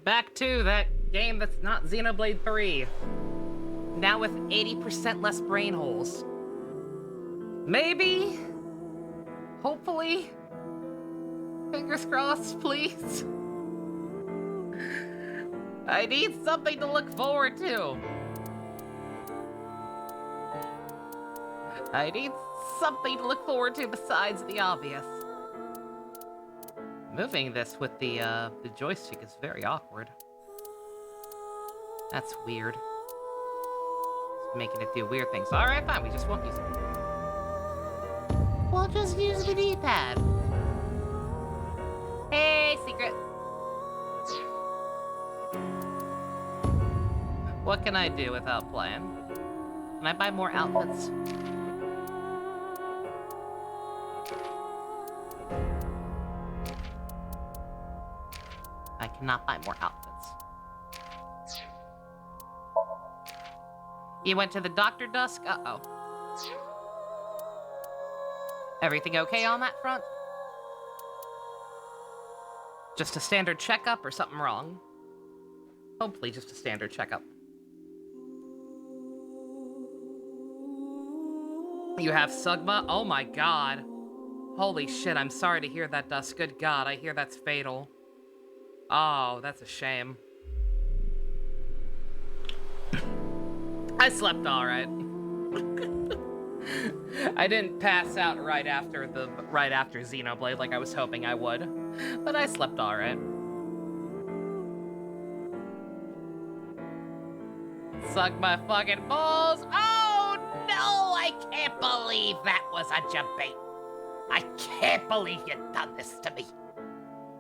Back to that game that's not Xenoblade 3. Now with 80% less brain holes. Maybe? Hopefully? Fingers crossed, please. I need something to look forward to. I need something to look forward to besides the obvious. Moving this with the joystick is very awkward. That's weird. It's making it do weird things. Alright, fine, we just won't use it. We'll just use the D-pad. Hey, secret. What can I do without playing? Can I buy more outfits? I cannot buy more outfits. You went to the doctor, Dusk? Uh-oh. Everything okay on that front? Just a standard checkup or something wrong? Hopefully just a standard checkup. You have Sugma? Oh my god. Holy shit, I'm sorry to hear that, Dusk. Good god, I hear that's fatal. Oh, that's a shame. I slept alright. I didn't pass out right after Xenoblade like I was hoping I would, but I slept alright. Suck my fucking balls. Oh no, I can't believe that was a debate. I can't believe you've done this to me.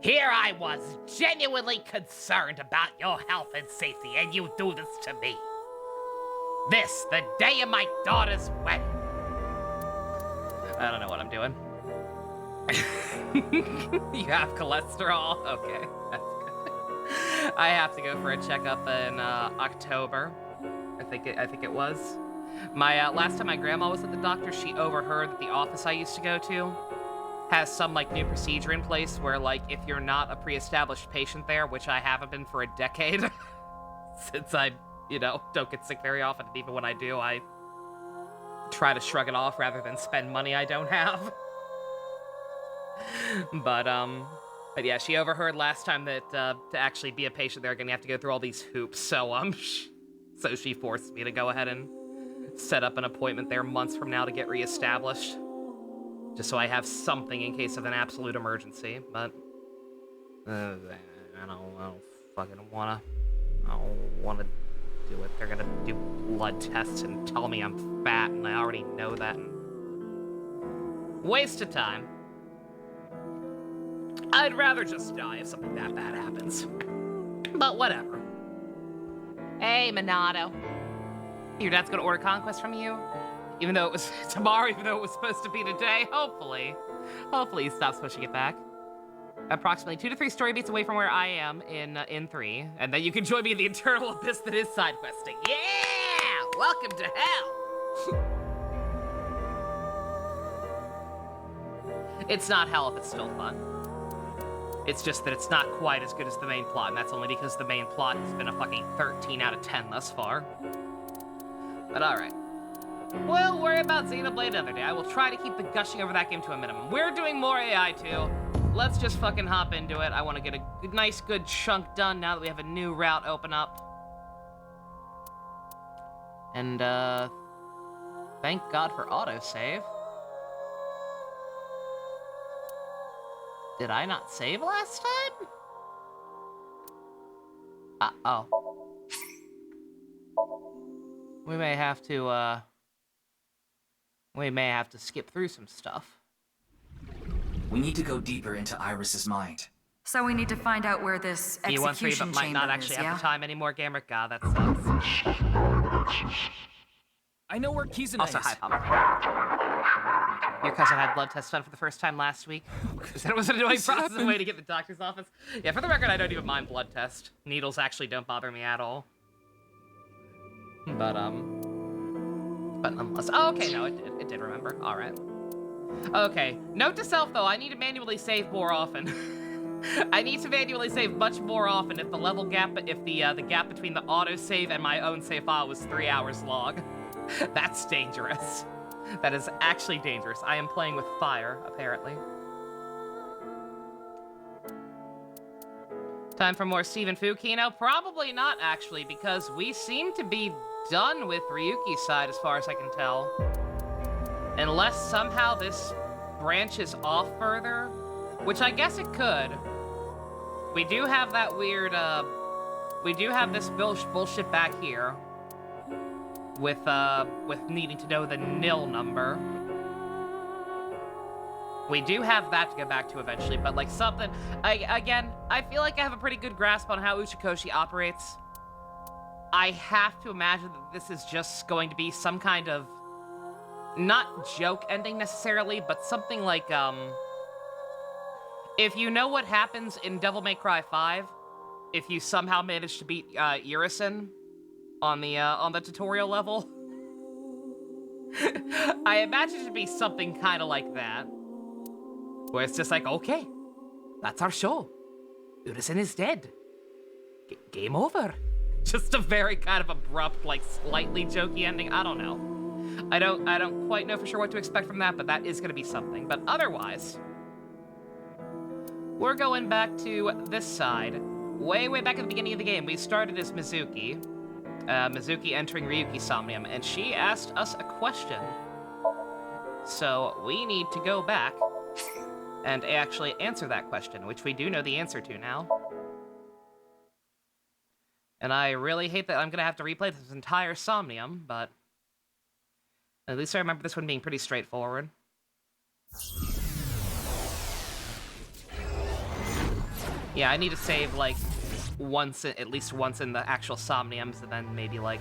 Here I was, genuinely concerned about your health and safety, and you do this to me. This, the day of my daughter's wedding. I don't know what I'm doing. You have cholesterol? Okay, that's good. I have to go for a checkup in October. I think it was. My last time my grandma was at the doctor, she overheard that the office I used to go to has some like new procedure in place where like if you're not a pre-established patient there, which I haven't been for a decade, since I, don't get sick very often, and even when I do, I try to shrug it off rather than spend money I don't have. But yeah, she overheard last time that to actually be a patient there, gonna have to go through all these hoops. So so she forced me to go ahead and set up an appointment there months from now to get reestablished, just so I have something in case of an absolute emergency. But I don't fucking wanna. I don't wanna do it. They're gonna do blood tests and tell me I'm fat, and I already know that. Waste of time. I'd rather just die if something that bad happens. But whatever. Hey, Minato. Your dad's gonna order Conquest from you? Even though it was tomorrow, even though it was supposed to be today? Hopefully. Hopefully he stops pushing it back. Approximately 2 to 3 story beats away from where I am in 3. And then you can join me in the eternal abyss that is side questing. Yeah! Welcome to hell! It's not hell if it's still fun. It's just that it's not quite as good as the main plot, and that's only because the main plot has been a fucking 13 out of 10 thus far. But alright. We'll worry about Xenoblade another day. I will try to keep the gushing over that game to a minimum. We're doing more AI too. Let's just fucking hop into it. I want to get a nice, good chunk done now that we have a new route open up. And, thank God for autosave. Did I not save last time? Uh-oh. We may have to skip through some stuff. We need to go deeper into Iris's mind. So we need to find out where this execution but might chamber not actually is, have the time anymore, Gamer. God, that sucks. I know where Kizuna Also, is. hi, Papa. Your cousin had blood tests done for the first time last week. It was an annoying process and way to get the doctor's office. Yeah, for the record, I don't even mind blood test. Needles actually don't bother me at all. But nonetheless. Oh, okay, no, it did remember. All right. Okay, note to self, though, I need to manually save more often. I need to manually save much more often if the level gap, if the gap between the autosave and my own save file was 3 hours long. That's dangerous. That is actually dangerous. I am playing with fire, apparently. Time for more Stephen Fukino? Probably not, actually, because we seem to be done with Ryuki's side as far as I can tell. Unless somehow this branches off further, which I guess it could. We do have that weird, we do have this bullshit back here. With needing to know the nil number. We do have that to go back to eventually, but like something, I feel like I have a pretty good grasp on how Uchikoshi operates. I have to imagine that this is just going to be some kind of, not joke ending necessarily, but something like, if you know what happens in Devil May Cry 5, if you somehow manage to beat Irisen on the tutorial level, I imagine it to be something kind of like that. Where it's just like, okay, that's our show. Urisen is dead. Game over. Just a very kind of abrupt, like slightly jokey ending. I don't know. I don't quite know for sure what to expect from that, but that is gonna be something. But otherwise, we're going back to this side. Way back at the beginning of the game, we started as Mizuki. Mizuki entering Ryuki Somnium, and she asked us a question. So we need to go back and actually answer that question, which we do know the answer to now. And I really hate that I'm gonna have to replay this entire Somnium, but at least I remember this one being pretty straightforward. Yeah, I need to save, like, at least once in the actual Somniums, and then maybe, like,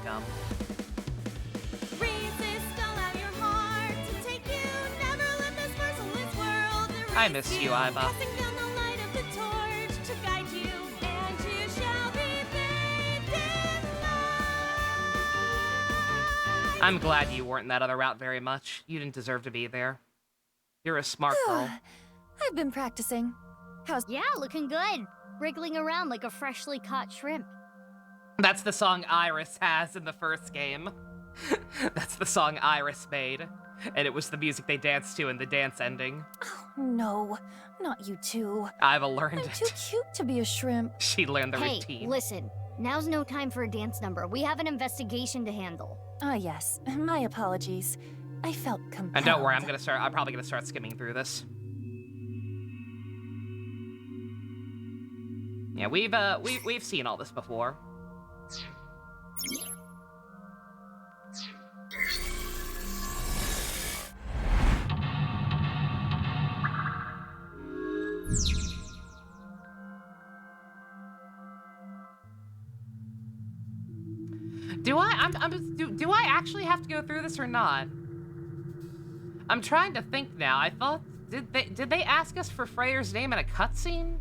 I miss you, Iva. I'm glad you weren't in that other route very much. You didn't deserve to be there. You're a smart girl. I've been practicing. Yeah, looking good. Wriggling around like a freshly caught shrimp. That's the song Iris has in the first game. That's the song Iris made. And it was the music they danced to in the dance ending. Oh, no. Not you two. I've learned I'm it. too cute to be a shrimp. She learned the Hey, routine. listen. Now's no time for a dance number. We have an investigation to handle. Ah, yes. My apologies. I felt compelled. And don't worry, I'm probably gonna start skimming through this. Yeah, we've seen all this before. Do I actually have to go through this or not? I'm trying to think now. I thought, did they ask us for Freyr's name in a cutscene?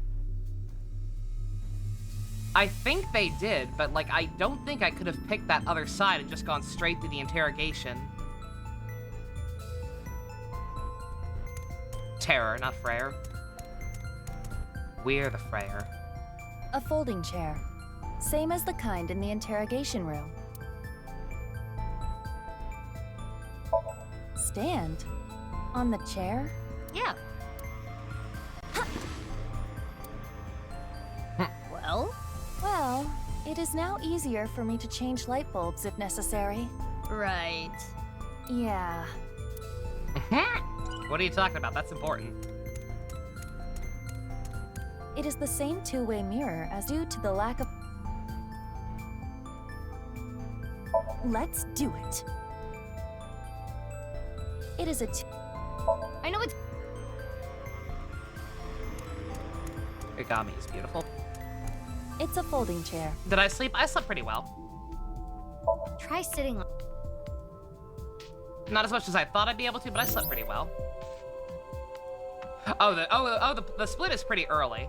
I think they did, but like I don't think I could have picked that other side and just gone straight to the interrogation. Terror, not Freyr. We're the Freyr. A folding chair. Same as the kind in the interrogation room. Stand? On the chair? Yeah. Well? Well, it is now easier for me to change light bulbs if necessary. Right. Yeah. What are you talking about? That's important. It is the same two-way mirror as due to the lack of... Let's do it. It is a I know it's... Origami is beautiful. It's a folding chair. Did I sleep? I slept pretty well. Try sitting on... Not as much as I thought I'd be able to, but I slept pretty well. The split is pretty early.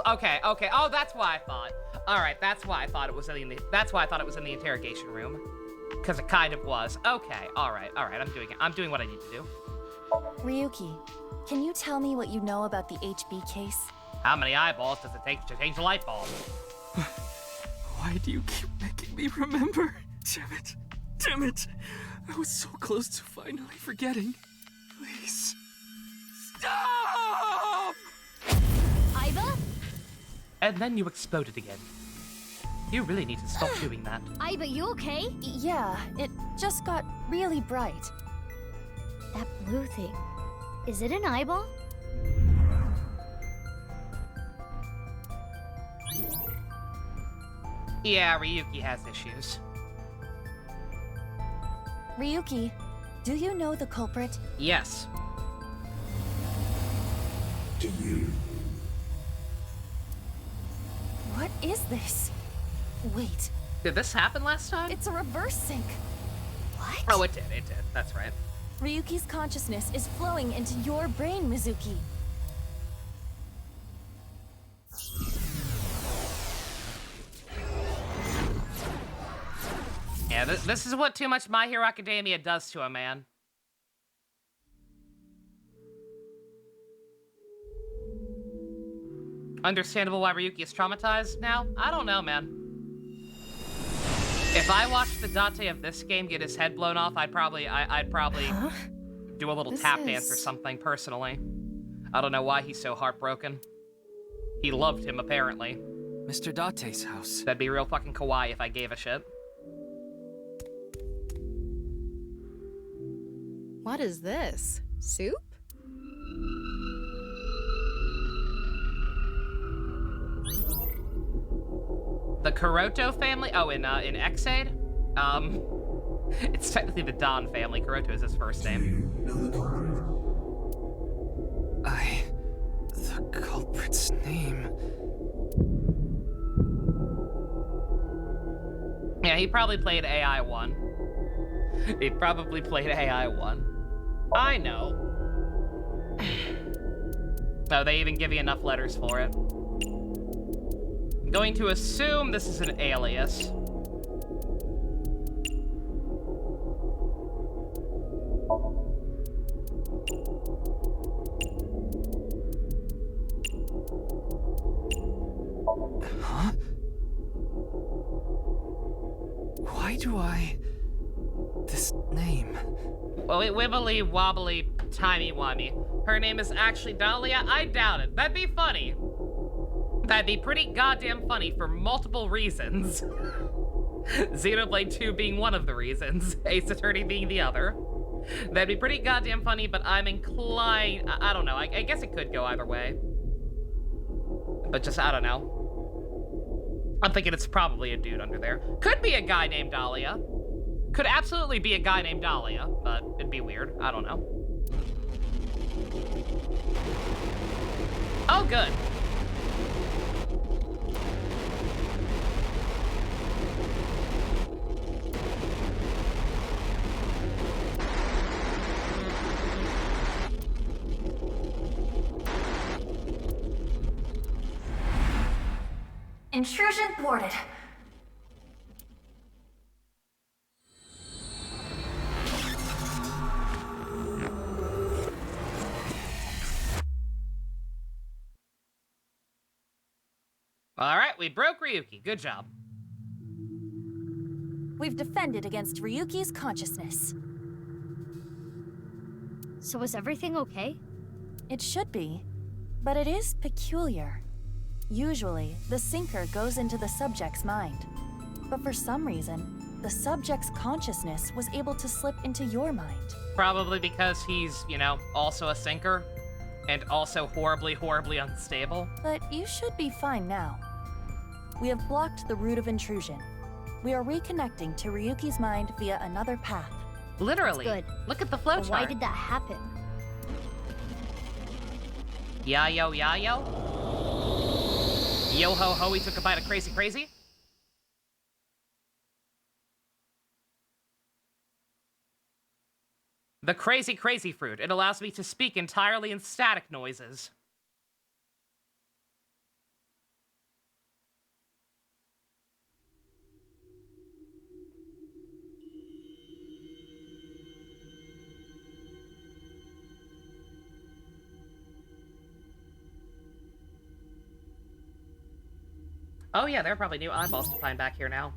Okay. Oh, that's why I thought. All right, that's why I thought it was in the. That's why I thought it was in the interrogation room, because it kind of was. Okay. All right. I'm doing it. I'm doing what I need to do. Ryuki, can you tell me what you know about the HB case? How many eyeballs does it take to change a light bulb? Why do you keep making me remember? Damn it. Damn it. I was so close to finally forgetting. Please. Stop! Iva? And then you exploded again. You really need to stop doing that. Iva, you okay? Yeah, it just got really bright. That blue thing. Is it an eyeball? Yeah, Ryuki has issues. Ryuki, do you know the culprit? Yes. Do you? What is this? Wait, Did this happen last time? it's a reverse sync. What? Oh, it did. That's right. Ryuki's consciousness is flowing into your brain, Mizuki. Yeah, this is what too much My Hero Academia does to a man. Understandable why Ryuki is traumatized now? I don't know, man. If I watched the Date of this game get his head blown off, I'd probably do a little tap dance or something, personally. I don't know why he's so heartbroken. He loved him, apparently. Mr. Date's house. That'd be real fucking kawaii if I gave a shit. What is this? Soup? The Kuroto family? Oh, in Exade? It's technically the Don family. Kuroto is his first name. You know the culprit? The culprit's name. Yeah, he probably played AI-1. He probably played AI-1. I know. Oh, they even give you enough letters for it. I'm going to assume this is an alias. Huh? Why do I... this name? Well, wibbly wobbly timey wimey. Her name is actually Dahlia? I doubt it. That'd be funny. That'd be pretty goddamn funny for multiple reasons. Xenoblade 2 being one of the reasons, Ace Attorney being the other. That'd be pretty goddamn funny, but I'm inclined... I don't know. I guess it could go either way. But just, I don't know. I'm thinking it's probably a dude under there. Could be a guy named Dahlia. Could absolutely be a guy named Dahlia, but it'd be weird. I don't know. Oh, good. Intrusion thwarted. All right, we broke Ryuki. Good job. We've defended against Ryuki's consciousness. So is everything okay? It should be, but it is peculiar. Usually, the sinker goes into the subject's mind. But for some reason, the subject's consciousness was able to slip into your mind. Probably because he's, you know, also a sinker. And also horribly, horribly unstable. But you should be fine now. We have blocked the route of intrusion. We are reconnecting to Ryuki's mind via another path. Literally. That's good. Look at the But flowchart. why did that happen? Yayo, yayo. Yo ho ho, he took a bite of crazy crazy. The crazy crazy fruit. It allows me to speak entirely in static noises. Oh yeah, there are probably new eyeballs to find back here now.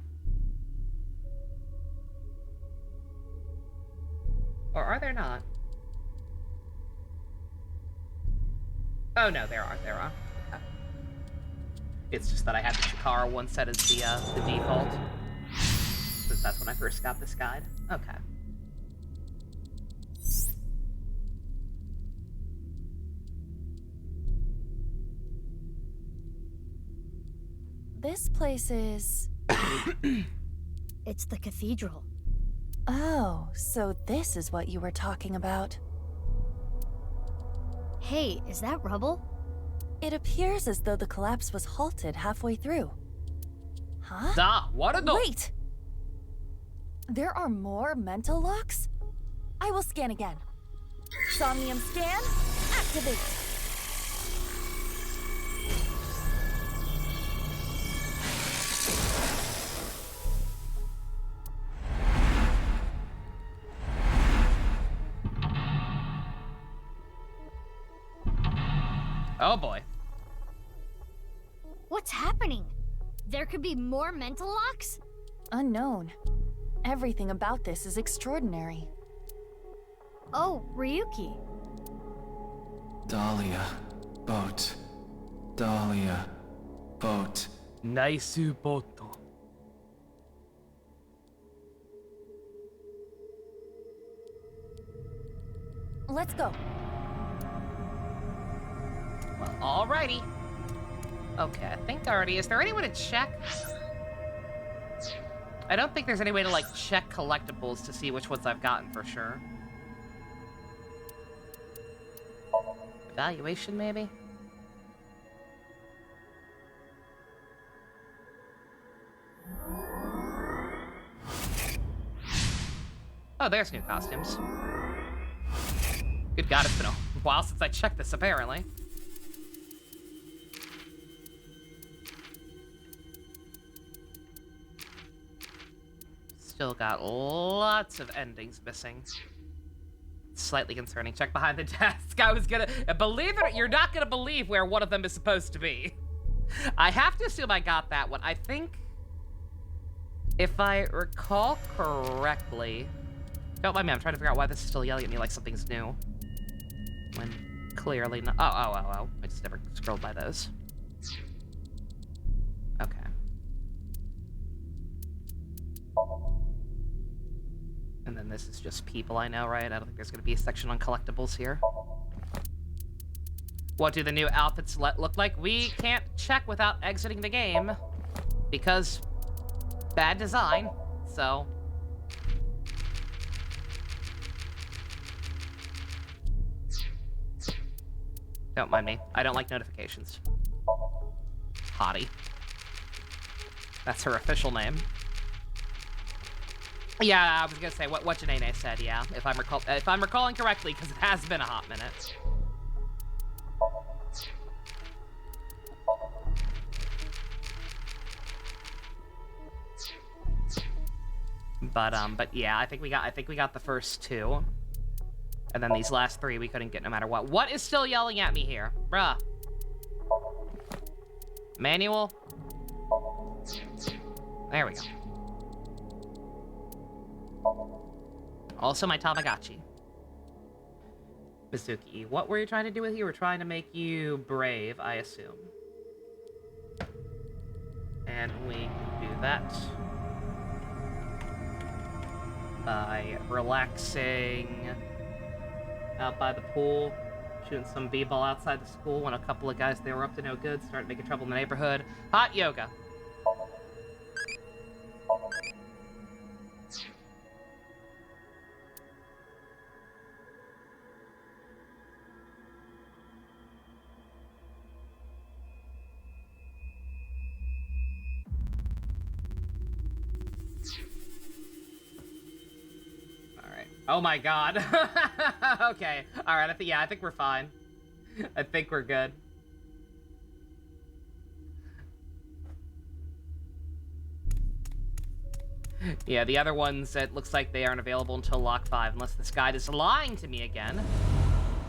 Or are there not? Oh no, there are. Okay. It's just that I had the Chikara one set as the default. Since that's when I first got this guide. Okay. This place is... It's the cathedral. Oh, so this is what you were talking about. Hey, is that rubble? It appears as though the collapse was halted halfway through. Huh? What a Wait! There are more mental locks? I will scan again. Somnium scan, activate! Oh boy. What's happening? There could be more mental locks? Unknown. Everything about this is extraordinary. Oh, Ryuki. Dahlia. Boat. Dahlia. Boat. Naisu boto. Let's go. Well, alrighty. Okay, I think already. Is there any way to check? I don't think there's any way to, like, check collectibles to see which ones I've gotten for sure. Evaluation, maybe? Oh, there's new costumes. Good God, it's been a while since I checked this, apparently. Still got lots of endings missing. Slightly concerning. Check behind the desk. I was gonna... Believe it or you're not gonna believe where one of them is supposed to be. I have to assume I got that one. I think... If I recall correctly... Don't mind me, I'm trying to figure out why this is still yelling at me like something's new. When clearly not... Oh. I just never scrolled by those. Okay. And then this is just people I know, right? I don't think there's gonna be a section on collectibles here. What do the new outfits look like? We can't check without exiting the game. Because bad design, so... Don't mind me. I don't like notifications. Hottie. That's her official name. Yeah, I was gonna say what Janae said. Yeah, if I'm recalling correctly, because it has been a hot minute. But yeah, I think we got the first two. And then these last three we couldn't get no matter what. What is still yelling at me here? Bruh. Manual? There we go. Also my Tamagotchi. Mizuki, what were you trying to do with you? We're trying to make you brave, I assume. And we can do that by relaxing out by the pool, shooting some b-ball outside the school when a couple of guys they were up to no good started making trouble in the neighborhood. Hot yoga. Oh my god. Okay. Alright, I think we're fine. I think we're good. Yeah, the other ones, it looks like they aren't available until Lock 5, unless this guide is lying to me again.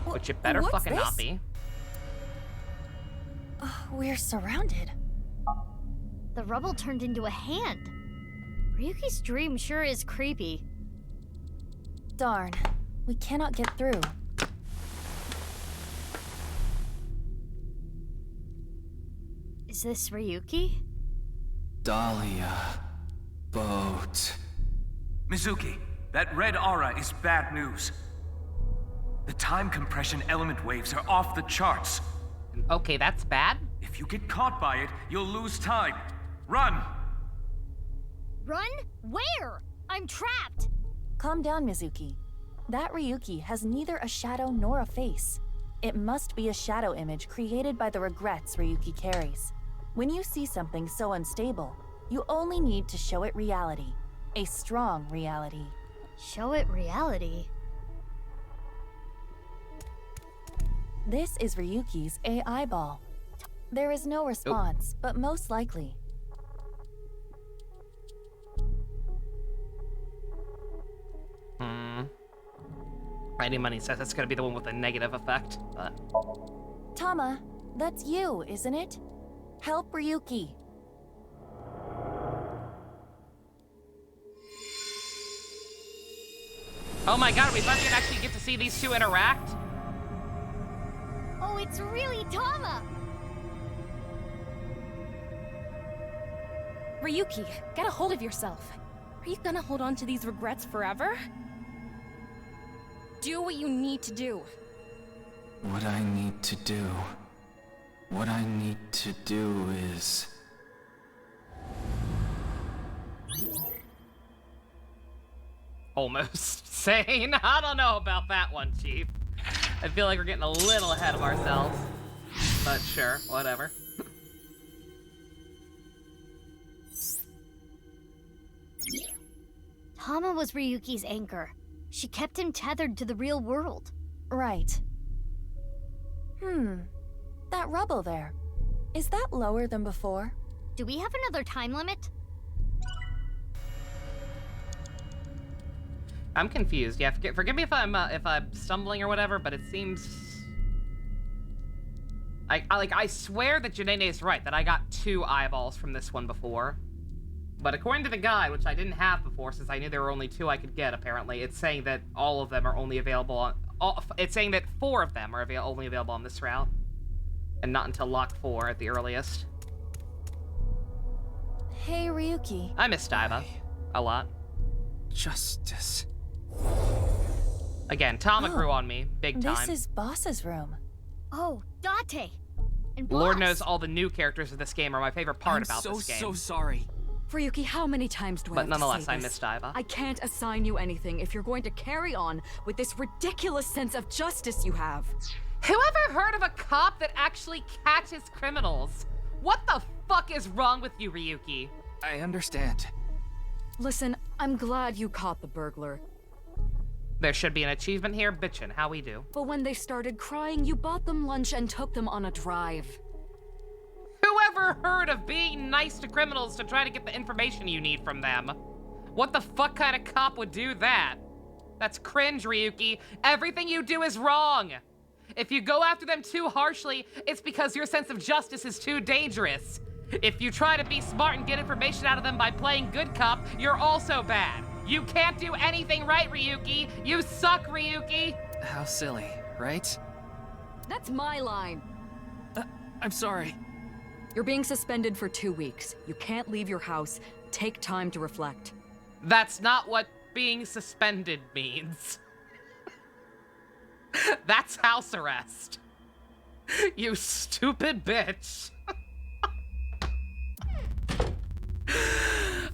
Which it better fucking not be. We're surrounded. The rubble turned into a hand. Ryuki's dream sure is creepy. Darn, we cannot get through. Is this Ryuki? Dahlia. Boat. Mizuki, that red aura is bad news. The time compression element waves are off the charts. Okay, that's bad. If you get caught by it, you'll lose time. Run! Run? Where? I'm trapped! Calm down, Mizuki. That Ryuki has neither a shadow nor a face. It must be a shadow image created by the regrets Ryuki carries. When you see something so unstable, you only need to show it reality. A strong reality. Show it reality? This is Ryuki's AI ball. There is no response, but most likely. Any money says that's gonna be the one with the negative effect, but... Tama, that's you, isn't it? Help Ryuki. Oh my god, are we finally gonna actually get to see these two interact? Oh, it's really Tama! Ryuki, get a hold of yourself. Are you gonna hold on to these regrets forever? Do what you need to do. What I need to do. What I need to do is... Almost sane. I don't know about that one, Chief. I feel like we're getting a little ahead of ourselves. But sure, whatever. Tama was Ryuki's anchor. She kept him tethered to the real world. Right. That rubble there. Is that lower than before? Do we have another time limit? I'm confused. Yeah, forgive me if I'm stumbling or whatever, but it seems... I swear that Janene is right, that I got 2 eyeballs from this one before. But according to the guide, which I didn't have before, since I knew there were only 2 I could get, apparently, it's saying that all of them are only available on... it's saying that 4 of them are only available on this route. And not until Lock 4 at the earliest. Hey, Ryuki. I miss Daiba. A lot. Justice. Again, Tama grew on me, big time. This is Boss's room. Oh, Date! And Boss! Lord knows all the new characters of this game are my favorite part about this game. I'm so sorry. Ryuki, how many times do I But have nonetheless, to say I this? miss Daiba. I can't assign you anything if you're going to carry on with this ridiculous sense of justice you have. Whoever heard of a cop that actually catches criminals? What the fuck is wrong with you, Ryuki? I understand. Listen, I'm glad you caught the burglar. There should be an achievement here, bitchin', how we do. But when they started crying, you bought them lunch and took them on a drive. Whoever heard of being nice to criminals to try to get the information you need from them? What the fuck kind of cop would do that? That's cringe, Ryuki. Everything you do is wrong. If you go after them too harshly, it's because your sense of justice is too dangerous. If you try to be smart and get information out of them by playing good cop, you're also bad. You can't do anything right, Ryuki. You suck, Ryuki. How silly, right? That's my line. I'm sorry. You're being suspended for 2 weeks. You can't leave your house. Take time to reflect. That's not what being suspended means. That's house arrest. You stupid bitch.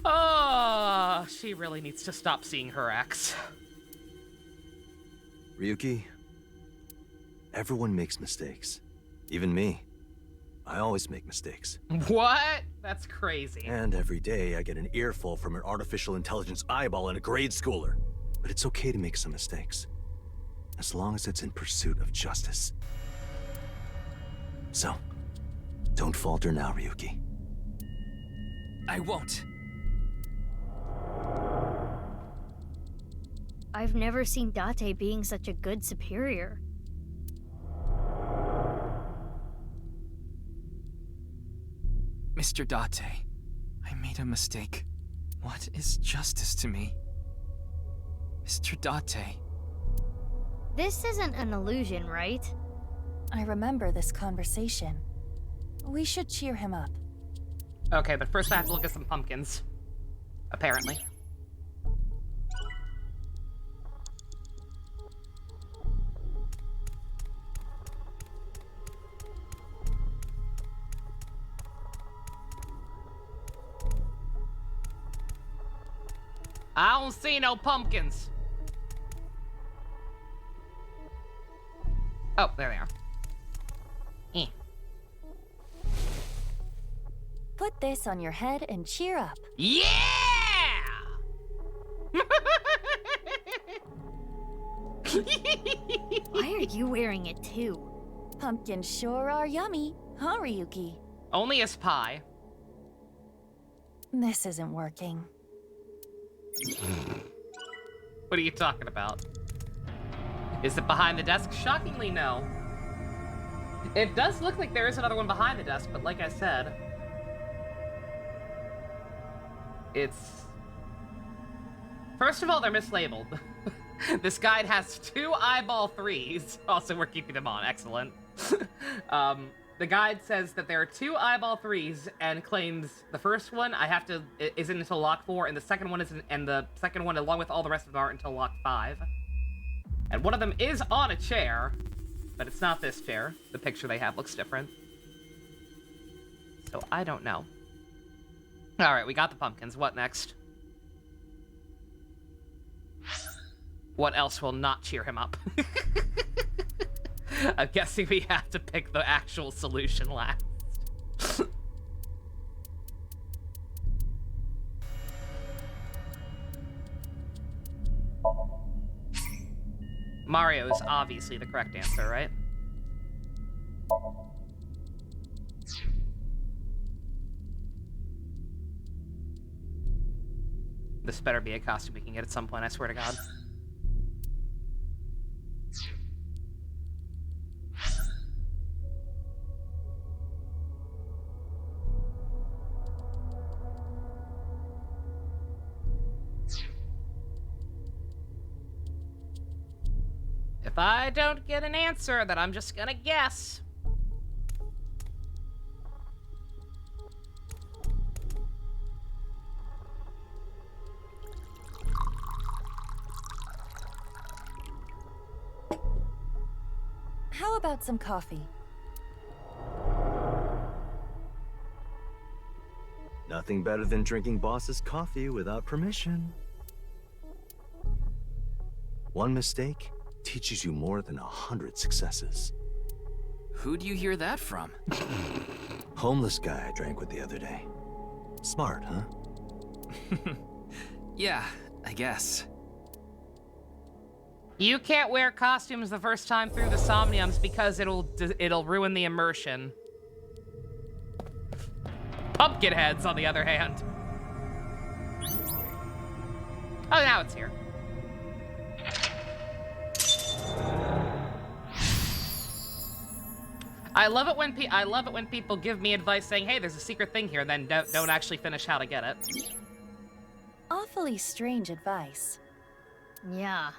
Oh, she really needs to stop seeing her ex. Ryuki, everyone makes mistakes. Even me. I always make mistakes. What? That's crazy. And every day I get an earful from an artificial intelligence eyeball and a grade schooler. But it's okay to make some mistakes, as long as it's in pursuit of justice. So, don't falter now, Ryuki. I won't. I've never seen Date being such a good superior. Mr. Date, I made a mistake. What is justice to me? Mr. Date. This isn't an illusion, right? I remember this conversation. We should cheer him up. Okay, but first I have to look at some pumpkins. Apparently. I don't see no pumpkins. Oh, there they are. Eh. Put this on your head and cheer up. Yeah! Why are you wearing it too? Pumpkins sure are yummy, huh, Ryuki? Only as pie. This isn't working. What are you talking about? Is it behind the desk? Shockingly, no. It does look like there is another one behind the desk, but like I said, it's... First of all, they're mislabeled. This guide has 2 eyeball 3s. Also, we're keeping them on. Excellent. The guide says that there are 2 eyeball 3s and claims the first one isn't until lock 4, and the second one isn't, and the second one, along with all the rest of them, aren't until lock 5. And one of them is on a chair, but it's not this chair. The picture they have looks different. So I don't know. All right, we got the pumpkins. What next? What else will not cheer him up? I'm guessing we have to pick the actual solution last. Mario is obviously the correct answer, right? This better be a costume we can get at some point, I swear to God. If I don't get an answer, then I'm just gonna guess. How about some coffee? Nothing better than drinking boss's coffee without permission. One mistake teaches you more than 100 successes. Who'd you hear that from? Homeless guy I drank with the other day. Smart, huh? Yeah, I guess. You can't wear costumes the first time through the Somniums because it'll ruin the immersion. Pumpkin heads, on the other hand. Oh, now it's here. I love it when people give me advice saying, "Hey, there's a secret thing here," and then don't actually finish how to get it. Awfully strange advice. Yeah.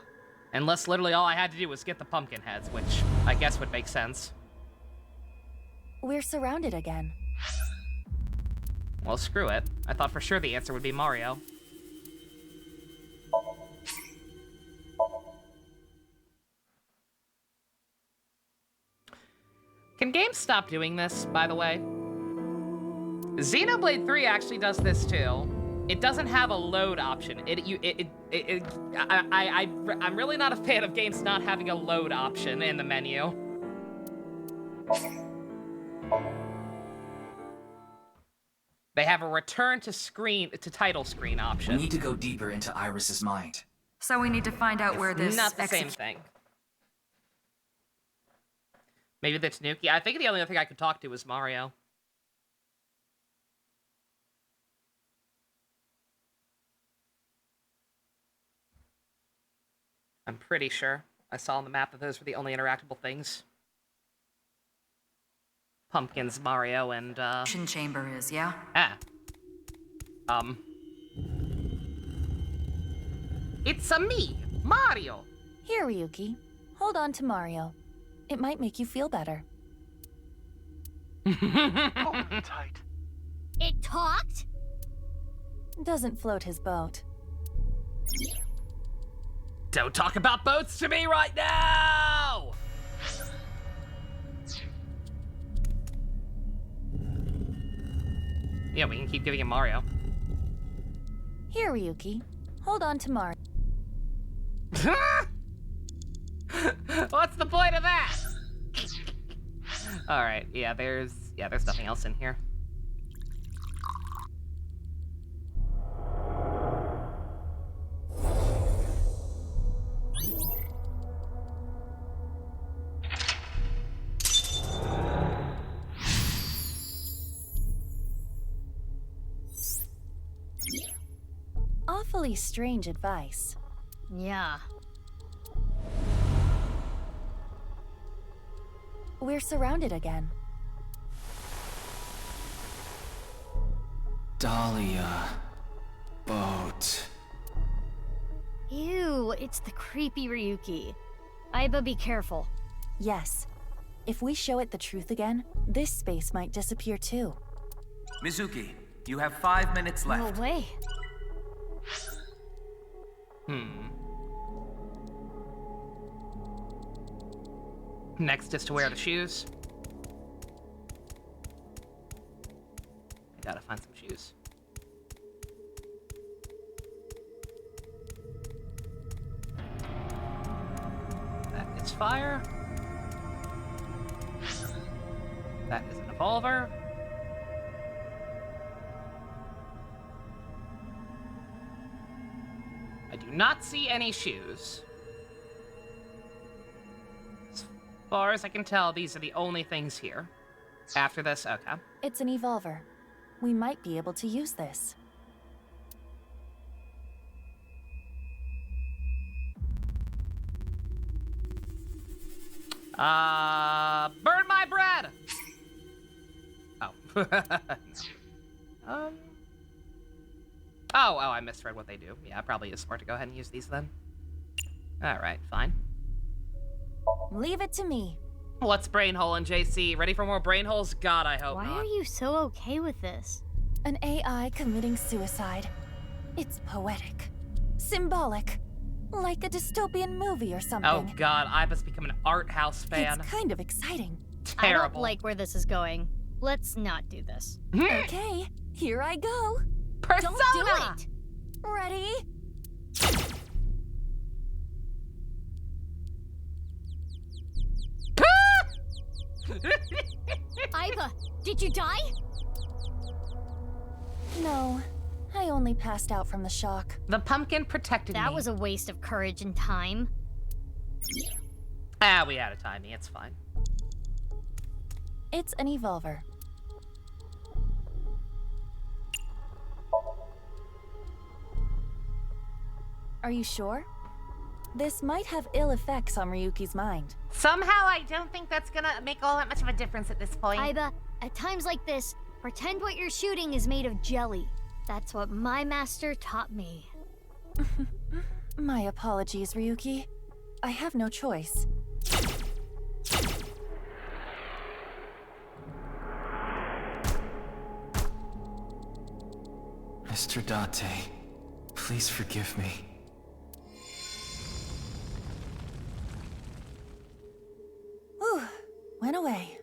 Unless literally all I had to do was get the pumpkin heads, which I guess would make sense. We're surrounded again. Well, screw it. I thought for sure the answer would be Mario. Can games stop doing this, by the way? Xenoblade 3 actually does this too. It doesn't have a load option. I'm really not a fan of games not having a load option in the menu. They have a return to title screen option. We need to go deeper into Iris's mind. So we need to find out where this... Not the same thing. Maybe the Tanuki. I think the only other thing I could talk to was Mario. I'm pretty sure I saw on the map that those were the only interactable things. Pumpkins, Mario, and chamber is, yeah? Ah. It's me, Mario. Here, Ryuki. Hold on to Mario. It might make you feel better. Hold me tight. It talked? Doesn't float his boat. Don't talk about boats to me right now! Yeah, we can keep giving him Mario. Here, Ryuki. Hold on to Mario. What's the point of that? All right, yeah, there's nothing else in here. Awfully strange advice. Yeah. We're surrounded again. Dahlia. Boat. Ew, it's the creepy Ryuki. Aiba, be careful. Yes. If we show it the truth again, this space might disappear too. Mizuki, you have 5 minutes left. No way. Next is to wear the shoes. I gotta find some shoes. That is fire. That is an revolver. I do not see any shoes. As far as I can tell, these are the only things here. After this, okay. It's an evolver. We might be able to use this. Burn my bread! Oh. Oh, I misread what they do. Yeah, probably is smart to go ahead and use these then. Alright, fine. Leave it to me. What's brainhole in JC? Ready for more brainholes? God, I hope Why not. are you so okay with this? An AI committing suicide. It's poetic. Symbolic. Like a dystopian movie or something. Oh god, I must become an art house fan. It's kind of exciting. Terrible. I don't like where this is going. Let's not do this. Okay, here I go. Persona! Don't do it! Ready? Aiba, did you die? No, I only passed out from the shock. The pumpkin protected me. That was a waste of courage and time. Ah, we had a timing. It's fine. It's an evolver. Are you sure? This might have ill effects on Ryuki's mind. Somehow I don't think that's gonna make all that much of a difference at this point. Aiba, at times like this, pretend what you're shooting is made of jelly. That's what my master taught me. My apologies, Ryuki. I have no choice. Mr. Date, please forgive me. Whew, went away.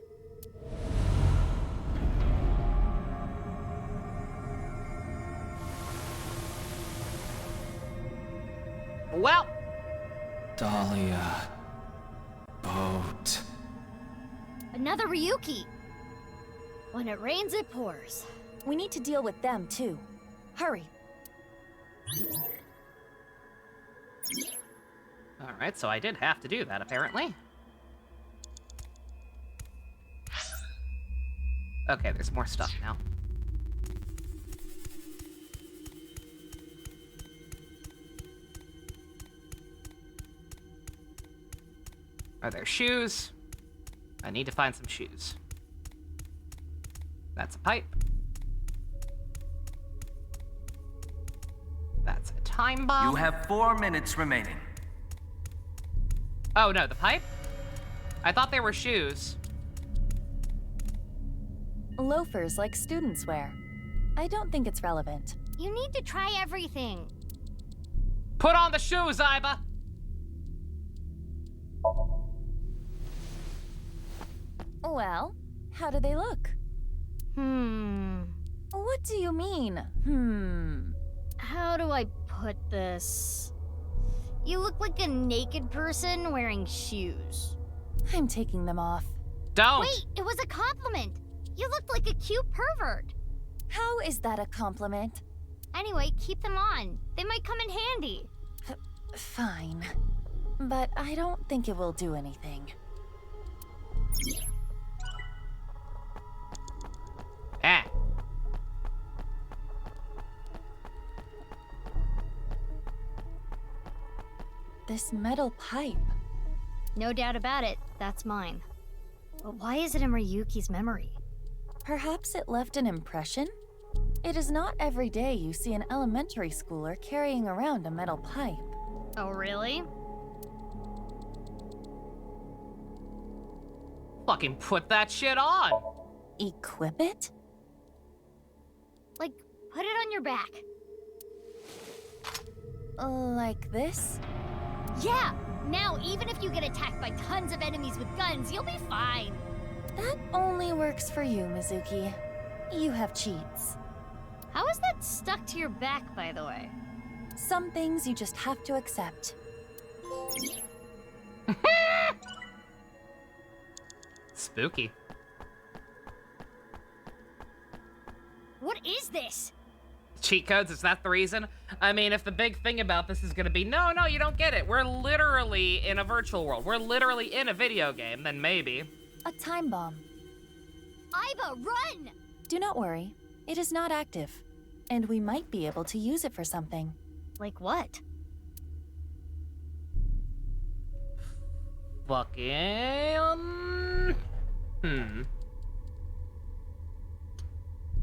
Well. Dahlia. Boat. Another Ryuki. When it rains, it pours. We need to deal with them, too. Hurry. Alright, so I did have to do that, apparently. Okay, there's more stuff now. Are there shoes? I need to find some shoes. That's a pipe. time bomb? You have 4 minutes remaining. Oh, no, the pipe? I thought they were shoes. Loafers like students wear. I don't think it's relevant. You need to try everything. Put on the shoes, Iba! Well, how do they look? What do you mean, How do I put this? You look like a naked person wearing shoes. I'm taking them off. Don't! Wait, it was a compliment. You looked like a cute pervert. How is that a compliment? Anyway, keep them on. They might come in handy. Fine. But I don't think it will do anything. Ah. This metal pipe. No doubt about it, that's mine. But why is it in Ryuki's memory? Perhaps it left an impression? It is not every day you see an elementary schooler carrying around a metal pipe. Oh, really? Fucking put that shit on! Equip it? Like, put it on your back. Like this? Yeah! Now, even if you get attacked by tons of enemies with guns, you'll be fine. That only works for you, Mizuki. You have cheats. How is that stuck to your back, by the way? Some things you just have to accept. Spooky. What is this? Cheat codes, is that the reason? I mean, if the big thing about this is gonna be, no, you don't get it. We're literally in a virtual world. We're literally in a video game, then maybe. A time bomb. Iba, run! Do not worry. It is not active. And we might be able to use it for something. Like what? Fucking...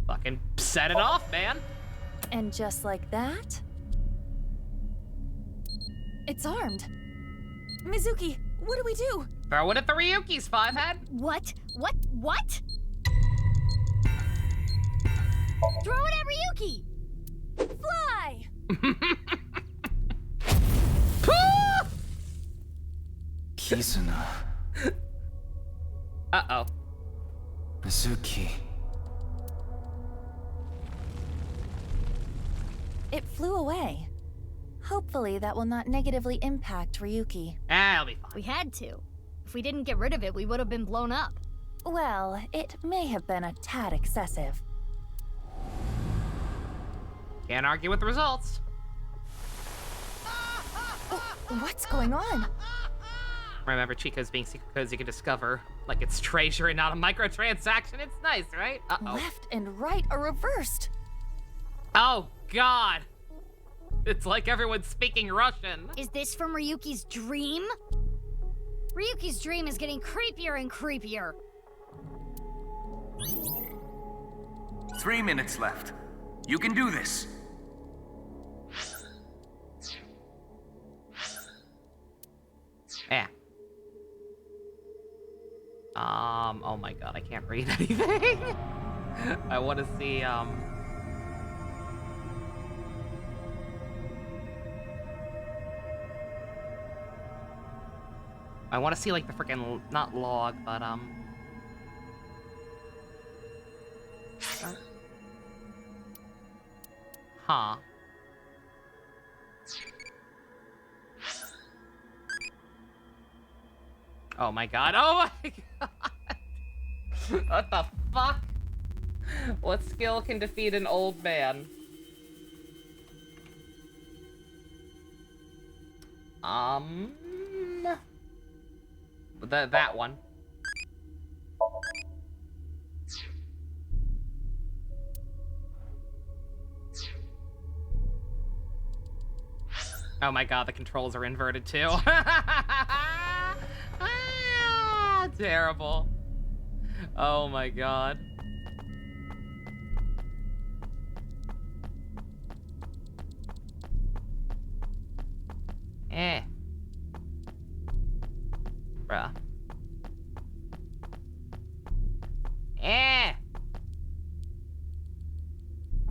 Fucking set it off, man. And just like that... It's armed. Mizuki, what do we do? Throw it at the Ryuki's, Fivehead. What? What? Throw it at Ryuki! Fly! Kizuna. Uh-oh. Mizuki. It flew away. Hopefully that will not negatively impact Ryuki. I'll be fine. We had to. If we didn't get rid of it, we would have been blown up. Well, it may have been a tad excessive. Can't argue with the results. What's going on? Remember, Chico's being secret codes you can discover like it's treasure and not a microtransaction. It's nice, right? Uh-oh. Left and right are reversed. Oh, God. It's like everyone's speaking Russian. Is this from Ryuki's dream? Ryuki's dream is getting creepier and creepier. 3 minutes left. You can do this. Yeah. Oh my God, I can't read anything. I want to see, I want to see, like, the freaking, not log, but, huh. Oh my God, oh my God. What the fuck? What skill can defeat an old man? That one. Oh my God, the controls are inverted too. Ah, terrible. Oh my God.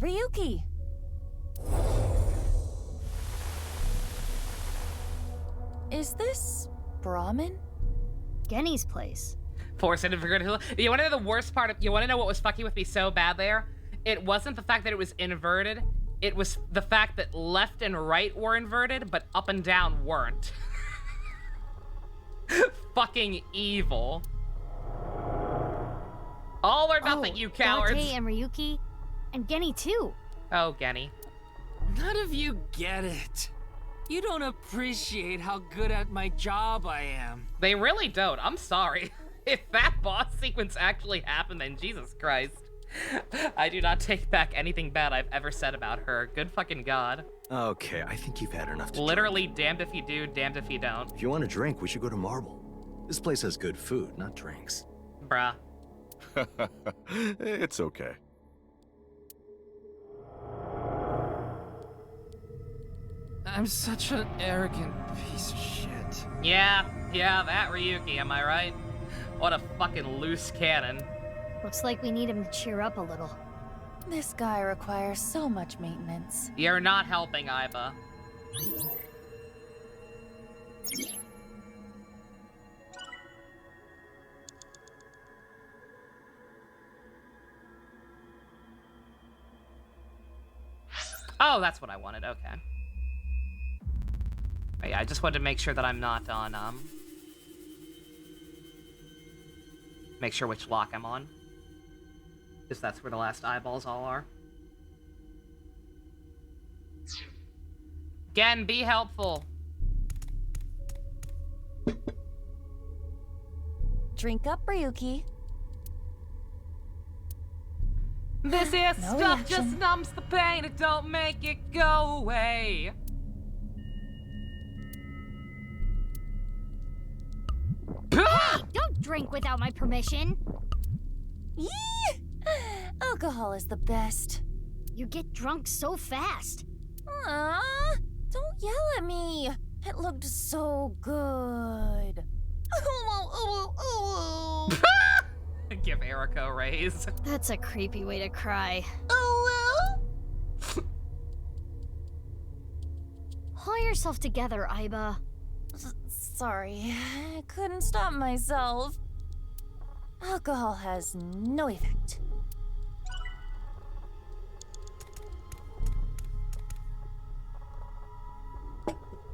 Ryuki! Is this Brahmin? Genny's place. Forced into vertical. You want to know the worst part of? You want to know what was fucking with me so bad there? It wasn't the fact that it was inverted. It was the fact that left and right were inverted, but up and down weren't. Fucking evil. All or nothing, you cowards. Date and Ryuki, and Genny too. Oh, Genny. None of you get it. You don't appreciate how good at my job I am. They really don't. I'm sorry. If that boss sequence actually happened, then Jesus Christ. I do not take back anything bad I've ever said about her. Good fucking God. Okay, I think you've had enough to Literally, damned if you do, damned if you don't. If you want a drink, we should go to Marble. This place has good food, not drinks. Bruh. It's okay. I'm such an arrogant piece of shit. Yeah, that Ryuki, am I right? What a fucking loose cannon. Looks like we need him to cheer up a little. This guy requires so much maintenance. You're not helping, Iba. Oh, that's what I wanted, okay. Oh, yeah, I just wanted to make sure that I'm not on, make sure which lock I'm on. Because that's where the last eyeballs all are. Again, be helpful. Drink up, Ryuki. This here No stuff reaction. just numbs the pain, it don't make it go away. Hey, don't drink without my permission. Yee! Alcohol is the best. You get drunk so fast. Don't yell at me. It looked so good. Give Erica a raise. That's a creepy way to cry. Pull yourself together, Iba. Sorry, I couldn't stop myself. Alcohol has no effect.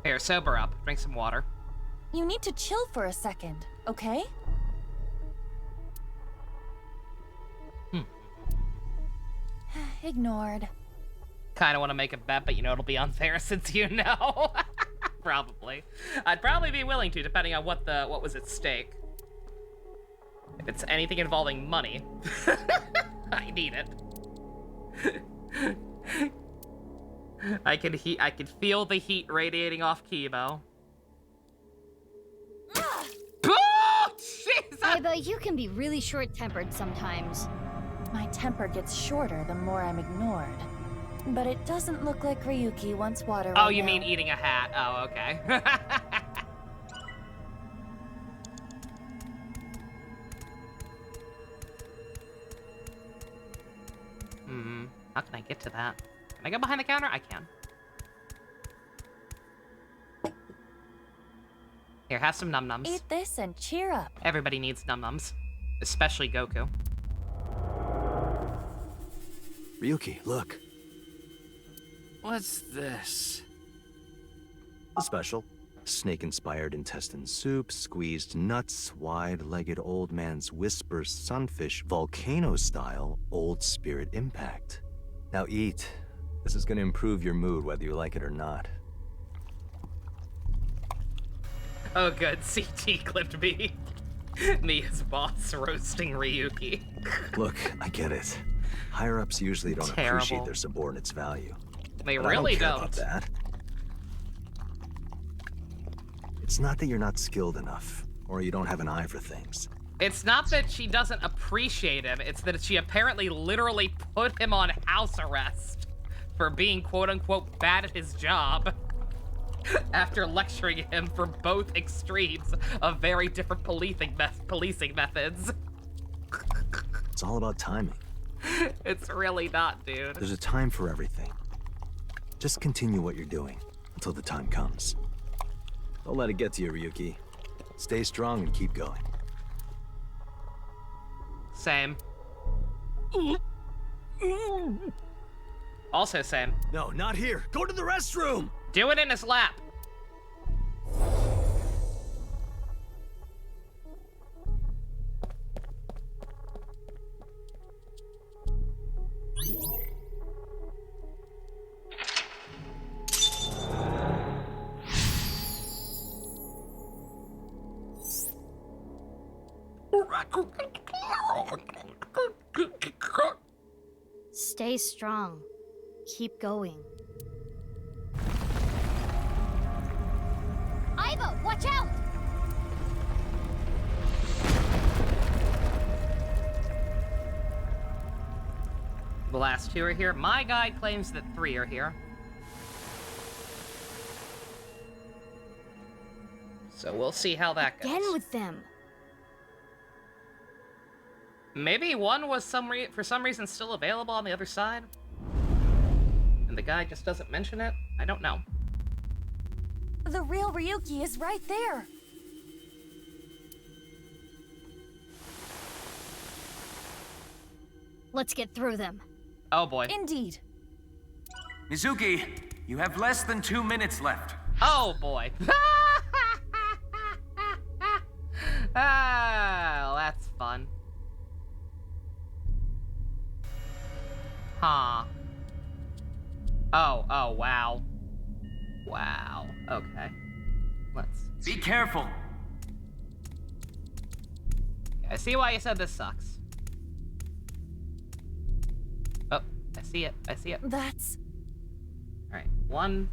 Here, sober up. Drink some water. You need to chill for a second, okay? Ignored. Kind of want to make a bet, but you know it'll be unfair since you know. Probably. I'd probably be willing to, depending on what was at stake. If it's anything involving money, I need it. I can feel the heat radiating off Kibo. Oh, Jesus! Iba, you can be really short-tempered sometimes. My temper gets shorter the more I'm ignored. But it doesn't look like Ryuki wants water Oh, right you now. mean eating a hat? Oh, okay. How can I get to that? Can I go behind the counter? I can. Here, have some num-nums. Eat this and cheer up. Everybody needs num-nums. Especially Goku. Ryuki, look. What's this? A special. Snake-inspired intestine soup, squeezed nuts, wide-legged old man's whisper sunfish, volcano-style old spirit impact. Now eat. This is gonna improve your mood whether you like it or not. Oh good, CT clipped me. Me as boss roasting Ryuki. Look, I get it. Higher-ups usually don't Terrible. appreciate their subordinates' value. They But really I don't care don't. about that. It's not that you're not skilled enough, or you don't have an eye for things. It's not that she doesn't appreciate him, it's that she apparently literally put him on house arrest for being quote-unquote bad at his job after lecturing him for both extremes of very different policing methods. It's all about timing. It's really not, dude. There's a time for everything. Just continue what you're doing until the time comes. Don't let it get to you, Ryuki. Stay strong and keep going. Same. Also same. No, not here. Go to the restroom! Do it in his lap. Stay strong. Keep going. Iva, watch out! The last 2 are here. My guy claims that 3 are here. So we'll see how that goes. Again with them. Maybe one was for some reason still available on the other side? And the guy just doesn't mention it? I don't know. The real Ryuki is right there. Let's get through them. Oh boy. Indeed. Mizuki, you have less than 2 minutes left. Oh boy. Ah, well, that's fun. Huh. Oh, wow. Wow. Okay. Let's... Be careful. I see why you said this sucks. Oh, I see it. I see it. That's... Alright, 1.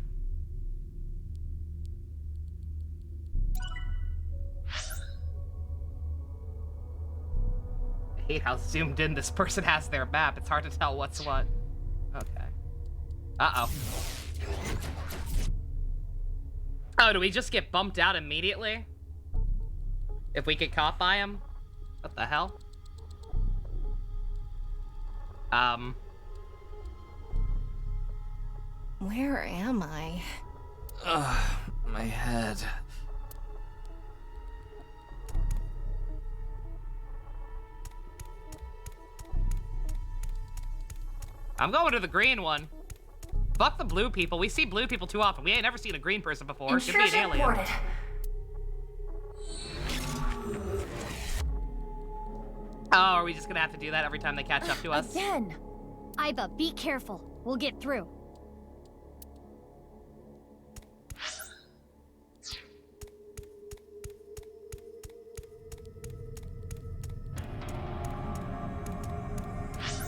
I hate how zoomed in this person has their map. It's hard to tell what's what. Okay. Uh-oh. Oh, do we just get bumped out immediately? If we get caught by him? What the hell? Where am I? Ugh, my head. I'm going to the green one. Fuck the blue people. We see blue people too often. We ain't never seen a green person before. Should be an alien. Boarded. Oh, are we just gonna have to do that every time they catch up to us? Again. Iva, be careful. We'll get through.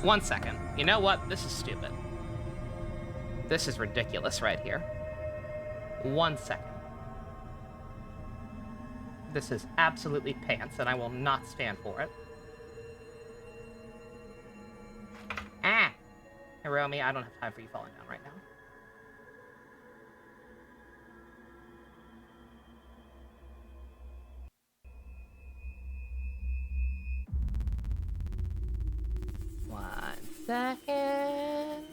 One second. You know what? This is stupid. This is ridiculous right here. 1 second. This is absolutely pants, and I will not stand for it. Ah! Hiromi, I don't have time for you falling down right now. One second.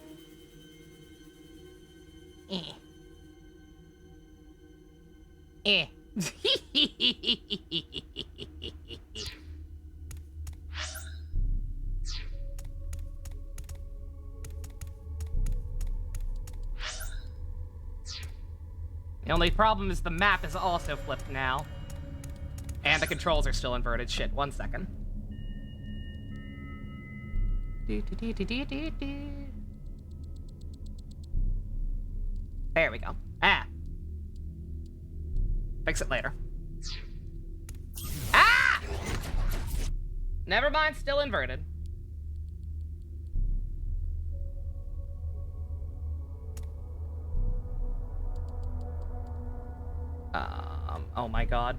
The only problem is the map is also flipped now. And the controls are still inverted. Shit, 1 second. There we go. Ah! Fix it later. Ah! Never mind, still inverted. Oh my god.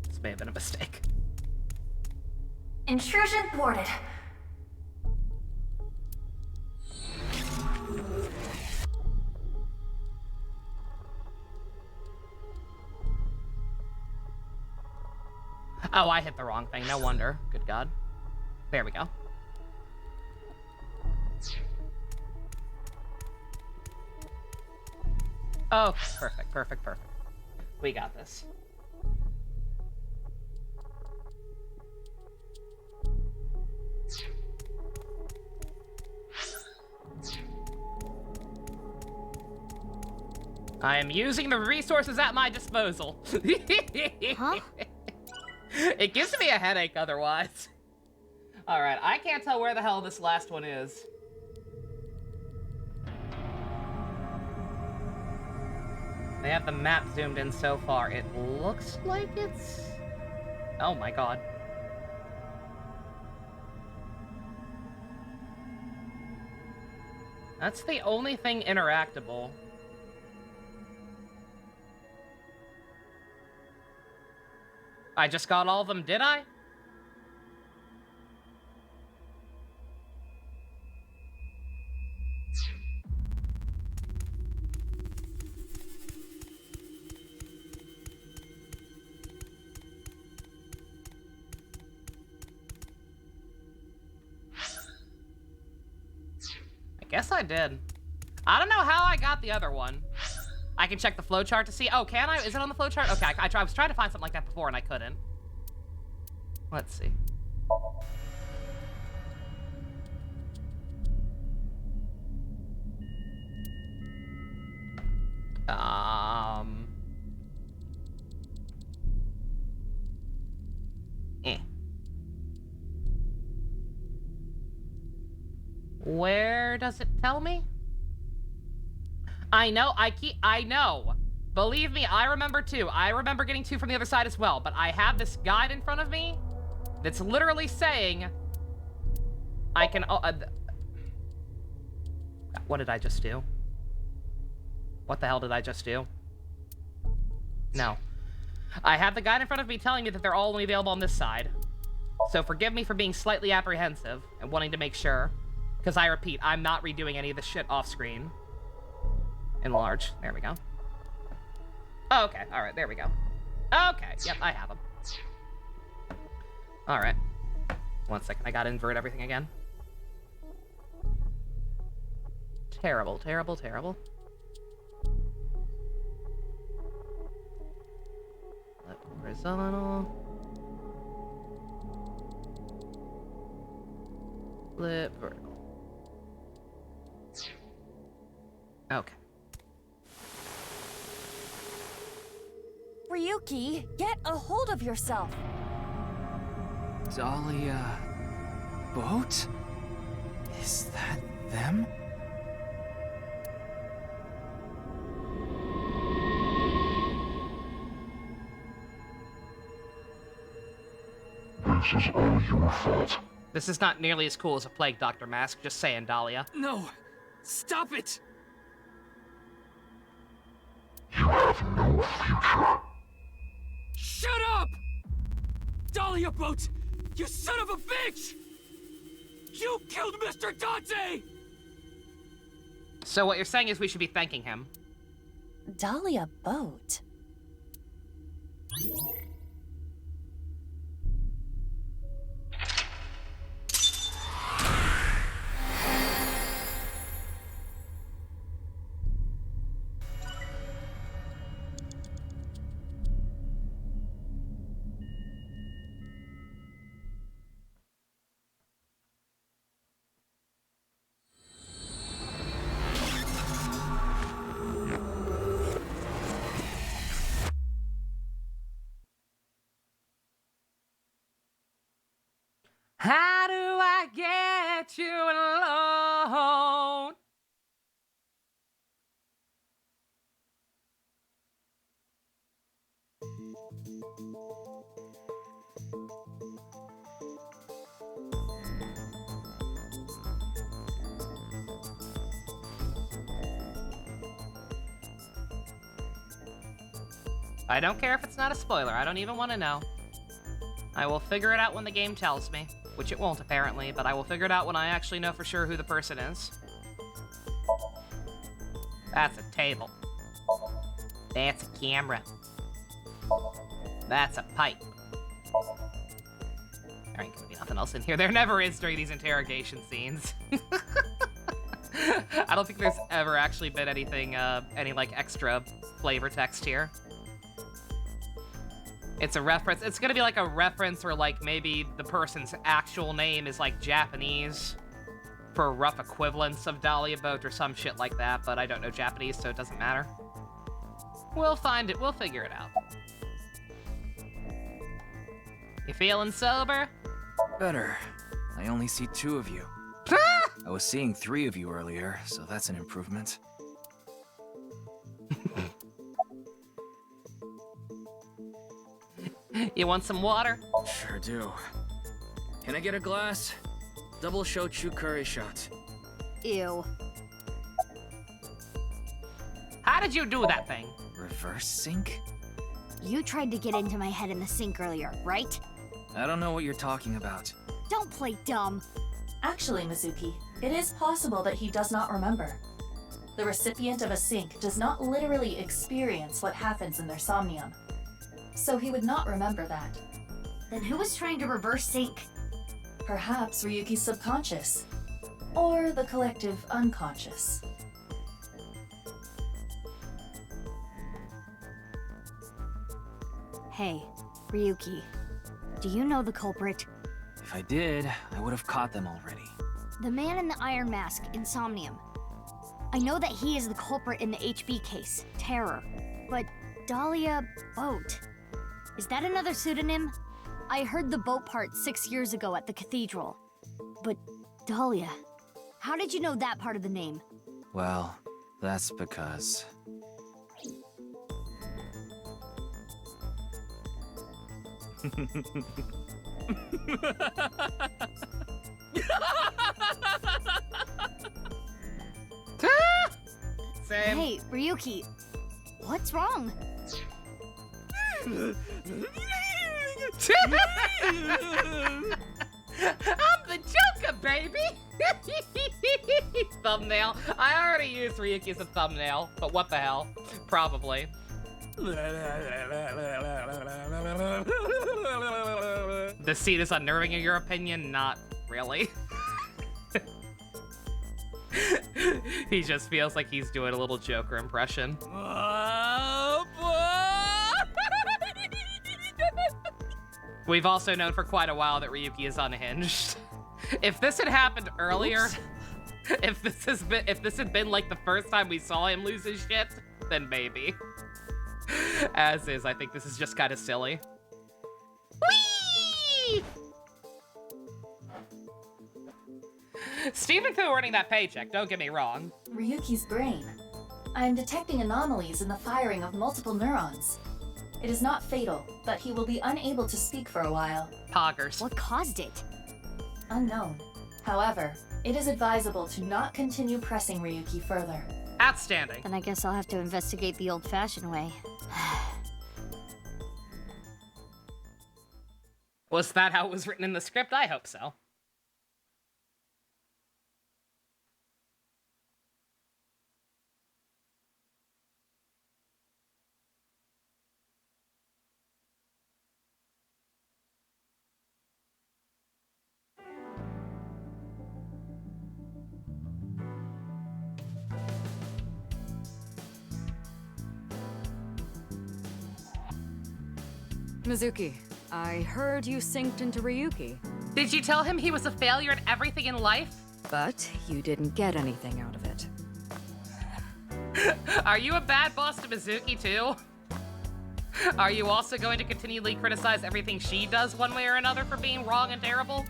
This may have been a mistake. Intrusion boarded. Oh, I hit the wrong thing. No wonder. Good god. There we go. Oh, perfect, perfect, perfect. We got this. I am using the resources at my disposal. Huh? It gives me a headache otherwise. All right, I can't tell where the hell this last one is. They have the map zoomed in so far. It looks like it's... Oh my god. That's the only thing interactable. I just got all of them, did I? I guess I did. I don't know how I got the other one. I can check the flowchart to see. Oh, can I? Is it on the flowchart? Okay, I was trying to find something like that before and I couldn't. Let's see. Where does it tell me? I know, I know. Believe me, I remember too. I remember getting 2 from the other side as well, but I have this guide in front of me that's literally saying I can, what did I just do? What the hell did I just do? No. I have the guide in front of me telling me that they're all only available on this side. So forgive me for being slightly apprehensive and wanting to make sure. Because I repeat, I'm not redoing any of this shit off screen. Enlarge. There we go. Oh, okay. All right. There we go. Okay. Yep, I have them. All right. 1 second. I gotta invert everything again. Terrible, terrible, terrible. Flip horizontal. Flip vertical. Okay. Ryuki, get a hold of yourself. Dahlia... boat? Is that them? This is all your fault. This is not nearly as cool as a plague doctor mask, just saying, Dahlia. No! Stop it! You have no future. Shut up! Dahlia Boat! You son of a bitch! You killed Mr. Dante! So what you're saying is we should be thanking him. Dahlia Boat. How do I get you alone? I don't care if it's not a spoiler. I don't even want to know. I will figure it out when the game tells me. Which it won't, apparently, but I will figure it out when I actually know for sure who the person is. That's a table. That's a camera. That's a pipe. There ain't gonna be nothing else in here. There never is during these interrogation scenes. I don't think there's ever actually been anything, any, like, extra flavor text here. It's a reference. It's gonna be like a reference or, like, maybe the person's actual name is, like, Japanese for a rough equivalence of Dahlia Boat or some shit like that, but I don't know Japanese, so it doesn't matter. We'll find it. We'll figure it out. You feeling sober? Better. I only see 2 of you. I was seeing 3 of you earlier, so that's an improvement. You want some water? Sure do. Can I get a glass? Double shochu curry shot. Ew. How did you do that thing? Reverse sync? You tried to get into my head in the sink earlier, right? I don't know what you're talking about. Don't play dumb. Actually, Mizuki, it is possible that he does not remember. The recipient of a sync does not literally experience what happens in their somnium. So he would not remember that. Then who was trying to reverse sync? Perhaps Ryuki's subconscious. Or the collective unconscious. Hey, Ryuki. Do you know the culprit? If I did, I would have caught them already. The man in the iron mask in Somnium. I know that he is the culprit in the HB case, Terror. But Dahlia Boat. Is that another pseudonym? I heard the boat part 6 years ago at the cathedral. But Dahlia, how did you know that part of the name? Well, that's because... Same. Hey, Ryuki, what's wrong? I'm the Joker, baby! Thumbnail. I already used Ryuki as a thumbnail, but what the hell? Probably. The scene is unnerving in your opinion? Not really. He just feels like he's doing a little Joker impression. We've also known for quite a while that Ryuki is unhinged. If this had happened earlier, if this had been like the first time we saw him lose his shit, then maybe. As is, I think this is just kind of silly. Whee! Stephen Fu earning that paycheck, don't get me wrong. Ryuki's brain. I am detecting anomalies in the firing of multiple neurons. It is not fatal, but he will be unable to speak for a while. Poggers. What caused it? Unknown. However, it is advisable to not continue pressing Ryuki further. Outstanding. Then I guess I'll have to investigate the old-fashioned way. Was that how it was written in the script? I hope so. Mizuki, I heard you synced into Ryuki. Did you tell him he was a failure at everything in life? But you didn't get anything out of it. Are you a bad boss to Mizuki too? Are you also going to continually criticize everything she does one way or another for being wrong and terrible?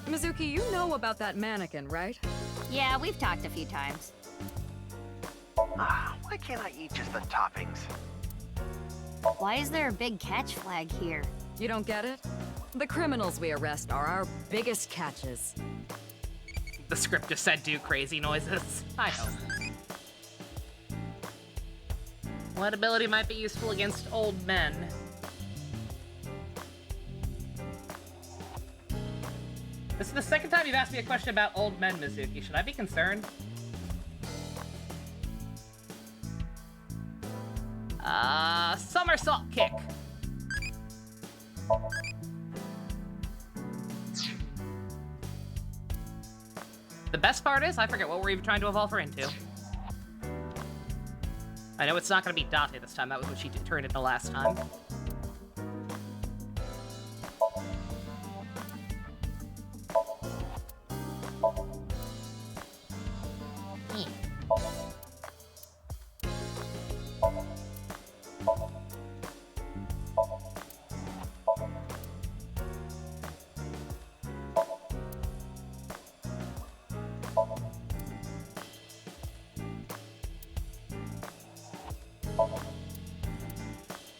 Mizuki, you know about that mannequin, right? Yeah, we've talked a few times. Why can't I eat just the toppings? Why is there a big catch flag here? You don't get it? The criminals we arrest are our biggest catches. The script just said do crazy noises. I hope. What ability might be useful against old men? This is the second time you've asked me a question about old men, Mizuki. Should I be concerned? Somersault kick. The best part is, I forget what we're even trying to evolve her into. I know it's not going to be Date this time. That was what she turned into last time.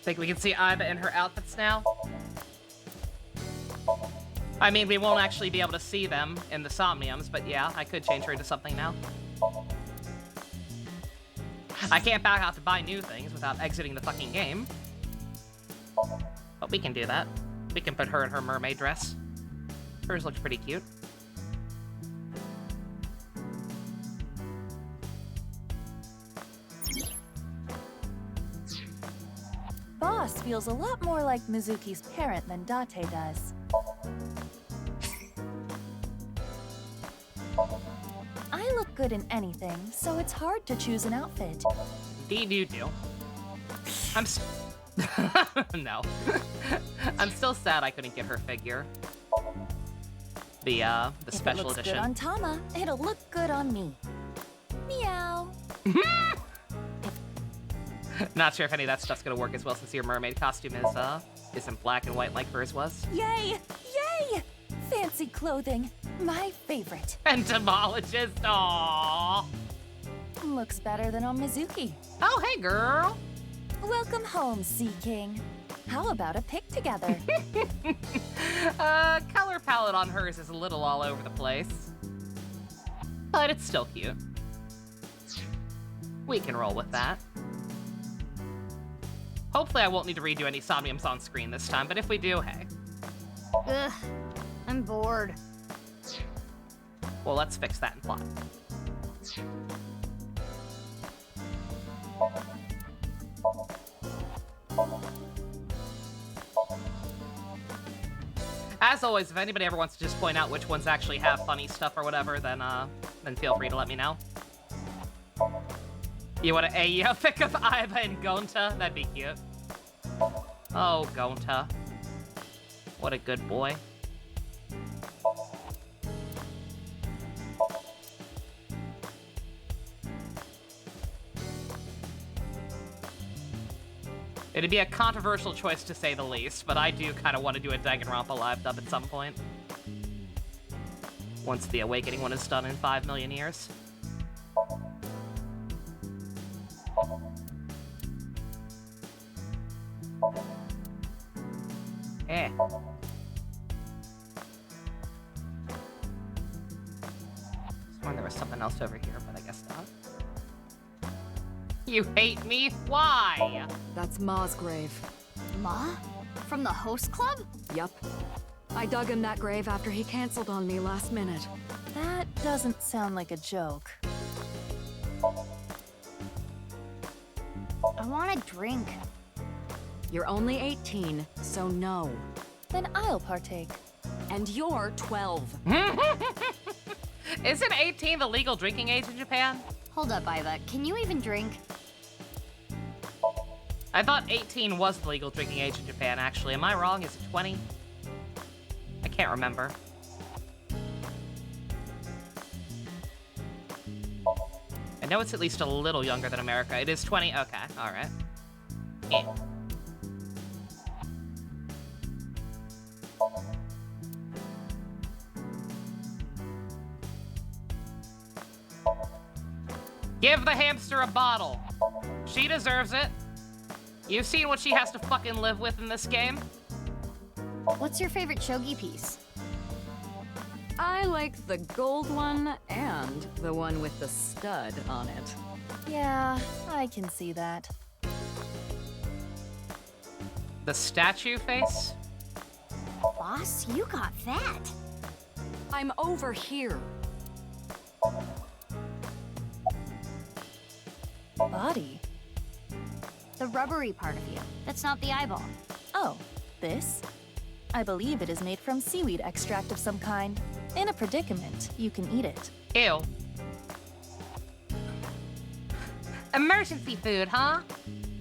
Think we can see Iba in her outfits now? I mean, we won't actually be able to see them in the Somniums, but yeah, I could change her into something now. I can't back out to buy new things without exiting the fucking game. But we can do that. We can put her in her mermaid dress. Hers looks pretty cute. Boss feels a lot more like Mizuki's parent than Date does. I look good in anything, so it's hard to choose an outfit. Indeed you do. No. I'm still sad I couldn't get her figure. The special edition. If it looks good on Tama, it'll look good on me. Meow. Not sure if any of that stuff's gonna work as well since your mermaid costume is in black and white like hers was. Yay! Yay! Fancy clothing. My favorite. Entomologist, aww. Looks better than on Mizuki. Oh, hey, girl. Welcome home, Sea King. How about a pic together? Color palette on hers is a little all over the place. But it's still cute. We can roll with that. Hopefully I won't need to redo any Somniums on screen this time, but if we do, hey. Ugh, I'm bored. Well, let's fix that in plot. As always, if anybody ever wants to just point out which ones actually have funny stuff or whatever, then feel free to let me know. You want a pick of Iba and Gonta? That'd be cute. Oh, Gonta. What a good boy. It'd be a controversial choice to say the least, but I do kind of want to do a Danganronpa live dub at some point. Once the Awakening one is done in 5 million years. Eh. Sworn there was something else over here, but I guess not. You hate me? Why? That's Ma's grave. Ma? From the host club? Yup. I dug him that grave after he canceled on me last minute. That doesn't sound like a joke. I want a drink. You're only 18, so no. Then I'll partake. And you're 12. Isn't 18 the legal drinking age in Japan? Hold up, Iva. Can you even drink? I thought 18 was the legal drinking age in Japan, actually. Am I wrong? Is it 20? I can't remember. I know it's at least a little younger than America. It is 20? Okay, alright. Yeah. Give the hamster a bottle. She deserves it. You've seen what she has to fucking live with in this game. What's your favorite shogi piece? I like the gold one and the one with the stud on it. Yeah, I can see that. The statue face? Boss, you got that. I'm over here. Body. The rubbery part of you. That's not the eyeball. Oh, this? I believe it is made from seaweed extract of some kind. In a predicament, you can eat it. Ew. Emergency food, huh?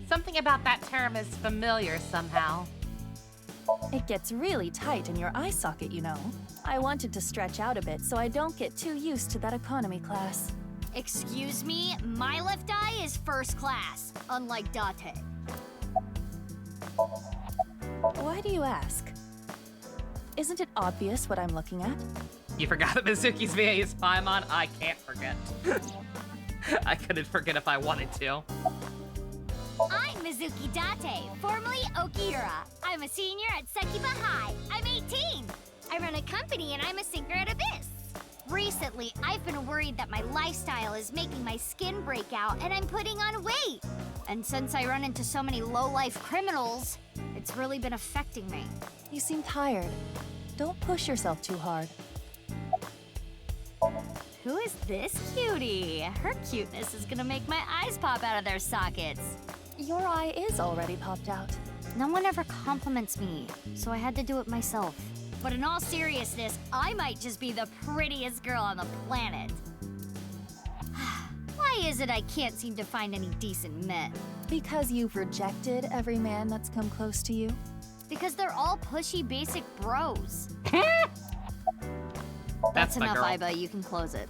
Something about that term is familiar somehow. It gets really tight in your eye socket, you know. I wanted to stretch out a bit so I don't get too used to that economy class. Excuse me, my left eye is first class, unlike Date. Why do you ask? Isn't it obvious what I'm looking at? You forgot that Mizuki's VA is Paimon? I can't forget. I couldn't forget if I wanted to. I'm Mizuki Date, formerly Okiura. I'm a senior at Sekiba High. I'm 18. I run a company and I'm a singer at Abyss. Recently, I've been worried that my lifestyle is making my skin break out and I'm putting on weight. And since I run into so many low-life criminals, it's really been affecting me. You seem tired. Don't push yourself too hard. Who is this cutie? Her cuteness is gonna make my eyes pop out of their sockets. Your eye is already popped out. No one ever compliments me, so I had to do it myself. But in all seriousness, I might just be the prettiest girl on the planet. Why is it I can't seem to find any decent men? Because you've rejected every man that's come close to you? Because they're all pushy basic bros. That's That's my enough, girl. Iba. You can close it.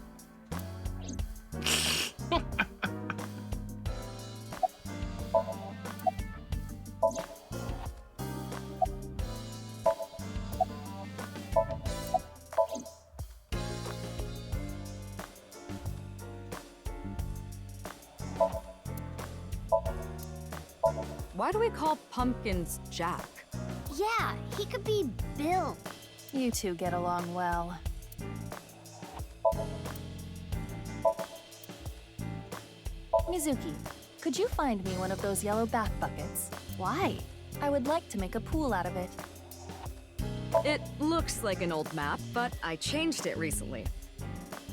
Why do we call pumpkins Jack? Yeah, he could be Bill. You two get along well. Mizuki, could you find me one of those yellow bath buckets? Why? I would like to make a pool out of it. It looks like an old map, but I changed it recently.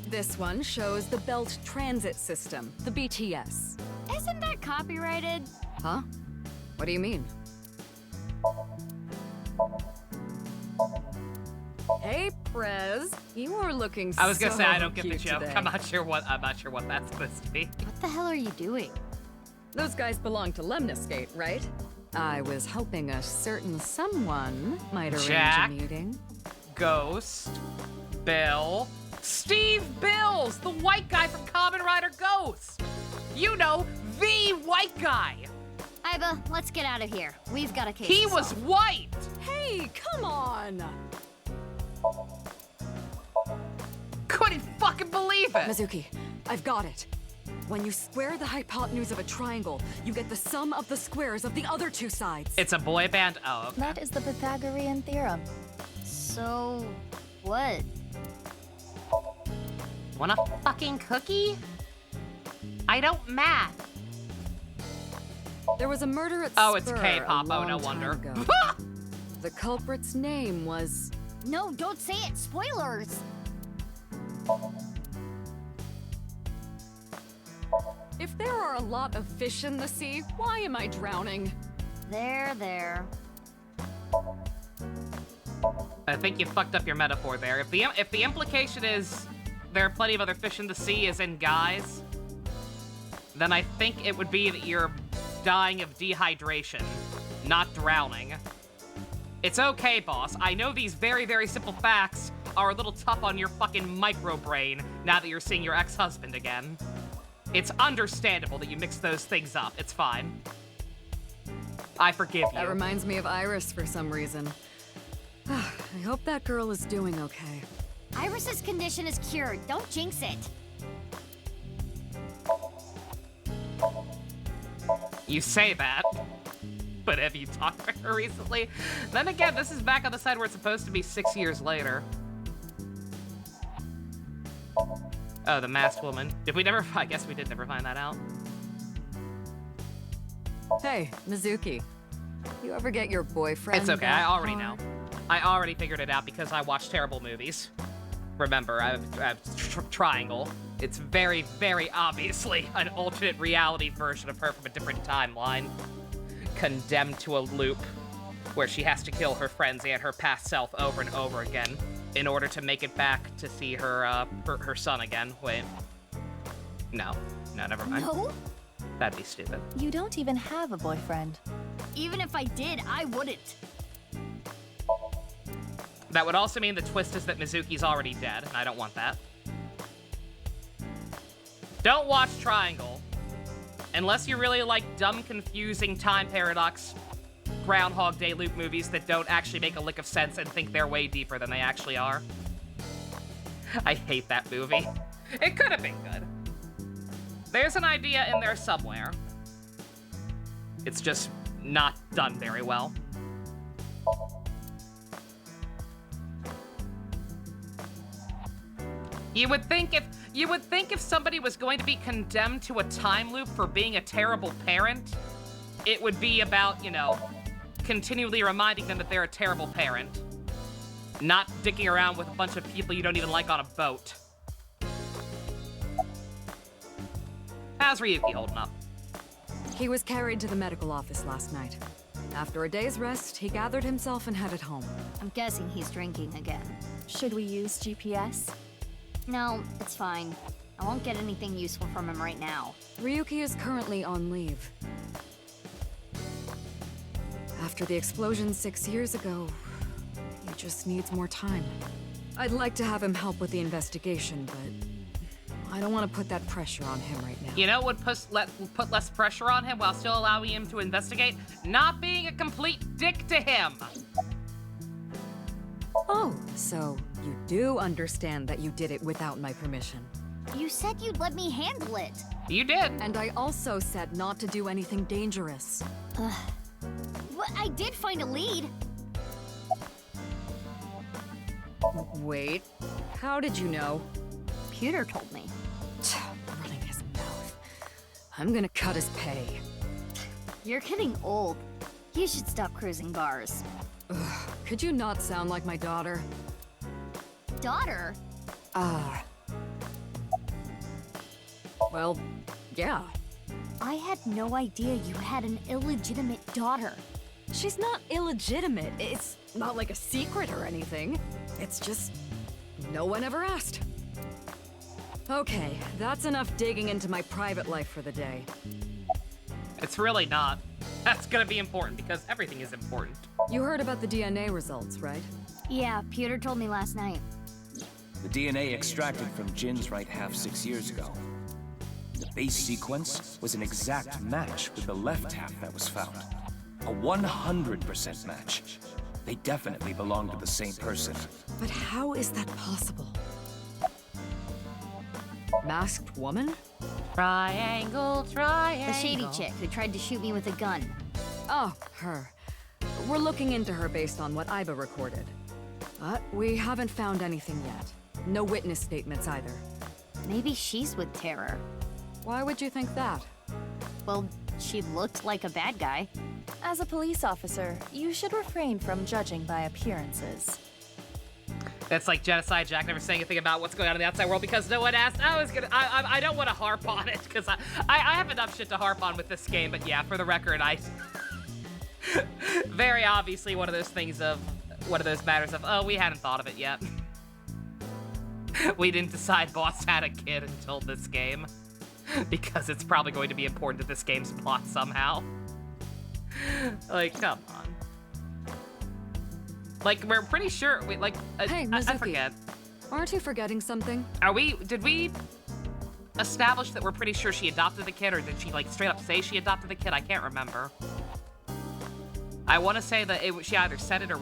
This one shows the Belt Transit System, the BTS. Isn't that copyrighted? Huh? What do you mean? Hey, Prez. You are looking I was gonna so say I don't get the cute joke. today. I'm not sure what that's supposed to be. What the hell are you doing? Those guys belong to Lemniscate, right? I was hoping a certain someone might arrange Jack? a meeting. Ghost, Bill, Steve Bills, the white guy from Kamen Rider Ghost. You know, the white guy. Iba, let's get out of here. We've got a case. He to was solve. white. Hey, come on! Couldn't fucking believe it. Mizuki, I've got it. When you square the hypotenuse of a triangle, you get the sum of the squares of the other two sides. It's a boy band. Oh, okay. That is the Pythagorean theorem. So, what? Want a fucking cookie? I don't math. There was a murder at Oh, it's Spur K-pop. a Oh, no long wonder. time ago. The culprit's name was... No, don't say it. Spoilers. If there are a lot of fish in the sea, why am I drowning? There. I think you fucked up your metaphor there. If the implication is there are plenty of other fish in the sea, as in guys, then I think it would be that you're dying of dehydration, not drowning. It's okay, boss. I know these very, very simple facts are a little tough on your fucking micro brain now that you're seeing your ex-husband again. It's understandable that you mix those things up. It's fine. I forgive you. That reminds me of Iris for some reason. I hope that girl is doing okay. Iris's condition is cured. Don't jinx it. You say that, but have you talked to her recently? Then again, this is back on the side where it's supposed to be 6 years later. Oh, the masked woman. Did we never? I guess we did never find that out. Hey, Mizuki. You ever get your boyfriend It's okay. that I already hard? know. I already figured it out because I watch terrible movies. Remember, I have Triangle. It's very, very obviously an alternate reality version of her from a different timeline. condemned to a loop where she has to kill her friends and her past self over and over again in order to make it back to see her her son again. Wait. No, never mind. No? That'd be stupid. You don't even have a boyfriend. Even if I did, I wouldn't. That would also mean the twist is that Mizuki's already dead, and I don't want that. Don't watch Triangle. Unless you really like dumb, confusing time paradox Groundhog Day loop movies that don't actually make a lick of sense and think they're way deeper than they actually are. I hate that movie. It could have been good. There's an idea in there somewhere. It's just not done very well. You would think if somebody was going to be condemned to a time loop for being a terrible parent, it would be about, you know, continually reminding them that they're a terrible parent. Not dicking around with a bunch of people you don't even like on a boat. How's Ryuki holding up? He was carried to the medical office last night. After a day's rest, he gathered himself and headed home. I'm guessing he's drinking again. Should we use GPS? No, it's fine. I won't get anything useful from him right now. Ryuki is currently on leave. After the explosion 6 years ago, he just needs more time. I'd like to have him help with the investigation, but I don't want to put that pressure on him right now. You know what would put less pressure on him while still allowing him to investigate? Not being a complete dick to him! Oh, so you do understand that you did it without my permission. You said you'd let me handle it. You did. And I also said not to do anything dangerous. Well, I did find a lead. Wait, how did you know? Pewter told me. Running his mouth. I'm gonna cut his pay. You're getting old. You should stop cruising bars. Ugh, could you not sound like my daughter? Daughter? Well, yeah. I had no idea you had an illegitimate daughter. She's not illegitimate. It's not like a secret or anything. It's just no one ever asked. Okay, that's enough digging into my private life for the day. It's really not. That's gonna be important because everything is important. You heard about the DNA results, right? Yeah, Pewter told me last night. The DNA extracted from Jin's right half 6 years ago. The base sequence was an exact match with the left half that was found. A 100% match. They definitely belong to the same person. But how is that possible? Masked woman? Triangle, triangle. The shady chick who tried to shoot me with a gun. Oh, her. We're looking into her based on what Iba recorded. But we haven't found anything yet. No witness statements either. Maybe she's with Terror. Why would you think that? Well, she looked like a bad guy. As a police officer, you should refrain from judging by appearances. That's like Genocide Jack never saying anything about what's going on in the outside world because no one asked. I don't want to harp on it because I have enough shit to harp on with this game. But yeah, for the record, very obviously one of those matters of, oh, we hadn't thought of it yet. We didn't decide Boss had a kid until this game because it's probably going to be important to this game's plot somehow. Like, come on. Like, we're pretty sure, hey, Mizuki, I forget. Aren't you forgetting something? Did we establish that we're pretty sure she adopted the kid, or did she, like, straight up say she adopted the kid? I can't remember. I want to say that she either said it or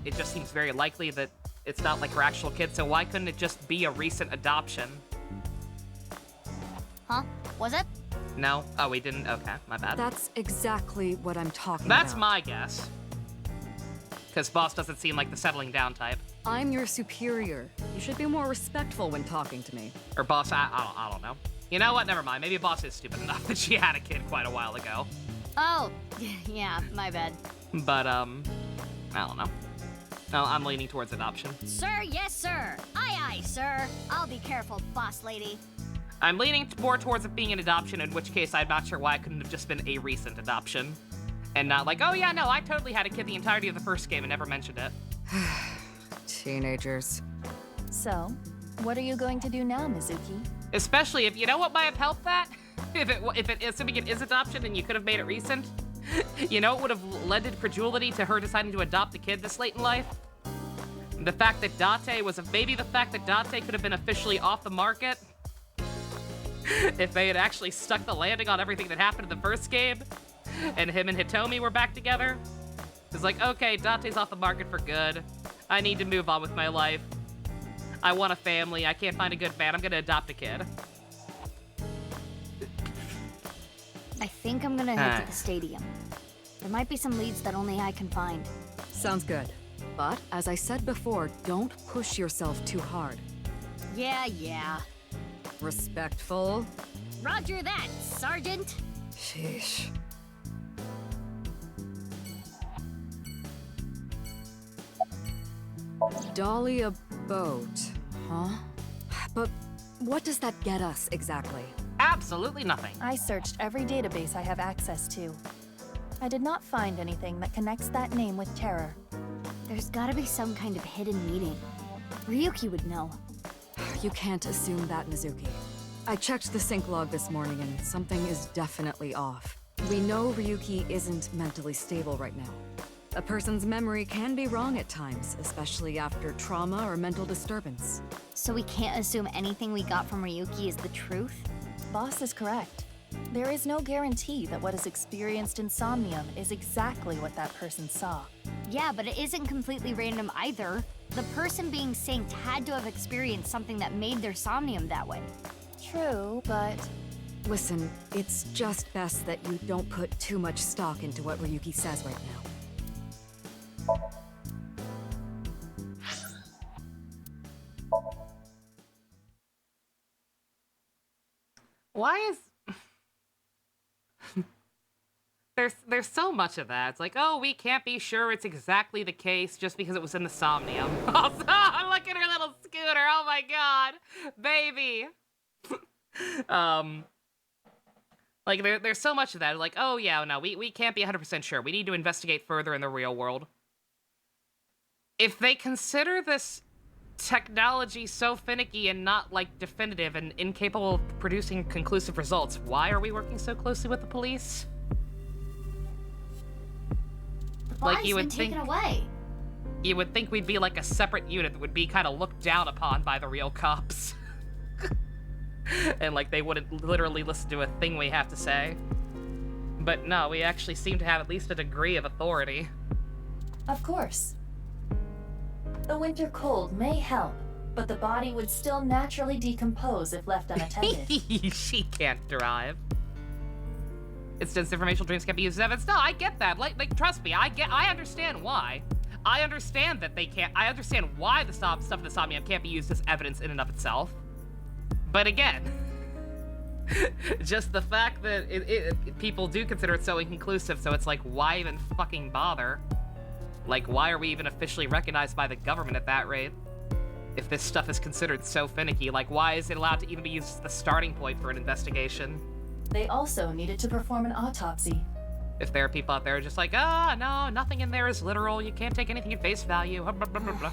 it just seems very likely that it's not, like, her actual kid, so why couldn't it just be a recent adoption? Huh? Was it? No? Oh, we didn't? Okay, my bad. That's exactly what I'm talking about. That's my guess. Because Boss doesn't seem like the settling down type. I'm your superior. You should be more respectful when talking to me. Or Boss, I don't know. You know what? Never mind. Maybe Boss is stupid enough that she had a kid quite a while ago. Oh, yeah, my bad. But, I don't know. No, I'm leaning towards adoption. Sir, yes, sir. Aye, aye, sir. I'll be careful, boss lady. I'm leaning more towards it being an adoption, in which case I'm not sure why it couldn't have just been a recent adoption. And not like, oh yeah, no, I totally had a kid the entirety of the first game and never mentioned it. Teenagers. So, what are you going to do now, Mizuki? Especially if, you know what might have helped that? Assuming it is adoption and you could have made it recent. You know, it would have lended credulity to her deciding to adopt a kid this late in life. The fact that Date was maybe the fact that Date could have been officially off the market. If they had actually stuck the landing on everything that happened in the first game. And him and Hitomi were back together. It's like, okay, Date's off the market for good. I need to move on with my life. I want a family. I can't find a good man. I'm gonna adopt a kid. I think I'm gonna head to the stadium. There might be some leads that only I can find. Sounds good. But, as I said before, don't push yourself too hard. Yeah. Respectful. Roger that, Sergeant. Sheesh. Dahlia boat, huh? But what does that get us exactly? Absolutely nothing. I searched every database I have access to. I did not find anything that connects that name with terror. There's gotta be some kind of hidden meaning. Ryuki would know. You can't assume that, Mizuki. I checked the sync log this morning and something is definitely off. We know Ryuki isn't mentally stable right now. A person's memory can be wrong at times, especially after trauma or mental disturbance. So we can't assume anything we got from Ryuki is the truth? Boss is correct. There is no guarantee that what is experienced in Somnium is exactly what that person saw. Yeah, but it isn't completely random either. The person being synced had to have experienced something that made their Somnium that way. True, but... Listen, it's just best that you don't put too much stock into what Ryuki says right now. Why is... There's so much of that. It's like, oh, we can't be sure it's exactly the case just because it was in the Somnium. Also, look at her little scooter. Oh my god. Baby. Like, there's so much of that. Like, oh yeah, no, we can't be 100% sure. We need to investigate further in the real world. If they consider this technology so finicky and not, like, definitive and incapable of producing conclusive results, why are we working so closely with the police? Like, you would think, away. You would think we'd be like a separate unit that would be kind of looked down upon by the real cops. And like they wouldn't literally listen to a thing we have to say. But no, we actually seem to have at least a degree of authority. Of course. The winter cold may help, but the body would still naturally decompose if left unattended. She can't drive. Instance informational dreams can't be used as evidence. No, I get that. Like, trust me, I understand why. I understand that they can't. I understand why the stuff in the Somnium can't be used as evidence in and of itself. But again, just the fact that people do consider it so inconclusive, so it's like, why even fucking bother? Like, why are we even officially recognized by the government at that rate? If this stuff is considered so finicky, like, why is it allowed to even be used as the starting point for an investigation? They also needed to perform an autopsy. If there are people out there just like, no, nothing in there is literal, you can't take anything at face value, blah, blah, blah, blah, blah.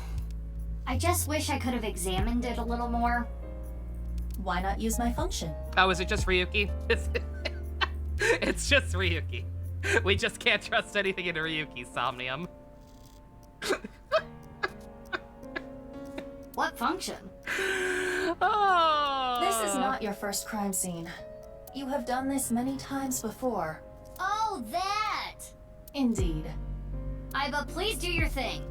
I just wish I could have examined it a little more. Why not use my function? Oh, is it just Ryuki? It's just Ryuki. We just can't trust anything in Ryuki's Somnium. What function? Oh. This is not your first crime scene. You have done this many times before. Oh, that! Indeed. But please do your thing.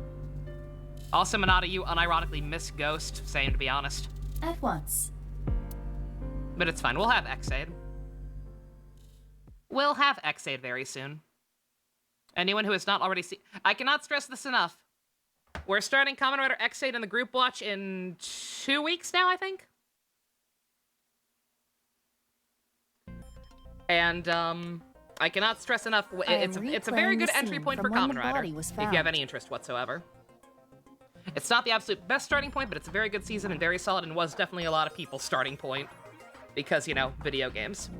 Also, Manada, you unironically miss Ghost, same to be honest. At once. But it's fine, we'll have X-Aid. We'll have X-Aid very soon. Anyone who has not already seen... I cannot stress this enough. We're starting Kamen Rider X-Aid in the group watch in 2 weeks now, I think? And, I cannot stress enough, it's a very good entry point for Kamen Rider, if you have any interest whatsoever. It's not the absolute best starting point, but it's a very good season and very solid, and was definitely a lot of people's starting point. Because, you know, video games.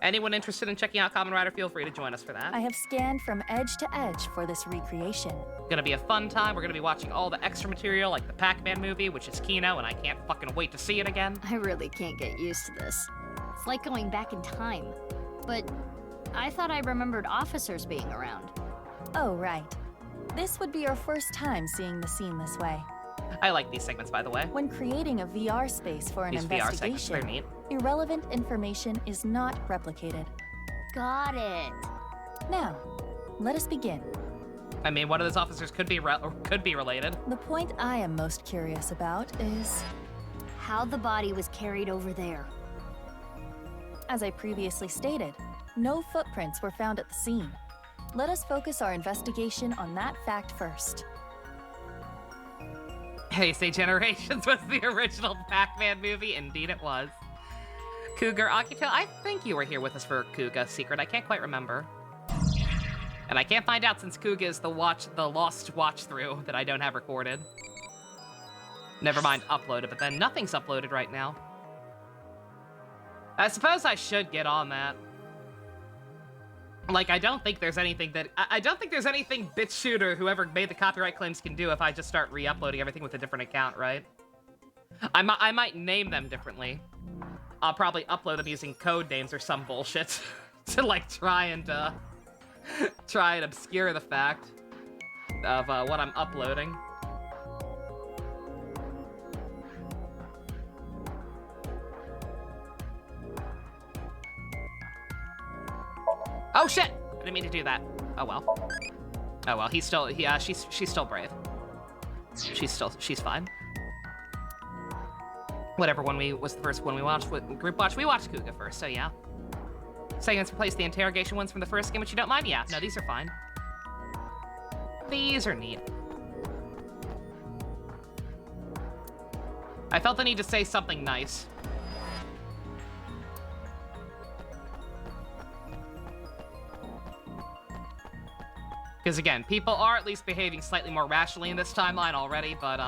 Anyone interested in checking out Kamen Rider, feel free to join us for that. I have scanned from edge to edge for this recreation. Gonna be a fun time. We're gonna be watching all the extra material, like the Pac-Man movie, which is Kino, and I can't fucking wait to see it again. I really can't get used to this. It's like going back in time. But I thought I remembered officers being around. Oh, right. This would be your first time seeing the scene this way. I like these segments, by the way. When creating a VR space for an These VR segments, they're investigation, neat. irrelevant information is not replicated. Got it. Now, let us begin. I mean, one of those officers could be related. The point I am most curious about is how the body was carried over there. As I previously stated, no footprints were found at the scene. Let us focus our investigation on that fact first. Hey, say Generations was the original Pac-Man movie. Indeed it was. Cougar Akito, I think you were here with us for Kuga Secret. I can't quite remember. And I can't find out since Kuga is the lost watch-through that I don't have recorded. Never mind uploaded, but then nothing's uploaded right now. I suppose I should get on that. Like, I don't think there's anything BitShooter, or whoever made the copyright claims, can do if I just start re-uploading everything with a different account, right? I might name them differently. I'll probably upload them using code names or some bullshit to, like, try and obscure the fact of what I'm uploading. Oh shit! I didn't mean to do that. Oh well. Oh well. She's still brave. She's fine. Whatever one was the first one we watched, group watch, we watched Kuga first, so yeah. Segments replace the interrogation ones from the first game, which you don't mind? Yeah, no, these are fine. These are neat. I felt the need to say something nice. Because again, people are at least behaving slightly more rationally in this timeline already, but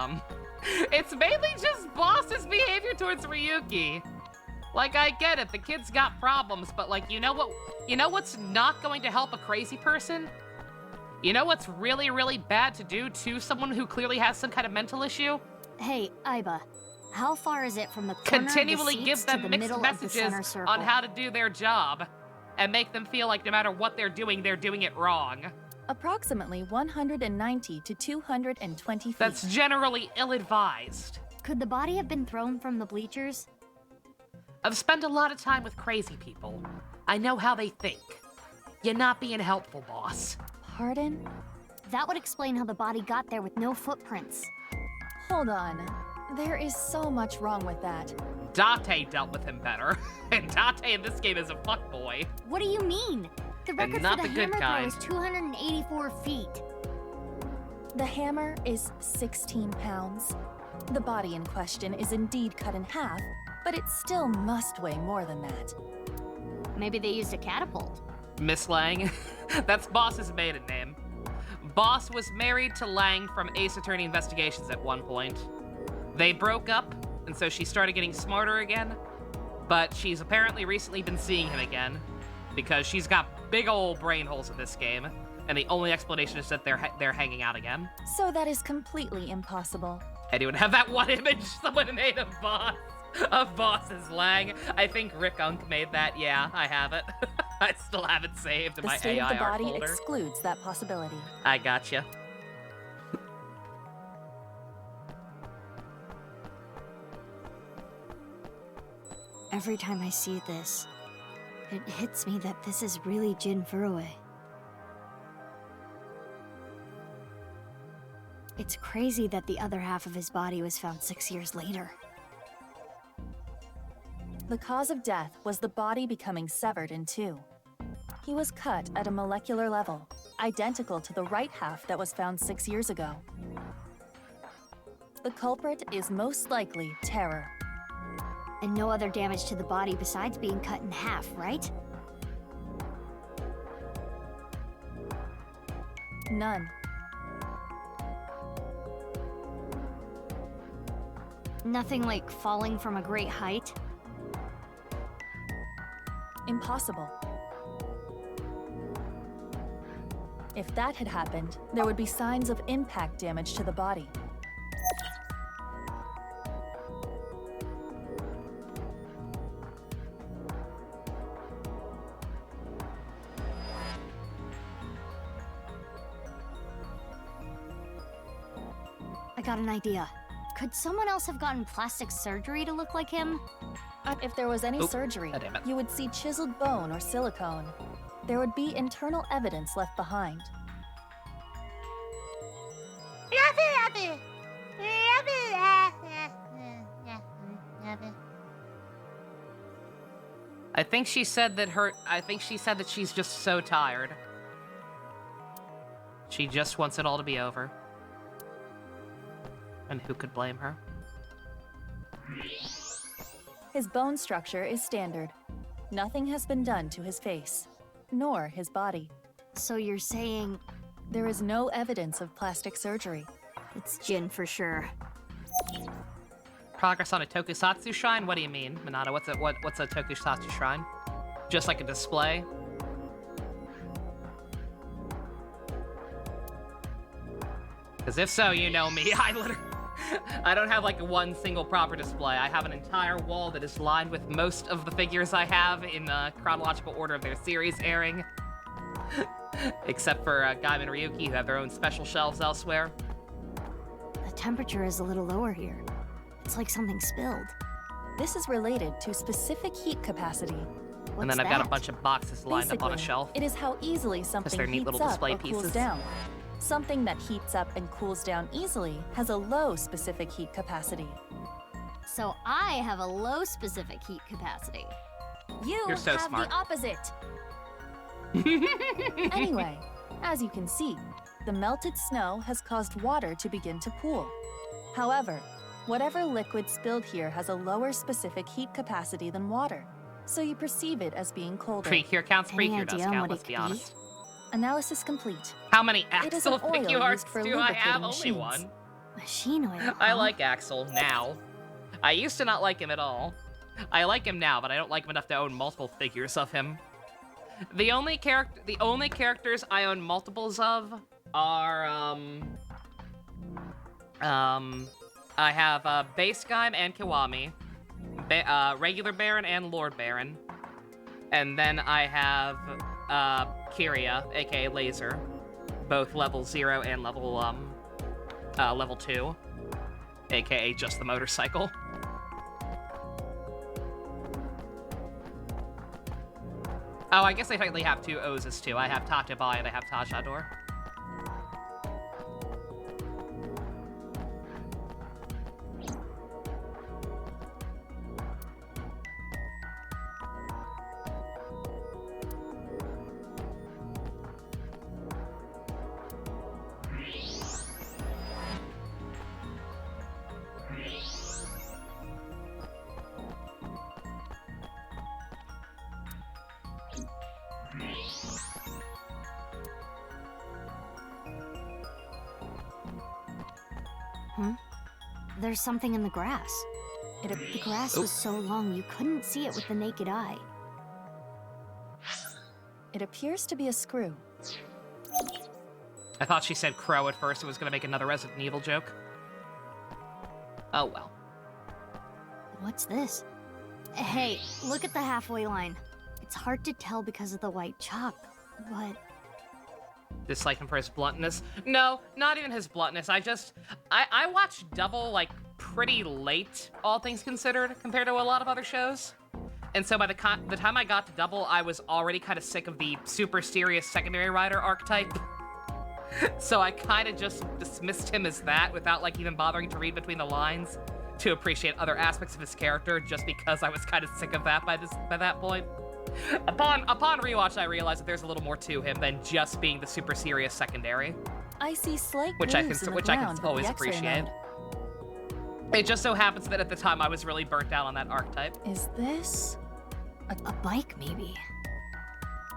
it's mainly just Boss's behavior towards Ryuki. Like, I get it, the kid's got problems, but like, you know what's not going to help a crazy person? You know what's really, really bad to do to someone who clearly has some kind of mental issue? Hey, Aiba, how far is it from the corner Continually of the give seats them to the mixed middle messages of the center circle? on how to do their job, and make them feel like no matter what they're doing it wrong. Approximately 190 to 220 feet. That's generally ill-advised. Could the body have been thrown from the bleachers? I've spent a lot of time with crazy people. I know how they think. You're not being helpful, boss. Pardon? That would explain how the body got there with no footprints. Hold on. There is so much wrong with that. Date dealt with him better. And Date in this game is a fuckboy. What do you mean? The record not for the the good hammer kind. throw is 284 feet. The hammer is 16 pounds. The body in question is indeed cut in half, but it still must weigh more than that. Maybe they used a catapult. Miss Lang. That's Boss's maiden name. Boss was married to Lang from Ace Attorney Investigations at one point. They broke up, and so she started getting smarter again, but she's apparently recently been seeing him again, because she's got big old brain holes in this game, and the only explanation is that they're hanging out again. So that is completely impossible. Anyone have that one image someone made of Boss as Lang? I think Rick Unk made that. Yeah, I have it. I still have it saved in The my state AI of the art body folder. excludes that possibility. I gotcha. Every time I see this, it hits me that this is really Jin Furue. It's crazy that the other half of his body was found 6 years later. The cause of death was the body becoming severed in two. He was cut at a molecular level, identical to the right half that was found 6 years ago. The culprit is most likely Terror. And no other damage to the body besides being cut in half, right? None. Nothing like falling from a great height? Impossible. If that had happened, there would be signs of impact damage to the body. I got an idea. Could someone else have gotten plastic surgery to look like him? If there was any surgery, you would see chiseled bone or silicone. There would be internal evidence left behind. I think she said that she's just so tired. She just wants it all to be over. And who could blame her? His bone structure is standard. Nothing has been done to his face, nor his body. So you're saying... There is no evidence of plastic surgery. It's Jin for sure. Progress on a tokusatsu shrine? What do you mean, Minato? What's a tokusatsu shrine? Just like a display? Because if so, you know me. I don't have like one single proper display. I have an entire wall that is lined with most of the figures I have in chronological order of their series airing. Except for Gaim and Ryuki, who have their own special shelves elsewhere. The temperature is a little lower here. It's like something spilled. This is related to specific heat capacity. And then I've got a bunch of boxes lined up on a shelf. It is how easily something they're neat heats little up display or cools pieces. down. Something that heats up and cools down easily has a low specific heat capacity. So I have a low specific heat capacity. You're so have smart. the opposite. Anyway, as you can see, the melted snow has caused water to begin to pool. However, whatever liquid spilled here has a lower specific heat capacity than water, so you perceive it as being colder. Precure counts, Any precure does idea on count, what let's it be could be? honest. Analysis complete. How many It is an Axel oil figures used for do I have? lubricating Only machines. one. Machine oil. I huh? like Axel now. I used to not like him at all. I like him now, but I don't like him enough to own multiple figures of him. The only characters I own multiples of are I have Base Gaim and Kiwami, Regular Baron and Lord Baron, and then I have Kiria, aka Laser, both level 0 and level 2, aka just the motorcycle. Oh, I guess I technically have two Ozas too. I have Tatabai and I have Tajador. There's something in the grass. The grass was so long you couldn't see it with the naked eye. It appears to be a screw. I thought she said crow at first. It was going to make another Resident Evil joke. Oh well. What's this? Hey, look at the halfway line. It's hard to tell because of the white chalk, but... Dislike him for his bluntness? No, not even his bluntness. I watched Double, like, pretty late, all things considered, compared to a lot of other shows. And so by the time I got to Double, I was already kind of sick of the super serious secondary rider archetype. So I kind of just dismissed him as that without, like, even bothering to read between the lines to appreciate other aspects of his character, just because I was kind of sick of that by that point. Upon rewatch, I realized that there's a little more to him than just being the super serious secondary. I see slight which I grooves can in the ground with always the X-ray appreciate. mode. It just so happens that at the time I was really burnt out on that archetype. Is this a bike, maybe?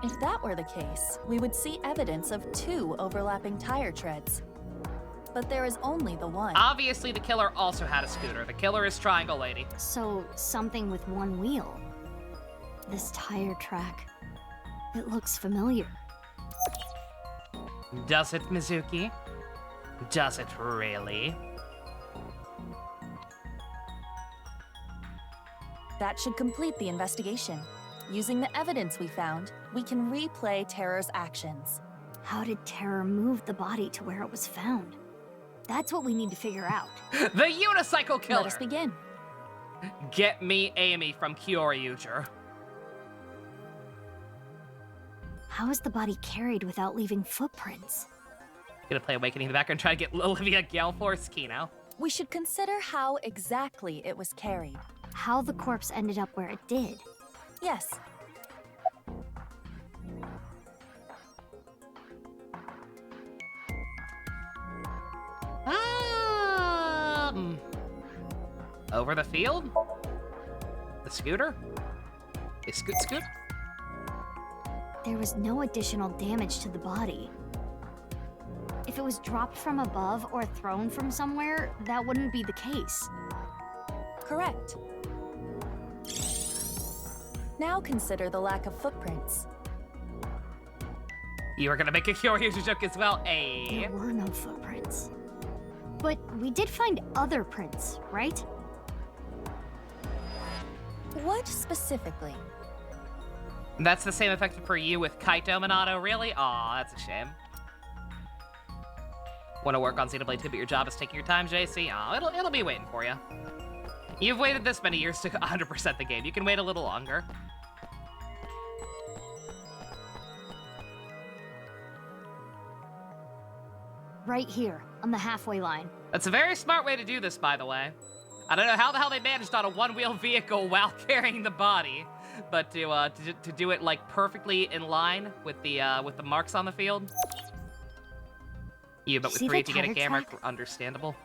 If that were the case, we would see evidence of 2 overlapping tire treads. But there is only the one. Obviously, the killer also had a scooter. The killer is Triangle Lady. So, something with one wheel. This tire track. It looks familiar. Does it, Mizuki? Does it really? That should complete the investigation. Using the evidence we found, we can replay Terror's actions. How did Terror move the body to where it was found? That's what we need to figure out. The unicycle killer! Let us begin. Get me Amy from Kyoryuger. How is the body carried without leaving footprints? Gonna play Awakening in the background, try to get Olivia Gale for Kino. We should consider how exactly it was carried. How the corpse ended up where it did. Yes. Over the field? The scooter? A scoot? There was no additional damage to the body. If it was dropped from above or thrown from somewhere, that wouldn't be the case. Correct. Now consider the lack of footprints. You were gonna make a Kyoryuger joke as well, There were no footprints. But we did find other prints, right? What specifically? That's the same effect for you with Kaito Minato, really? Aw, that's a shame. Want to work on Xenoblade 2, but your job is taking your time, JC? Aw, it'll be waiting for you. You've waited this many years to 100% the game. You can wait a little longer. Right here, on the halfway line. That's a very smart way to do this, by the way. I don't know how the hell they managed on a one-wheel vehicle while carrying the body, but to do it like perfectly in line with the marks on the field. Yeah, but with 3 to get a camera, understandable.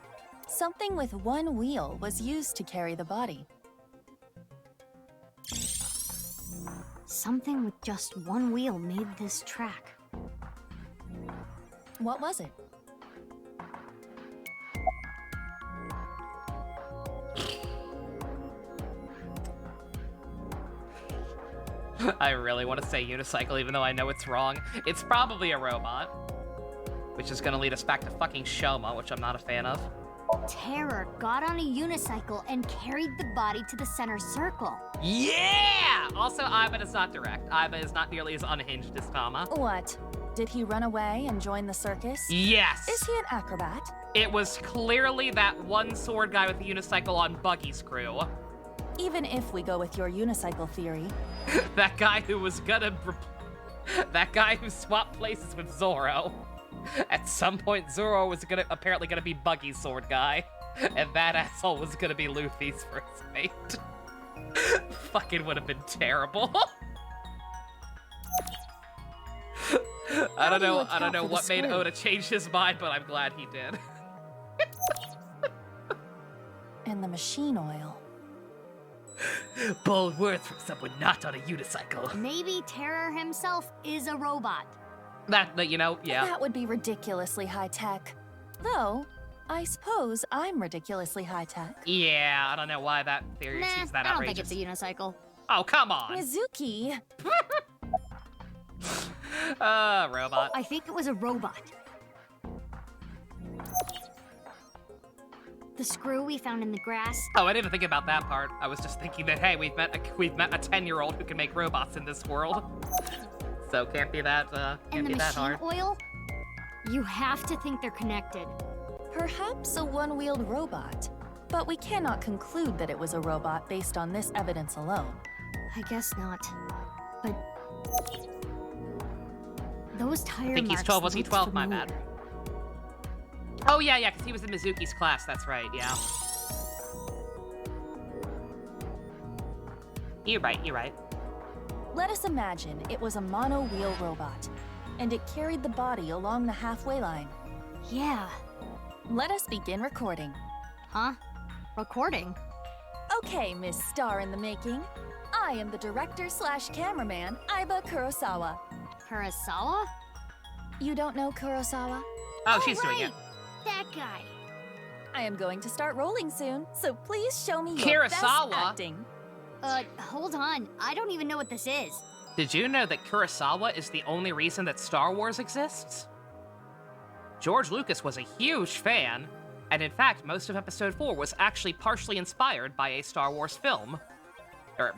Something with one wheel was used to carry the body. Something with just one wheel made this track. What was it? I really want to say unicycle, even though I know it's wrong. It's probably a robot, which is going to lead us back to fucking Shoma, which I'm not a fan of. Terror got on a unicycle and carried the body to the center circle. Yeah! Also, Iba is not direct. Iba is not nearly as unhinged as Tama. What? Did he run away and join the circus? Yes! Is he an acrobat? It was clearly that one sword guy with the unicycle on Buggy's crew. Even if we go with your unicycle theory. That guy who was gonna... that guy who swapped places with Zoro. At some point, Zoro was apparently gonna be Buggy's sword guy. And that asshole was gonna be Luffy's first mate. Fucking would have been terrible. I don't know what made Oda change his mind, but I'm glad he did. And the machine oil. Bold words from someone not on a unicycle. Maybe Terror himself is a robot. That you know, yeah. That would be ridiculously high-tech. Though, I suppose I'm ridiculously high-tech. Yeah, I don't know why that theory seems that outrageous. I don't think it's a unicycle. Oh, come on. Mizuki! Robot. I think it was a robot. The screw we found in the grass. Oh, I didn't think about that part. I was just thinking that, hey, we've met a 10-year-old who can make robots in this world. So can't be that And the that machine hard. oil? You have to think they're connected. Perhaps a one-wheeled robot. But we cannot conclude that it was a robot based on this evidence alone. I guess not. But those tire I think he's marks 12. Was he looked 12? My familiar. bad. Oh, yeah, because he was in Mizuki's class. That's right, yeah. You're right. Let us imagine it was a mono-wheel robot, and it carried the body along the halfway line. Yeah. Let us begin recording. Huh? Recording? Okay, Miss Star in the Making. I am the director/cameraman, Aiba Kurosawa. Kurosawa? You don't know Kurosawa? Oh, she's doing it. That guy. I am going to start rolling soon, so please show me your best Kurosawa? acting. Hold on. I don't even know what this is. Did you know that Kurosawa is the only reason that Star Wars exists? George Lucas was a huge fan, and in fact, most of Episode 4 was actually partially inspired by a Star Wars film. Or,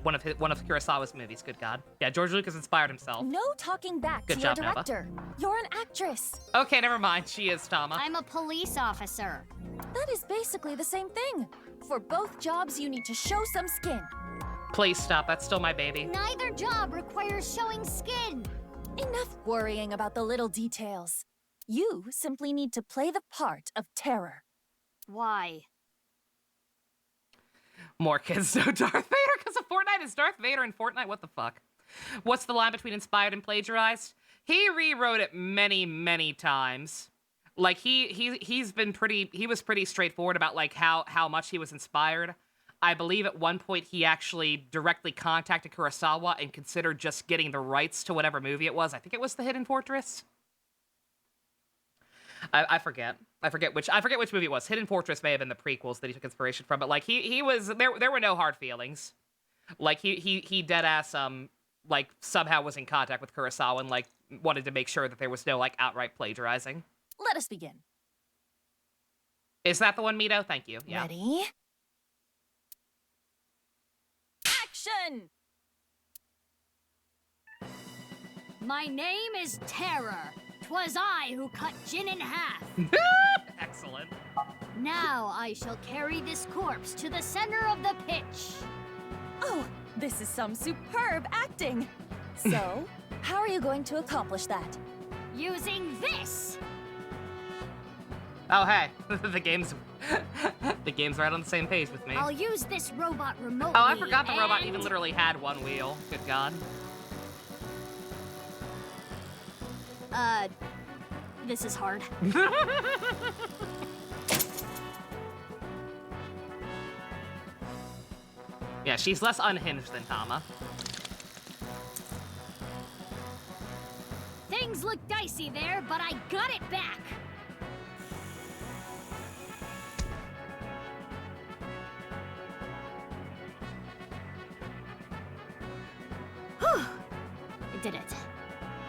one of Kurosawa's movies, good God. Yeah, George Lucas inspired himself. No talking back Good to your job, Nova. director. You're an actress. Okay, never mind, she is, Tama. I'm a police officer. That is basically the same thing. For both jobs, you need to show some skin. Please stop, that's still my baby. Neither job requires showing skin. Enough worrying about the little details. You simply need to play the part of terror. Why? More kids know Darth Vader because of Fortnite? Is Darth Vader in Fortnite? What the fuck? What's the line between inspired and plagiarized? He rewrote it many, many times. Like, he was pretty straightforward about, like, how much he was inspired. I believe at one point he actually directly contacted Kurosawa and considered just getting the rights to whatever movie it was. I think it was The Hidden Fortress. I forget which movie it was. Hidden Fortress may have been the prequels that he took inspiration from, but like he was there were no hard feelings. Like he dead ass like somehow was in contact with Kurosawa and like wanted to make sure that there was no like outright plagiarizing. Let us begin. Is that the one, Mito? Thank you. Yeah. Ready? Action! My name is Terror. 'Twas I who cut Jin in half. Excellent. Now I shall carry this corpse to the center of the pitch. Oh, this is some superb acting. So, how are you going to accomplish that? Using this! Oh, hey. the game's right on the same page with me. I'll use this robot remotely. Oh, I forgot the robot even literally had one wheel. Good God. This is hard. Yeah, she's less unhinged than Tama. Things look dicey there, but I got it back. Whew. I did it.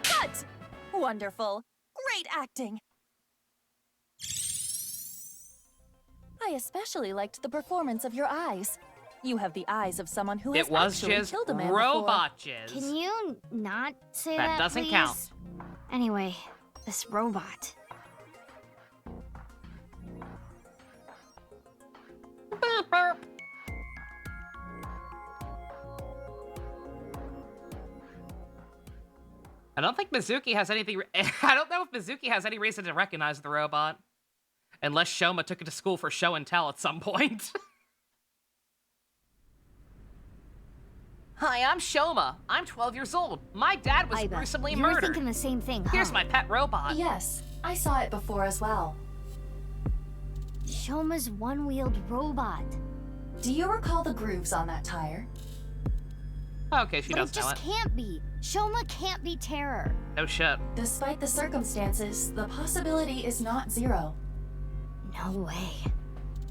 Cut! Wonderful. Great acting. I especially liked the performance of your eyes. You have the eyes of someone who has actually killed a man robot before. jizz. Can you not say that, That doesn't please? count. Anyway, this robot. Burp, burp. I don't think Mizuki has anything. I don't know if Mizuki has any reason to recognize the robot, unless Shoma took it to school for show and tell at some point. Hi, I'm Shoma. I'm 12 years old. My dad was gruesomely you're murdered. thinking the same thing, huh? Here's my pet robot. Yes, I saw it before as well. Shoma's one-wheeled robot. Do you recall the grooves on that tire? Okay, she But does it know just it. can't be. Shoma can't be Terror. No shit. Despite the circumstances, the possibility is not zero. No way.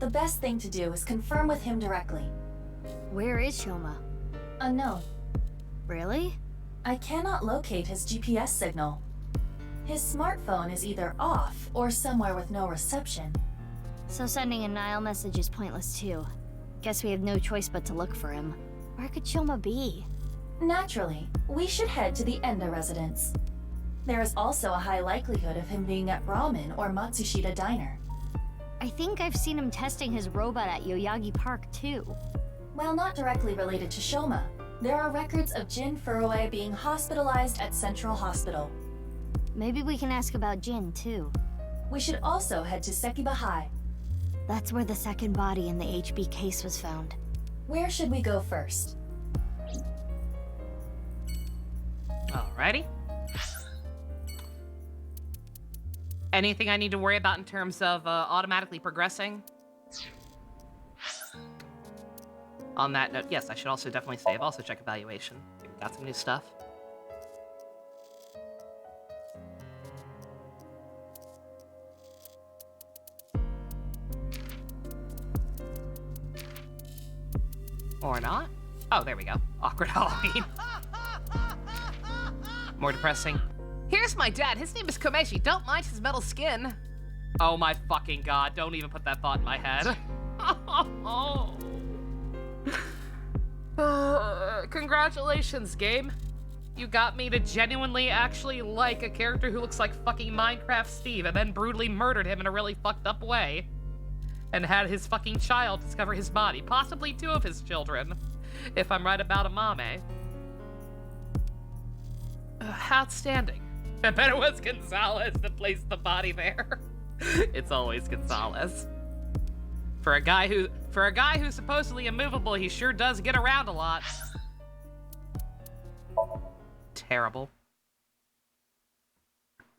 The best thing to do is confirm with him directly. Where is Shoma? Unknown. Really? I cannot locate his GPS signal. His smartphone is either off or somewhere with no reception. So sending a Nile message is pointless too. Guess we have no choice but to look for him. Where could Shoma be? Naturally, we should head to the Enda residence. There is also a high likelihood of him being at Ramen or Matsushita Diner. I think I've seen him testing his robot at Yoyagi Park too. While not directly related to Shoma, there are records of Jin Furue being hospitalized at Central Hospital. Maybe we can ask about Jin too. We should also head to Sekiba High. That's where the second body in the HB case was found. Where should we go first? Alrighty. Anything I need to worry about in terms of automatically progressing? On that note, yes, I should also definitely save. Also check evaluation. We got some new stuff. Or not. Oh, there we go. Awkward Halloween. More depressing. Here's my dad. His name is Komeshi. Don't mind his metal skin. Oh my fucking god. Don't even put that thought in my head. Congratulations, game. You got me to genuinely actually like a character who looks like fucking Minecraft Steve and then brutally murdered him in a really fucked up way. And had his fucking child discover his body. Possibly 2 of his children. If I'm right about Amame. Outstanding. I bet it was Gonzalez that placed the body there. It's always Gonzalez. For a guy who's supposedly immovable, he sure does get around a lot. Terrible.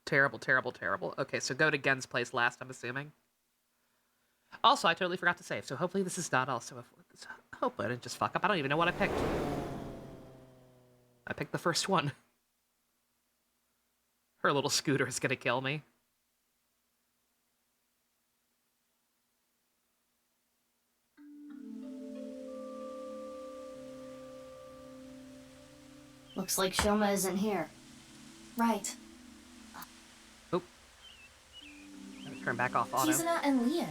Terrible, terrible, terrible. Okay, so go to Gen's place last, I'm assuming. Also, I totally forgot to save, so hopefully this is not also a... Hopefully I didn't just fuck up. I don't even know what I picked. I picked the first one. Her little scooter is gonna kill me. Looks like Shoma isn't here. Right. Oop. Turn back off auto. Kizuna and Leon.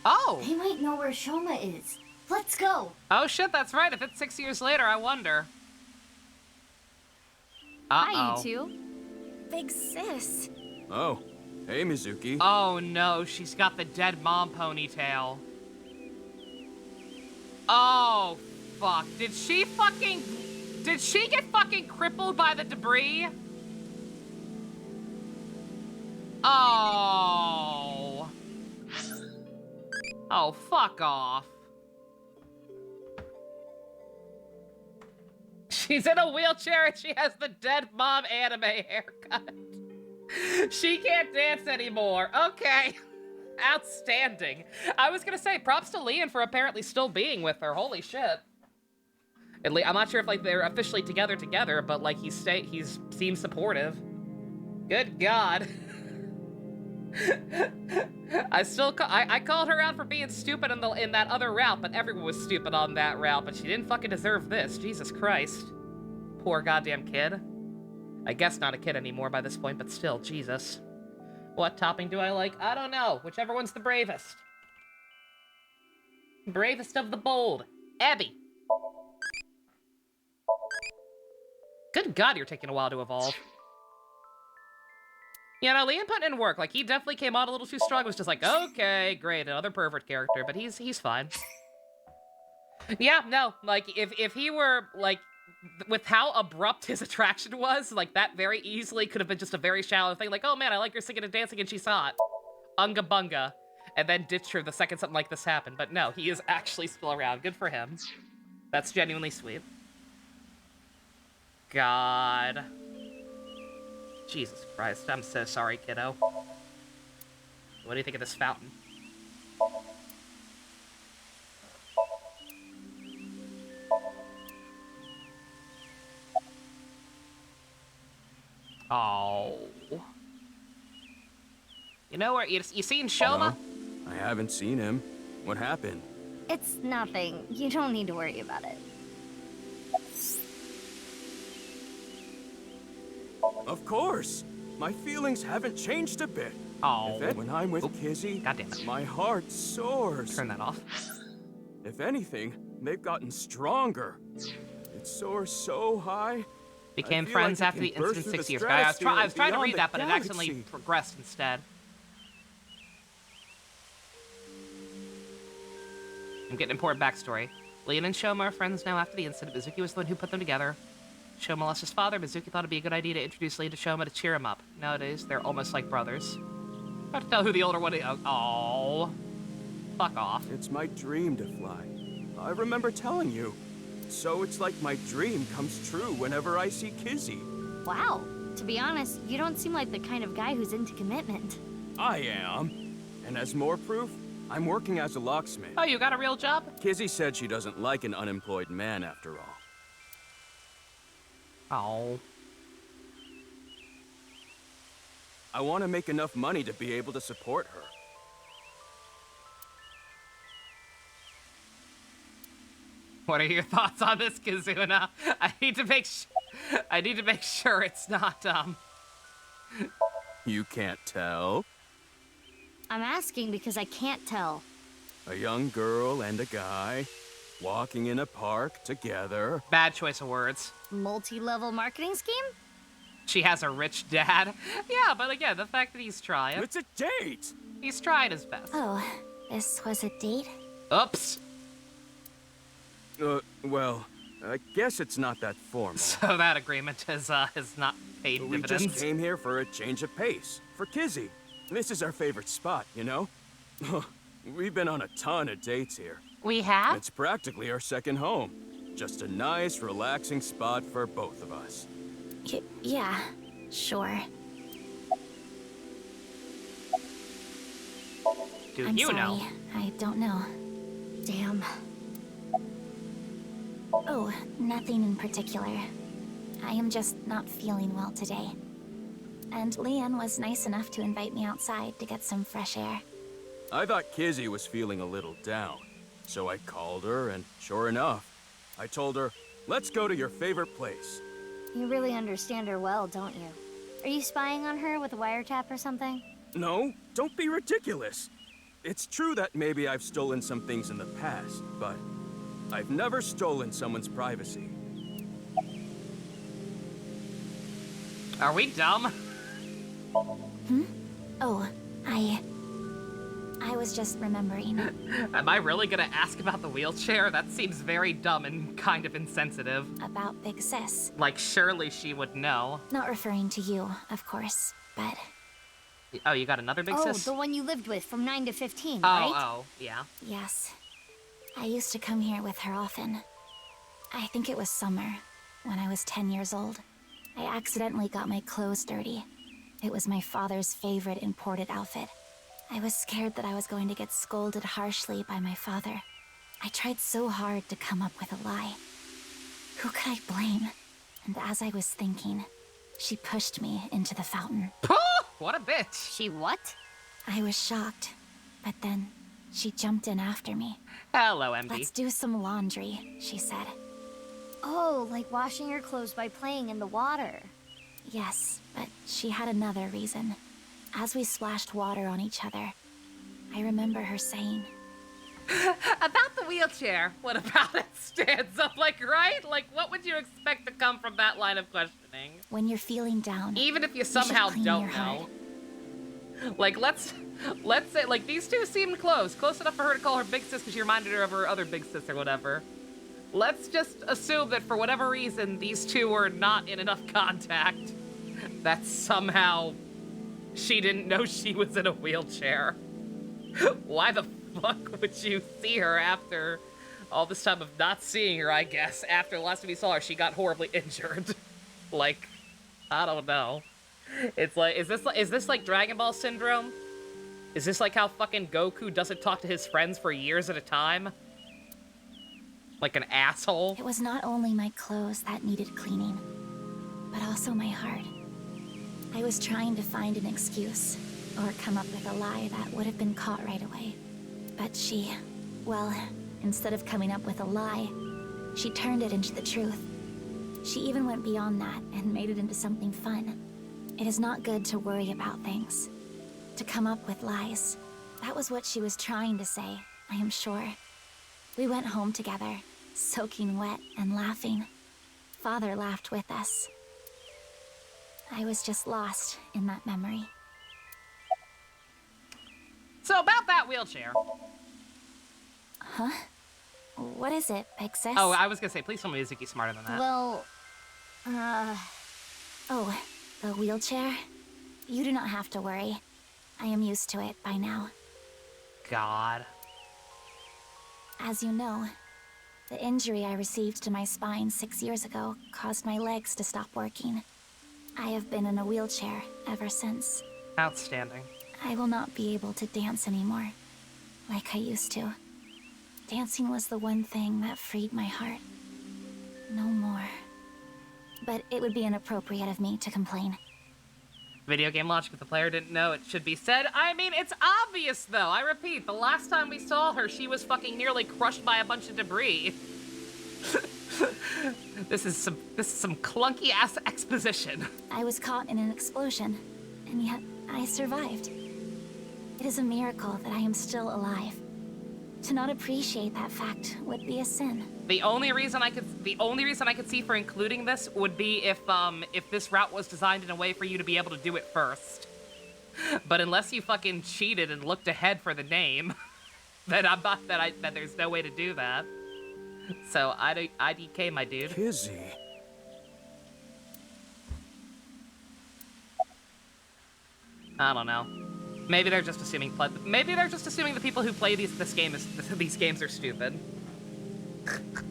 Oh! They might know where Shoma is. Let's go! Oh shit, that's right. If it's 6 years later, I wonder. Hi, you two. Big sis. Oh, hey, Mizuki. Oh no, she's got the dead mom ponytail. Oh, fuck. Did she get fucking crippled by the debris? Oh. Oh, fuck off. She's in a wheelchair and she has the dead mom anime haircut. She can't dance anymore. Okay. Outstanding. I was gonna say, props to Leon for apparently still being with her. Holy shit. I'm not sure if like they're officially together, but like he seems supportive. Good God. I called her out for being stupid in that other route, but everyone was stupid on that route, but she didn't fucking deserve this. Jesus Christ. Poor goddamn kid. I guess not a kid anymore by this point, but still, Jesus. What topping do I like? I don't know. Whichever one's the bravest. Bravest of the bold. Abby. Good God, you're taking a while to evolve. You know, Leon put in work. Like, he definitely came on a little too strong. It was just like, okay, great, another pervert character, but he's fine. Yeah, no, like, if he were, like, with how abrupt his attraction was, like, that very easily could have been just a very shallow thing. Like, oh man, I like her singing and dancing and she's hot. Unga bunga. And then ditched her the second something like this happened. But no, he is actually still around. Good for him. That's genuinely sweet. God. Jesus Christ, I'm so sorry, kiddo. What do you think of this fountain? Oh. You know where you seen Shoma? No, I haven't seen him. What happened? It's nothing. You don't need to worry about it. Of course. My feelings haven't changed a bit. Oh. When I'm with Kizzy, my heart soars. Turn that off. If anything, they've gotten stronger. It soars so high. Became friends after the incident 6 years ago. I was trying to read that, but it accidentally progressed instead. I'm getting important backstory. Leon and Shoma are friends now after the incident. Mizuki was the one who put them together. Shoma lost his father. Mizuki thought it'd be a good idea to introduce Leon to Shoma to cheer him up. Nowadays, they're almost like brothers. Hard to tell who the older one is. Oh. Fuck off. It's my dream to fly. I remember telling you. So it's like my dream comes true whenever I see Kizzy. Wow. To be honest, you don't seem like the kind of guy who's into commitment. I am. And as more proof, I'm working as a locksmith. Oh, you got a real job? Kizzy said she doesn't like an unemployed man after all. Oh. I want to make enough money to be able to support her. What are your thoughts on this, Kazuna? I need to make sure it's not, You can't tell? I'm asking because I can't tell. A young girl and a guy walking in a park together. Bad choice of words. Multi-level marketing scheme? She has a rich dad. Yeah, but again, the fact that he's trying. It's a date! He's trying his best. Oh, this was a date? Oops. Well, I guess it's not that formal. So that agreement has not paid We dividends. just came here for a change of pace. For Kizzy. This is our favorite spot, you know? We've been on a ton of dates here. We have? It's practically our second home. Just a nice, relaxing spot for both of us. Yeah, sure. Do I'm you sorry. know? I don't know. Damn. Oh, nothing in particular. I am just not feeling well today. And Leanne was nice enough to invite me outside to get some fresh air. I thought Kizzy was feeling a little down. So I called her, and sure enough, I told her, let's go to your favorite place. You really understand her well, don't you? Are you spying on her with a wiretap or something? No, don't be ridiculous. It's true that maybe I've stolen some things in the past, but I've never stolen someone's privacy. Are we dumb? Oh, I was just remembering. Am I really gonna ask about the wheelchair? That seems very dumb and kind of insensitive. About Big Sis. Like, surely she would know. Not referring to you, of course, but... Oh, you got another big sis? Oh, the one you lived with from 9 to 15, oh, right? Oh, yeah. Yes. I used to come here with her often. I think it was summer, when I was 10 years old. I accidentally got my clothes dirty. It was my father's favorite imported outfit. I was scared that I was going to get scolded harshly by my father. I tried so hard to come up with a lie. Who could I blame? And as I was thinking, she pushed me into the fountain. What a bitch. She what? I was shocked, but then she jumped in after me. Hello, MD. Let's do some laundry, she said. Oh, like washing your clothes by playing in the water. Yes, but she had another reason. As we splashed water on each other, I remember her saying, About the wheelchair, what about it stands up, like, right? Like, what would you expect to come from that line of questioning? when you're feeling down, Even if you should somehow clean don't your heart. know. Like, let's say, like, these two seemed close enough for her to call her big sis because she reminded her of her other big sis or whatever. Let's just assume that for whatever reason, these two were not in enough contact. That somehow she didn't know she was in a wheelchair. Why the fuck would you see her after all this time of not seeing her, I guess? After the last time you saw her, she got horribly injured. Like, I don't know. It's like, is this like Dragon Ball syndrome? Is this like how fucking Goku doesn't talk to his friends for years at a time? Like an asshole? It was not only my clothes that needed cleaning, but also my heart. I was trying to find an excuse, or come up with a lie that would have been caught right away. But she, well, instead of coming up with a lie, she turned it into the truth. She even went beyond that and made it into something fun. It is not good to worry about things, to come up with lies. That was what she was trying to say, I am sure. We went home together, soaking wet and laughing. Father laughed with us. I was just lost in that memory. So about that wheelchair. Huh? What is it, Big Sis? Oh, I was gonna say, please tell me Mizuki's smarter than that. Well, Oh, the wheelchair? You do not have to worry. I am used to it by now. God. As you know, the injury I received to my spine 6 years ago caused my legs to stop working. I have been in a wheelchair ever since. Outstanding. I will not be able to dance anymore, like I used to. Dancing was the one thing that freed my heart. No more. But it would be inappropriate of me to complain. Video game logic, if the player didn't know, it should be said. I mean, it's obvious, though. I repeat, the last time we saw her, she was fucking nearly crushed by a bunch of debris. This is some clunky ass exposition. I was caught in an explosion, and yet I survived. It is a miracle that I am still alive. To not appreciate that fact would be a sin. The only reason I could see for including this would be if this route was designed in a way for you to be able to do it first. But unless you fucking cheated and looked ahead for the name, then then there's no way to do that. So IDK, my dude. Kizzy. I don't know. Maybe they're just assuming the people who play these games are stupid. Because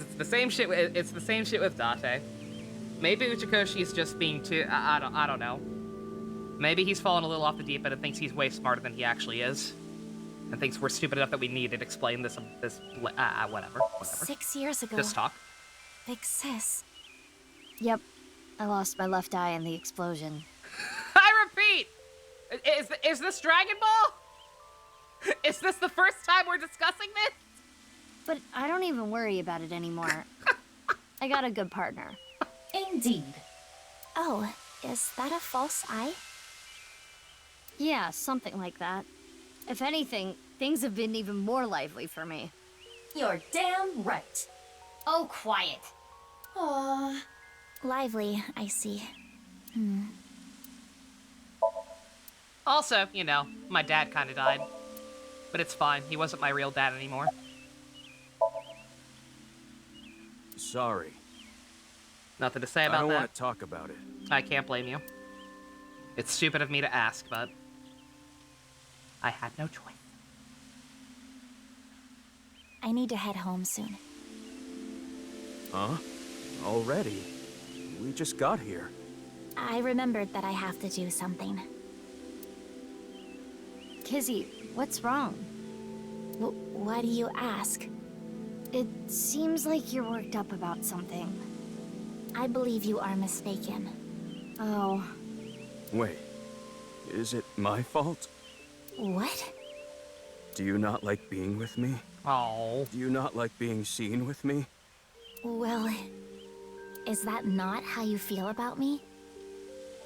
it's the same shit. It's the same shit with Date. Maybe Uchikoshi's just being too. I don't know. Maybe he's fallen a little off the deep end and thinks he's way smarter than he actually is, and thinks we're stupid enough that we need to explain this. Whatever. 6 years ago. Just talk. Big sis. Yep. I lost my left eye in the explosion. I repeat, is this Dragon Ball? Is this the first time we're discussing this? But I don't even worry about it anymore. I got a good partner. Indeed. Oh, is that a false eye? Yeah, something like that. If anything, things have been even more lively for me. You're damn right. Oh, quiet. Aww. Lively, I see. Also, you know, my dad kind of died. But it's fine. He wasn't my real dad anymore. Sorry. Nothing to say about that. I don't want to talk about it. I can't blame you. It's stupid of me to ask, but I had no choice. I need to head home soon. Huh? Already? We just got here. I remembered that I have to do something. Kizzy, what's wrong? Why do you ask? It seems like you're worked up about something. I believe you are mistaken. Oh. Wait. Is it my fault? What? Do you not like being with me? Oh. Do you not like being seen with me? Well, is that not how you feel about me?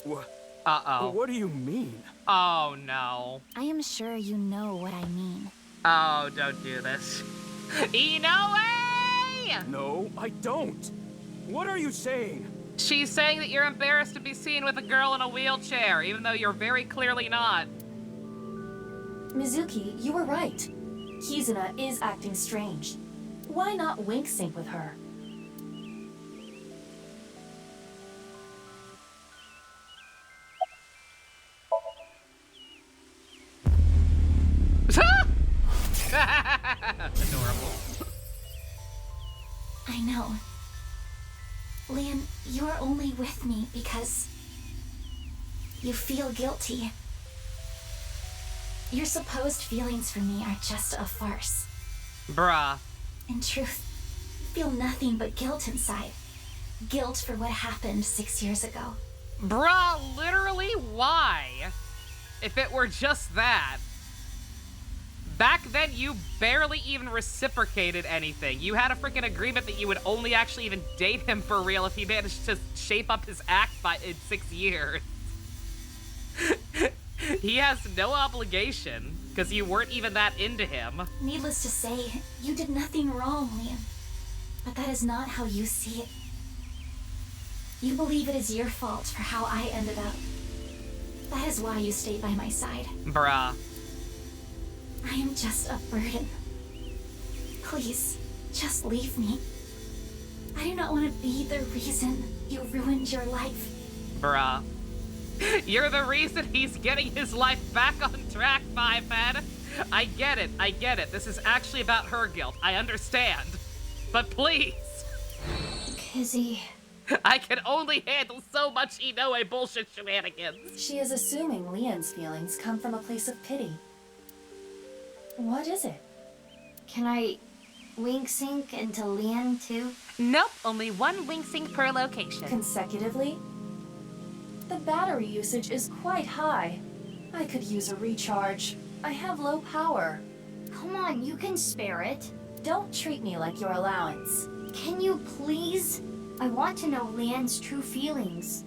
What? Uh-oh. What do you mean? Oh, no. I am sure you know what I mean. Oh, don't do this. Inoue! No, I don't. What are you saying? She's saying that you're embarrassed to be seen with a girl in a wheelchair, even though you're very clearly not. Mizuki, you were right. Kizuna is acting strange. Why not wink sync with her? Adorable. I know. Leon, you are only with me because you feel guilty. Your supposed feelings for me are just a farce. Bruh. In truth, I feel nothing but guilt inside. Guilt for what happened 6 years ago. Bruh, literally, why? If it were just that. Back then, you barely even reciprocated anything. You had a freaking agreement that you would only actually even date him for real if he managed to shape up his act in 6 years. He has no obligation, because you weren't even that into him. Needless to say, you did nothing wrong, Liam. But that is not how you see it. You believe it is your fault for how I ended up. That is why you stayed by my side. Bruh. I am just a burden. Please, just leave me. I do not want to be the reason you ruined your life. Bruh. You're the reason he's getting his life back on track, Fivehead. I get it. This is actually about her guilt. I understand. But please. Kizzy. I can only handle so much Inoue bullshit shenanigans. She is assuming Leon's feelings come from a place of pity. What is it? Can I wink sync into Leon too? Nope, only one wink sync per location. Consecutively? The battery usage is quite high. I could use a recharge. I have low power. Come on, you can spare it. don't treat me like your allowance. Can you please? I want to know Leanne's true feelings.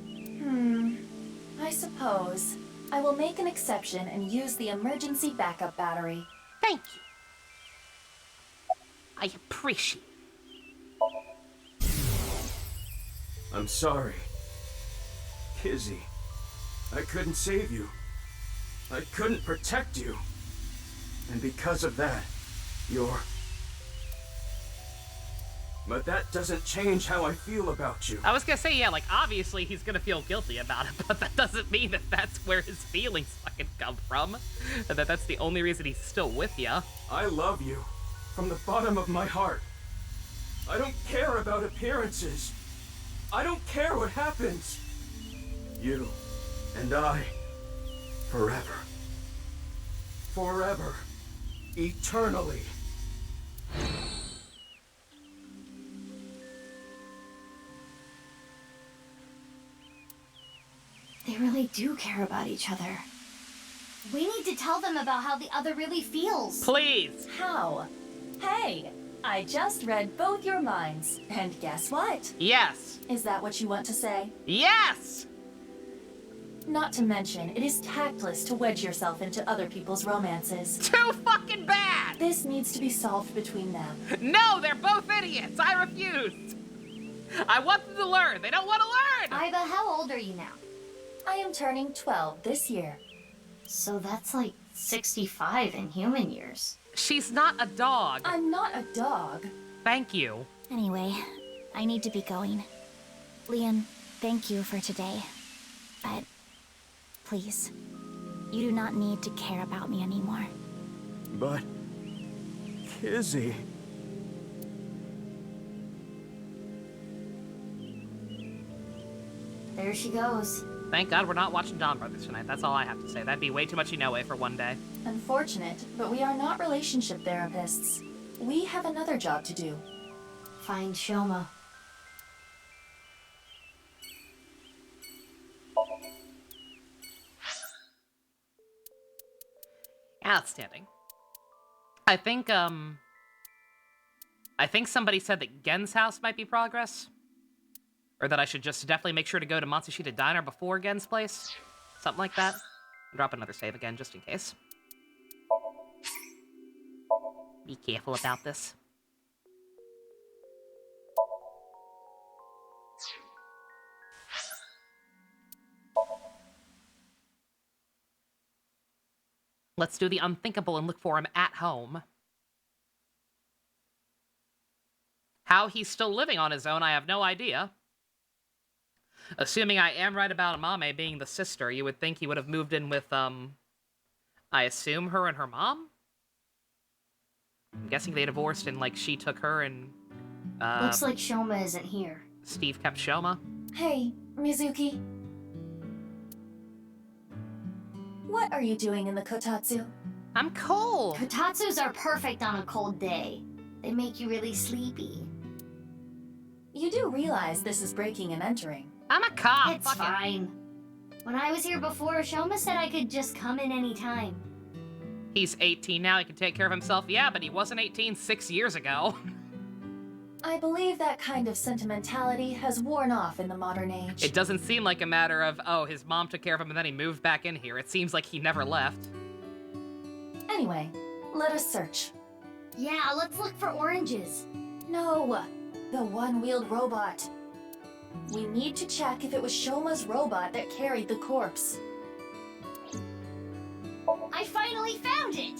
I suppose. I will make an exception and use the emergency backup battery. Thank you. I appreciate it. I'm sorry. Kizzy. I couldn't save you. I couldn't protect you. And because of that, you're... But that doesn't change how I feel about you. I was gonna say, yeah, like, obviously he's gonna feel guilty about it, but that doesn't mean that that's where his feelings fucking come from. And that's the only reason he's still with ya. I love you. From the bottom of my heart. I don't care about appearances. I don't care what happens. You and I, forever. Forever. Eternally. They really do care about each other. We need to tell them about how the other really feels. Please! How? Hey, I just read both your minds, and guess what? Yes! Is that what you want to say? Yes! Not to mention, it is tactless to wedge yourself into other people's romances. Too fucking bad! This needs to be solved between them. No, they're both idiots! I refuse! I want them to learn! They don't want to learn! Iva, how old are you now? I am turning 12 this year. So that's like 65 in human years. She's not a dog. I'm not a dog. Thank you. Anyway, I need to be going. Leon, thank you for today. But please, you do not need to care about me anymore. But... Kizzy... There she goes. Thank God we're not watching Dawn Brothers tonight. That's all I have to say. That'd be way too much Inoue for one day. Unfortunate, but we are not relationship therapists. We have another job to do. Find Shoma. Outstanding. I think somebody said that Gen's house might be progress. Or that I should just definitely make sure to go to Matsushita Diner before Gen's place. Something like that. Drop another save again, just in case. Be careful about this. Let's do the unthinkable and look for him at home. How he's still living on his own, I have no idea. Assuming I am right about Amame being the sister, you would think he would have moved in with, I assume her and her mom? I'm guessing they divorced and, like, she took her and, Looks like Shoma isn't here. Steve kept Shoma. Hey, Mizuki. What are you doing in the kotatsu? I'm cold. Kotatsus are perfect on a cold day. They make you really sleepy. You do realize this is breaking and entering. I'm a cop. It's fine. When I was here before, Shoma said I could just come in any time. He's 18 now, he can take care of himself. Yeah, but he wasn't 18 6 years ago. I believe that kind of sentimentality has worn off in the modern age. It doesn't seem like a matter of, oh, his mom took care of him and then he moved back in here. It seems like he never left. Anyway, let us search. Yeah, let's look for oranges. No, the one-wheeled robot. We need to check if it was Shoma's robot that carried the corpse. I finally found it!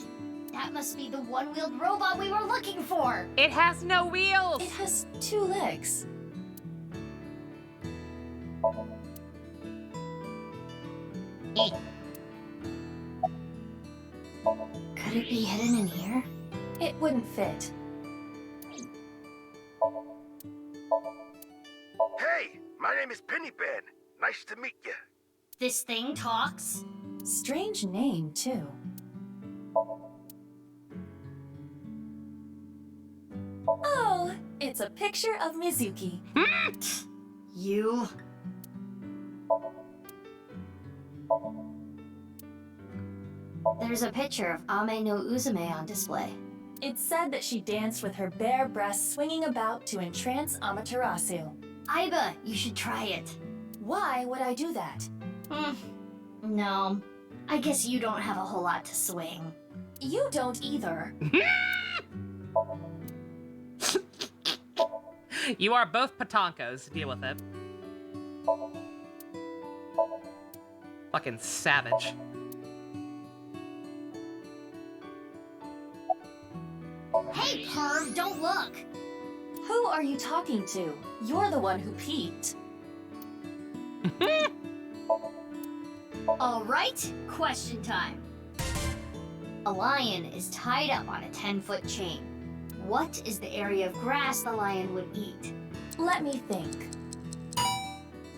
That must be the one-wheeled robot we were looking for! It has no wheels! It has 2 legs. Could it be hidden in here? It wouldn't fit. Hey, my name is Pennypen. Nice to meet you. This thing talks? Strange name, too. Oh, it's a picture of Mizuki. You? There's a picture of Ame no Uzume on display. It's said that she danced with her bare breasts swinging about to entrance Amaterasu. Aiba, you should try it. Why would I do that? No. I guess you don't have a whole lot to swing. You don't either. You are both patankos. Deal with it. Fucking savage. Hey, perv, don't look! Who are you talking to? You're the one who peeked. Alright, question time. A lion is tied up on a 10-foot chain. What is the area of grass the lion would eat? Let me think.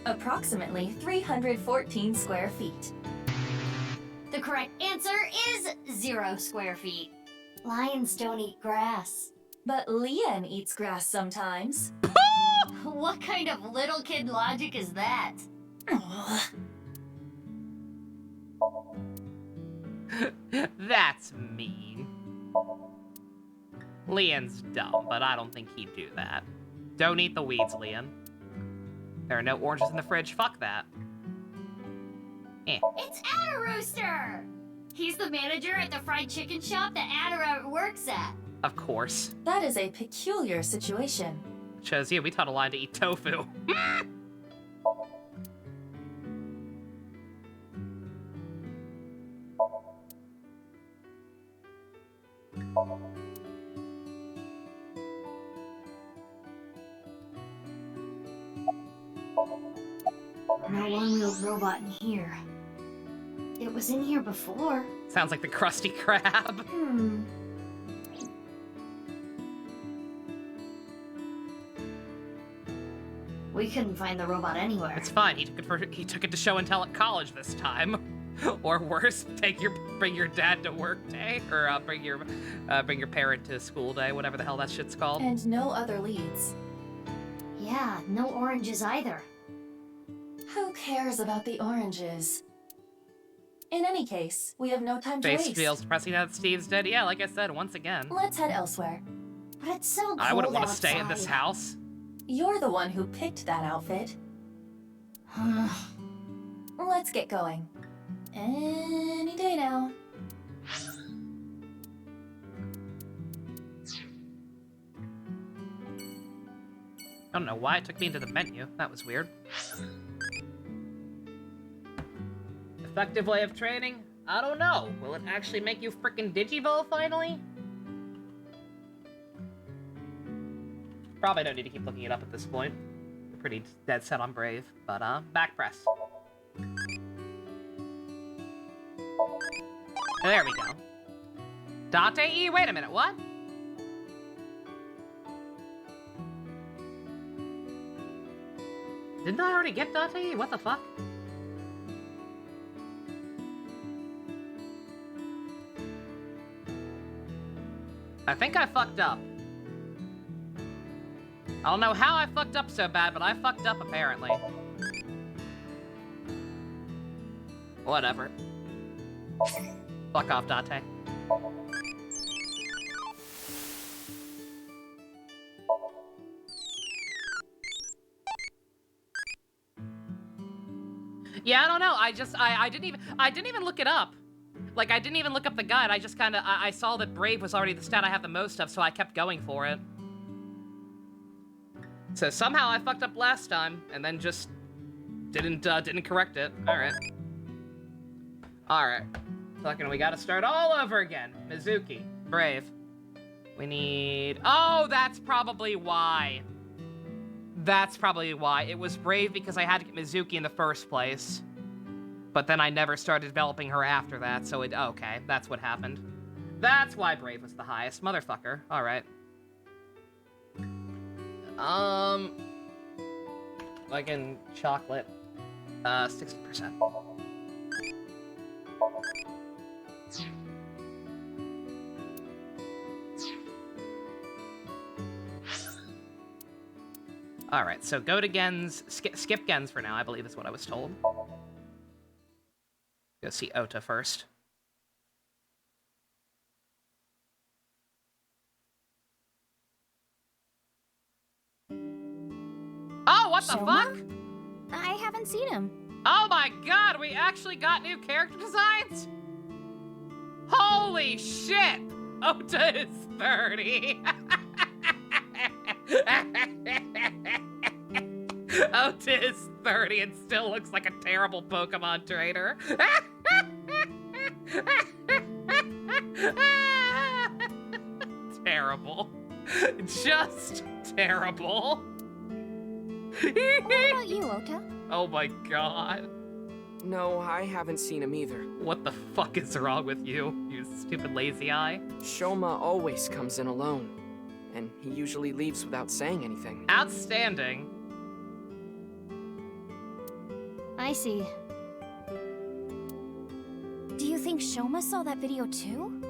Approximately 314 square feet. The correct answer is 0 square feet. Lions don't eat grass. But Lian eats grass sometimes. What kind of little kid logic is that? That's mean. Leon's dumb, but I don't think he'd do that. Don't eat the weeds, Leon. There are no oranges in the fridge. Fuck that. It's Adderooster! He's the manager at the fried chicken shop that Adder works at. Of course. That is a peculiar situation. Shows you, we taught a lion to eat tofu. No one-wheeled robot in here. It was in here before. Sounds like the Krusty Krab. We couldn't find the robot anywhere. It's fine. He took it to show and tell at college this time. Or worse, bring your dad to work day, or bring your parent to school day, whatever the hell that shit's called. And no other leads. Yeah, no oranges either. Who cares about the oranges? In any case, we have no time to waste. Face feels depressing now that Steve's dead. Yeah, like I said, once again. Let's head elsewhere. But it's so cold I wouldn't want to outside. stay in this house. You're the one who picked that outfit. Let's get going. Any day now. I don't know why it took me into the menu. That was weird. Effective way of training? I don't know. Will it actually make you frickin' Digivolve finally? Probably don't need to keep looking it up at this point. We're pretty dead set on Brave, but back press. There we go. Date-E? Wait a minute, what? Didn't I already get Date-E? What the fuck? I think I fucked up. I don't know how I fucked up so bad, but I fucked up apparently. Whatever. Fuck off, Date. Yeah, I don't know. I didn't even look it up. Like, I didn't even look up the guide. I just kind of, I saw that Brave was already the stat I have the most of, so I kept going for it. So somehow I fucked up last time, and then just didn't correct it. Alright. Alright. Fucking, we gotta start all over again. Mizuki. Brave. We need... Oh, that's probably why. That's probably why. It was Brave because I had to get Mizuki in the first place. But then I never started developing her after that, so it... Okay, that's what happened. That's why Brave was the highest. Motherfucker. Alright. Fucking chocolate. 60%. Alright, so go to Gens, skip Gens for now, I believe is what I was told. Go see Ota first. what the fuck? I haven't seen him. Oh my god, we actually got new character designs? Holy shit! Ota is 30. Ota is 30 and still looks like a terrible Pokemon trainer. Terrible. Just terrible. What about you, Ota? Oh my god. No, I haven't seen him either. What the fuck is wrong with you, you stupid lazy eye? Shoma always comes in alone, and he usually leaves without saying anything. Outstanding. I see. Do you think Shoma saw that video too?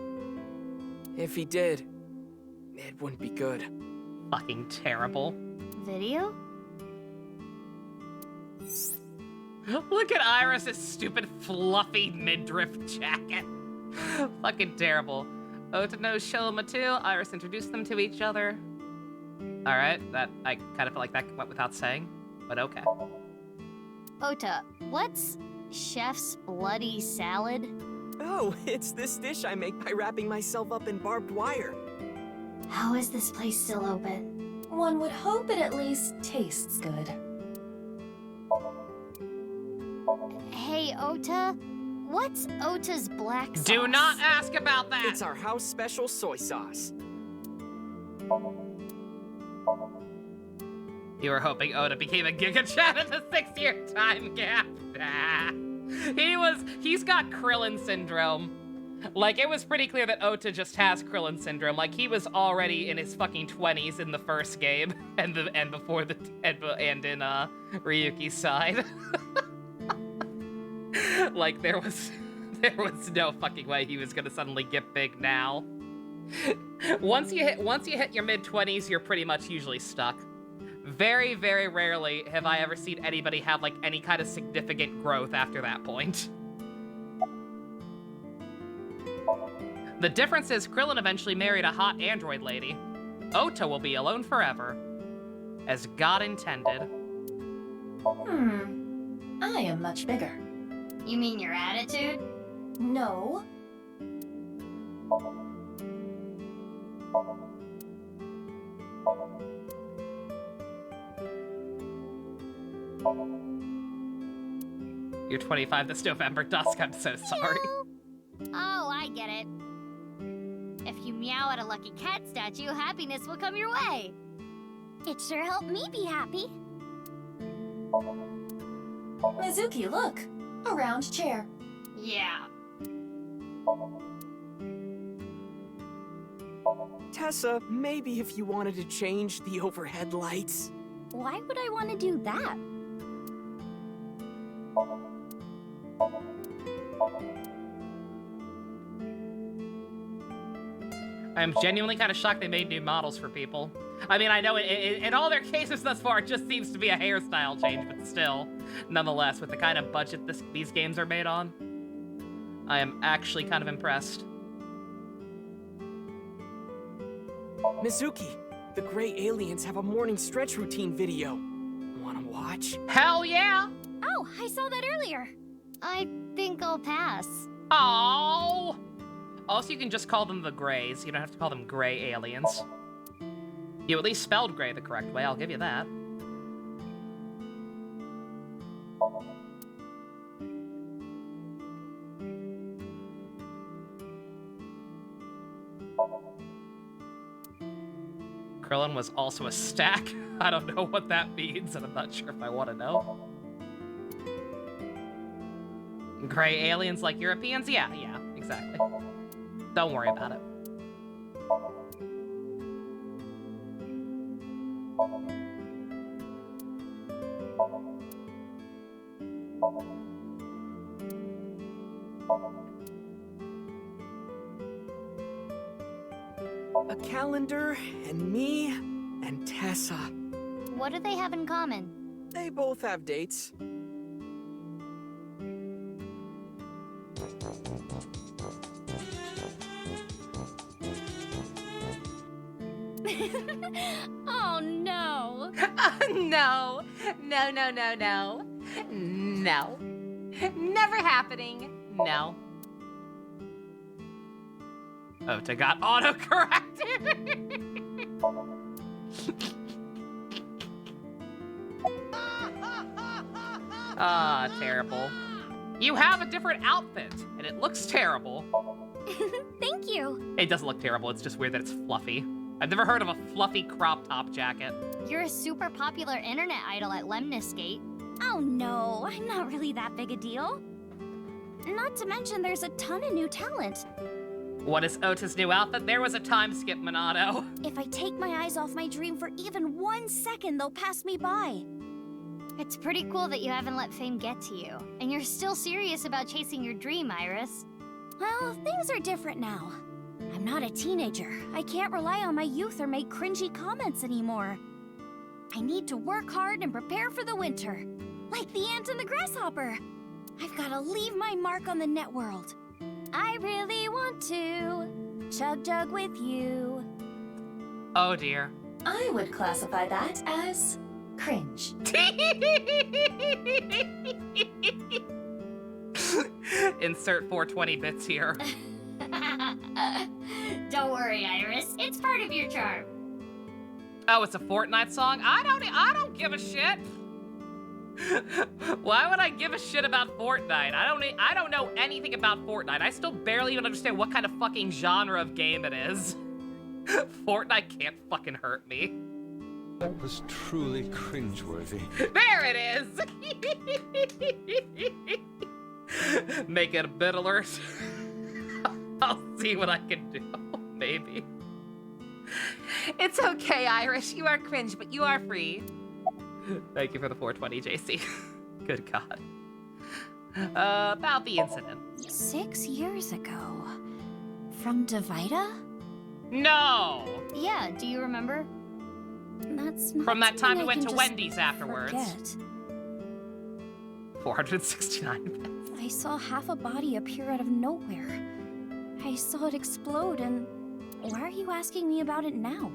If he did, it wouldn't be good. Fucking terrible. Video? Look at Iris's stupid fluffy midriff jacket. Fucking terrible. Ota knows Shoma too. Iris introduced them to each other. Alright, that I kind of feel like that went without saying, but okay. Ota, what's chef's bloody salad? Oh, it's this dish I make by wrapping myself up in barbed wire. How is this place still open? One would hope it at least tastes good. Hey, Ota, what's Ota's black sauce? Do not ask about that! It's our house special soy sauce. You were hoping Ota became a Giga Chat in the 6-year time gap. He's got Krillin syndrome. Like, it was pretty clear that Ota just has Krillin syndrome. Like, he was already in his fucking 20s in the first game, and in Ryuki's side. Like, there was no fucking way he was gonna suddenly get big now. Once you hit your mid-20s, you're pretty much usually stuck. Very, very rarely have I ever seen anybody have, like, any kind of significant growth after that point. The difference is Krillin eventually married a hot android lady. Ota will be alone forever, as God intended. I am much bigger. You mean your attitude? No. You're 25 this November, Dusk. I'm so sorry. Oh, I get it. If you meow at a lucky cat statue, happiness will come your way. It sure helped me be happy. Mizuki, look! A round chair. Yeah. Tessa, maybe if you wanted to change the overhead lights. Why would I want to do that? I'm genuinely kind of shocked they made new models for people. I mean, I know in all their cases thus far, it just seems to be a hairstyle change, but still, nonetheless, with the kind of budget these games are made on, I am actually kind of impressed. Mizuki, the gray aliens have a morning stretch routine video. Wanna watch? Hell yeah! Oh, I saw that earlier. I think I'll pass. Oh. Also, you can just call them the Greys. You don't have to call them gray aliens. You at least spelled gray the correct way, I'll give you that. Krillin was also a stack. I don't know what that means, and I'm not sure if I want to know. Gray aliens like Europeans? Yeah, exactly. Don't worry about it. A calendar, and me, and Tessa. What do they have in common? They both have dates. Oh no. No. No, no, no, no. No. Never happening. No. Ota got autocorrected. Ah, terrible. You have a different outfit, and it looks terrible. Thank you. It doesn't look terrible, it's just weird that it's fluffy. I've never heard of a fluffy crop top jacket. You're a super popular internet idol at Lemniscate. Oh no, I'm not really that big a deal. Not to mention there's a ton of new talent. What is Ota's new outfit? There was a time skip, Minato. If I take my eyes off my dream for even 1 second, they'll pass me by. It's pretty cool that you haven't let fame get to you. And you're still serious about chasing your dream, Iris. Well, things are different now. I'm not a teenager. I can't rely on my youth or make cringy comments anymore. I need to work hard and prepare for the winter. Like the ant and the grasshopper. I've got to leave my mark on the net world. I really want to chug jug with you. Oh dear. I would classify that as cringe. Insert 420 bits here. Don't worry, Iris. It's part of your charm. Oh, it's a Fortnite song? I don't give a shit. Why would I give a shit about Fortnite? I don't know anything about Fortnite. I still barely even understand what kind of fucking genre of game it is. Fortnite can't fucking hurt me. That was truly cringeworthy. There it is! Make it a bit alert. I'll see what I can do, maybe. It's okay, Irish. You are cringe, but you are free. Thank you for the 420, JC. Good God. About the incident. 6 years ago. From Divida? No! Yeah, do you remember? That's not From that time we something I went can to just Wendy's afterwards. forget. 469 bits. I saw half a body appear out of nowhere. I saw it explode, and why are you asking me about it now?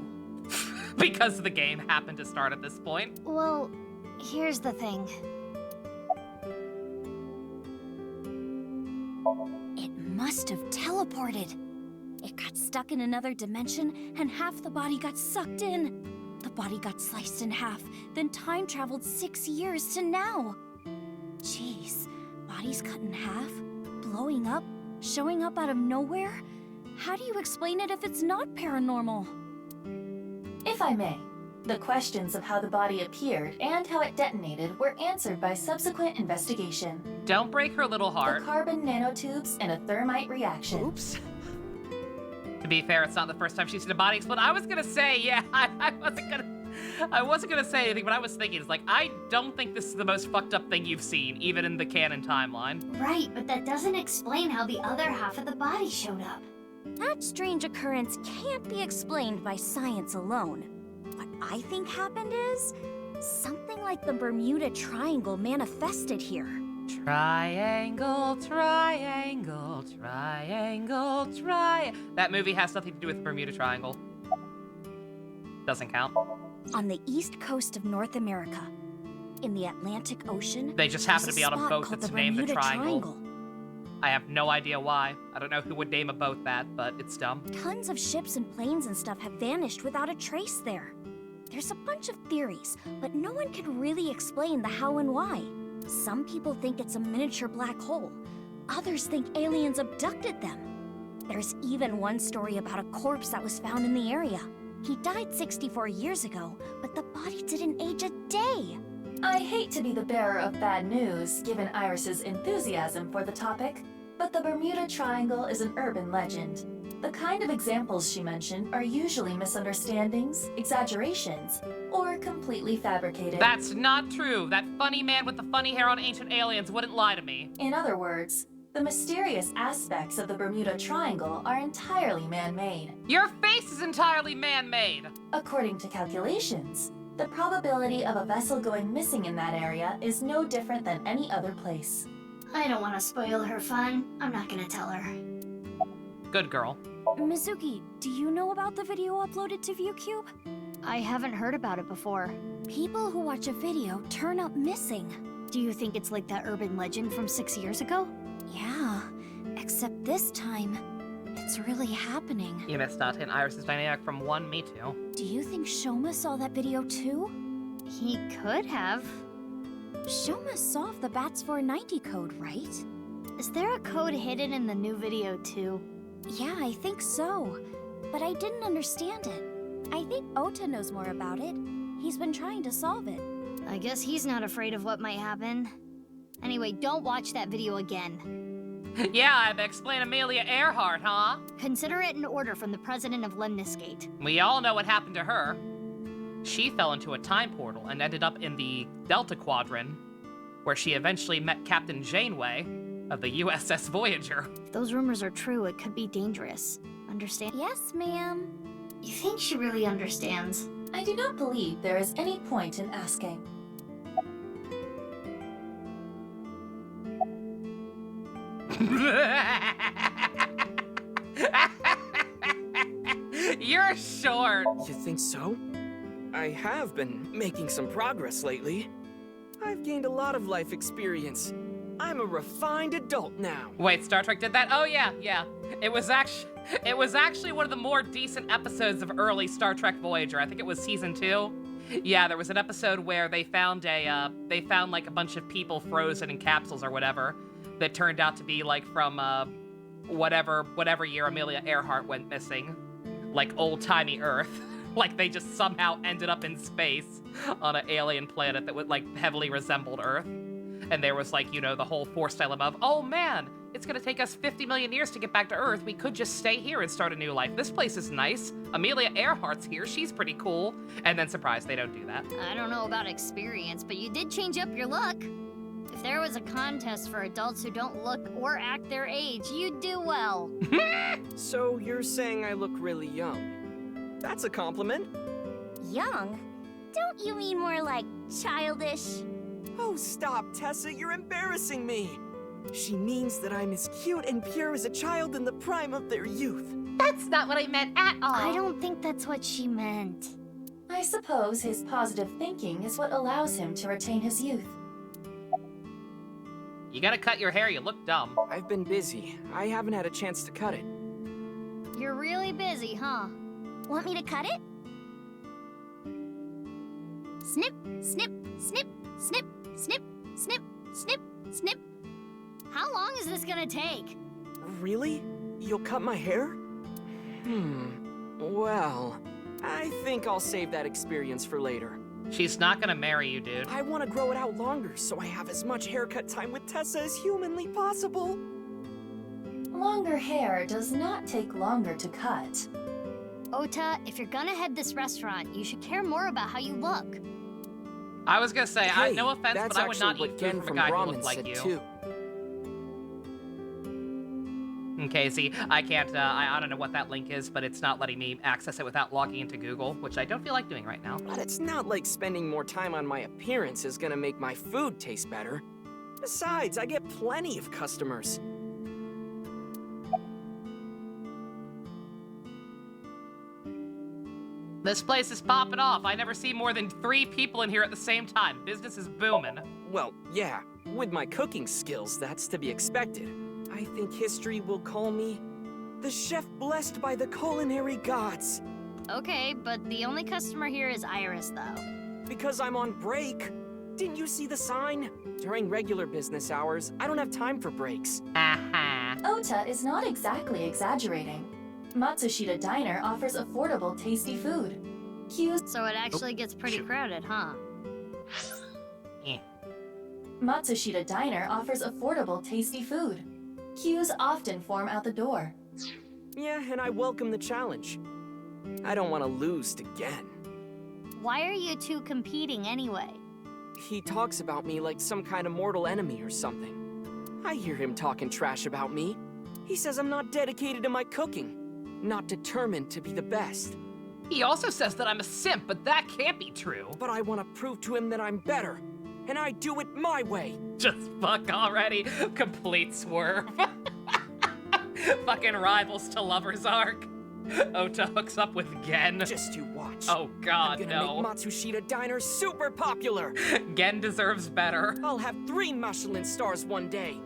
Because the game happened to start at this point. Well, here's the thing. It must have teleported. It got stuck in another dimension, and half the body got sucked in. The body got sliced in half, then time traveled 6 years to now. Jeez, bodies cut in half, blowing up, showing up out of nowhere? How do you explain it if it's not paranormal? If I may, the questions of how the body appeared and how it detonated were answered by subsequent investigation. Don't break her little heart. The carbon nanotubes and a thermite reaction. Oops. To be fair, it's not the first time she's seen a body explode. I was gonna say, yeah, I wasn't gonna say anything, but I was thinking, it's like, I don't think this is the most fucked up thing you've seen, even in the canon timeline. Right, but that doesn't explain how the other half of the body showed up. That strange occurrence can't be explained by science alone. What I think happened is something like the Bermuda Triangle manifested here. Triangle, triangle, triangle, That movie has nothing to do with the Bermuda Triangle. Doesn't count. On the east coast of North America, in the Atlantic Ocean, They just happen to be on a spot boat called that's the named the Bermuda Triangle. I have no idea why. I don't know who would name a boat that, but it's dumb. Tons of ships and planes and stuff have vanished without a trace there. There's a bunch of theories, but no one can really explain the how and why. Some people think it's a miniature black hole. Others think aliens abducted them. There's even one story about a corpse that was found in the area. He died 64 years ago, but the body didn't age a day. I hate to be the bearer of bad news, given Iris's enthusiasm for the topic, but the Bermuda Triangle is an urban legend. The kind of examples she mentioned are usually misunderstandings, exaggerations, or completely fabricated. That's not true. That funny man with the funny hair on Ancient Aliens wouldn't lie to me. In other words, the mysterious aspects of the Bermuda Triangle are entirely man-made. Your face is entirely man-made. According to calculations, the probability of a vessel going missing in that area is no different than any other place. I don't want to spoil her fun. I'm not gonna tell her. Good girl. Mizuki, do you know about the video uploaded to ViewCube? I haven't heard about it before. People who watch a video turn up missing. Do you think it's like that urban legend from 6 years ago? Yeah, except this time, it's really happening. You missed out in Iris' dynamic from 1, me too. Do you think Shoma saw that video too? He could have. Shoma solved the Bats 490 code, right? Is there a code hidden in the new video too? Yeah, I think so. But I didn't understand it. I think Ota knows more about it. He's been trying to solve it. I guess he's not afraid of what might happen. Anyway, don't watch that video again. Yeah, I've explained Amelia Earhart, huh? Consider it an order from the president of Lemniscate. We all know what happened to her. She fell into a time portal and ended up in the Delta Quadrant, where she eventually met Captain Janeway of the USS Voyager. If those rumors are true, it could be dangerous. Understand? Yes, ma'am. You think she really understands? I do not believe there is any point in asking. You're short. You think so? I have been making some progress lately. I've gained a lot of life experience. I'm a refined adult now. Wait, Star Trek did that? Oh yeah. It was actually one of the more decent episodes of early Star Trek Voyager. I think it was season 2. Yeah, there was an episode where they found like a bunch of people frozen in capsules or whatever that turned out to be like from whatever year Amelia Earhart went missing, like old-timey Earth. Like they just somehow ended up in space on an alien planet that would like heavily resembled Earth. And there was like, you know, the whole forced dilemma of, oh man, it's gonna take us 50 million years to get back to Earth. We could just stay here and start a new life. This place is nice. Amelia Earhart's here. She's pretty cool. And then surprise, they don't do that. I don't know about experience, but you did change up your look. If there was a contest for adults who don't look or act their age, you'd do well. So you're saying I look really young? That's a compliment. Young? Don't you mean more like childish? Oh, stop, Tessa, you're embarrassing me. She means that I'm as cute and pure as a child in the prime of their youth. That's not what I meant at all. I don't think that's what she meant. I suppose his positive thinking is what allows him to retain his youth. You gotta cut your hair, you look dumb. I've been busy. I haven't had a chance to cut it. You're really busy, huh? Want me to cut it? Snip, snip, snip, snip, snip, snip, snip, snip. How long is this gonna take? Really? You'll cut my hair? Well, I think I'll save that experience for later. She's not gonna marry you, dude. I want to grow it out longer so I have as much haircut time with Tessa as humanly possible. Longer hair does not take longer to cut. Ota, if you're gonna head this restaurant, you should care more about how you look. I was gonna say, Hey, no offense, but I would not eat Gen food from a guy who looked like said you. too. Okay, see, I can't, I don't know what that link is, but it's not letting me access it without logging into Google, which I don't feel like doing right now. But it's not like spending more time on my appearance is gonna make my food taste better. Besides, I get plenty of customers. This place is popping off. I never see more than 3 people in here at the same time. Business is booming. Well, yeah, with my cooking skills, that's to be expected. I think history will call me the chef blessed by the culinary gods. Okay, but the only customer here is Iris, though. Because I'm on break. Didn't you see the sign? During regular business hours, I don't have time for breaks. Ota is not exactly exaggerating. Matsushita Diner offers affordable, tasty food. So it actually gets pretty crowded, huh? Matsushita Diner offers affordable, tasty food. Queues often form out the door. Yeah, and I welcome the challenge. I don't want to lose to Gen. Why are you two competing anyway? He talks about me like some kind of mortal enemy or something. I hear him talking trash about me. He says I'm not dedicated to my cooking. Not determined to be the best. He also says that I'm a simp, but that can't be true. But I want to prove to him that I'm better, and I do it my way. Just fuck already. Complete swerve. Fucking rivals to lovers arc. Ota hooks up with Gen. Just you watch. Oh god, I'm no. gonna make Matsushita Diner super popular. Gen deserves better. I'll have 3 Michelin stars one day.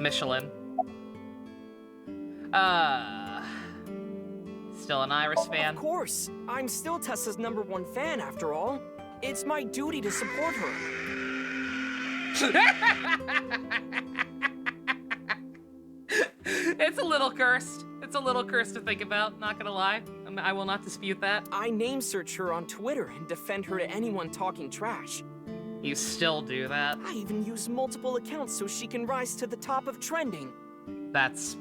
Michelin. Still an Iris fan? Of course. I'm still Tessa's #1 fan after all. It's my duty to support her. It's a little cursed. It's a little cursed to think about, not gonna lie. I will not dispute that. I name search her on Twitter and defend her to anyone talking trash. You still do that? I even use multiple accounts so she can rise to the top of trending. That's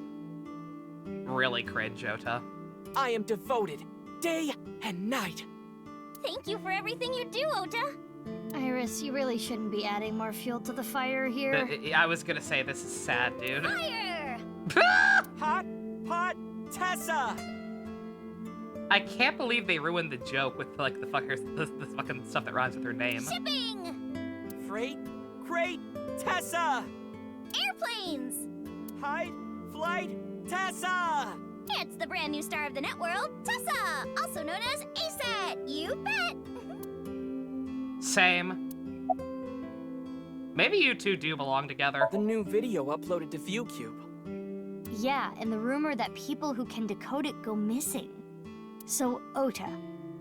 really cringe, Ota. I am devoted, day and night. Thank you for everything you do, Ota. Iris, you really shouldn't be adding more fuel to the fire here. I was gonna say, this is sad, dude. Fire! Hot Pot Tessa! I can't believe they ruined the joke with, like, the fucking stuff that rhymes with her name. Shipping! Freight Crate Tessa! Airplanes! Hide Flight Tessa! It's the brand new star of the networld, Tessa! Also known as ASAT! You bet! Same. Maybe you two do belong together. The new video uploaded to ViewCube. Yeah, and the rumor that people who can decode it go missing. So, Ota,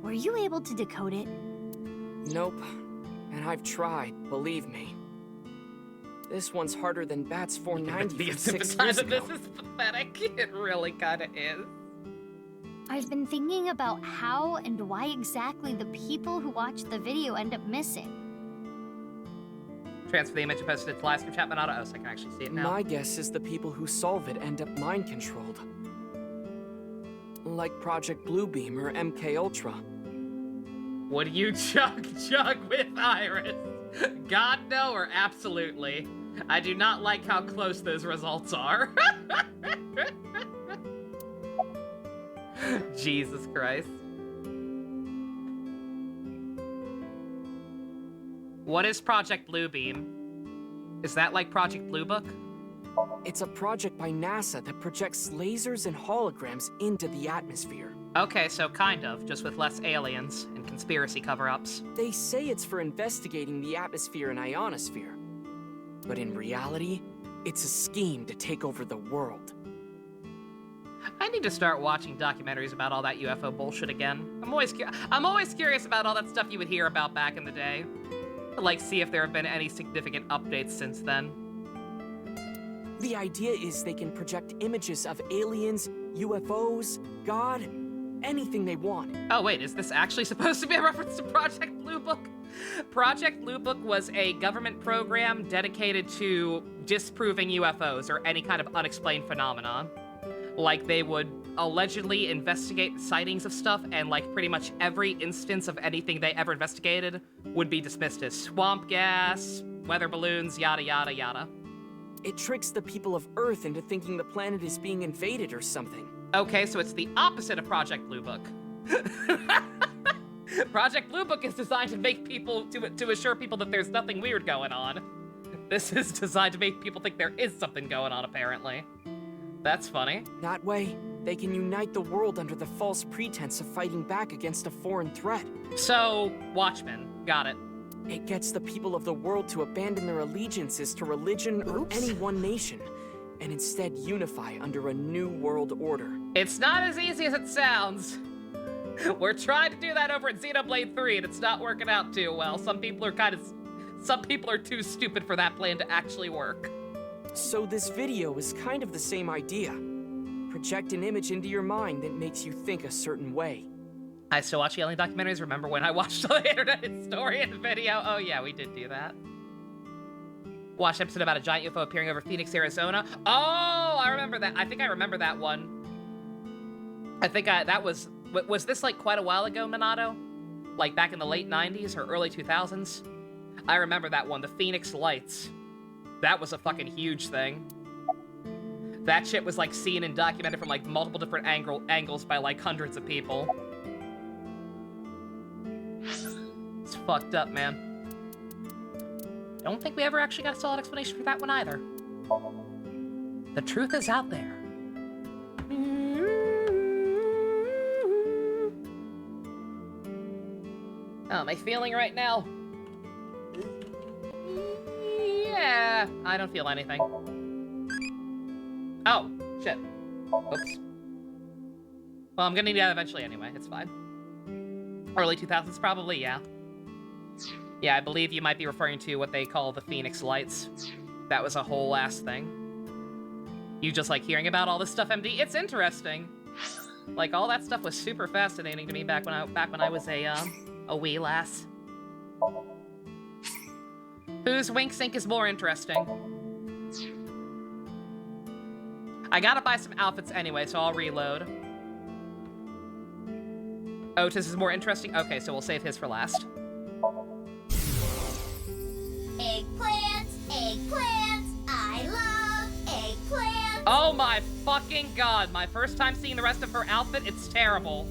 were you able to decode it? Nope. And I've tried, believe me. This one's harder than Bat's 490 from 6 years ago. This is pathetic. It really kinda is. I've been thinking about how and why exactly the people who watched the video end up missing. Transfer the image and post it to live stream chat, but not us. I can actually see it now. My guess is the people who solve it end up mind-controlled. Like Project Bluebeam or MK Ultra. Would you chug with Iris? God, no, or absolutely. I do not like how close those results are. Jesus Christ. What is Project Bluebeam? Is that like Project Blue Book? It's a project by NASA that projects lasers and holograms into the atmosphere. Okay, so kind of, just with less aliens and conspiracy cover-ups. They say it's for investigating the atmosphere and ionosphere. But in reality, it's a scheme to take over the world. I need to start watching documentaries about all that UFO bullshit again. I'm always curious about all that stuff you would hear about back in the day. Like, see if there have been any significant updates since then. The idea is they can project images of aliens, UFOs, God, anything they want. Oh wait, is this actually supposed to be a reference to Project Blue Book? Project Blue Book was a government program dedicated to disproving UFOs or any kind of unexplained phenomenon. Like, they would allegedly investigate sightings of stuff, and like pretty much every instance of anything they ever investigated would be dismissed as swamp gas, weather balloons, yada yada yada. It tricks the people of Earth into thinking the planet is being invaded or something. Okay, so it's the opposite of Project Blue Book. Project Blue Book is designed to make people, to assure people that there's nothing weird going on. This is designed to make people think there is something going on, apparently. That's funny. That way, they can unite the world under the false pretense of fighting back against a foreign threat. So, Watchmen. Got it. It gets the people of the world to abandon their allegiances to religion or any one nation, and instead unify under a new world order. It's not as easy as it sounds. We're trying to do that over at Xenoblade 3, and it's not working out too well. Some people are too stupid for that plan to actually work. So this video is kind of the same idea. Project an image into your mind that makes you think a certain way. I still watch alien documentaries. Remember when I watched the Internet Historian video? Oh yeah, we did do that. Watched an episode about a giant UFO appearing over Phoenix, Arizona. Oh, I remember that. I think I remember that one. That was this like quite a while ago, Minato? Like back in the late 90s or early 2000s? I remember that one, the Phoenix Lights. That was a fucking huge thing. That shit was like seen and documented from like multiple different angles by like hundreds of people. It's fucked up, man. Don't think we ever actually got a solid explanation for that one either. The truth is out there. How am I feeling right now? Yeah, I don't feel anything. Oh, shit. Oops. Well, I'm gonna need that eventually anyway, it's fine. Early 2000s probably, yeah. Yeah, I believe you might be referring to what they call the Phoenix Lights. That was a whole ass thing. You just like hearing about all this stuff, MD? It's interesting. Like, all that stuff was super fascinating to me back when I was a wee lass. Whose wink sync is more interesting? I gotta buy some outfits anyway, so I'll reload. Otis is more interesting? Okay, so we'll save his for last. Eggplants, eggplants, I love eggplants. Oh my fucking god, my first time seeing the rest of her outfit, it's terrible.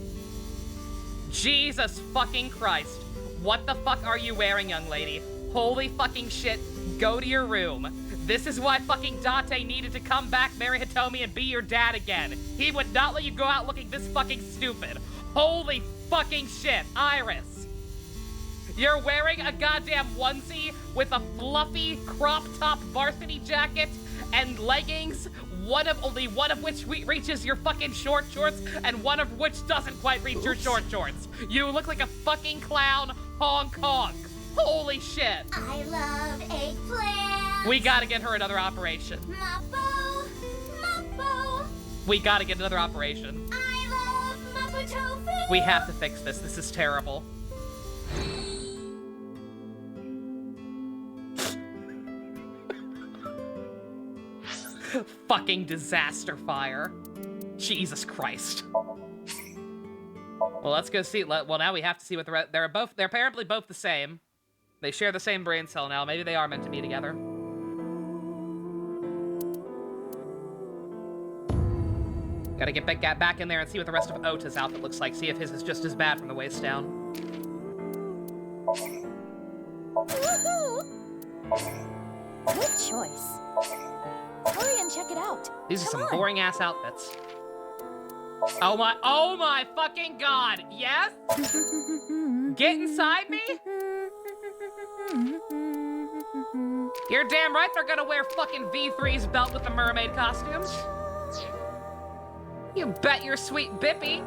Jesus fucking Christ. What the fuck are you wearing, young lady? Holy fucking shit, go to your room. This is why fucking Date needed to come back, marry Hitomi, and be your dad again. He would not let you go out looking this fucking stupid. Holy fucking shit, Iris. You're wearing a goddamn onesie with a fluffy crop top varsity jacket and leggings, only one of which reaches your fucking short shorts and one of which doesn't quite reach your short shorts. You look like a fucking clown, Hong Kong. Holy shit. I love eggplants. We gotta get her another operation. Mapo, mapo. We gotta get another operation. I love mapo tofu. We have to fix this. This is terrible. Fucking disaster fire. Jesus Christ. Well, let's go see. Well, now we have to see what they're apparently both the same. They share the same brain cell now. Maybe they are meant to be together. Gotta get back in there and see what the rest of Ota's outfit looks like. See if his is just as bad from the waist down. Good choice. Hurry and check it out. These are some boring ass outfits. Oh my fucking god, yes? Get inside me? You're damn right they're gonna wear fucking V3's belt with the mermaid costumes. You bet your sweet bippy.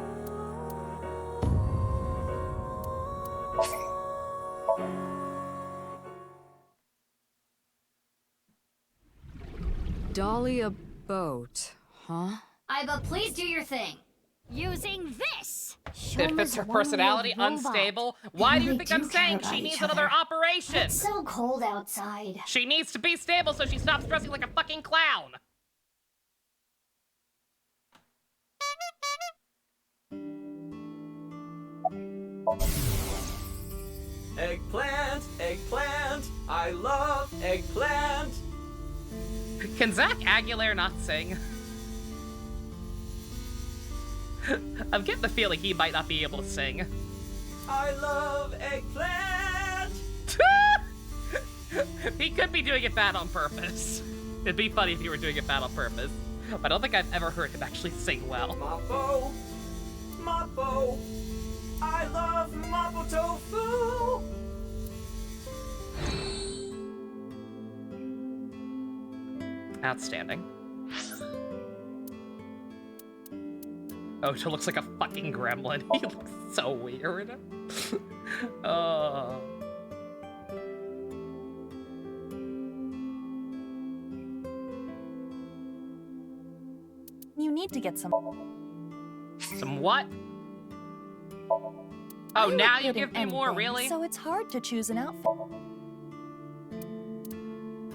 Dahlia boat, huh? Iba, please do your thing. Using this. It fits her personality, unstable. Why do you think I'm saying she needs another operation? It's so cold outside. She needs to be stable so she stops dressing like a fucking clown. Eggplant, eggplant, I love eggplant. Can Zach Aguilar not sing? I'm getting the feeling he might not be able to sing. I love eggplant. He could be doing it bad on purpose. It'd be funny if he were doing it bad on purpose. But I don't think I've ever heard him actually sing well. Mapo, mapo, I love mapo tofu. Outstanding. Ota looks like a fucking gremlin. He looks so weird. Oh. You need to get some... Some what? Oh, now you give me more, really? So it's hard to choose an outfit.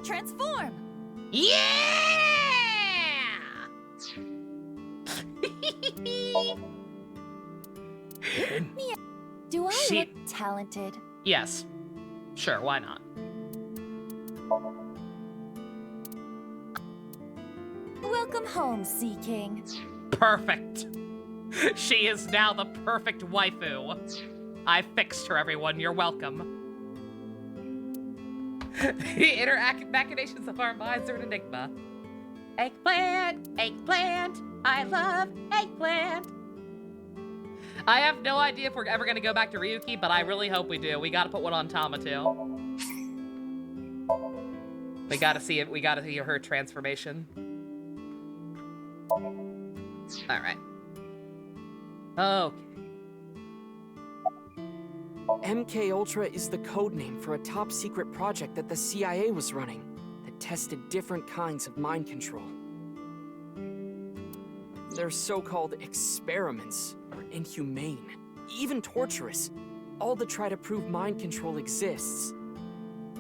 Transform! Yeah! Mia, do I look talented? Yes. Sure, why not? Welcome home, Sea King. Perfect. She is now the perfect waifu. I fixed her, everyone. You're welcome. The inner machinations of our minds are an enigma. Eggplant, eggplant, I love eggplant. I have no idea if we're ever gonna go back to Ryuki, but I really hope we do. We gotta put one on Tama too. We gotta see it. We gotta see her transformation. All right. Okay. MK Ultra is the code name for a top secret project that the CIA was running that tested different kinds of mind control. Their so-called experiments are inhumane, even torturous, all to try to prove mind control exists.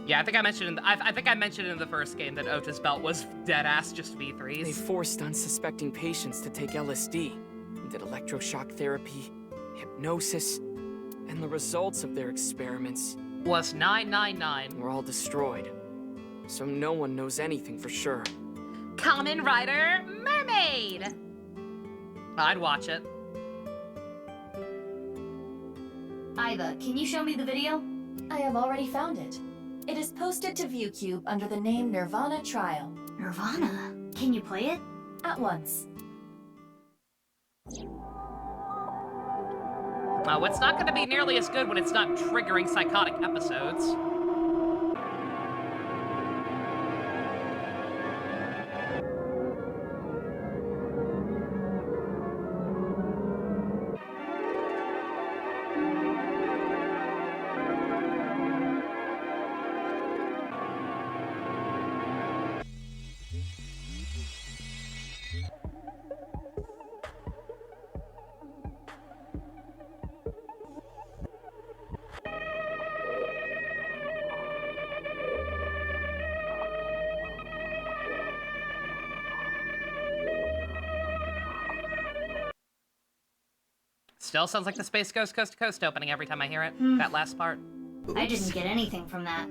Yeah, I think I mentioned I think I mentioned in the first game that Ota's belt was dead ass just V3s. They forced unsuspecting patients to take LSD, did electroshock therapy, hypnosis, and the results of their experiments was 999. Were all destroyed. So no one knows anything for sure. Kamen Rider Mermaid! I'd watch it. Iva, can you show me the video? I have already found it. It is posted to ViewCube under the name Nirvana Trial. Nirvana? Can you play it? At once. It's not going to be nearly as good when it's not triggering psychotic episodes. Still sounds like the Space Ghost Coast to Coast opening every time I hear it. That last part. Oops. I didn't get anything from that.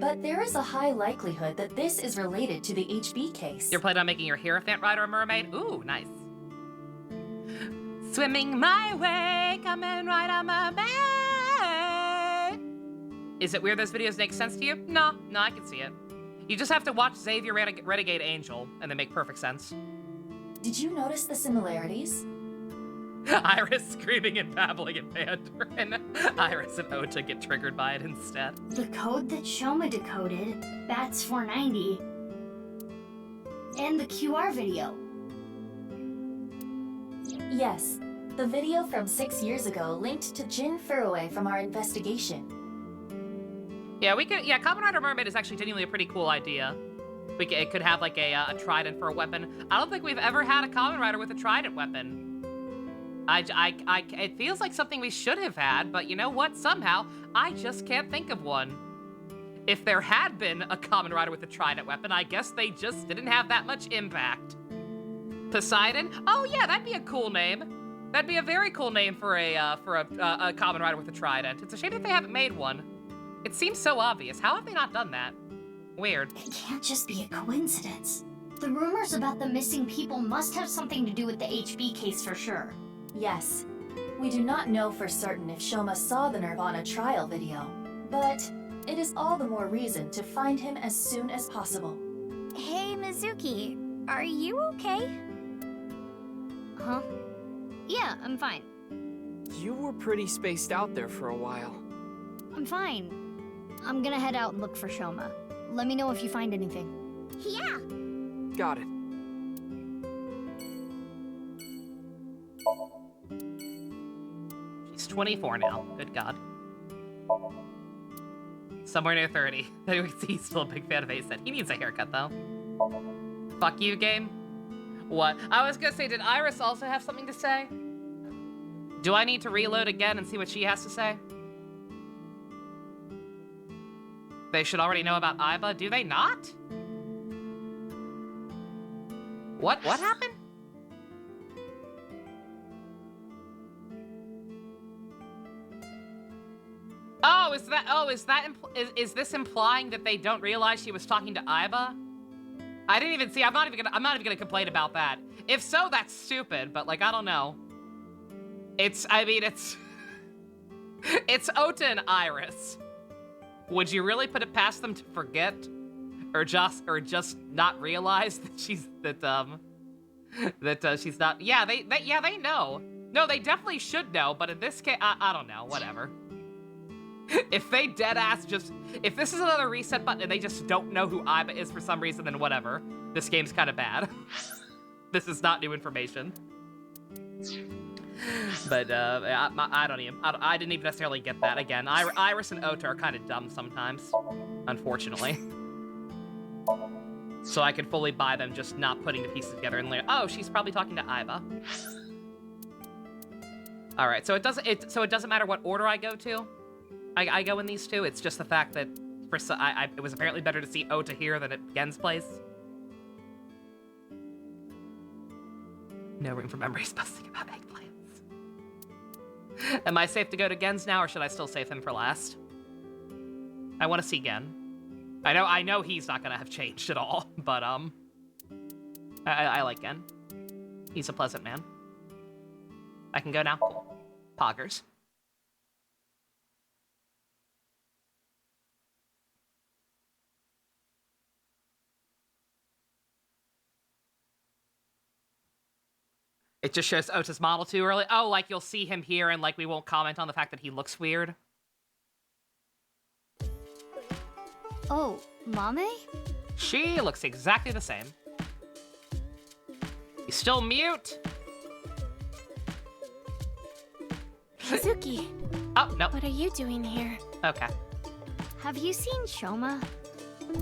But there is a high likelihood that this is related to the HB case. You're planning on making your Hierophant Rider a mermaid? Ooh, nice. Swimming my way, coming right on my mermaid. Is it weird those videos make sense to you? No, I can see it. You just have to watch Xavier Renegade Angel, and they make perfect sense. Did you notice the similarities? Iris screaming and babbling in Mandarin. Iris and Ota get triggered by it instead. The code that Shoma decoded, Bats 490, and the QR video. Yes, the video from 6 years ago linked to Jin Furroway from our investigation. Yeah, Kamen Rider Mermaid is actually genuinely a pretty cool idea. It could have like a trident for a weapon. I don't think we've ever had a Kamen Rider with a trident weapon. It feels like something we should have had, but you know what? Somehow, I just can't think of one. If there had been a Kamen Rider with a trident weapon, I guess they just didn't have that much impact. Poseidon? Oh yeah, that'd be a cool name. That'd be a very cool name for a Kamen Rider with a trident. It's a shame that they haven't made one. It seems so obvious. How have they not done that? Weird. It can't just be a coincidence. The rumors about the missing people must have something to do with the HB case for sure. Yes. We do not know for certain if Shoma saw the Nirvana trial video, but it is all the more reason to find him as soon as possible. Hey, Mizuki, are you okay? Huh? Yeah, I'm fine. You were pretty spaced out there for a while. I'm fine. I'm gonna head out and look for Shoma. Let me know if you find anything. Yeah! Got it. She's 24 now. Good God. Somewhere near 30. He's still a big fan of Ace. He needs a haircut, though. Fuck you, game. What? I was gonna say, did Iris also have something to say? Do I need to reload again and see what she has to say? They should already know about Iba. Do they not? What happened? Is this implying that they don't realize she was talking to Iba? I didn't even see. I'm not even gonna complain about that. If so, that's stupid, but like, I don't know. It's Ota and Iris. Would you really put it past them to forget? Or just not realize that she's not. Yeah, they know. No, they definitely should know, but in this case, I don't know, whatever. If they deadass just... If this is another reset button and they just don't know who Aiba is for some reason, then whatever. This game's kind of bad. This is not new information. But, I didn't even necessarily get that. Again, Iris and Ota are kind of dumb sometimes, unfortunately. So I could fully buy them just not putting the pieces together and like, oh, she's probably talking to Aiba. All right, so it doesn't matter what order I go to. I go in these two. It's just the fact that it was apparently better to see Ota here than at Gen's place. No room for memories busting about eggplants. Am I safe to go to Gen's now, or should I still save him for last? I want to see Gen. I know he's not gonna have changed at all, but I like Gen. He's a pleasant man. I can go now. Cool. Poggers. It just shows Ota's model too early. Oh, like you'll see him here and like we won't comment on the fact that he looks weird. Oh, Mame? She looks exactly the same. He's still mute. Shizuki. Oh, no. What are you doing here? Okay. Have you seen Shoma?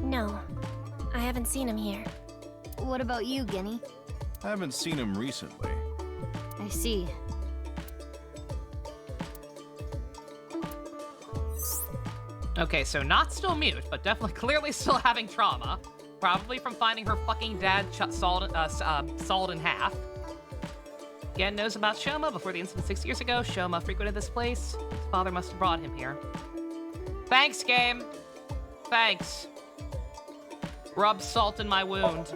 No, I haven't seen him here. What about you, Ginny? I haven't seen him recently. I see. Okay, so not still mute, but definitely clearly still having trauma. Probably from finding her fucking dad sawed in half. Gen knows about Shoma before the incident 6 years ago. Shoma frequented this place. His father must have brought him here. Thanks, game. Thanks. Rub salt in my wound.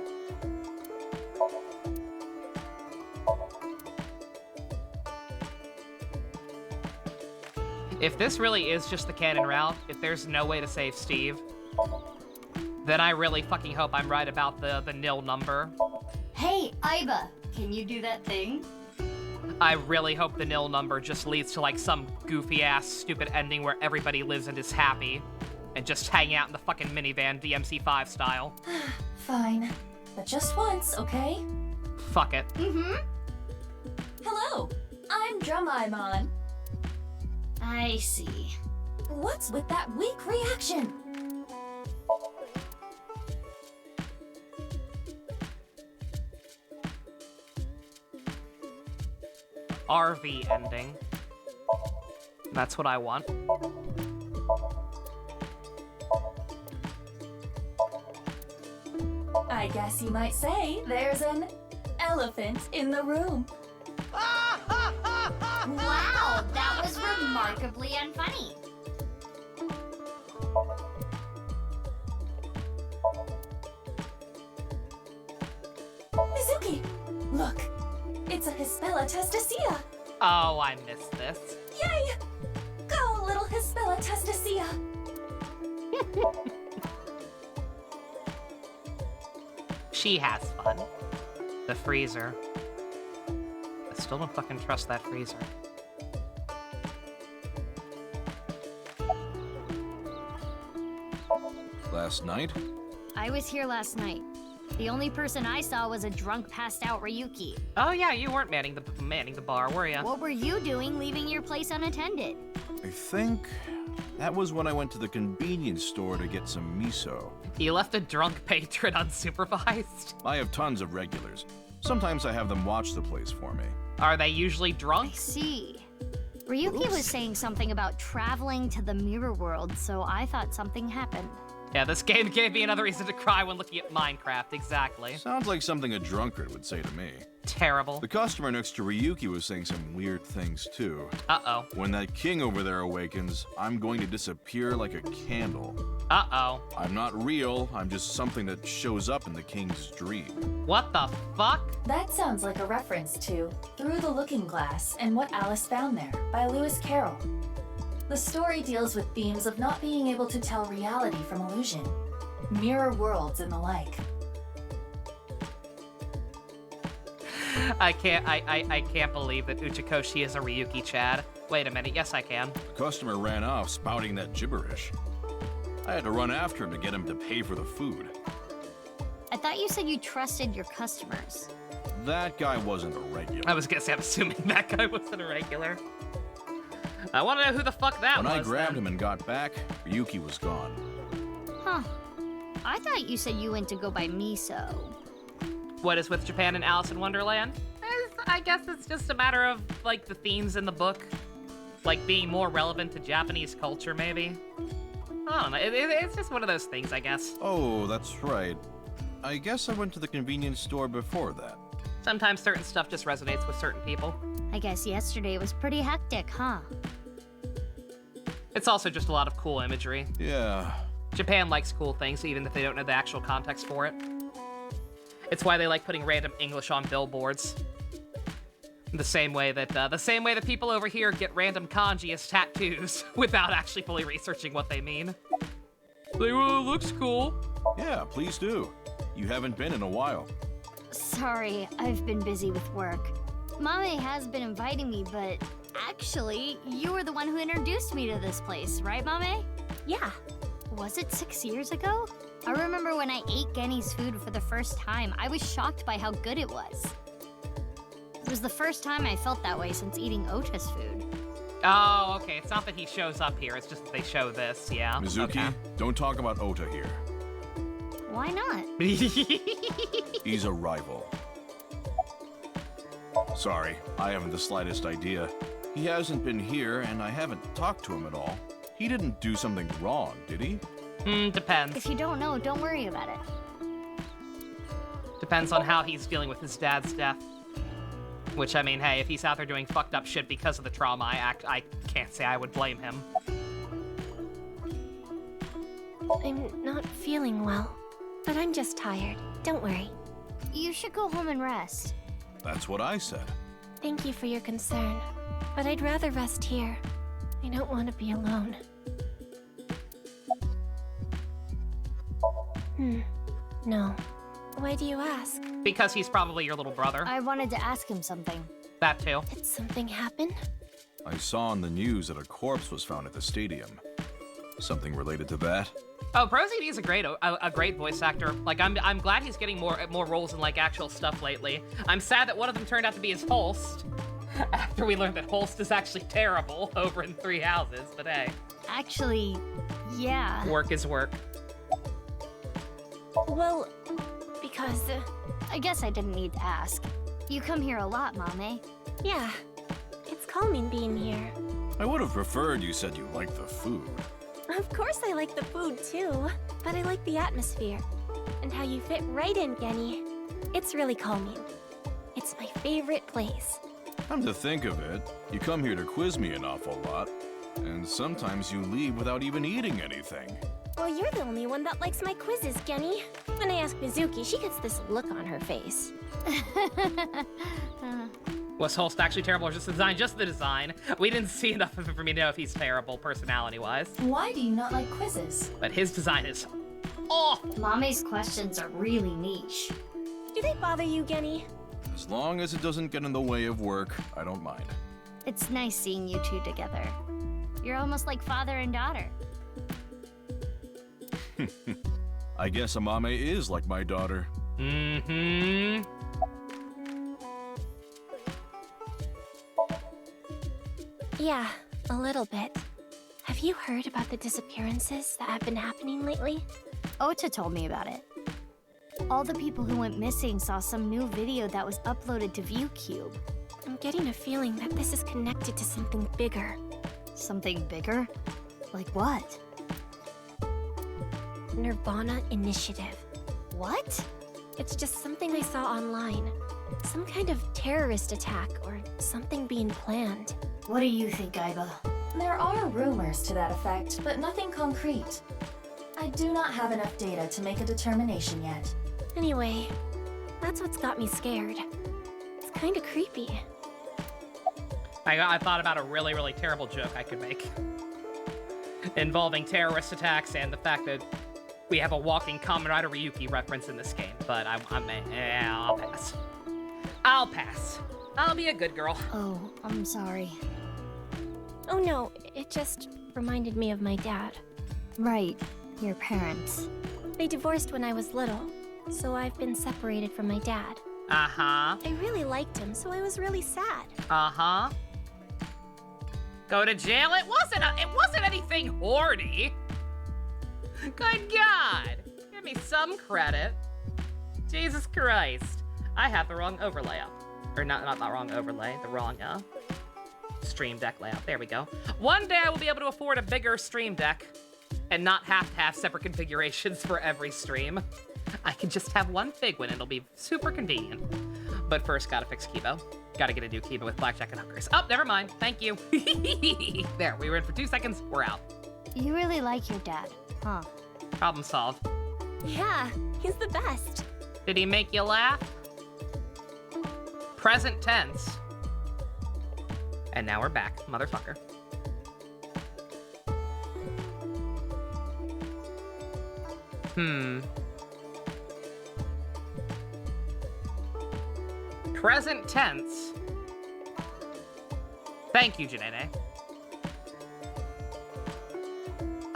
If this really is just the canon route, if there's no way to save Steve, then I really fucking hope I'm right about the nil number. Hey, Aiba, can you do that thing? I really hope the nil number just leads to like some goofy-ass stupid ending where everybody lives and is happy and just hang out in the fucking minivan DMC5 style. Fine, but just once, okay? Fuck it. Mm-hmm. Hello, I'm Drumaimon. I see. What's with that weak reaction? RV ending. That's what I want. I guess you might say there's an elephant in the room. Wow, that was remarkably unfunny. Mizuki, look, it's a Hispella testacea. Oh, I missed this. Yay! Go, little Hispella testacea. She has fun. The freezer. I still don't fucking trust that freezer. Last night? I was here last night. The only person I saw was a drunk, passed-out Ryuki. Oh yeah, you weren't manning the bar, were you? What were you doing leaving your place unattended? I think that was when I went to the convenience store to get some miso. You left a drunk patron unsupervised? I have tons of regulars. Sometimes I have them watch the place for me. Are they usually drunk? I see. Ryuki was saying something about traveling to the mirror world, so I thought something happened. Yeah, this game gave me another reason to cry when looking at Minecraft, exactly. Sounds like something a drunkard would say to me. Terrible. The customer next to Ryuki was saying some weird things too. Uh-oh. When that king over there awakens, I'm going to disappear like a candle. Uh-oh. I'm not real, I'm just something that shows up in the king's dream. What the fuck? That sounds like a reference to Through the Looking Glass and What Alice Found There by Lewis Carroll. The story deals with themes of not being able to tell reality from illusion, mirror worlds and the like. I can't believe that Uchikoshi is a Ryuki Chad. Wait a minute, yes I can. The customer ran off spouting that gibberish. I had to run after him to get him to pay for the food. I thought you said you trusted your customers. That guy wasn't a regular. I was gonna say, I'm assuming that guy wasn't a regular. I want to know who the fuck that was. When I grabbed him and got back, Ryuki was gone. Huh. I thought you said you went to go buy miso. What is with Japan and Alice in Wonderland? I guess it's just a matter of, like, the themes in the book. Like, being more relevant to Japanese culture, maybe? I don't know. It's just one of those things, I guess. Oh, that's right. I guess I went to the convenience store before that. Sometimes certain stuff just resonates with certain people. I guess yesterday was pretty hectic, huh? It's also just a lot of cool imagery. Yeah. Japan likes cool things, even if they don't know the actual context for it. It's why they like putting random English on billboards. The same way that people over here get random kanji as tattoos without actually fully researching what they mean. They looks cool. Yeah, please do. You haven't been in a while. Sorry, I've been busy with work. Mame has been inviting me, but actually, you were the one who introduced me to this place, right, Mame? Yeah. Was it 6 years ago? I remember when I ate Genny's food for the first time, I was shocked by how good it was. It was the first time I felt that way since eating Ota's food. Oh, okay. It's not that he shows up here, it's just that they show this, yeah. Mizuki, okay. Don't talk about Ota here. Why not? He's a rival. Sorry, I haven't the slightest idea. He hasn't been here, and I haven't talked to him at all. He didn't do something wrong, did he? Depends. If you don't know, don't worry about it. Depends on how he's dealing with his dad's death. Which, I mean, hey, if he's out there doing fucked up shit because of the trauma, I can't say I would blame him. I'm not feeling well, but I'm just tired. Don't worry. You should go home and rest. That's what I said. Thank you for your concern, but I'd rather rest here. I don't want to be alone. No. Why do you ask? Because he's probably your little brother. I wanted to ask him something. That too. Did something happen? I saw on the news that a corpse was found at the stadium. Something related to that? Oh, ProZD is a great voice actor. Like, I'm glad he's getting more roles in, like, actual stuff lately. I'm sad that one of them turned out to be his Holst. After we learned that Holst is actually terrible over in Three Houses, but hey. Actually, yeah. Work is work. Well, because... I guess I didn't need to ask. You come here a lot, Mame. Yeah. It's calming being here. I would have preferred you said you liked the food. Of course I like the food, too. But I like the atmosphere. And how you fit right in, Genny. It's really calming. It's my favorite place. Come to think of it, you come here to quiz me an awful lot. And sometimes you leave without even eating anything. Well, you're the only one that likes my quizzes, Genny. When I ask Mizuki, she gets this look on her face. Was Holst actually terrible or just the design? Just the design. We didn't see enough of him for me to know if he's terrible personality-wise. Why do you not like quizzes? But his design is awful. Mame's questions are really niche. Do they bother you, Genny? As long as it doesn't get in the way of work, I don't mind. It's nice seeing you two together. You're almost like father and daughter. I guess Amame is like my daughter. Mm-hmm. Yeah, a little bit. Have you heard about the disappearances that have been happening lately? Ota told me about it. All the people who went missing saw some new video that was uploaded to ViewCube. I'm getting a feeling that this is connected to something bigger. Something bigger? Like what? Nirvana Initiative. What? It's just something I saw online. Some kind of terrorist attack or something being planned. What do you think, Aiba? There are rumors to that effect, but nothing concrete. I do not have enough data to make a determination yet. Anyway, that's what's got me scared. It's kind of creepy. I thought about a really, really terrible joke I could make. Involving terrorist attacks and the fact that we have a walking Kamen Rider Ryuki reference in this game, but I'll pass. I'll pass. I'll be a good girl. Oh, I'm sorry. Oh no, it just reminded me of my dad. Right, your parents. They divorced when I was little, so I've been separated from my dad. Uh-huh. I really liked him, so I was really sad. Uh-huh. Go to jail? It wasn't anything horny. Good God. Give me some credit. Jesus Christ. I have the wrong overlay up. Or not the wrong overlay, the wrong Stream Deck layout. There we go. One day I will be able to afford a bigger Stream Deck and not have to have separate configurations for every stream. I can just have one big one. It'll be super convenient. But first, gotta fix Kibo. Gotta get a new Kibo with blackjack and hookers. Oh, never mind. Thank you. There, we were in for 2 seconds. We're out. You really like your dad, huh? Problem solved. Yeah, he's the best. Did he make you laugh? Present tense. And now we're back, motherfucker. Present tense. Thank you, Janene.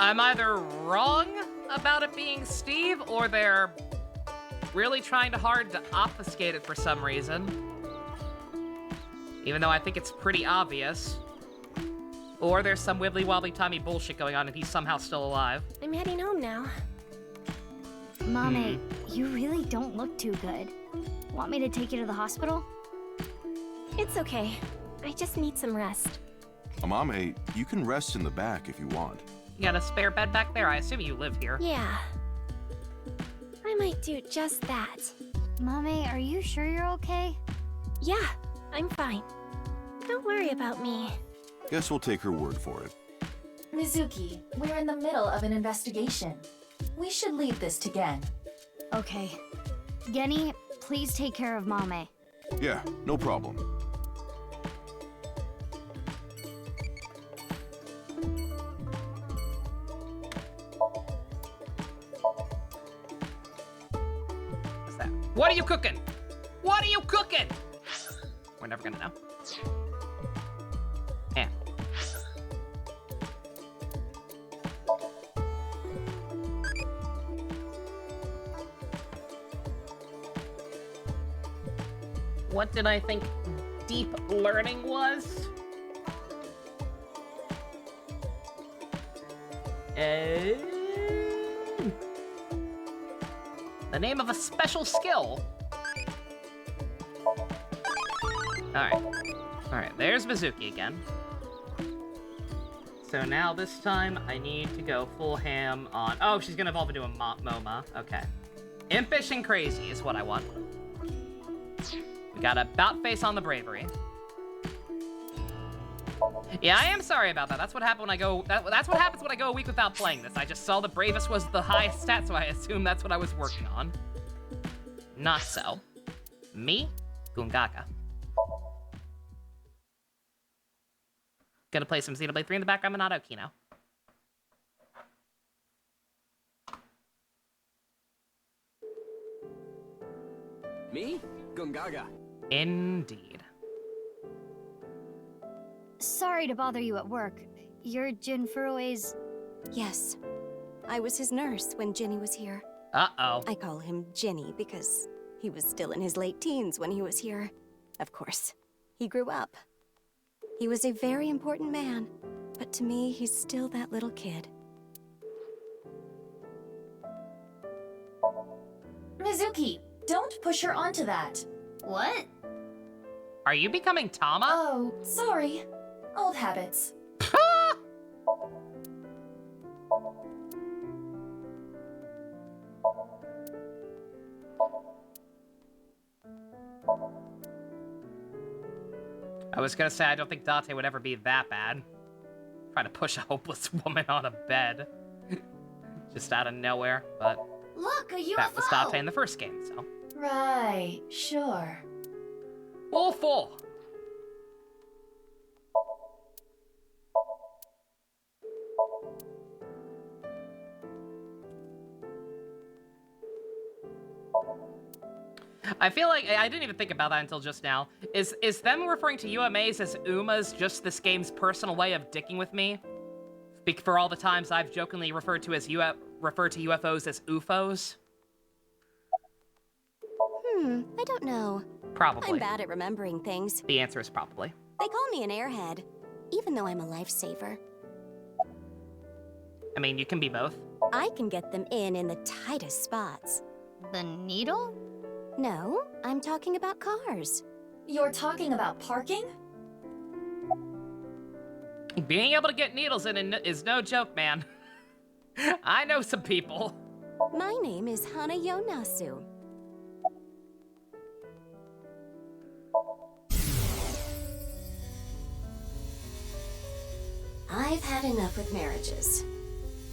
I'm either wrong about it being Steve, or they're really trying hard to obfuscate it for some reason. Even though I think it's pretty obvious. Or there's some wibbly-wobbly-timey bullshit going on and he's somehow still alive. I'm heading home now. Mame, you really don't look too good. Want me to take you to the hospital? It's okay. I just need some rest. Amame, you can rest in the back if you want. You got a spare bed back there? I assume you live here. Yeah. I might do just that. Mame, are you sure you're okay? Yeah, I'm fine. Don't worry about me. Guess we'll take her word for it. Mizuki, we're in the middle of an investigation. We should leave this to Gen. Okay. Genny, please take care of Mame. Yeah, no problem. What's that? What are you cooking? What are you cooking? We're never gonna know. Yeah. What did I think deep learning was? The name of a special skill. Alright, there's Mizuki again. So now this time I need to go full ham on... Oh, she's gonna evolve into a MoMA. Okay. Impish and crazy is what I want. We got a bout face on the bravery. Yeah, I am sorry about that. That's what happened when I go... That's what happens when I go a week without playing this. I just saw the bravest was the highest stat, so I assumed that's what I was working on. Not so. Me? Gungaka. Gonna play some Xenoblade 3 in the background, Minato Kino. Me? Gungaga. Indeed. Sorry to bother you at work. You're Jin Furue's... Yes. I was his nurse when Jinny was here. Uh-oh. I call him Jinny because he was still in his late teens when he was here. Of course, he grew up. He was a very important man, but to me, he's still that little kid. Mizuki, don't push her onto that. What? Are you becoming Tama? Oh, sorry. Old habits. I was gonna say, I don't think Date would ever be that bad. Trying to push a hopeless woman on a bed. Just out of nowhere, but... Look, a UFO! That was Date in the first game, so... Right, sure. Awful! I feel like I didn't even think about that until just now. Is them referring to UMAs as UMAs just this game's personal way of dicking with me? For all the times I've jokingly referred to UFOs as UFOs? I don't know. Probably. I'm bad at remembering things. The answer is probably. They call me an airhead, even though I'm a lifesaver. I mean, you can be both. I can get them in the tightest spots. The needle? No, I'm talking about cars. You're talking about parking? Being able to get needles in is no joke, man. I know some people. My name is Hana Yonasu. I've had enough with marriages.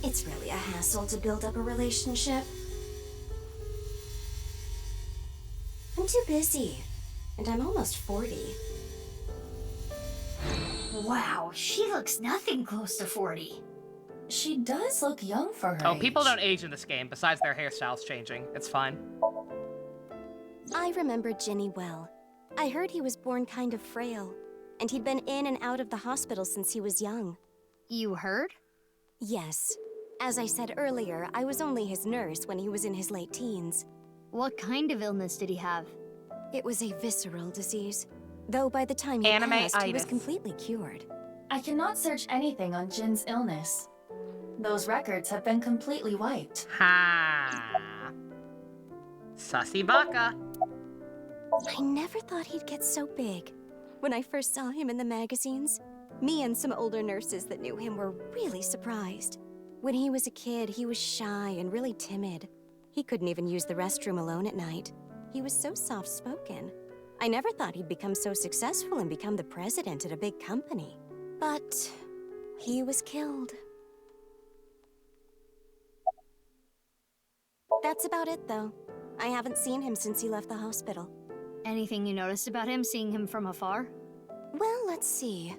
It's really a hassle to build up a relationship. I'm too busy, and I'm almost 40. Wow, she looks nothing close to 40. She does look young for her age. People don't age in this game, besides their hairstyles changing. It's fine. I remember Ginny well. I heard he was born kind of frail, and he'd been in and out of the hospital since he was young. You heard? Yes. As I said earlier, I was only his nurse when he was in his late teens. What kind of illness did he have? It was a visceral disease. Though by the time he passed, he was completely cured. I cannot search anything on Jin's illness. Those records have been completely wiped. Ha! Sussy baka. I never thought he'd get so big. When I first saw him in the magazines, me and some older nurses that knew him were really surprised. When he was a kid, he was shy and really timid. He couldn't even use the restroom alone at night. He was so soft-spoken. I never thought he'd become so successful and become the president at a big company. But he was killed. That's about it, though. I haven't seen him since he left the hospital. Anything you noticed about him, seeing him from afar? Well, let's see.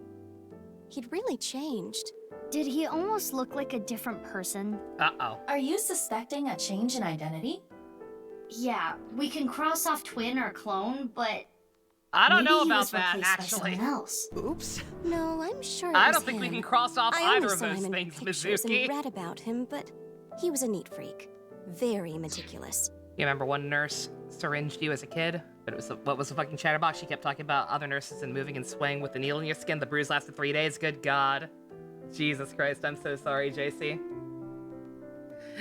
He'd really changed. Did he almost look like a different person? Uh-oh. Are you suspecting a change in identity? Yeah, we can cross off twin or clone, but I don't know maybe he about was that, replaced by actually. someone else. Oops. No, I'm sure it I was don't think we him. can cross off I either only of saw those him in things, pictures Mizuki. and read about him, but he was a neat freak. Very meticulous. You remember one nurse syringed you as a kid? But it was what was the fucking chatterbox? She kept talking about other nurses and moving and swaying with the needle in your skin. The bruise lasted 3 days. Good God. Jesus Christ, I'm so sorry, JC.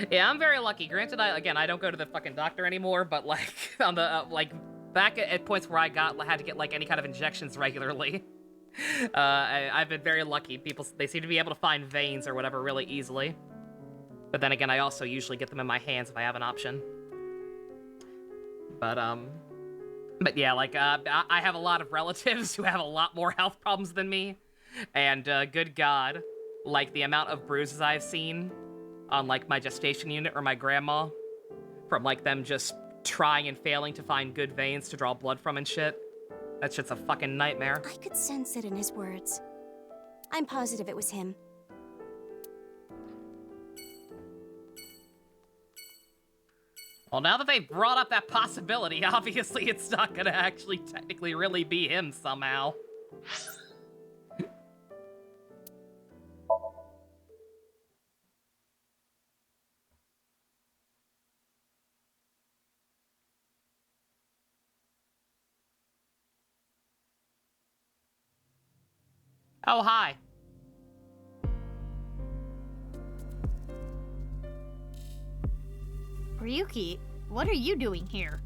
Yeah, I'm very lucky. Granted, I don't go to the fucking doctor anymore, but like on the back at points where I had to get like any kind of injections regularly. I've been very lucky. They seem to be able to find veins or whatever really easily. But then again, I also usually get them in my hands if I have an option. But yeah, like I have a lot of relatives who have a lot more health problems than me, and good God, like the amount of bruises I've seen on like my gestation unit or my grandma from like them just trying and failing to find good veins to draw blood from and shit. That shit's a fucking nightmare. I could sense it in his words. I'm positive it was him. Well, now that they've brought up that possibility, obviously it's not gonna actually technically really be him somehow. Oh, hi. Ryuki, what are you doing here?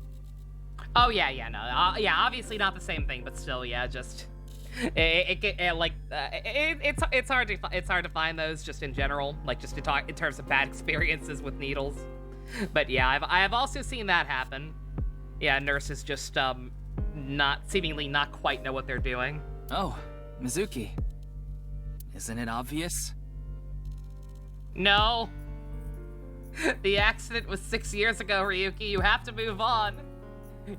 Oh yeah, no, yeah, obviously not the same thing, but still, yeah, just it's hard to find those just in general, like just to talk in terms of bad experiences with needles. But yeah, I have also seen that happen. Yeah, nurses just seemingly not quite know what they're doing. Oh, Mizuki. Isn't it obvious? No. The accident was 6 years ago, Ryuki. You have to move on.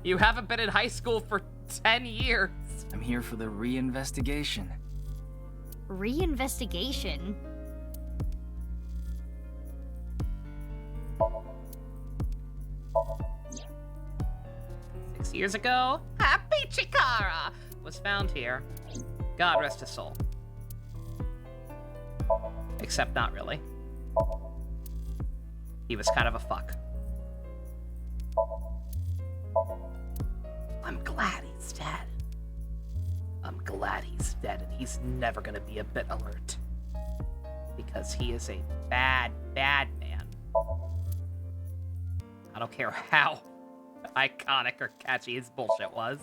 You haven't been in high school for 10 years. I'm here for the reinvestigation. Reinvestigation? years ago, Happy Chikara was found here. God rest his soul. Except not really. He was kind of a fuck. I'm glad he's dead. I'm glad he's dead, and he's never gonna be a bit alert. Because he is a bad, bad man. I don't care how iconic or catchy his bullshit was.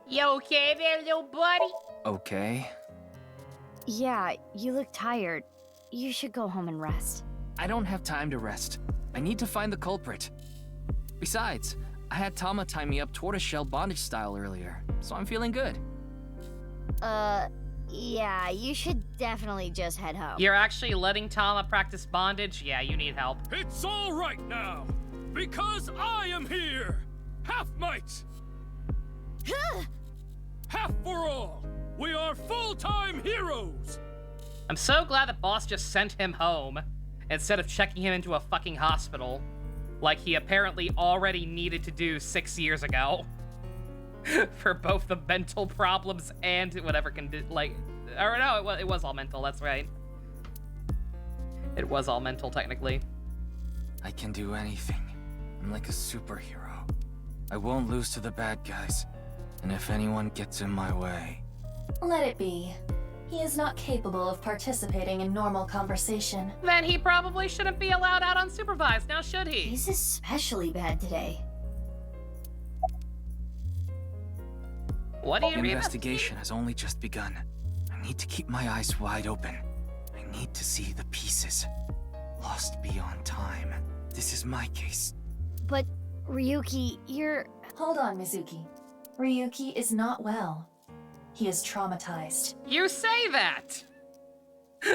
You okay there, little buddy? Okay. Yeah, you look tired. You should go home and rest. I don't have time to rest. I need to find the culprit. Besides, I had Tama tie me up tortoiseshell bondage style earlier, so I'm feeling good. Yeah, you should definitely just head home. You're actually letting Tama practice bondage? Yeah, you need help. It's all right now, because I am here. Half might. Half for all. We are full-time heroes. I'm so glad the boss just sent him home instead of checking him into a fucking hospital like he apparently already needed to do 6 years ago. For both the mental problems and whatever or no, it was all mental, that's right. It was all mental, technically. I can do anything. I'm like a superhero. I won't lose to the bad guys. And if anyone gets in my way... Let it be. He is not capable of participating in normal conversation. Then he probably shouldn't be allowed out unsupervised, now should he? He's especially bad today. What do you mean? The investigation has only just begun. I need to keep my eyes wide open. I need to see the pieces. Lost beyond time. This is my case. But, Ryuki, you're... Hold on, Mizuki. Ryuki is not well. He is traumatized. You say that!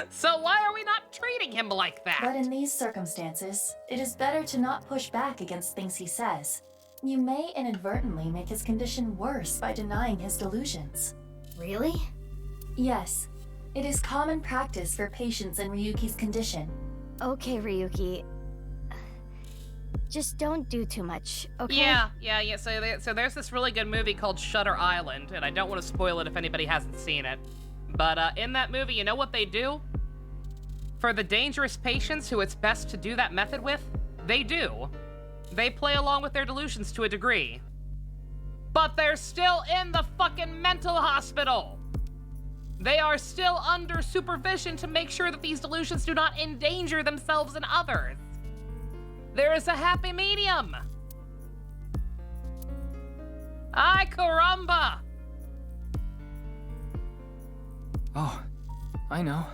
So why are we not treating him like that? But in these circumstances, it is better to not push back against things he says. You may inadvertently make his condition worse by denying his delusions. Really? Yes. It is common practice for patients in Ryuki's condition. Okay, Ryuki. Just don't do too much, okay? Yeah. So there's this really good movie called Shutter Island, and I don't want to spoil it if anybody hasn't seen it. But in that movie, you know what they do? For the dangerous patients who it's best to do that method with, they do. They play along with their delusions to a degree. But they're still in the fucking mental hospital! They are still under supervision to make sure that these delusions do not endanger themselves and others. There is a happy medium! Ay, caramba! Oh, I know.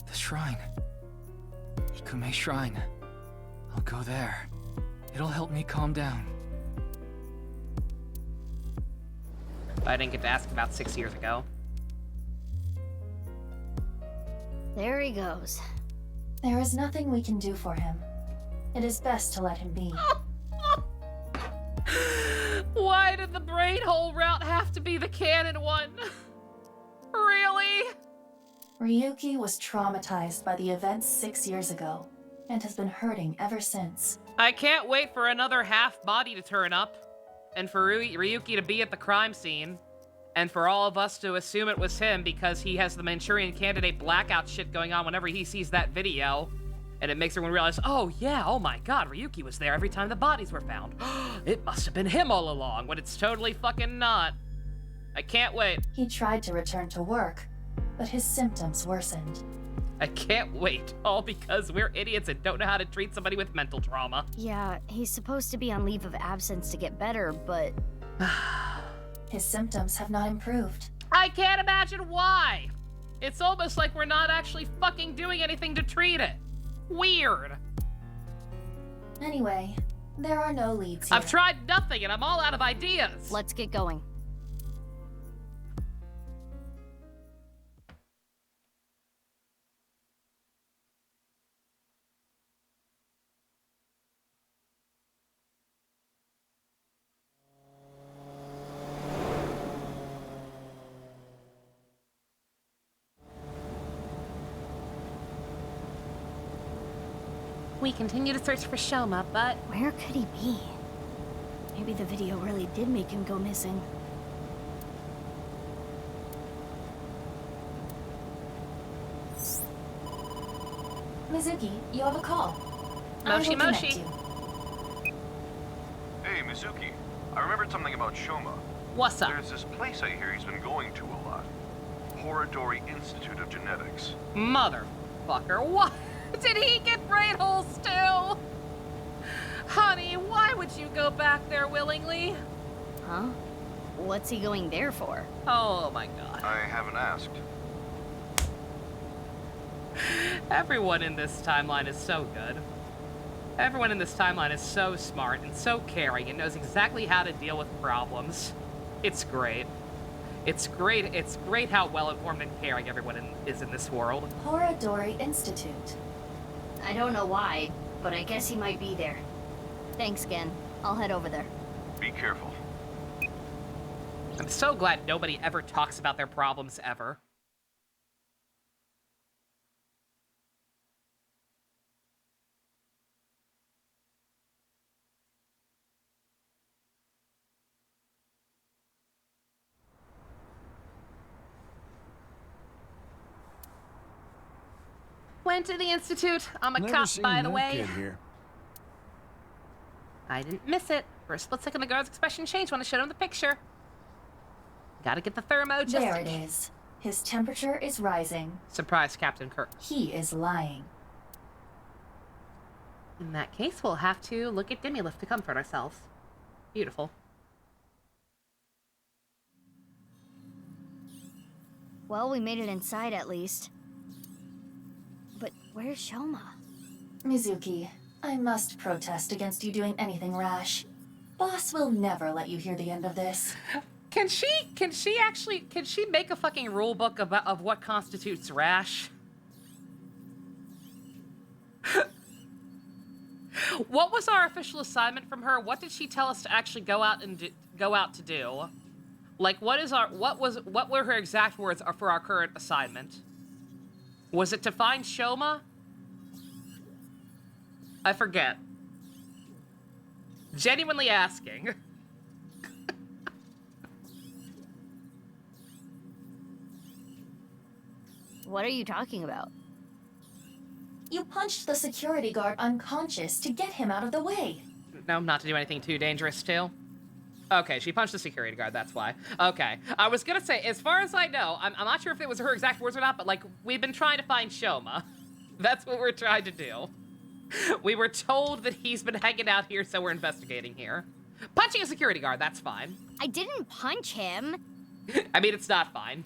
The shrine. Ikume Shrine. I'll go there. It'll help me calm down. I didn't get to ask about 6 years ago. There he goes. There is nothing we can do for him. It is best to let him be. Why did the brain hole route have to be the canon one? Really? Ryuki was traumatized by the events 6 years ago, and has been hurting ever since. I can't wait for another half body to turn up, and for Ryuki to be at the crime scene, and for all of us to assume it was him because he has the Manchurian Candidate blackout shit going on whenever he sees that video, and it makes everyone realize, oh yeah, oh my god, Ryuki was there every time the bodies were found. It must have been him all along, when it's totally fucking not. I can't wait. He tried to return to work, but his symptoms worsened. I can't wait, all because we're idiots and don't know how to treat somebody with mental trauma. Yeah, he's supposed to be on leave of absence to get better, but... His symptoms have not improved. I can't imagine why! It's almost like we're not actually fucking doing anything to treat it. Weird. Anyway, there are no leads here. I've tried nothing and I'm all out of ideas. Let's get going. We continue to search for Shoma, but... Where could he be? Maybe the video really did make him go missing. Mizuki, you have a call. Moshi Moshi. Hey, Mizuki. I remembered something about Shoma. What's up? There's this place I hear he's been going to a lot. Horodori Institute of Genetics. Motherfucker, what? Did he get brain holes too? Honey, why would you go back there willingly? Huh? What's he going there for? Oh my god. I haven't asked. Everyone in this timeline is so good. Everyone in this timeline is so smart and so caring and knows exactly how to deal with problems. It's great. It's great how well-informed and caring everyone is in this world. Horodori Institute. I don't know why, but I guess he might be there. Thanks, Gen. I'll head over there. Be careful. I'm so glad nobody ever talks about their problems ever. Went to the Institute. I'm a Never cop, seen by the that way. kid here. I didn't miss it. For a split second, the guard's expression changed when I showed him the picture. Gotta get the thermo just... There it is. His temperature is rising. Surprise, Captain Kirk. He is lying. In that case, we'll have to look at Demilift to comfort ourselves. Beautiful. Well, we made it inside at least. But where's Shoma? Mizuki, I must protest against you doing anything rash. Boss will never let you hear the end of this. Can she make a fucking rule book of what constitutes rash? What was our official assignment from her? What did she tell us to actually go out to do? Like, what were her exact words for our current assignment? Was it to find Shoma? I forget. Genuinely asking. What are you talking about? You punched the security guard unconscious to get him out of the way. No, not to do anything too dangerous, too. Okay, she punched the security guard, that's why. Okay, I was gonna say, as far as I know, I'm not sure if it was her exact words or not, but, like, we've been trying to find Shoma. That's what we're trying to do. We were told that he's been hanging out here, so we're investigating here. Punching a security guard, that's fine. I didn't punch him. I mean, it's not fine.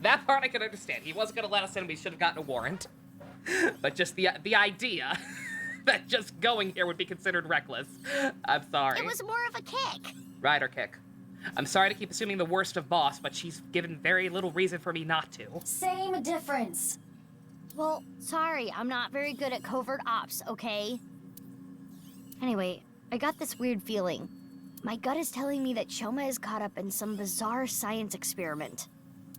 That part I can understand. He wasn't gonna let us in, we should have gotten a warrant. But just the idea that just going here would be considered reckless. I'm sorry. It was more of a kick. Rider kick. I'm sorry to keep assuming the worst of Boss, but she's given very little reason for me not to. Same difference. Well, sorry, I'm not very good at covert ops, okay? Anyway, I got this weird feeling. My gut is telling me that Shoma is caught up in some bizarre science experiment.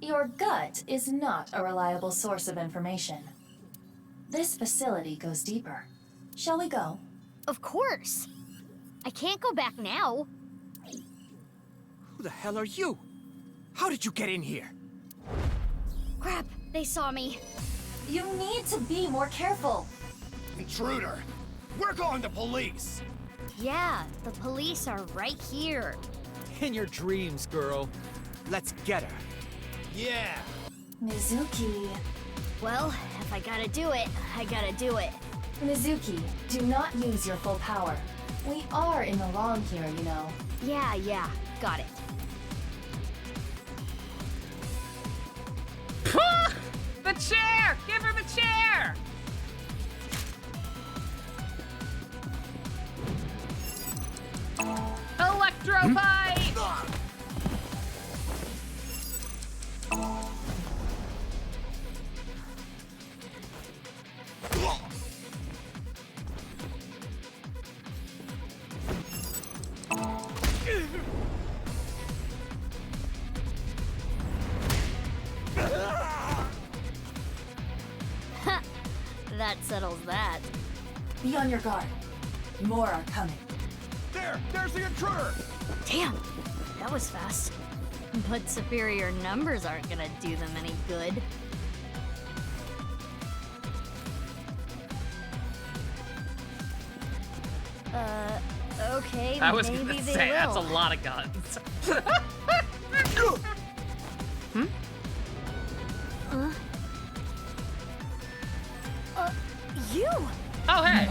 Your gut is not a reliable source of information. This facility goes deeper. Shall we go? Of course. I can't go back now. Who the hell are you? How did you get in here? Crap, they saw me. You need to be more careful. Intruder! We're calling the police! Yeah, the police are right here. In your dreams, girl. Let's get her. Yeah! Mizuki. Well, if I gotta do it, I gotta do it. Mizuki, do not use your full power. We are in the wrong here, you know. Yeah, got it. The chair! Give her the chair! Electropie! That settles that. Be on your guard. More are coming. There's the intruder! Damn, that was fast. But superior numbers aren't gonna do them any good. Okay, I was maybe gonna they say, will. that's a lot of guns. Hmm? You! Oh, hey!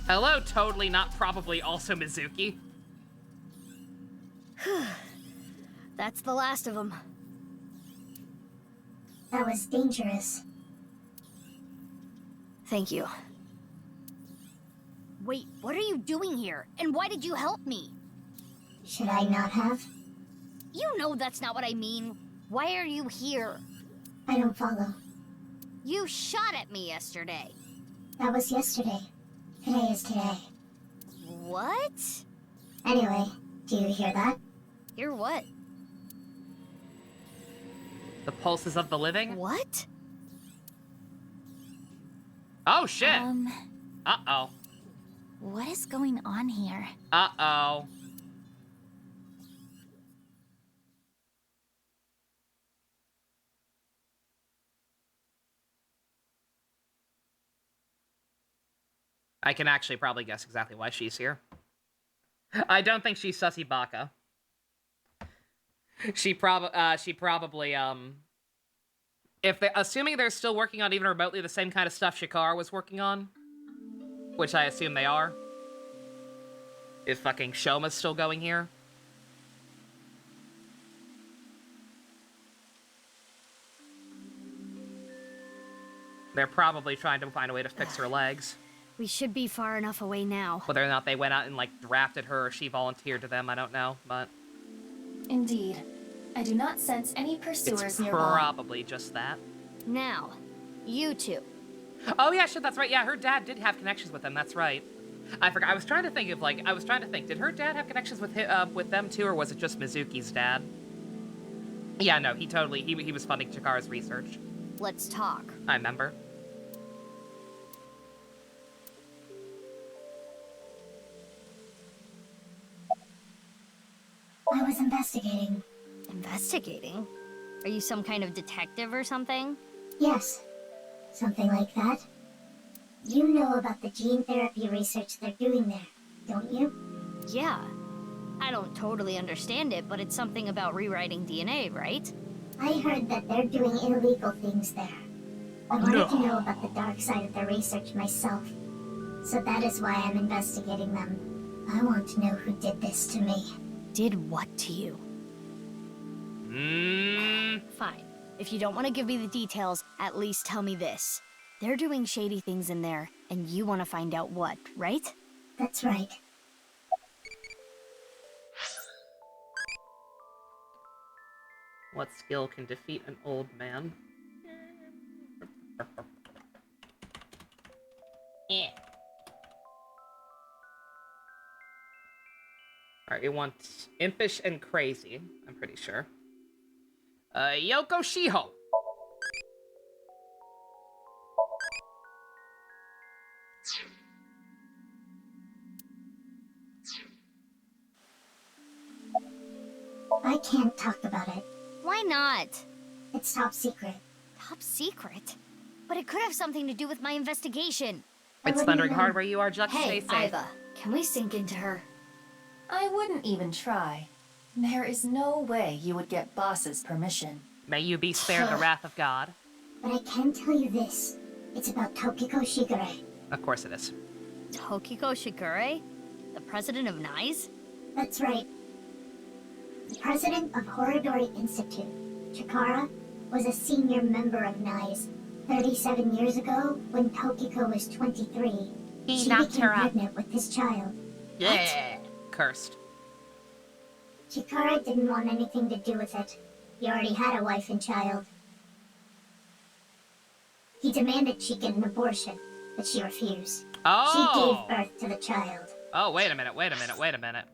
Hello, totally not probably also Mizuki. That's the last of them. That was dangerous. Thank you. Wait, what are you doing here? And why did you help me? Should I not have? You know that's not what I mean. Why are you here? I don't follow. You shot at me yesterday. That was yesterday. Today is today. What? Anyway, do you hear that? Hear what? The pulses of the living? What? Oh, shit! Uh-oh. What is going on here? Uh-oh. I can actually probably guess exactly why she's here. I don't think she's Sussy Baka. She probably, assuming they're still working on even remotely the same kind of stuff Shikara was working on, which I assume they are. Is fucking Shoma's still going here? They're probably trying to find a way to fix her legs. We should be far enough away now. Whether or not they went out and, like, drafted her or she volunteered to them, I don't know, but... Indeed. I do not sense any pursuers It's nearby. probably just that. Now, you two. Oh, yeah, shit, that's right. Yeah, her dad did have connections with them, that's right. I forgot. I was trying to think, did her dad have connections with them, too, or was it just Mizuki's dad? Yeah, no, he was funding Chikara's research. Let's talk. I remember. I was investigating. Investigating? Are you some kind of detective or something? Yes. Something like that. You know about the gene therapy research they're doing there, don't you? Yeah. I don't totally understand it, but it's something about rewriting DNA, right? I heard that they're doing illegal things there. I wanted to know about the dark side of their research myself. So that is why I'm investigating them. I want to know who did this to me. Did what to you? Fine. If you don't want to give me the details, at least tell me this. They're doing shady things in there, and you want to find out what, right? That's right. What skill can defeat an old man? Yeah. Alright, you want impish and crazy, I'm pretty sure. Yoko Shiho. I can't talk about it. Why not? It's top secret. Top secret? But it could have something to do with my investigation. It's thundering hard where you are, Juck. Hey, Stay safe. Iva, can we sink into her? I wouldn't even try. There is no way you would get Boss's permission. May you be spared the wrath of God. But I can tell you this. It's about Tokiko Shigure. Of course it is. Tokiko Shigure? The president of NICE? That's right. The president of Horodori Institute, Chikara, was a senior member of NICE. 37 years ago, when Tokiko was 23, she became pregnant with his child. Yeah. Cursed. Chikara didn't want anything to do with it. He already had a wife and child. He demanded she get an abortion, but she refused. Oh! She gave birth to the child. Oh, wait a minute.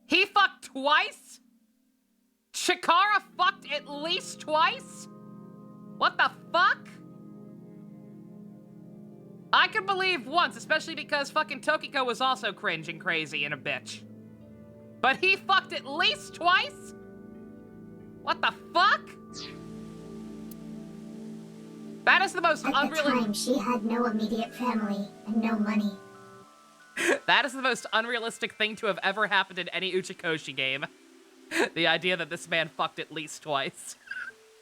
He fucked twice? Chikara fucked at least twice? What the fuck? I could believe once, especially because fucking Tokiko was also cringe and crazy and a bitch. But he fucked at least twice? What the fuck? That is the most unrealistic. At the time, she had no immediate family and no money. That is the most unrealistic thing to have ever happened in any Uchikoshi game. The idea that this man fucked at least twice.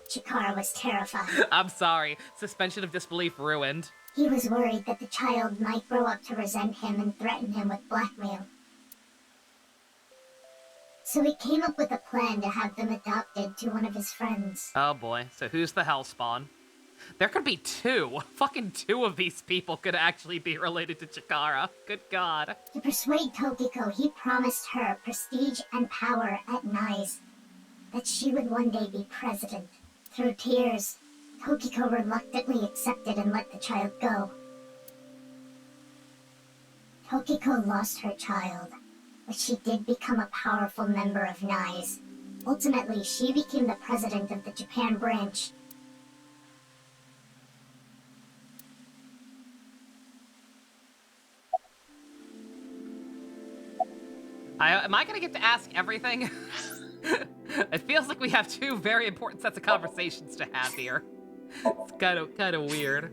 Chikara was terrified. I'm sorry. Suspension of disbelief ruined. He was worried that the child might grow up to resent him and threaten him with blackmail. So he came up with a plan to have them adopted to one of his friends. Oh boy, so who's the Hellspawn? There could be two. Fucking two of these people could actually be related to Chikara. Good god. To persuade Tokiko, he promised her prestige and power at NICE. That she would one day be president. Through tears, Tokiko reluctantly accepted and let the child go. Tokiko lost her child, but she did become a powerful member of NICE. Ultimately, she became the president of the Japan branch. Am I gonna get to ask everything? It feels like we have two very important sets of conversations to have here. It's kind of weird.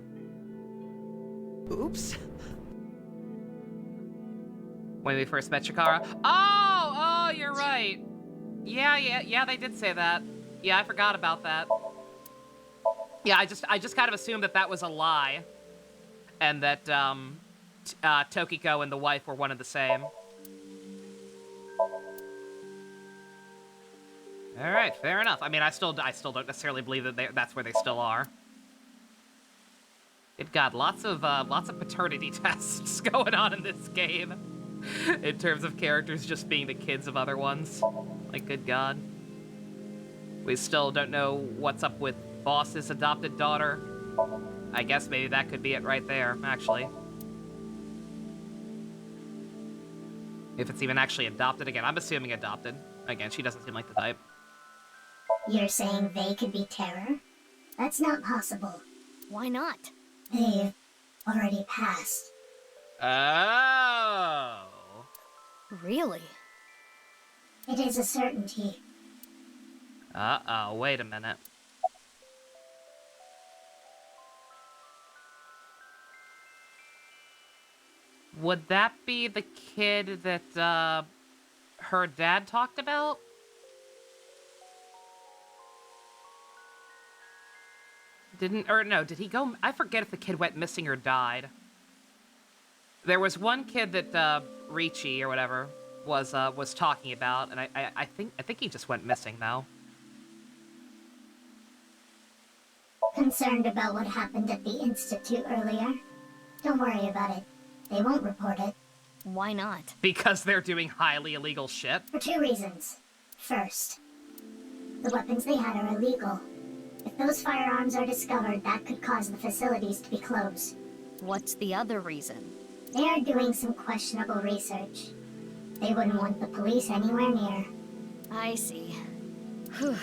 Oops. When we first met Chikara. Oh, you're right. Yeah, they did say that. Yeah, I forgot about that. Yeah, I just kind of assumed that was a lie. And that, Tokiko and the wife were one and the same. Alright, fair enough. I mean, I still don't necessarily believe that that's where they still are. Good God, lots of paternity tests going on in this game. In terms of characters just being the kids of other ones. Like, good God. We still don't know what's up with Boss's adopted daughter. I guess maybe that could be it right there, actually. If it's even actually adopted again. I'm assuming adopted. Again, she doesn't seem like the type. You're saying they could be Terror? That's not possible. Why not? They've already passed. Oh. Really? It is a certainty. Uh-oh, wait a minute. Would that be the kid that, her dad talked about? Did he go? I forget if the kid went missing or died. There was one kid that, Ryuki or whatever was talking about, and I think he just went missing now. Concerned about what happened at the Institute earlier? Don't worry about it. They won't report it. Why not? Because they're doing highly illegal shit? For two reasons. First, the weapons they had are illegal. If those firearms are discovered, that could cause the facilities to be closed. What's the other reason? They are doing some questionable research. They wouldn't want the police anywhere near. I see. Whew.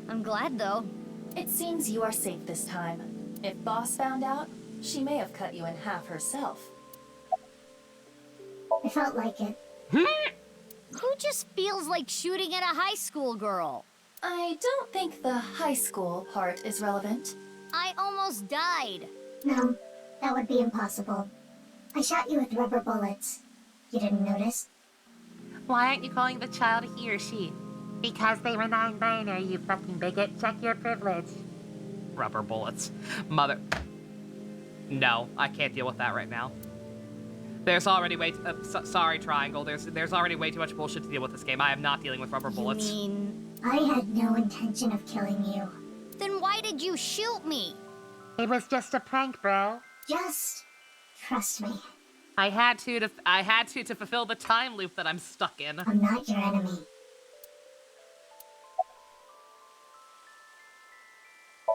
I'm glad, though. It seems you are safe this time. If Boss found out, she may have cut you in half herself. It felt like it. Who just feels like shooting at a high school girl? I don't think the high school part is relevant. I almost died. No, that would be impossible. I shot you with rubber bullets. You didn't notice? Why aren't you calling the child he or she? Because they were non-binary, you fucking bigot. Check your privilege. Rubber bullets. Mother... No, I can't deal with that right now. There's already way... sorry, Triangle. There's already way too much bullshit to deal with this game. I am not dealing with rubber bullets. You mean... I had no intention of killing you. Then why did you shoot me? It was just a prank, bro. Just... trust me. I had to fulfill the time loop that I'm stuck in. I'm not your enemy.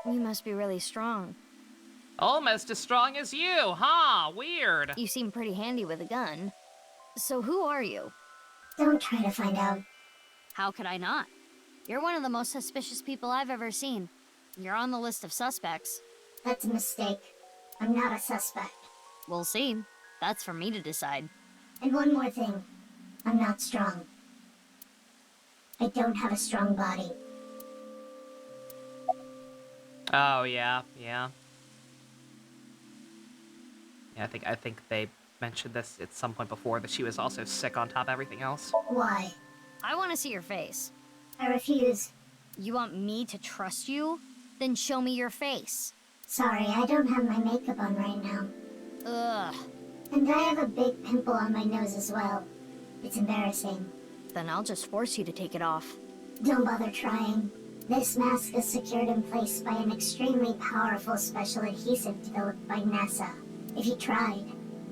You must be really strong. Almost as strong as you, huh? Weird. You seem pretty handy with a gun. So who are you? Don't try to find out. How could I not? You're one of the most suspicious people I've ever seen. You're on the list of suspects. That's a mistake. I'm not a suspect. We'll see. That's for me to decide. And one more thing. I'm not strong. I don't have a strong body. Oh, yeah. Yeah, I think they mentioned this at some point before, that she was also sick on top of everything else. Why? I want to see your face. I refuse. You want me to trust you? Then show me your face. Sorry, I don't have my makeup on right now. Ugh. And I have a big pimple on my nose as well. It's embarrassing. Then I'll just force you to take it off. Don't bother trying. This mask is secured in place by an extremely powerful special adhesive developed by NASA. If you tried,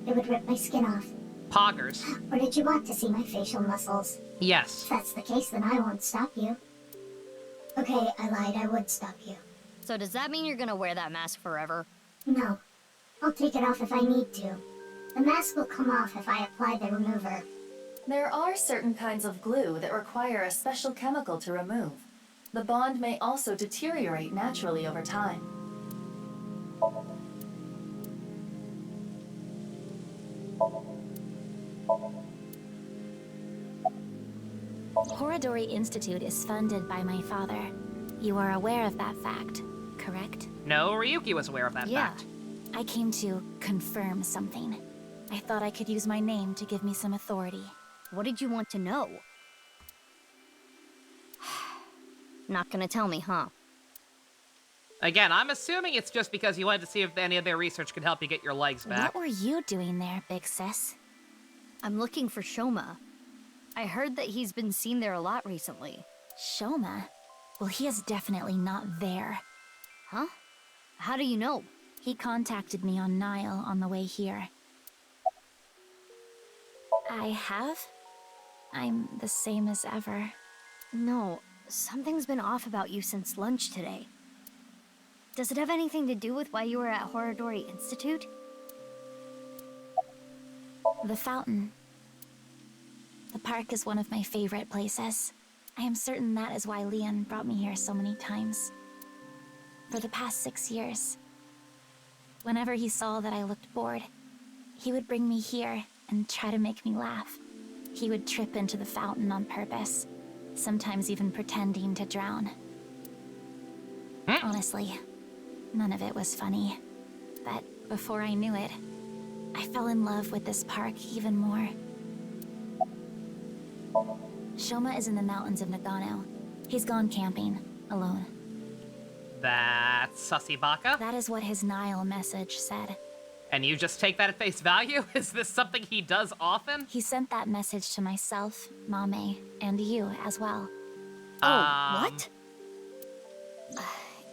it would rip my skin off. Poggers. Or did you want to see my facial muscles? Yes. If that's the case, then I won't stop you. Okay, I lied. I would stop you. So does that mean you're gonna wear that mask forever? No. I'll take it off if I need to. The mask will come off if I apply the remover. There are certain kinds of glue that require a special chemical to remove. The bond may also deteriorate naturally over time. Horadori Institute is funded by my father. You are aware of that fact, correct? No, Ryuki was aware of that fact. I came to confirm something. I thought I could use my name to give me some authority. What did you want to know? Not gonna tell me, huh? Again, I'm assuming it's just because you wanted to see if any of their research could help you get your legs back. What were you doing there, big sis? I'm looking for Shoma. I heard that he's been seen there a lot recently. Shoma? Well, he is definitely not there. Huh? How do you know? He contacted me on Nile on the way here. I have? I'm the same as ever. No, something's been off about you since lunch today. Does it have anything to do with why you were at Horadori Institute? The fountain. The park is one of my favorite places. I am certain that is why Leon brought me here so many times. For the past 6 years. Whenever he saw that I looked bored, he would bring me here and try to make me laugh. He would trip into the fountain on purpose, sometimes even pretending to drown. Honestly, none of it was funny. But before I knew it, I fell in love with this park even more. Shoma is in the mountains of Nagano. He's gone camping, alone. That's Sussy Baka? That is what his Nile message said. And you just take that at face value? Is this something he does often? He sent that message to myself, Mame, and you as well. Oh, what?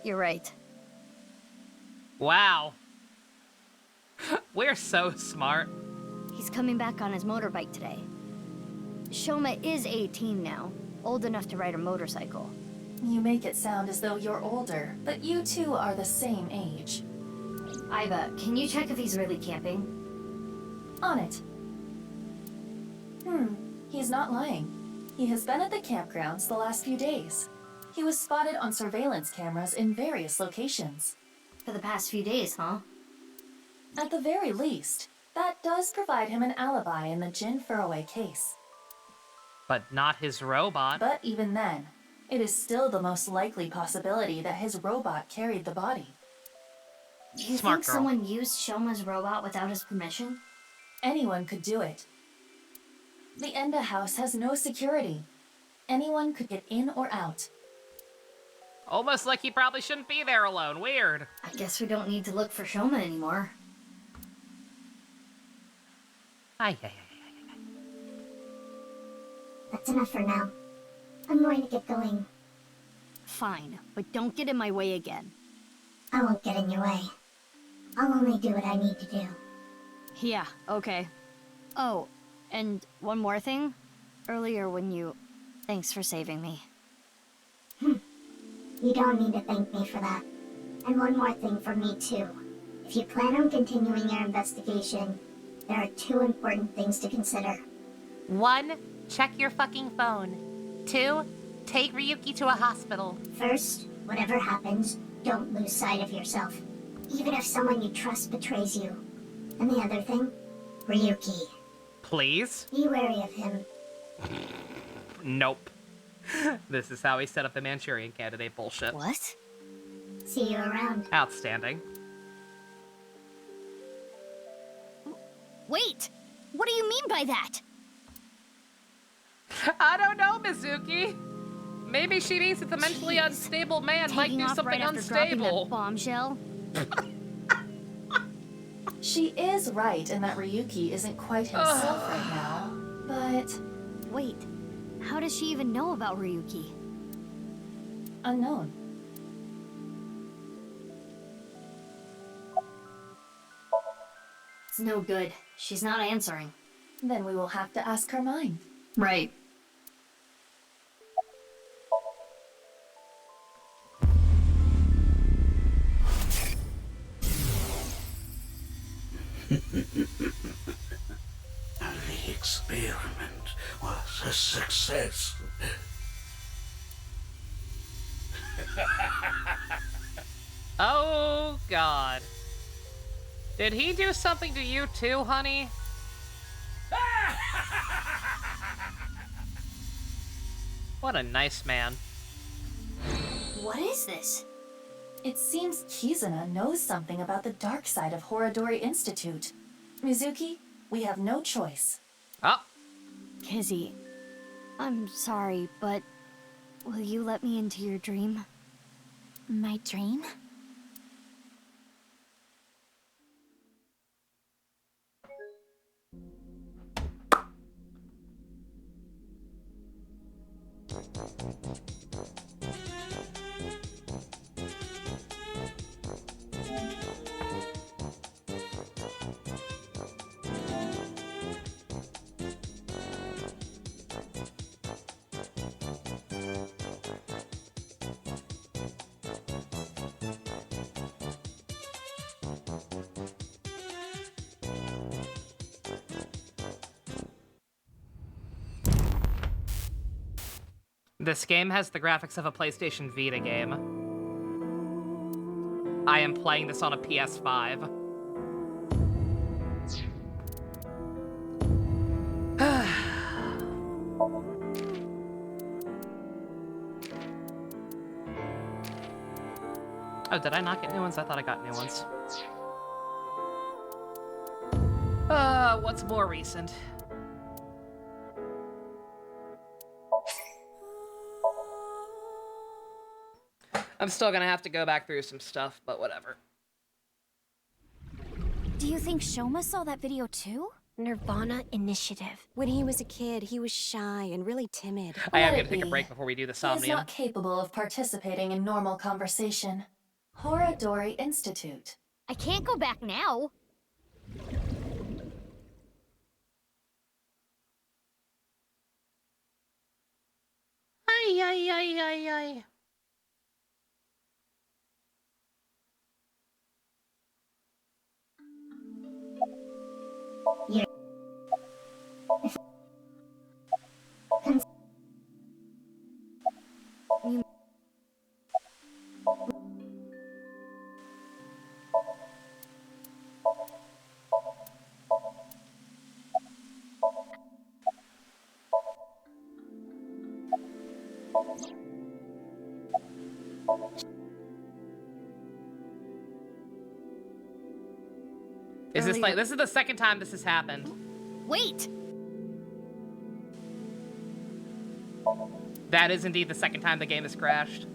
You're right. Wow. We're so smart. He's coming back on his motorbike today. Shoma is 18 now, old enough to ride a motorcycle. You make it sound as though you're older, but you two are the same age. Iva, can you check if he's really camping? On it. He's not lying. He has been at the campgrounds the last few days. He was spotted on surveillance cameras in various locations. For the past few days, huh? At the very least, that does provide him an alibi in the Jin Furroway case. But not his robot. But even then, it is still the most likely possibility that his robot carried the body. Do you think someone used Shoma's robot without his permission? Anyone could do it. The Enda house has no security. Anyone could get in or out. Almost like he probably shouldn't be there alone. Weird. I guess we don't need to look for Shoma anymore. That's enough for now. I'm going to get going. Fine, but don't get in my way again. I won't get in your way. I'll only do what I need to do. Yeah, okay. Oh, and one more thing. Earlier when you... Thanks for saving me. You don't need to thank me for that. And one more thing for me too. If you plan on continuing your investigation, there are 2 important things to consider. 1, check your fucking phone. 2, take Ryuki to a hospital. First, whatever happens, don't lose sight of yourself. Even if someone you trust betrays you, And the other thing, Ryuki. Please? Be wary of him. Nope. This is how he set up the Manchurian Candidate bullshit. What? See you around. Outstanding. Wait! What do you mean by that? I don't know, Mizuki. Maybe she means that the mentally unstable man might do something right after dropping unstable. that bombshell? She is right in that Ryuki isn't quite himself right now, but... Wait, how does she even know about Ryuki? Unknown. It's no good. She's not answering. Then we will have to ask her mind. Right. The experiment was a success. Oh, God. Did he do something to you too, honey? What a nice man. What is this? It seems Kizuna knows something about the dark side of Horodori Institute. Mizuki, we have no choice. Oh. Kizzy, I'm sorry, but will you let me into your dream? My dream? This game has the graphics of a PlayStation Vita game. I am playing this on a PS5. Oh, did I not get new ones? I thought I got new ones. What's more recent? I'm still gonna have to go back through some stuff, but whatever. Do you think Shoma saw that video too? Nirvana Initiative. When he was a kid, he was shy and really timid. I am Let gonna it take a be. break before we do the He is Somnium. not capable of participating in normal conversation. Horodori Institute. I can't go back now. Ay, ay, ay, ay, ay. Yeah. This is the second time this has happened. Wait! That is indeed the second time the game has crashed.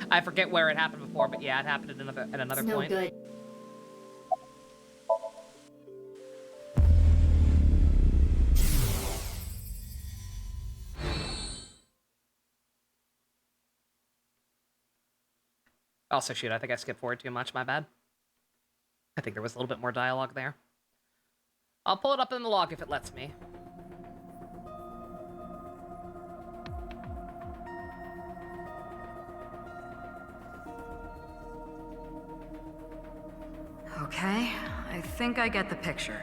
I forget where it happened before, but yeah, it happened at another No point. good. Also, shoot, I think I skipped forward too much, my bad. I think there was a little bit more dialogue there. I'll pull it up in the log if it lets me. Okay, I think I get the picture.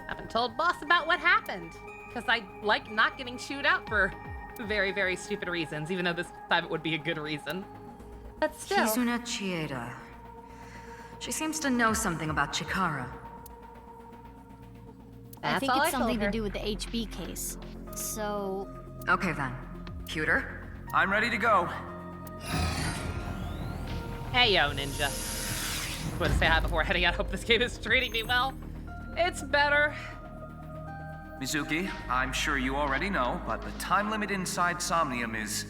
Haven't told boss about what happened, because I like not getting chewed out for very, very stupid reasons, even though this time it would be a good reason. But still. Kizuna Chieda. She seems to know something about Chikara. I That's think all it's I told something to her. do with the HB case. So, Okay then. Pewter? I'm ready to go. Hey, yo, ninja. I'm going to say hi before heading out. I hope this game is treating me well. It's better. Mizuki, I'm sure you already know, but the time limit inside Somnium is...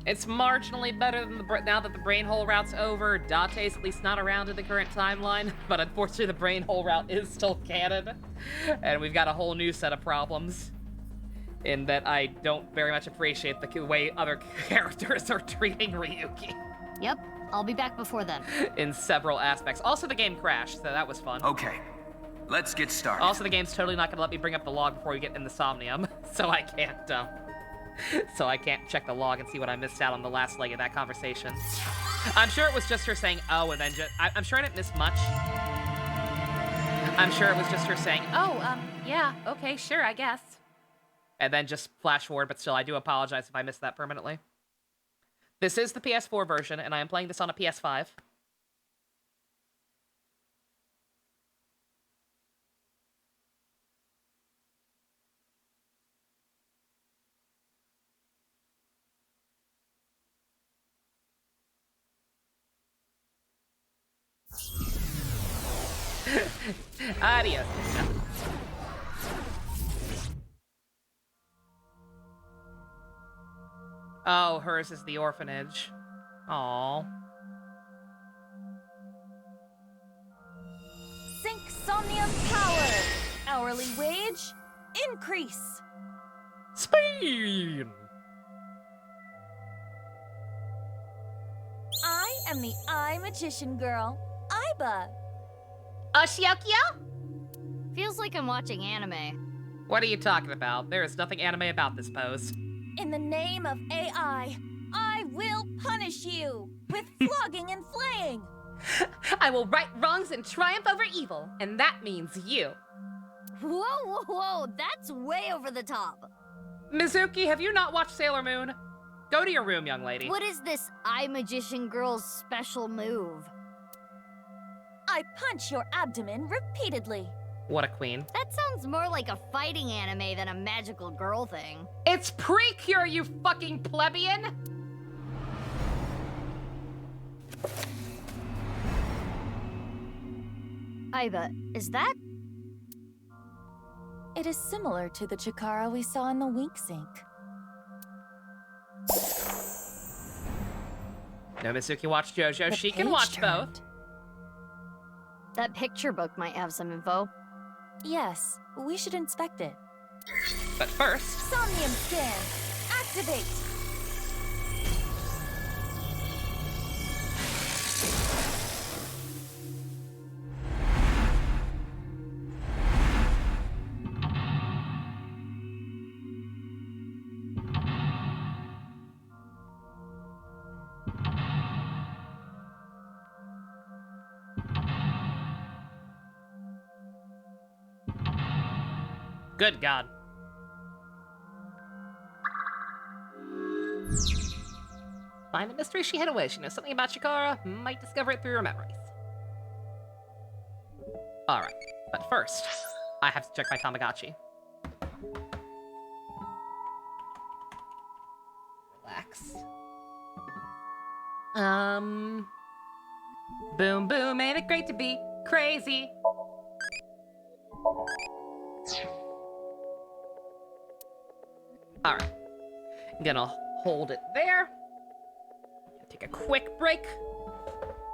It's marginally better than now that the brain hole route's over. Date's at least not around in the current timeline, but unfortunately the brain hole route is still canon. And we've got a whole new set of problems. In that I don't very much appreciate the way other characters are treating Ryuki. yep, I'll be back before then. In several aspects. Also, the game crashed, so that was fun. Okay, let's get started. Also, the game's totally not gonna let me bring up the log before we get in the Somnium, so I can't check the log and see what I missed out on the last leg of that conversation. I'm sure it was just her saying, oh, and then I'm sure I didn't miss much. I'm sure it was just her saying, oh, yeah, okay, sure, I guess. And then just flash forward, but still, I do apologize if I missed that permanently. This is the PS4 version, and I am playing this on a PS5. Adios. Oh, hers is the orphanage. Aww. Sync Somnium power. Hourly wage increase. Speed! I am the Eye Magician Girl, Aiba. Oshiokyo? Feels like I'm watching anime. What are you talking about? There is nothing anime about this pose. In the name of AI, I will punish you with flogging and flaying. I will right wrongs and triumph over evil, and that means you. Whoa, whoa, whoa, that's way over the top. Mizuki, have you not watched Sailor Moon? Go to your room, young lady. What is this Eye Magician Girl's special move? I punch your abdomen repeatedly. What a queen. That sounds more like a fighting anime than a magical girl thing. It's Precure, you fucking plebeian! Aiba, is that? It is similar to the Chikara we saw in the Wink Sink. No, Mizuki watched JoJo. The She can page watch turned. both. That picture book might have some info. Yes, we should inspect it. But first... Somnium scan! Activate! Good God. Find the mystery she hid away. She knows something about Chikara. Might discover it through her memories. Alright, but first, I have to check my Tamagotchi. Relax. Boom boom, ain't it great to be crazy? Alright. I'm gonna hold it there. Take a quick break.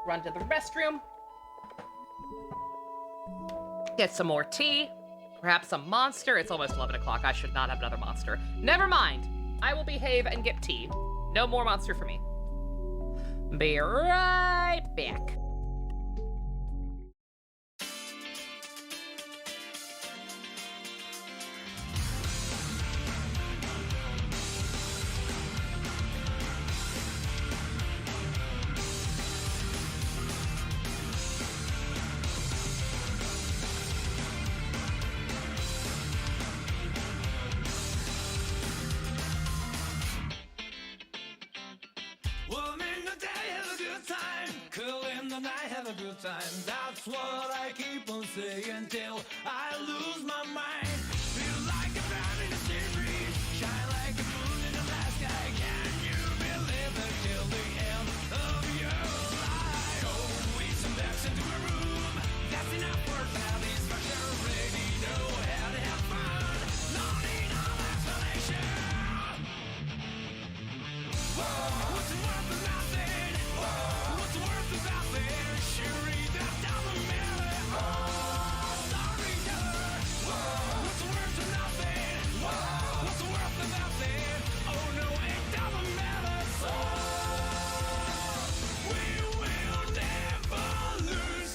Run to the restroom. Get some more tea. Perhaps a monster. It's almost 11 o'clock. I should not have another monster. Never mind. I will behave and get tea. No more monster for me. Be right back. and I have a good time. That's what I keep on saying till I lose my mind. Feel like a bat in a sea breeze, shine like a moon in the last sky. Can you believe it till the end of your life? Always some backs into a room. That's enough for satisfaction. Already know how to have fun. No need of explanation. What's it worth of nothing? What's it worth of nothing? Surely that doesn't matter. Storyteller. What's it worth of nothing? What's it worth of nothing? Oh no, it doesn't matter. So we will never lose.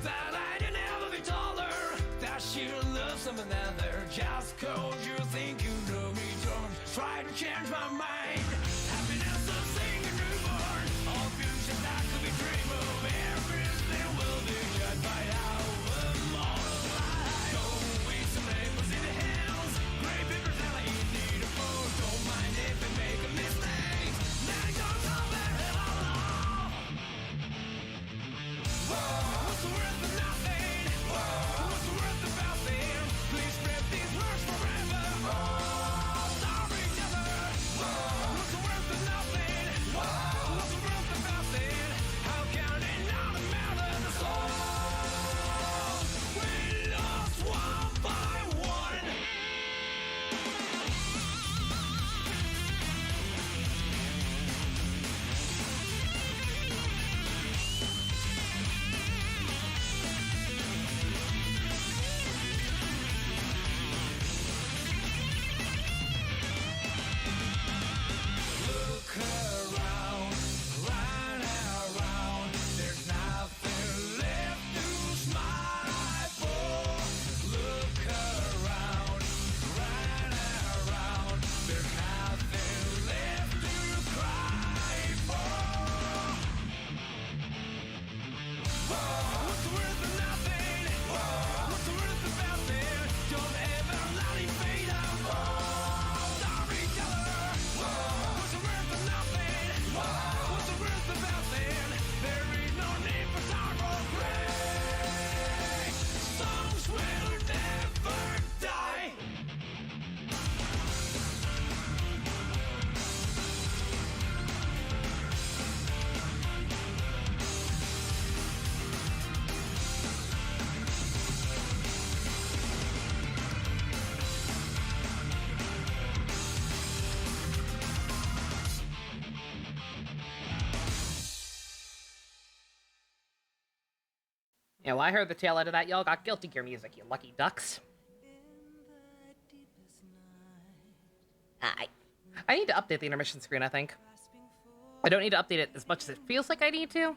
That I didn't ever be taller. That she loves some another. Just cause you think you know me, don't try to change my mind. Happiness of seeing a newborn. All future that could be dream of. Everything will be judged by our moral life. Don't waste some labels in the hands. Great papers that I need a phone. Don't mind if we make a mistake. Now don't come back at all. What's the worth of nothing? What's the worth of nothing? Please spread these words forever. Storyteller. What's the worth of nothing? What's the worth of nothing? How can it not matter? The soul we lost one by one. Look around, run around. There's nothing left to smile for. Look around, run around. There's nothing left to cry for. What's the worth of nothing? What's the worth of nothing? Don't ever let it fade out. Storyteller. What's the worth of nothing? What's the worth of nothing? There is no need for sorrow. Great songs will never die. Yeah, well, I heard the tail end of that. Y'all got Guilty Gear music, you lucky ducks. I need to update the intermission screen, I think. I don't need to update it as much as it feels like I need to.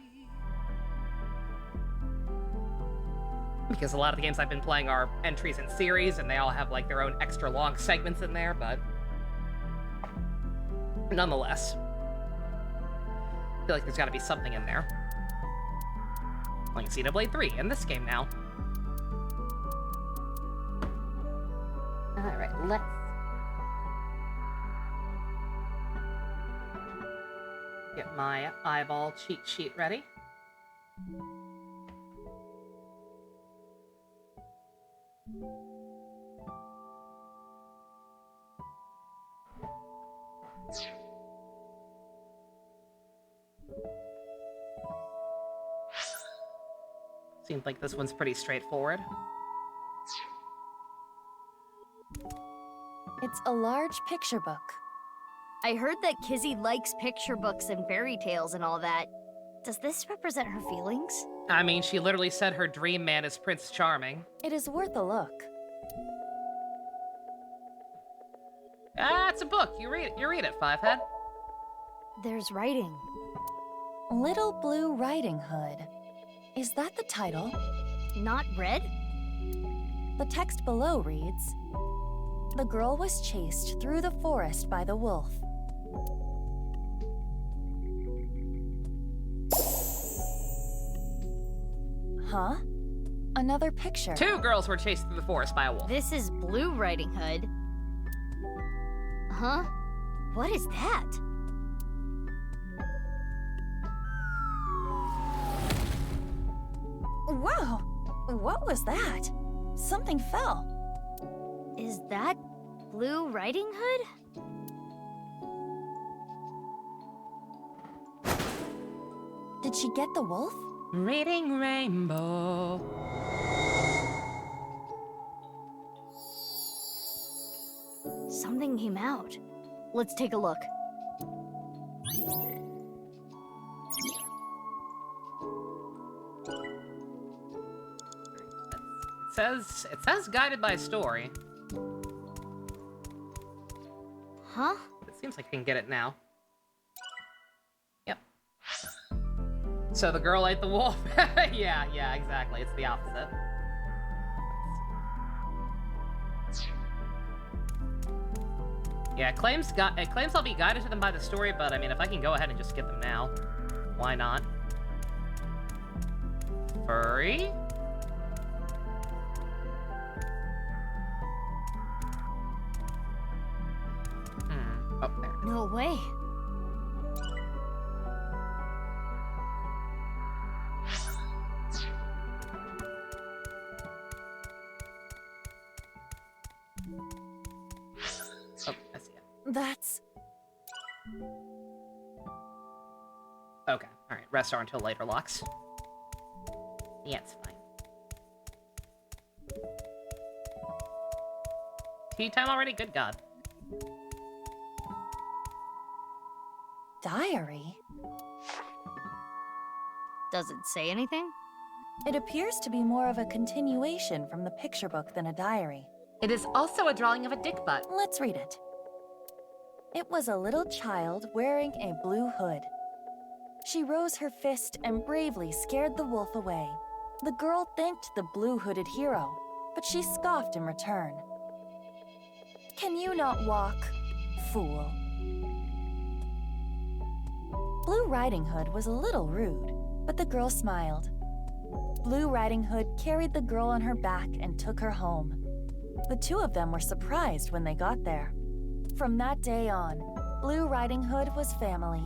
Because a lot of the games I've been playing are entries in series, and they all have, like, their own extra long segments in there, but... nonetheless. I feel like there's gotta be something in there. Playing Xenoblade 3 in this game now. Alright, let's... get my eyeball cheat sheet ready. Seems like this one's pretty straightforward. It's a large picture book. I heard that Kizzy likes picture books and fairy tales and all that. Does this represent her feelings? I mean, she literally said her dream man is Prince Charming. It is worth a look. Ah, it's a book. You read it, Fivehead. There's writing. Little Blue Riding Hood. Is that the title? Not red? The text below reads, "The girl was chased through the forest by the wolf. Huh? Another picture. 2 girls were chased through the forest by a wolf. This is Blue Riding Hood. Huh? What is that? What was that? Something fell. Is that Blue Riding Hood? Did she get the wolf? Reading Rainbow. Something came out. Let's take a look. It says guided by story. Huh? It seems like I can get it now. Yep. So the girl ate the wolf. yeah, exactly. It's the opposite. Yeah, it claims I'll be guided to them by the story, but I mean, if I can go ahead and just get them now, why not? Furry? Oh, there. No way. Oh, I see it. That's... Okay, alright. Rest are until later locks. Yeah, it's fine. Tea time already? Good God. Diary? Does it say anything? It appears to be more of a continuation from the picture book than a diary. It is also a drawing of a dick butt. Let's read it. It was a little child wearing a blue hood. She rose her fist and bravely scared the wolf away. The girl thanked the blue-hooded hero, but she scoffed in return. Can you not walk, fool? Blue Riding Hood was a little rude, but the girl smiled. Blue Riding Hood carried the girl on her back and took her home. The two of them were surprised when they got there. From that day on, Blue Riding Hood was family.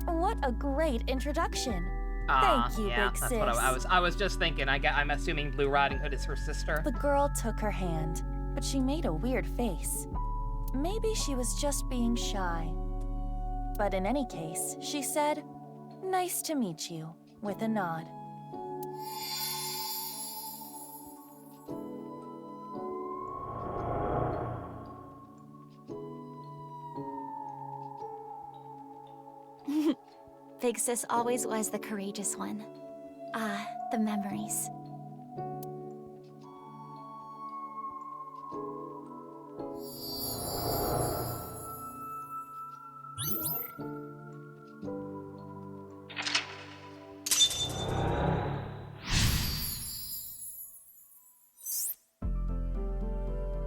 What a great introduction! Thank you, yeah, big that's sis. what I was just thinking. I'm assuming Blue Riding Hood is her sister. The girl took her hand, but she made a weird face. Maybe she was just being shy. But in any case, she said, "Nice to meet you," with a nod. Big sis always was the courageous one. Ah, the memories.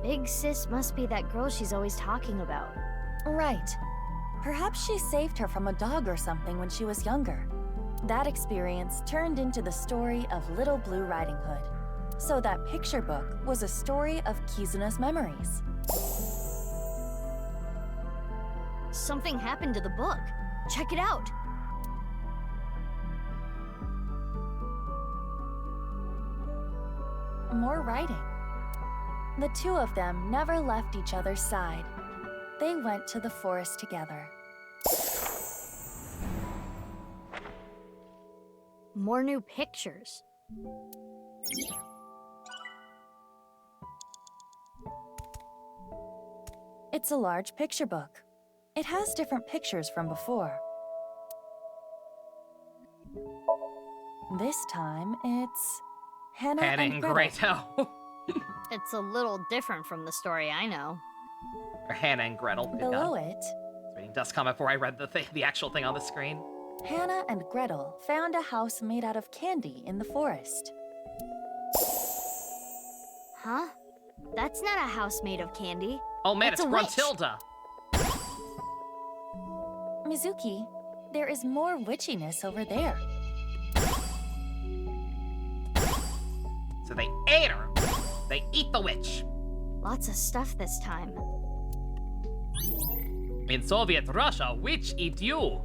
Big sis must be that girl she's always talking about. Right. Perhaps she saved her from a dog or something when she was younger. That experience turned into the story of Little Blue Riding Hood. So that picture book was a story of Kizuna's memories. Something happened to the book. Check it out. More writing. The two of them never left each other's side. They went to the forest together. More new pictures. It's a large picture book. It has different pictures from before. This time, it's Hannah and Gretel. It's a little different from the story I know. Or Hannah and Gretel. Good Below God. it, I was reading Dust comment before I read the actual thing on the screen. Hannah and Gretel found a house made out of candy in the forest. Huh? That's not a house made of candy. Oh man, That's it's a witch. Gruntilda. Mizuki, there is more witchiness over there. So they ate her. They eat the witch. Lots of stuff this time. In Soviet Russia, witch eat you.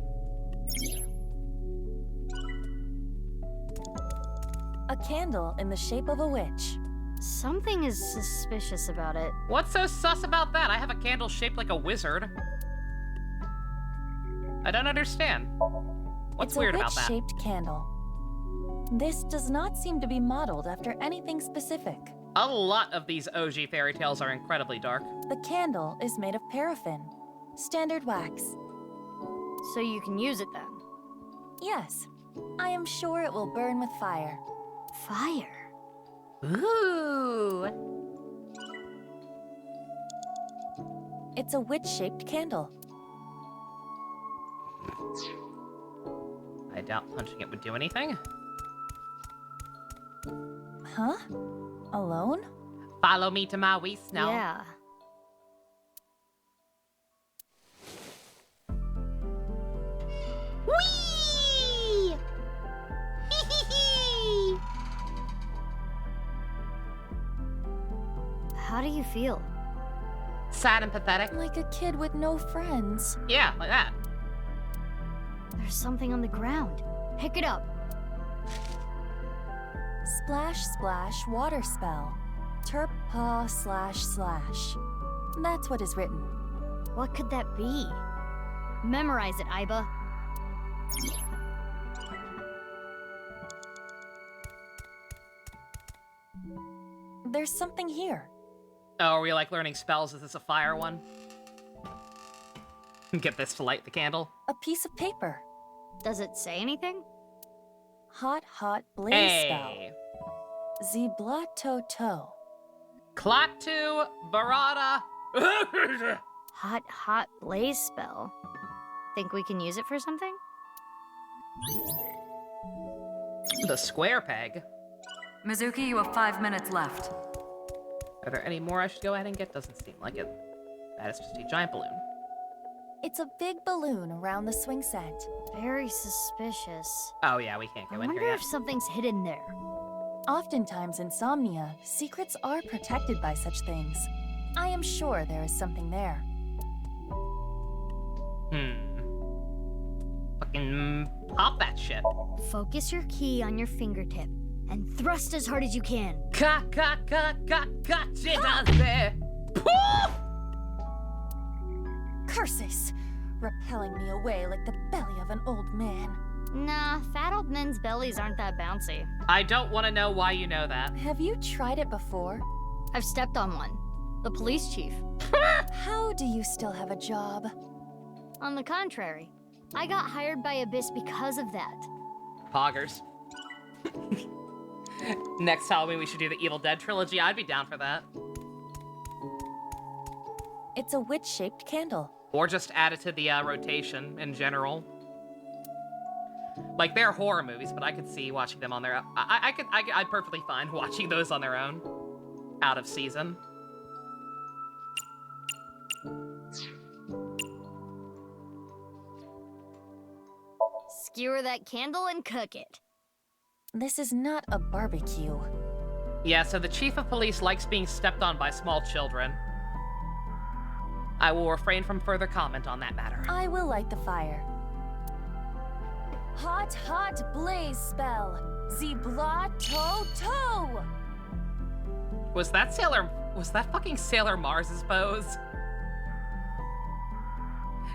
A candle in the shape of a witch. Something is suspicious about it. What's so sus about that? I have a candle shaped like a wizard. I don't understand. What's weird about that? It's a witch-shaped candle. This does not seem to be modeled after anything specific. A lot of these OG fairy tales are incredibly dark. The candle is made of paraffin, standard wax. So you can use it then? Yes. I am sure it will burn with fire. Fire? Ooh. It's a witch-shaped candle. I doubt punching it would do anything. Huh? Alone? Follow me to my waist now. Yeah. Whee! How do you feel? Sad and pathetic. Like a kid with no friends. Yeah, like that. There's something on the ground. Pick it up. Splash, splash, water spell. Terpa //. That's what is written. What could that be? Memorize it, Iba. There's something here. Oh, are we like learning spells? Is this a fire one? Get this to light the candle. A piece of paper. Does it say anything? Hot, hot blaze Hey. spell. Ziblato-to. Klaatu Barada. Hot, hot blaze spell. Think we can use it for something? The square peg. Mizuki, you have 5 minutes left. Are there any more I should go ahead and get? Doesn't seem like it. That is just a giant balloon. It's a big balloon around the swing set. Very suspicious. Oh yeah, we can't I go in wonder here yet. if something's hidden there. Oftentimes in Somnia, secrets are protected by such things. I am sure there is something there. Fucking pop that shit. Focus your key on your fingertip and thrust as hard as you can. Curses! Repelling me away like the belly of an old man. Nah, fat old men's bellies aren't that bouncy. I don't want to know why you know that. Have you tried it before? I've stepped on one. The police chief. How do you still have a job? On the contrary, I got hired by Abyss because of that. Poggers. Next Halloween we should do the Evil Dead trilogy. I'd be down for that. It's a witch-shaped candle. Or just add it to the rotation in general. Like, they're horror movies, but I could see watching them on their own. I'd perfectly fine watching those on their own. Out of season. Skewer that candle and cook it. This is not a barbecue. Yeah, so the chief of police likes being stepped on by small children. I will refrain from further comment on that matter. I will light the fire. Hot, hot blaze spell. Ziblato-to. Was that fucking Sailor Mars's pose?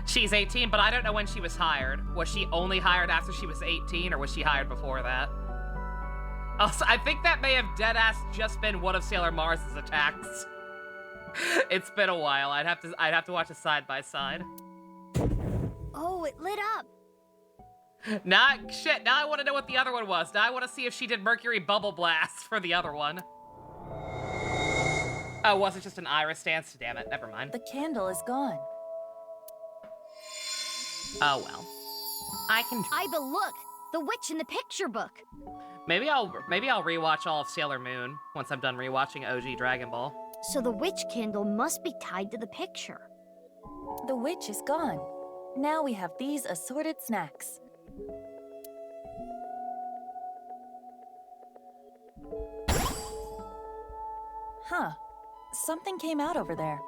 She's 18, but I don't know when she was hired. Was she only hired after she was 18, or was she hired before that? Also, I think that may have deadass just been one of Sailor Mars's attacks. It's been a while. I'd have to watch it side by side. Oh, it lit up. Now I want to know what the other one was. Now I want to see if she did Mercury Bubble Blast for the other one. Oh, was it just an iris dance? Damn it, never mind. The candle is gone. Oh well. I can. Iba, look! The witch in the picture book! Maybe I'll rewatch all of Sailor Moon once I'm done rewatching OG Dragon Ball. So the witch candle must be tied to the picture. The witch is gone. Now we have these assorted snacks. Huh. Something came out over there.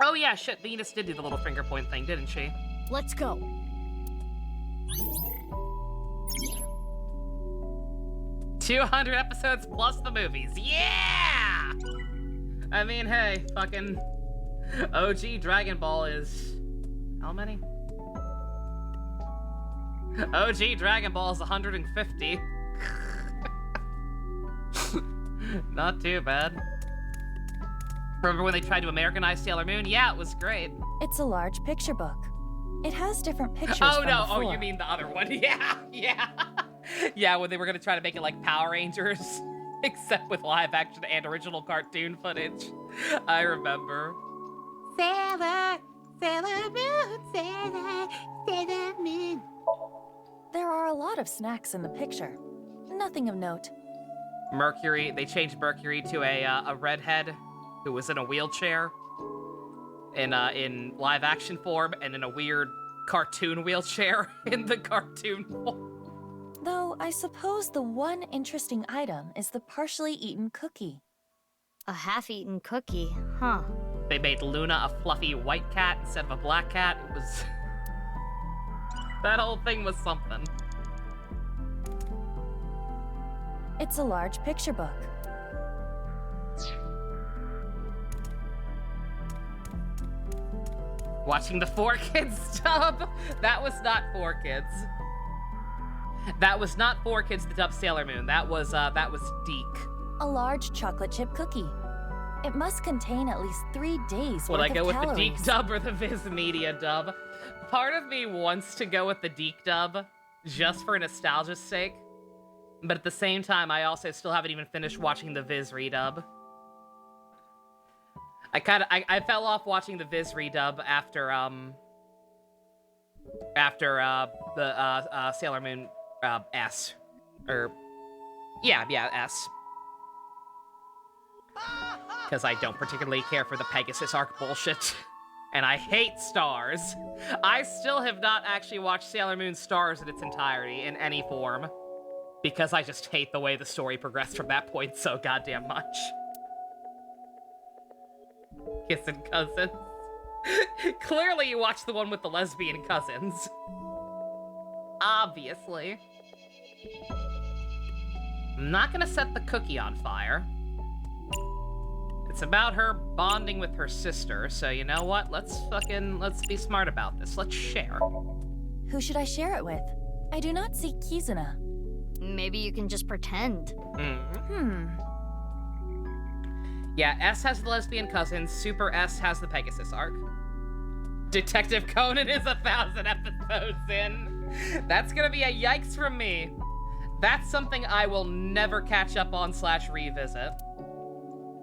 Oh yeah, shit, Venus did do the little finger point thing, didn't she? Let's go. 200 episodes plus the movies. Yeah! I mean, hey, fucking OG Dragon Ball is... How many? OG Dragon Ball is 150. Not too bad. Remember when they tried to Americanize Sailor Moon? Yeah, it was great. It's a large picture book. It has different pictures Oh from no, before. oh you mean the other one. Yeah, yeah. Yeah, when they were gonna try to make it like Power Rangers, except with live action and original cartoon footage. I remember. Sailor, Sailor Moon, Sailor, Sailor Moon. There are a lot of snacks in the picture. Nothing of note. Mercury, they changed Mercury to a redhead who was in a wheelchair in live action form and in a weird cartoon wheelchair in the cartoon form. Though I suppose the one interesting item is the partially eaten cookie. A half-eaten cookie, huh? They made Luna a fluffy white cat instead of a black cat. It was... that whole thing was something. It's a large picture book. Watching the 4Kids dub? That was not 4Kids. That was not 4Kids the dub Sailor Moon. That was Deke. A large chocolate chip cookie. It must contain at least 3 days Would worth I go of with calories. the Deke dub or the Viz Media dub? Part of me wants to go with the Deke dub, just for nostalgia's sake. But at the same time, I also still haven't even finished watching the Viz redub. I fell off watching the Viz redub after the Sailor Moon S. S. Because I don't particularly care for the Pegasus arc bullshit. And I hate Stars. I still have not actually watched Sailor Moon Stars in its entirety, in any form. Because I just hate the way the story progressed from that point so goddamn much. Kissing cousins. Clearly you watched the one with the lesbian cousins. Obviously. I'm not gonna set the cookie on fire. It's about her bonding with her sister, so you know what? Let's be smart about this. Let's share. Who should I share it with? I do not see Kizuna. Maybe you can just pretend. Yeah, S has the lesbian cousins, Super S has the Pegasus arc. Detective Conan is 1,000 episodes in. That's gonna be a yikes from me. That's something I will never catch up on / revisit.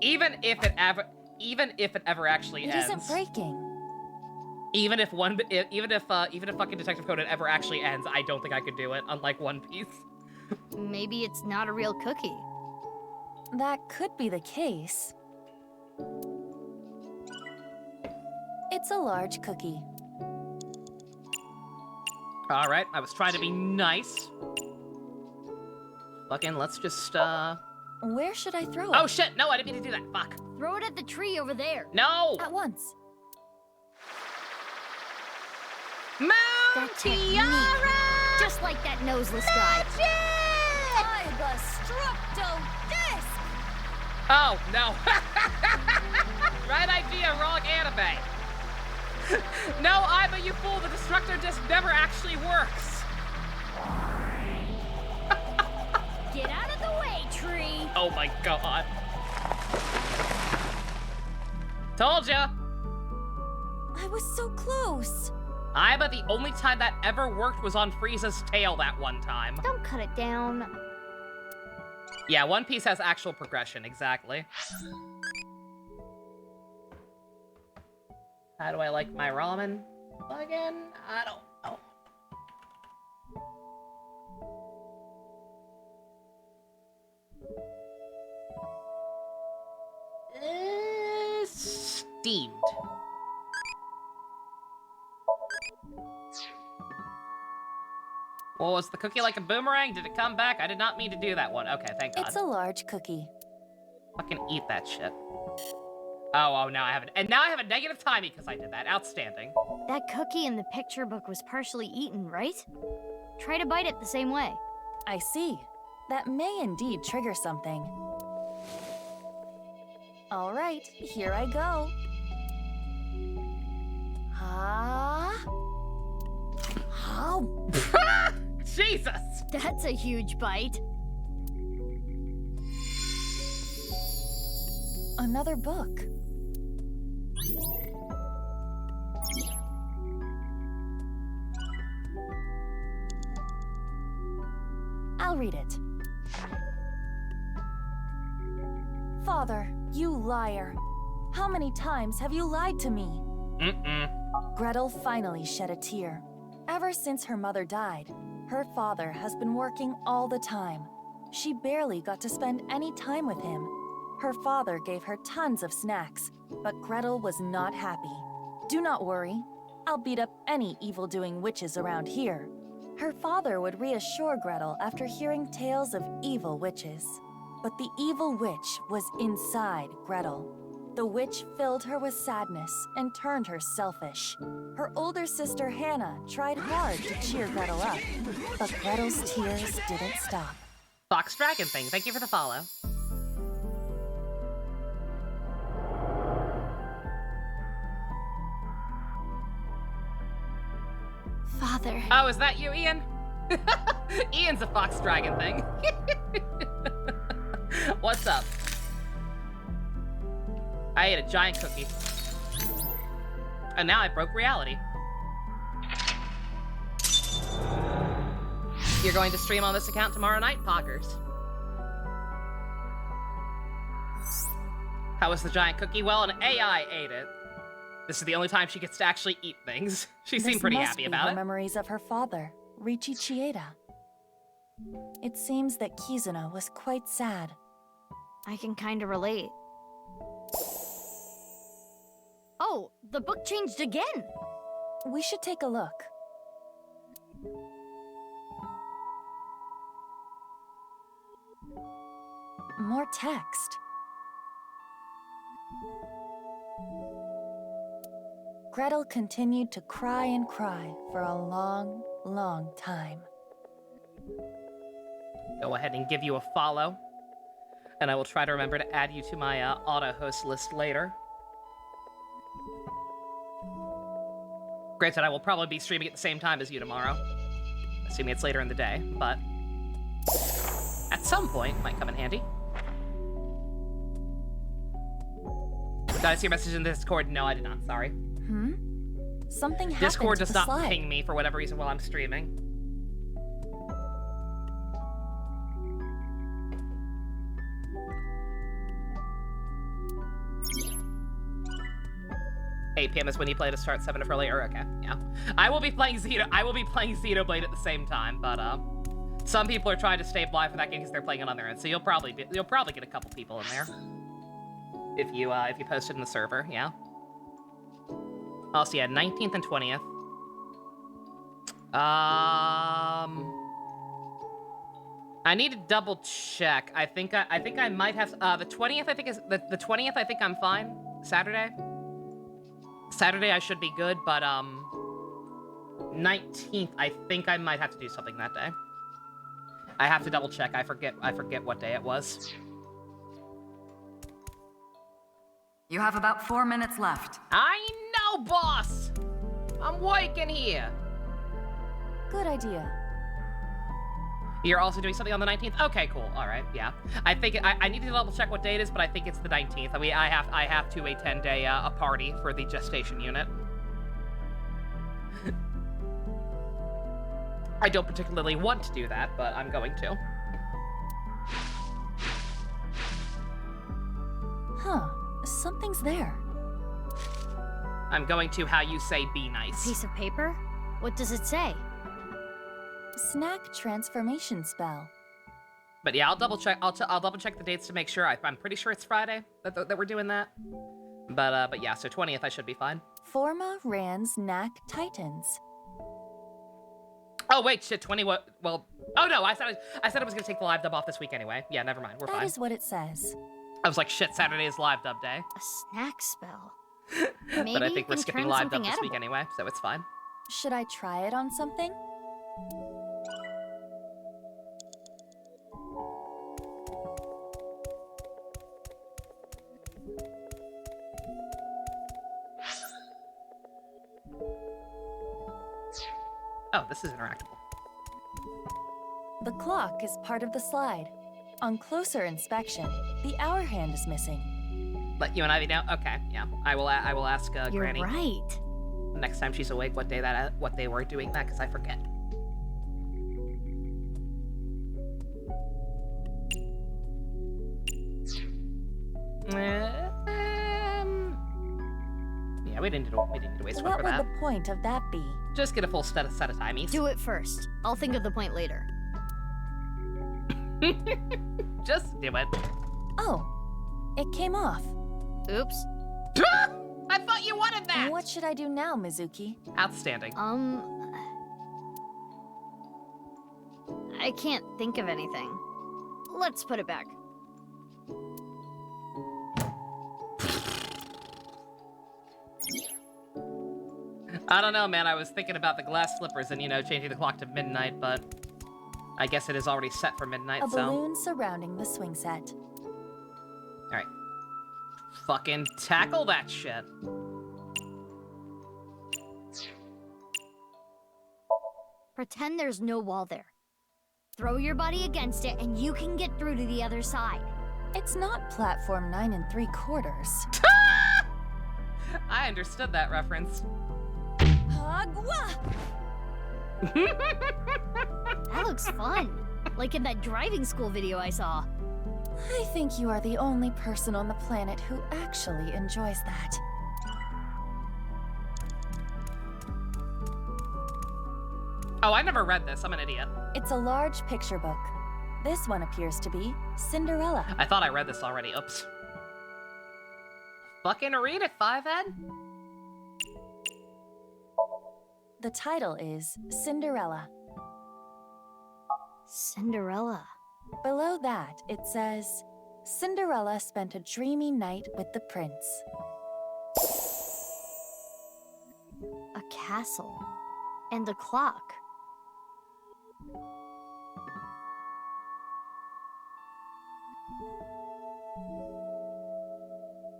Even if it ever actually ends. It isn't breaking. Even if fucking Detective Conan ever actually ends, I don't think I could do it, unlike One Piece. Maybe it's not a real cookie. That could be the case. It's a large cookie. Alright, I was trying to be nice. Fucking, let's just, Where should I throw it? Oh shit, no, I didn't mean to do that, fuck. Throw it at the tree over there. No! At once. Moon Tiara! Just like that noseless guy. The Structo Disc! Oh, no. Right idea, wrong anime. No, Iba, you fool, the Destructo Disc never actually works. Get out of the way, tree! Oh my god. Told ya. I was so close. Iba, the only time that ever worked was on Frieza's tail that one time. Don't cut it down. Yeah, One Piece has actual progression, exactly. How do I like my ramen? Again, I don't know. Steamed. Well, was the cookie like a boomerang? Did it come back? I did not mean to do that one. Okay, thank God. It's a large cookie. Fucking eat that shit. Oh, now I have it. And now I have a negative timing because I did that. Outstanding. That cookie in the picture book was partially eaten, right? Try to bite it the same way. I see. That may indeed trigger something. All right, here I go. How? Jesus! That's a huge bite. Another book. I'll read it. Father, you liar. How many times have you lied to me? Gretel finally shed a tear. Ever since her mother died, her father has been working all the time. She barely got to spend any time with him. Her father gave her tons of snacks, but Gretel was not happy. Do not worry. I'll beat up any evil-doing witches around here. Her father would reassure Gretel after hearing tales of evil witches. But the evil witch was inside Gretel. The witch filled her with sadness and turned her selfish. Her older sister Hannah tried hard to cheer Gretel up, but Gretel's tears didn't stop. Fox Dragon thing, thank you for the follow. Father. Oh, is that you, Ian? Ian's a Fox Dragon thing. What's up? I ate a giant cookie. And now I broke reality. You're going to stream on this account tomorrow night, Poggers. How was the giant cookie? Well, an AI ate it. This is the only time she gets to actually eat things. She seemed pretty happy about it. Memories of her father, Ryuki Chieda. It seems that Kizuna was quite sad. I can kinda relate. Oh, the book changed again! We should take a look. More text. Gretel continued to cry and cry for a long, long time. Go ahead and give you a follow. And I will try to remember to add you to my auto-host list later. Granted, I will probably be streaming at the same time as you tomorrow. Assuming it's later in the day, but at some point, might come in handy. Did I see your message in the Discord? No, I did not, sorry. Something happened Discord to does the not slide. ping me for whatever reason while I'm streaming. PM is when you play to start 7 if earlier. Okay, yeah. I will be playing Xenoblade at the same time, but some people are trying to stay blind for that game because they're playing it on their own. So you'll probably get a couple people in there if you post it in the server. Yeah. Also, yeah, 19th and 20th. I need to double check. I think I might have the 20th. I think is the 20th. I think I'm fine. Saturday I should be good, but 19th I think I might have to do something that day. I have to double check. I forget what day it was. You have about 4 minutes left. I know, boss. I'm working here. Good idea. You're also doing something on the 19th? Okay, cool. All right, yeah. I think I need to double check what day it is, but I think it's the 19th. I mean, I have to attend a party for the gestation unit. I don't particularly want to do that, but I'm going to. Huh. Something's there. I'm going to, how you say, be nice. Piece of paper? What does it say? Snack transformation spell. But yeah, I'll double check. I'll double check the dates to make sure. I'm pretty sure it's Friday that we're doing that. But yeah, so 20th I should be fine. Forma Rans Knack Titans. Oh wait, shit, 20 what? Well, oh no, I said I was gonna take the live dub off this week anyway. Yeah, never mind, we're fine. That is what it says. I was like, shit, Saturday is live dub day. A snack spell. But I think we're skipping live dub this week anyway, so it's fine. Should I try it on something? Oh, this is interactable. The clock is part of the slide. On closer inspection, the hour hand is missing. Let you and Ivy know? Okay, yeah. I will ask You're Granny. right. Next time she's awake, what they were doing that, because I forget. Yeah, we didn't need to waste one What for would that. the point of that be? Just get a full set of timies. Do it first. I'll think of the point later. Just do it. Oh, it came off. Oops. I thought you wanted that! What should I do now, Mizuki? Outstanding. I can't think of anything. Let's put it back. I don't know, man. I was thinking about the glass slippers and, changing the clock to midnight, but I guess it is already set for midnight, A so... balloon surrounding the swing set. Alright. Fucking tackle that shit. Pretend there's no wall there. Throw your body against it and you can get through to the other side. It's not platform 9 3/4. I understood that reference. That looks fun. Like in that driving school video I saw. I think you are the only person on the planet who actually enjoys that. Oh, I never read this. I'm an idiot. It's a large picture book. This one appears to be Cinderella. I thought I read this already. Oops. Fucking read it, 5Ed. The title is Cinderella. Cinderella. Below that, it says, Cinderella spent a dreamy night with the prince. A castle. And a clock.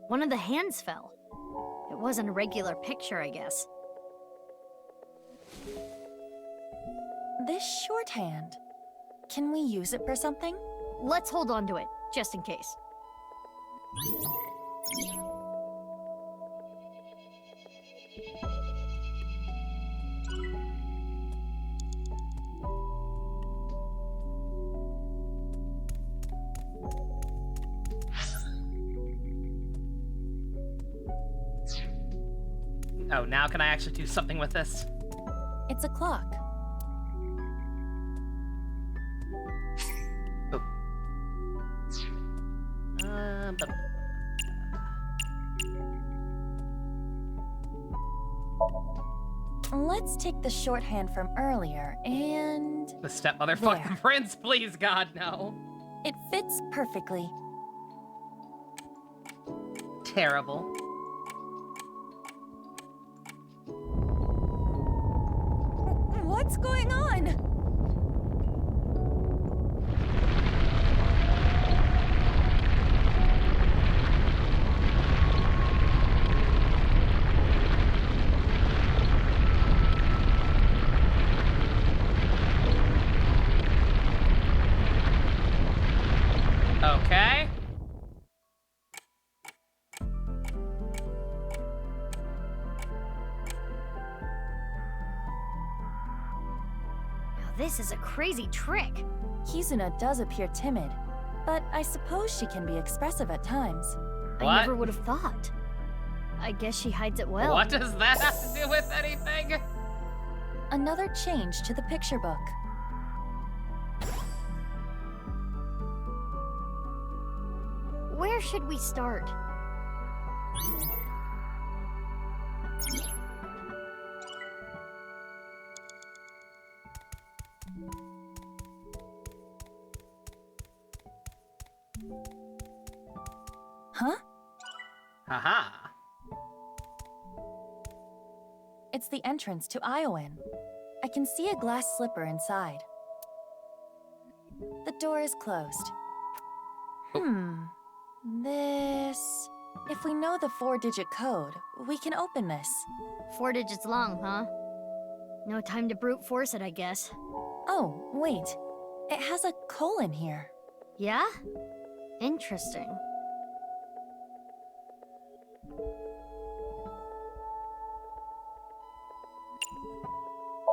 One of the hands fell. It wasn't a regular picture, I guess. This shorthand. Can we use it for something? Let's hold on to it, just in case. Oh, now can I actually do something with this? It's a clock. Let's take the shorthand from earlier and... The stepmother fucking prince, please, God, no. It fits perfectly. Terrible. What's going on? Okay. Now this is a crazy trick. Kizuna does appear timid, but I suppose she can be expressive at times. I never would have thought. I guess she hides it well. What does that have to do with anything? Another change to the picture book. Where should we start? Huh? Haha. It's the entrance to Iowan. I can see a glass slipper inside. The door is closed. This... If we know the 4-digit code, we can open this. 4 digits long, huh? No time to brute force it, I guess. Oh, wait. It has a colon here. Yeah? Interesting.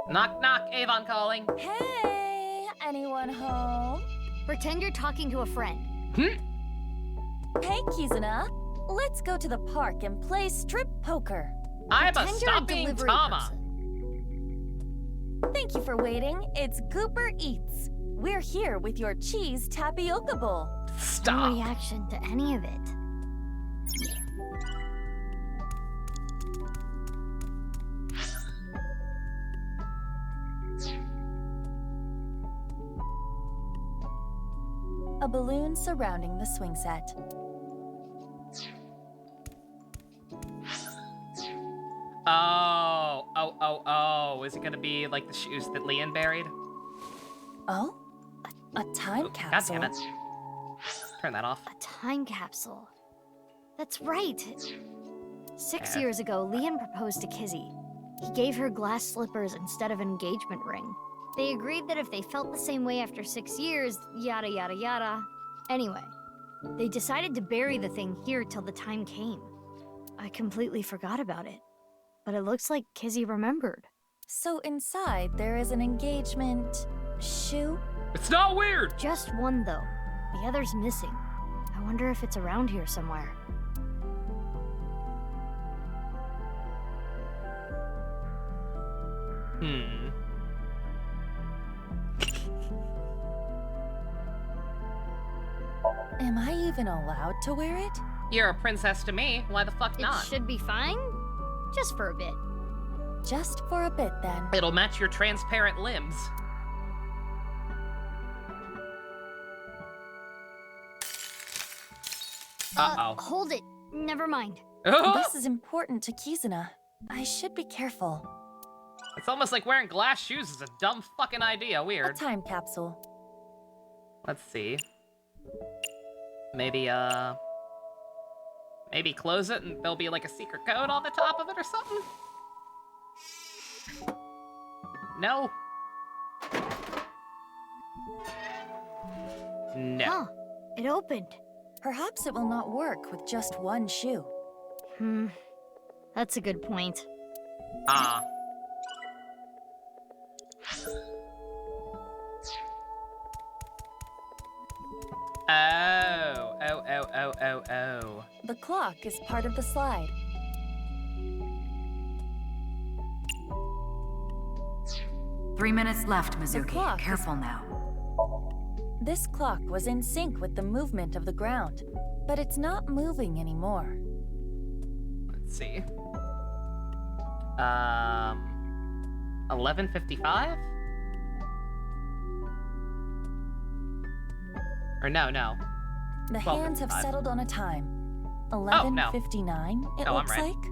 Knock, knock, Avon calling. Hey, anyone home? Pretend you're talking to a friend. Hey, Kizuna. Let's go to the park and play strip poker. I'm a Pretend you're a stop being delivery Tama. Thank you for waiting. It's Cooper Eats. We're here with your cheese tapioca bowl. No reaction to any of it. A balloon surrounding the swing set. Oh. Is it gonna be like the shoes that Leon buried? Oh? A time capsule? God damn it. Turn that off. A time capsule. That's right. 6 years ago, Leon proposed to Kizzy. He gave her glass slippers instead of an engagement ring. They agreed that if they felt the same way after 6 years, yada yada yada. Anyway, they decided to bury the thing here till the time came. I completely forgot about it. But it looks like Kizzy remembered. So inside there is an engagement shoe? It's not weird! Just one, though. The other's missing. I wonder if it's around here somewhere. Am I even allowed to wear it? You're a princess to me. Why the fuck not? It should be fine. Just for a bit. Just for a bit, then. It'll match your transparent limbs. Uh-oh. Hold it. Never mind. This is important to Kizuna. I should be careful. It's almost like wearing glass shoes is a dumb fucking idea. Weird. A time capsule. Let's see. Maybe close it and there'll be like a secret code on the top of it or something? No. No. Huh. It opened. Perhaps it will not work with just one shoe. That's a good point. Oh. The clock is part of the slide. Three minutes left, Mizuki. Careful now. This clock was in sync with the movement of the ground, but it's not moving anymore. Let's see. 11:55? Or no. The hands have 12:55. settled on a time. no. 11:59, it No, I'm looks right. like.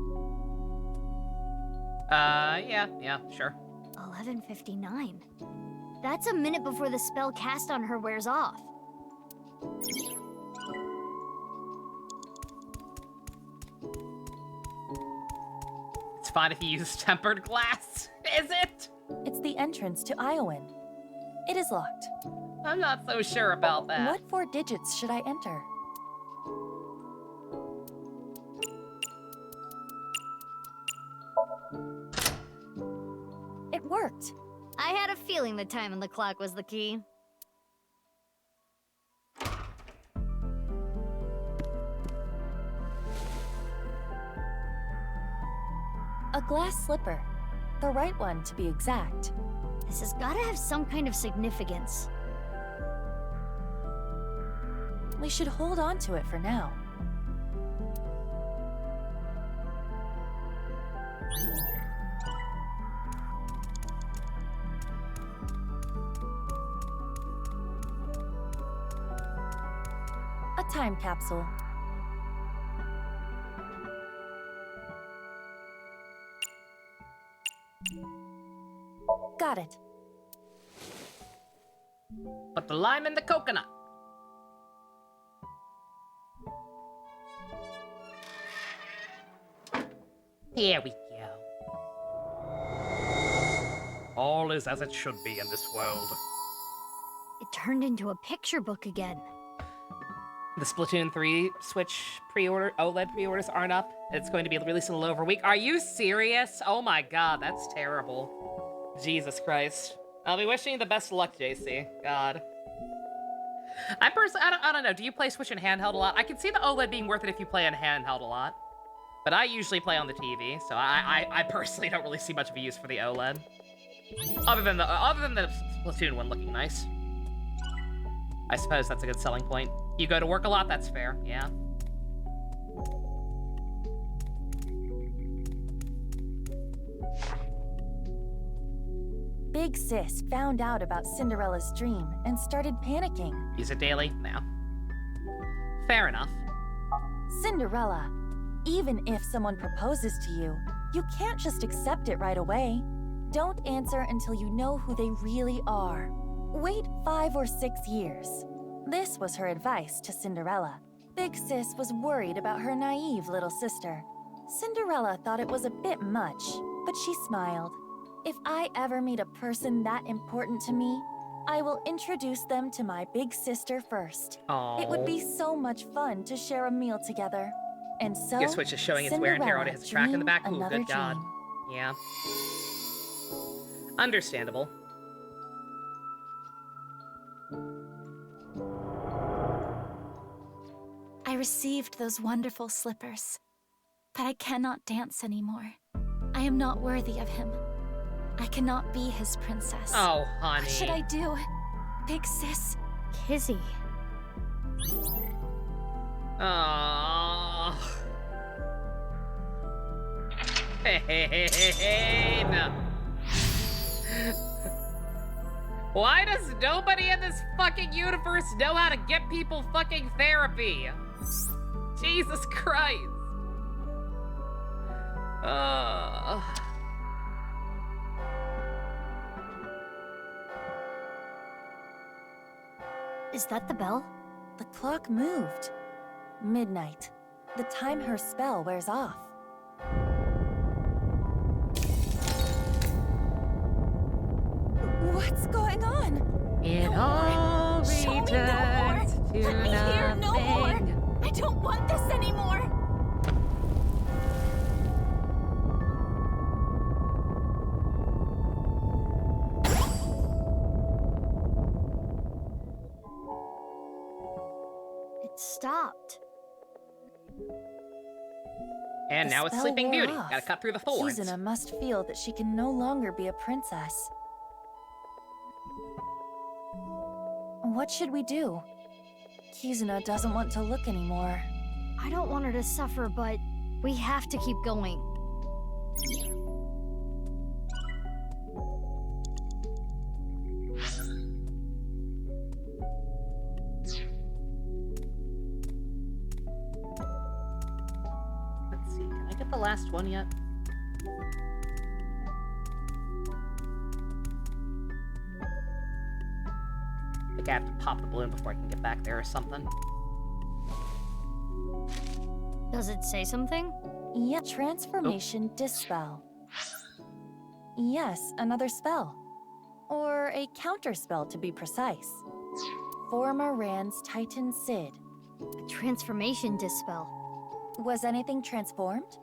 Yeah, sure. 11:59. That's a minute before the spell cast on her wears off. It's fine if you use tempered glass. Is it? It's the entrance to Iowan. It is locked. I'm not so sure about that. What 4 digits should I enter? It worked. I had a feeling the time on the clock was the key. A glass slipper. The right one, to be exact. This has gotta have some kind of significance. We should hold on to it for now. A time capsule. Got it. Put the lime in the coconut. Here we go. All is as it should be in this world. It turned into a picture book again. The Splatoon 3 Switch OLED pre-orders aren't up. It's going to be released in a little over a week. Are you serious? Oh my god, that's terrible. Jesus Christ. I'll be wishing you the best of luck, JC. God. I don't know. Do you play Switch in handheld a lot? I can see the OLED being worth it if you play in handheld a lot. But I usually play on the TV, so I personally don't really see much of a use for the OLED. Other than the Splatoon one looking nice. I suppose that's a good selling point. You go to work a lot, that's fair, yeah. Big Sis found out about Cinderella's dream and started panicking. Use it daily? No. Fair enough. Cinderella, even if someone proposes to you, you can't just accept it right away. Don't answer until you know who they really are. Wait 5 or 6 years. This was her advice to Cinderella. Big Sis was worried about her naive little sister. Cinderella thought it was a bit much, but she smiled. If I ever meet a person that important to me, I will introduce them to my big sister first. Aww. It would be so much fun to share a meal together. And so, Your Switch is showing its wear and tear on it. It has a track in the back. Ooh, another good god. dream. Yeah. Understandable. I received those wonderful slippers, but I cannot dance anymore. I am not worthy of him. I cannot be his princess. Oh, honey. What should I do? Big Sis? Kizzy. Aww. Pain. Why does nobody in this fucking universe know how to get people fucking therapy? Jesus Christ. Is that the bell? The clock moved. Midnight. The time her spell wears off. What's going on? It all returns to Let me hear no more! nothing. I don't want this anymore! It stopped. And The now it's spell Sleeping wore Beauty. off. Gotta cut through the thorns. Kizuna must feel that she can no longer be a princess. What should we do? Kizuna doesn't want to look anymore. I don't want her to suffer, but we have to keep going. Let's see, can I get the last one yet? I think I have to pop the balloon before I can get back there or something. Does it say something? Yeah, transformation dispel. Yes, another spell. Or a counter spell to be precise. Former Rand's Titan Sid. A transformation dispel. Was anything transformed?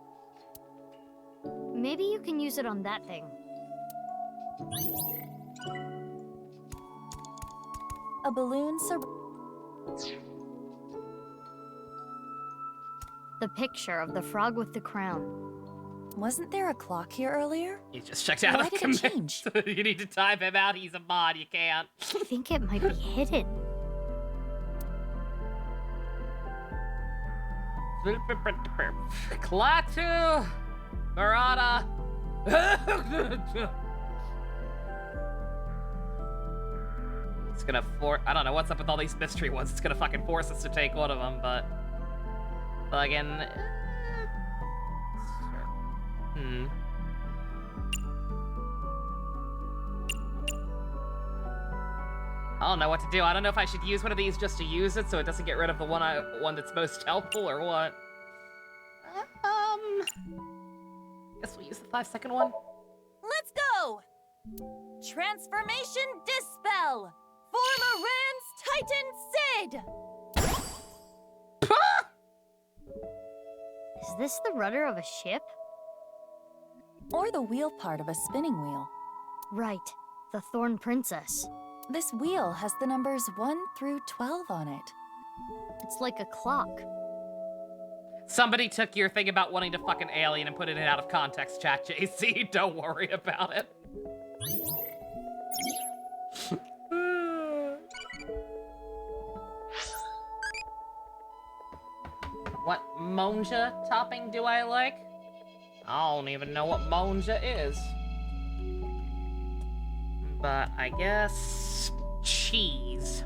Maybe you can use it on that thing. A balloon The picture of the frog with the crown. Wasn't there a clock here earlier? He just checked out Why of did it command. change? You need to time him out. He's a mod. You can't. I think it might be hidden. Klaatu! Murata! It's gonna I don't know what's up with all these mystery ones. It's gonna fucking force us to take one of them, but... Fucking... Sure. I don't know what to do. I don't know if I should use one of these just to use it so it doesn't get rid of the one that's most helpful or what. Guess we'll use the 5-second one. Let's go! Transformation dispel! Former Rand's Titan Sid! Is this the rudder of a ship? Or the wheel part of a spinning wheel. Right, the Thorn Princess. This wheel has the numbers 1 through 12 on it. It's like a clock. Somebody took your thing about wanting to fuck an alien and put it out of context, chat JC. Don't worry about it. What Monja topping do I like? I don't even know what Monja is. But I guess cheese.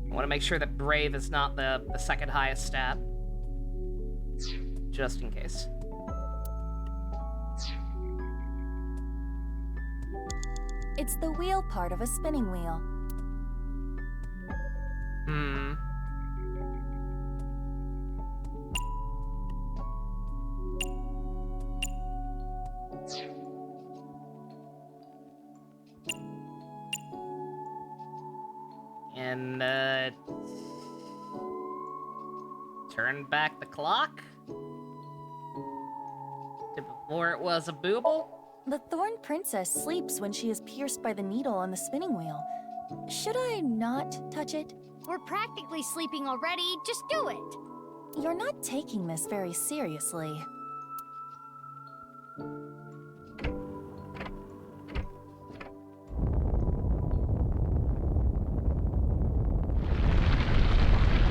I want to make sure that brave is not the second highest stat. Just in case. It's the wheel part of a spinning wheel. And, turn back the clock? To before it was a booble? The Thorn Princess sleeps when she is pierced by the needle on the spinning wheel. Should I not touch it? We're practically sleeping already. Just do it. You're not taking this very seriously.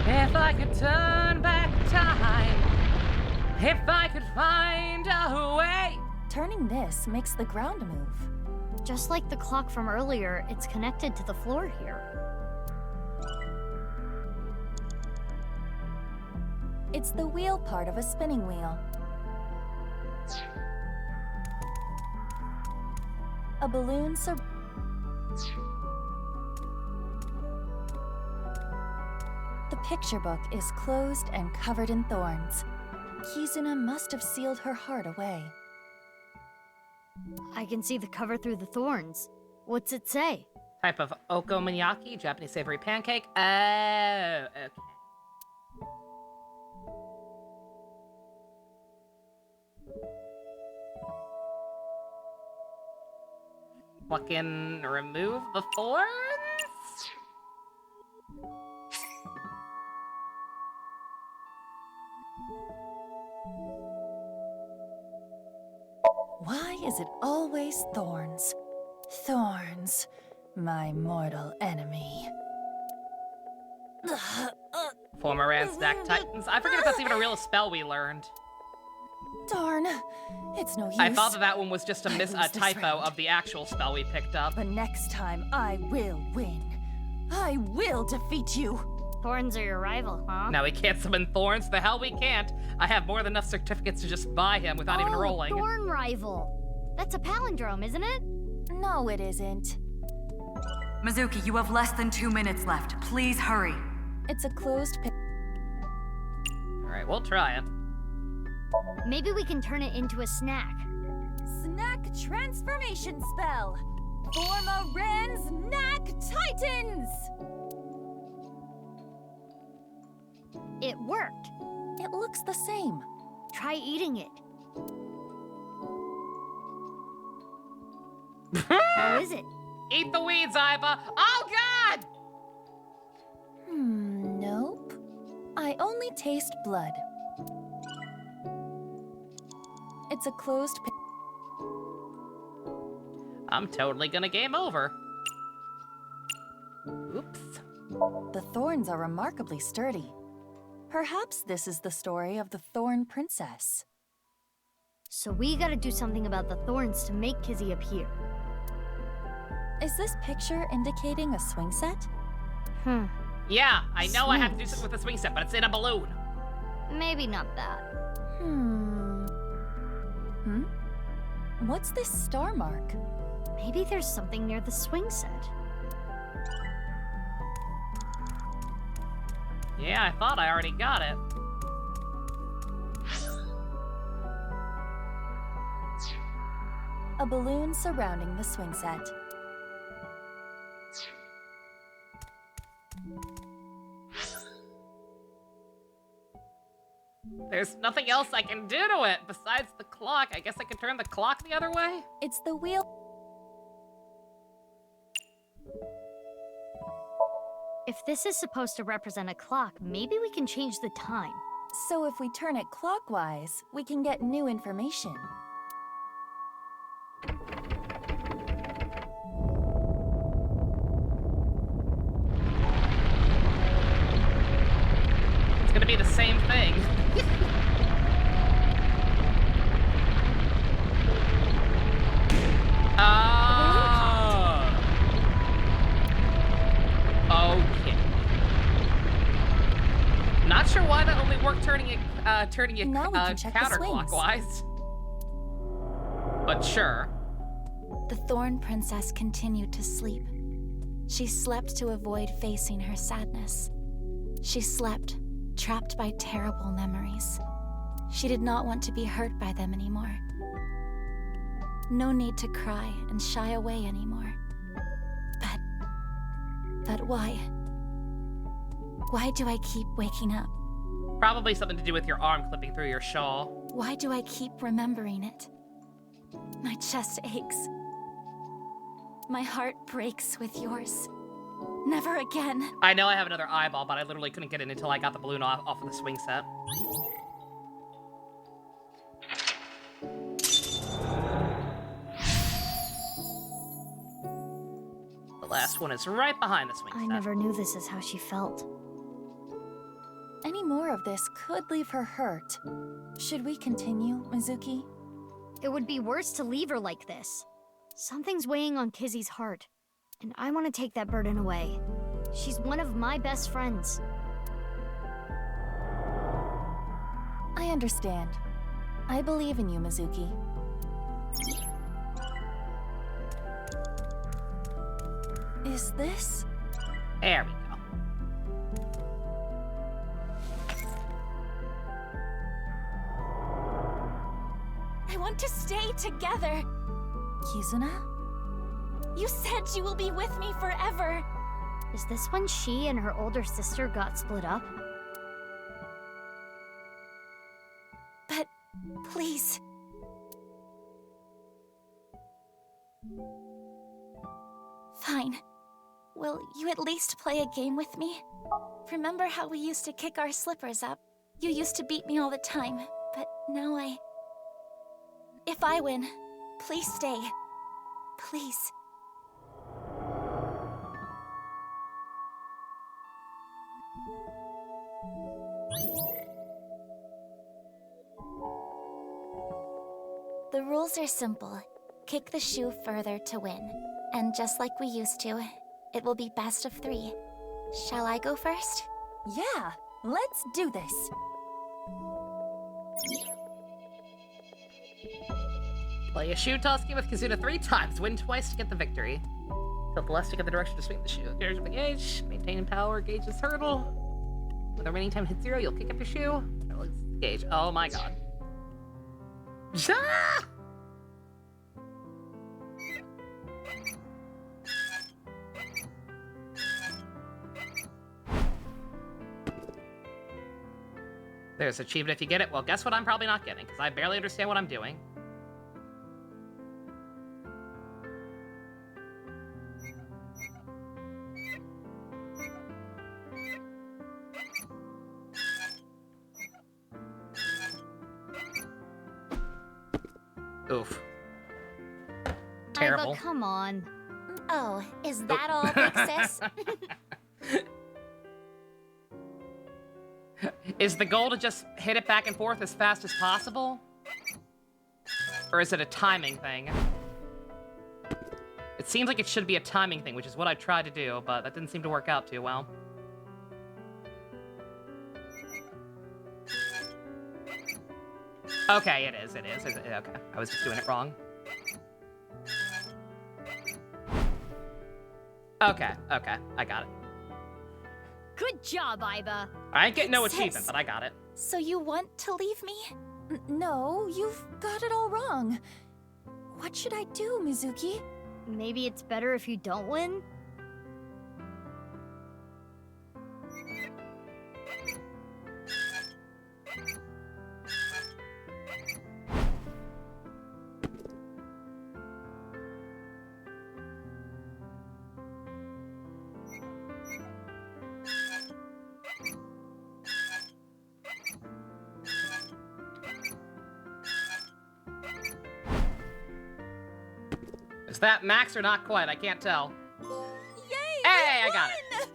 If I could turn back time, if I could find a way. Turning this makes the ground move. Just like the clock from earlier, it's connected to the floor here. It's the wheel part of a spinning wheel. A balloon The picture book is closed and covered in thorns. Kizuna must have sealed her heart away. I can see the cover through the thorns. What's it say? Type of okonomiyaki, Japanese savory pancake. Oh, okay. Fucking remove the thorns? Why is it always thorns? Thorns, my mortal enemy. Former Ransnack Titans. I forget if that's even a real spell we learned. Darn, it's no use. I thought that one was just a typo of the actual spell we picked up. But next time, I will win. I will defeat you. Thorns are your rival, huh? Now we can't summon thorns. The hell we can't. I have more than enough certificates to just buy him without even rolling. Thorn rival. That's a palindrome, isn't it? No, it isn't. Mizuki, you have less than 2 minutes left. Please hurry. It's a closed pit. Alright, we'll try it. Maybe we can turn it into a snack. Snack transformation spell. Form a Ransnack Titans! It worked. It looks the same. Try eating it. How is it? Eat the weeds, Iba. Oh, God! Nope. I only taste blood. It's a closed pit. I'm totally gonna game over. Oops. The thorns are remarkably sturdy. Perhaps this is the story of the Thorn Princess. So we gotta do something about the thorns to make Kizzy appear. Is this picture indicating a swing set? Yeah, I know I have to do something with the swing set, but it's in a balloon. Maybe not that. What's this star mark? Maybe there's something near the swing set. Yeah, I thought I already got it. a balloon surrounding the swing set. There's nothing else I can do to it besides the clock. I guess I can turn the clock the other way? It's the wheel. If this is supposed to represent a clock, maybe we can change the time. So if we turn it clockwise, we can get new information. It's gonna be the same thing. Okay. Not sure why that only worked turning it counterclockwise. But sure. The Thorn Princess continued to sleep. She slept to avoid facing her sadness. She slept, trapped by terrible memories. She did not want to be hurt by them anymore. No need to cry and shy away anymore. But why? Why do I keep waking up? Probably something to do with your arm clipping through your shawl. Why do I keep remembering it? My chest aches. My heart breaks with yours. Never again. I know I have another eyeball, but I literally couldn't get it until I got the balloon off of the swing set. The last one is right behind the swing set. I never knew this is how she felt. Any more of this could leave her hurt. Should we continue, Mizuki? It would be worse to leave her like this. Something's weighing on Kizzy's heart, and I want to take that burden away. She's one of my best friends. I understand. I believe in you, Mizuki. Is this? There we go. I want to stay together. Kizuna? You said you will be with me forever. Is this when she and her older sister got split up? But please. Fine. Will you at least play a game with me? Remember how we used to kick our slippers up? You used to beat me all the time, but now If I win, please stay. Please. The rules are simple. Kick the shoe further to win. And just like we used to, it will be best of 3. Shall I go first? Yeah, let's do this. Play a shoe toss game with Kizuna 3 times. Win twice to get the victory. Tilt the left stick in the direction to swing the shoe. There's the gauge. Maintain power. Gauge is hurdle. When the remaining time hits 0, you'll kick up your shoe. Gauge. Oh my god. Ah! There's achievement if you get it. Well, guess what I'm probably not getting, because I barely understand what I'm doing. Oof. Terrible. Iva, come on. Oh, is that all, big sis? Is the goal to just hit it back and forth as fast as possible? Or is it a timing thing? It seems like it should be a timing thing, which is what I tried to do, but that didn't seem to work out too well. Okay, it is. Okay, I was just doing it wrong. Okay, I got it. Good job, Iva. I ain't getting no achievement, but I got it. So you want to leave me? No, you've got it all wrong. What should I do, Mizuki? Maybe it's better if you don't win? Is that max or not quite? I can't tell. Yay! Hey, I got it!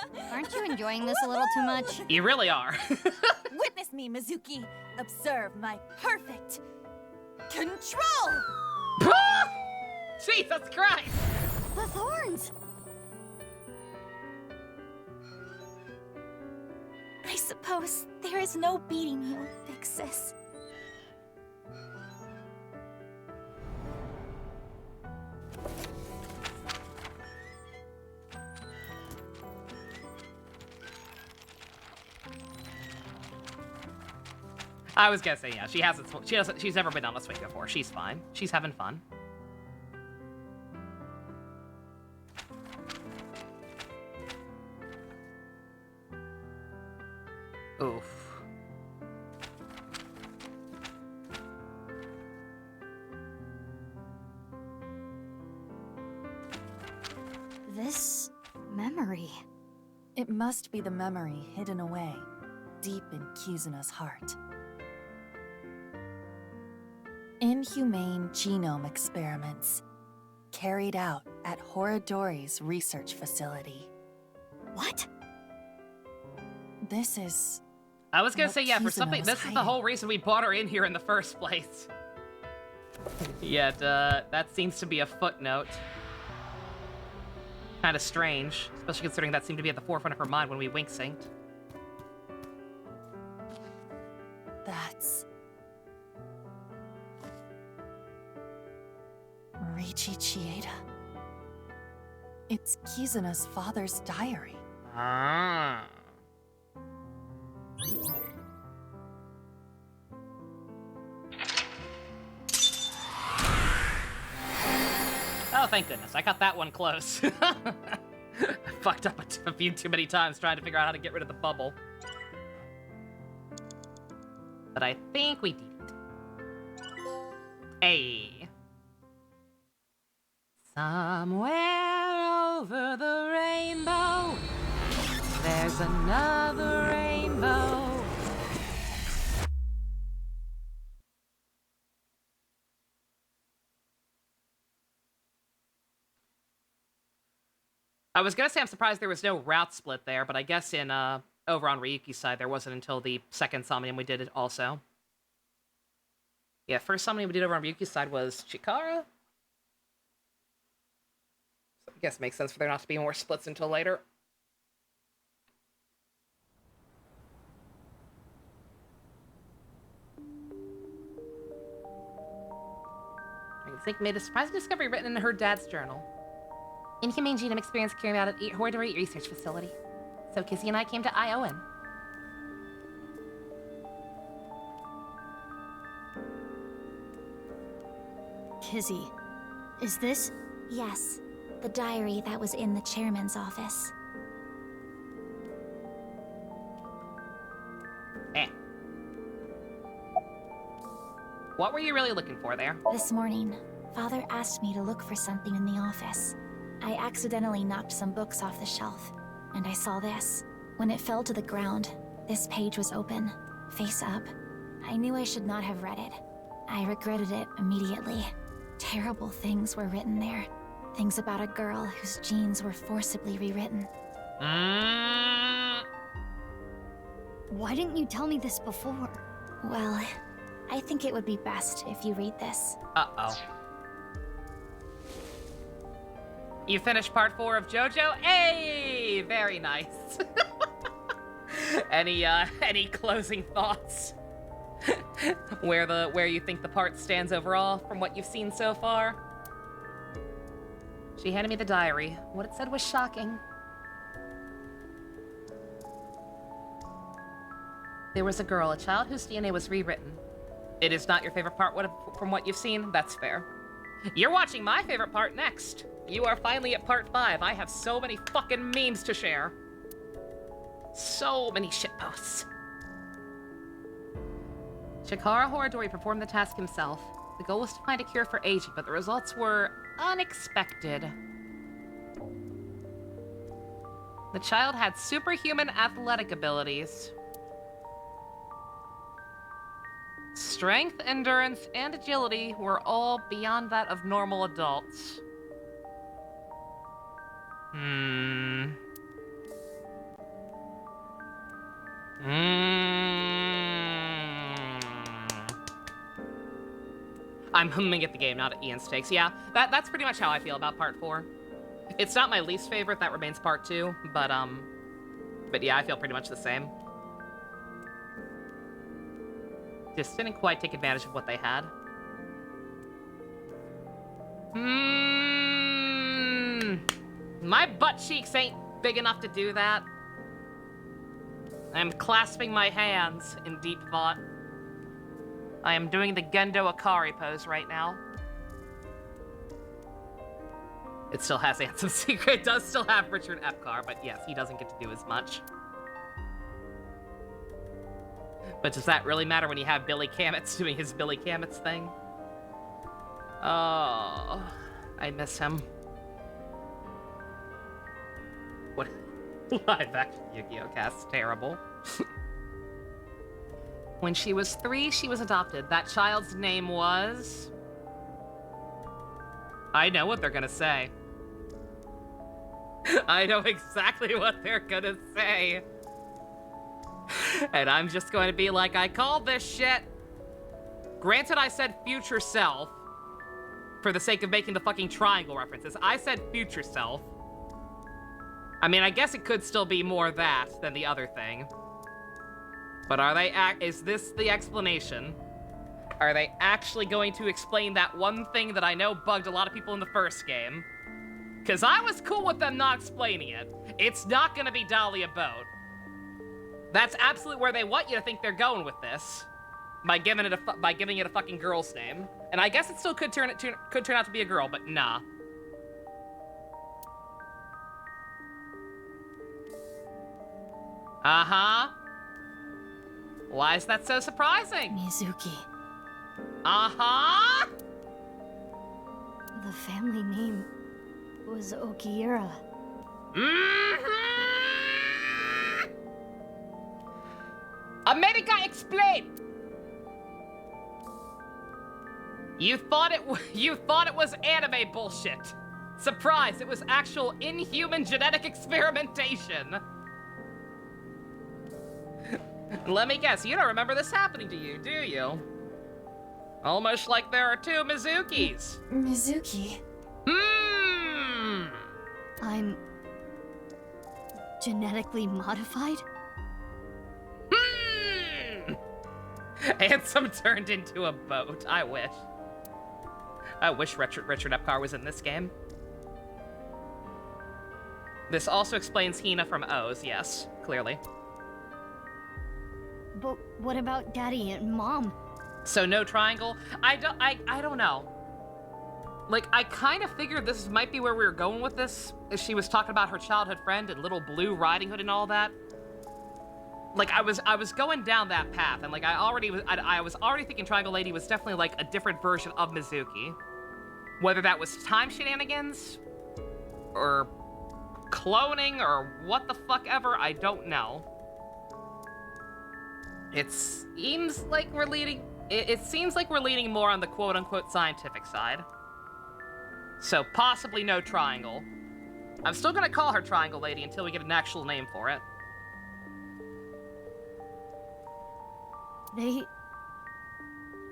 Hooray! Aren't you enjoying this a little too much? You really are. Witness me, Mizuki. Observe my perfect control! Jesus Christ! The thorns! I suppose there is no beating you, Big Sis. I was gonna say, yeah, she's never been on a swing before. She's fine. She's having fun. Oof. This memory. It must be the memory hidden away, deep in Kizuna's heart. Inhumane genome experiments, carried out at Horadori's research facility. What? This is... I was gonna what say, yeah, for Kizuna something, was this is the hiding. whole reason we brought her in here in the first place. Yet, that seems to be a footnote. Kind of strange, especially considering that seemed to be at the forefront of her mind when we wink synced. That's... Riichi Chieda. It's Kizuna's father's diary. Ah. Oh, thank goodness. I got that one close. I fucked up a few too many times trying to figure out how to get rid of the bubble. But I think we did it. Hey. Somewhere over the rainbow, there's another rainbow. I was gonna say I'm surprised there was no route split there, but I guess in over on Ryuki's side there wasn't until the second Somnium we did it also. Yeah, first Somnium we did over on Ryuki's side was Chikara. So I guess it makes sense for there not to be more splits until later. Zink made a surprising discovery written in her dad's journal. Inhumane genome experience carried out at Horadori Research Facility. So Kizzy and I came to ION. Kizzy, is this? Yes, the diary that was in the chairman's office. What were you really looking for there? This morning, Father asked me to look for something in the office. I accidentally knocked some books off the shelf, and I saw this. When it fell to the ground, this page was open, face up. I knew I should not have read it. I regretted it immediately. Terrible things were written there. Things about a girl whose genes were forcibly rewritten. Why didn't you tell me this before? Well, I think it would be best if you read this. Uh-oh. You finished part 4 of JoJo? Hey! Very nice. Any closing thoughts? Where you think the part stands overall from what you've seen so far? She handed me the diary. What it said was shocking. There was a girl, a child whose DNA was rewritten. It is not your favorite part from what you've seen? That's fair. You're watching my favorite part next. You are finally at part 5. I have so many fucking memes to share. So many shitposts. Chikara Horadori performed the task himself. The goal was to find a cure for aging, but the results were unexpected. The child had superhuman athletic abilities. Strength, endurance, and agility were all beyond that of normal adults. I'm humming at the game, not at Ian's takes. Yeah, that's pretty much how I feel about part 4. It's not my least favorite, that remains part 2, but yeah, I feel pretty much the same. Just didn't quite take advantage of what they had. My butt cheeks ain't big enough to do that. I'm clasping my hands in deep thought. I am doing the Gendo Akari pose right now. It still has Anthem Secret. It does still have Richard Epcar, but yes, he doesn't get to do as much. But does that really matter when you have Billy Kametz doing his Billy Kametz thing? Oh, I miss him. What live action Yu-Gi-Oh cast? Terrible. When she was 3, she was adopted. That child's name was... I know what they're gonna say. I know exactly what they're gonna say. And I'm just going to be like, I called this shit. Granted, I said future self for the sake of making the fucking triangle references. I said future self. I mean, I guess it could still be more that than the other thing. But are they is this the explanation? Are they actually going to explain that one thing that I know bugged a lot of people in the first game? Because I was cool with them not explaining it. It's not going to be Dahlia Boat. That's absolutely where they want you to think they're going with this, by giving it a fucking girl's name. And I guess it still could turn out to be a girl, but nah. Uh-huh. Why is that so surprising? Mizuki. Uh-huh. The family name was Okiura. America, explain! You thought it was anime bullshit. Surprise, it was actual inhuman genetic experimentation. Let me guess, you don't remember this happening to you, do you? Almost like there are 2 Mizukis. Mizuki? I'm... genetically modified? Handsome turned into a boat. I wish. I wish Richard Epcar was in this game. This also explains Hina from O's, yes, clearly. But what about Daddy and Mom? So no triangle? I don't know. Like, I kind of figured this might be where we were going with this, as she was talking about her childhood friend and Little Blue Riding Hood and all that. Like, I was going down that path, and like I was already thinking Triangle Lady was definitely like a different version of Mizuki. Whether that was time shenanigans, or cloning, or what the fuck ever, I don't know. It seems like we're leaning more on the quote-unquote scientific side. So possibly no triangle. I'm still gonna call her Triangle Lady until we get an actual name for it. They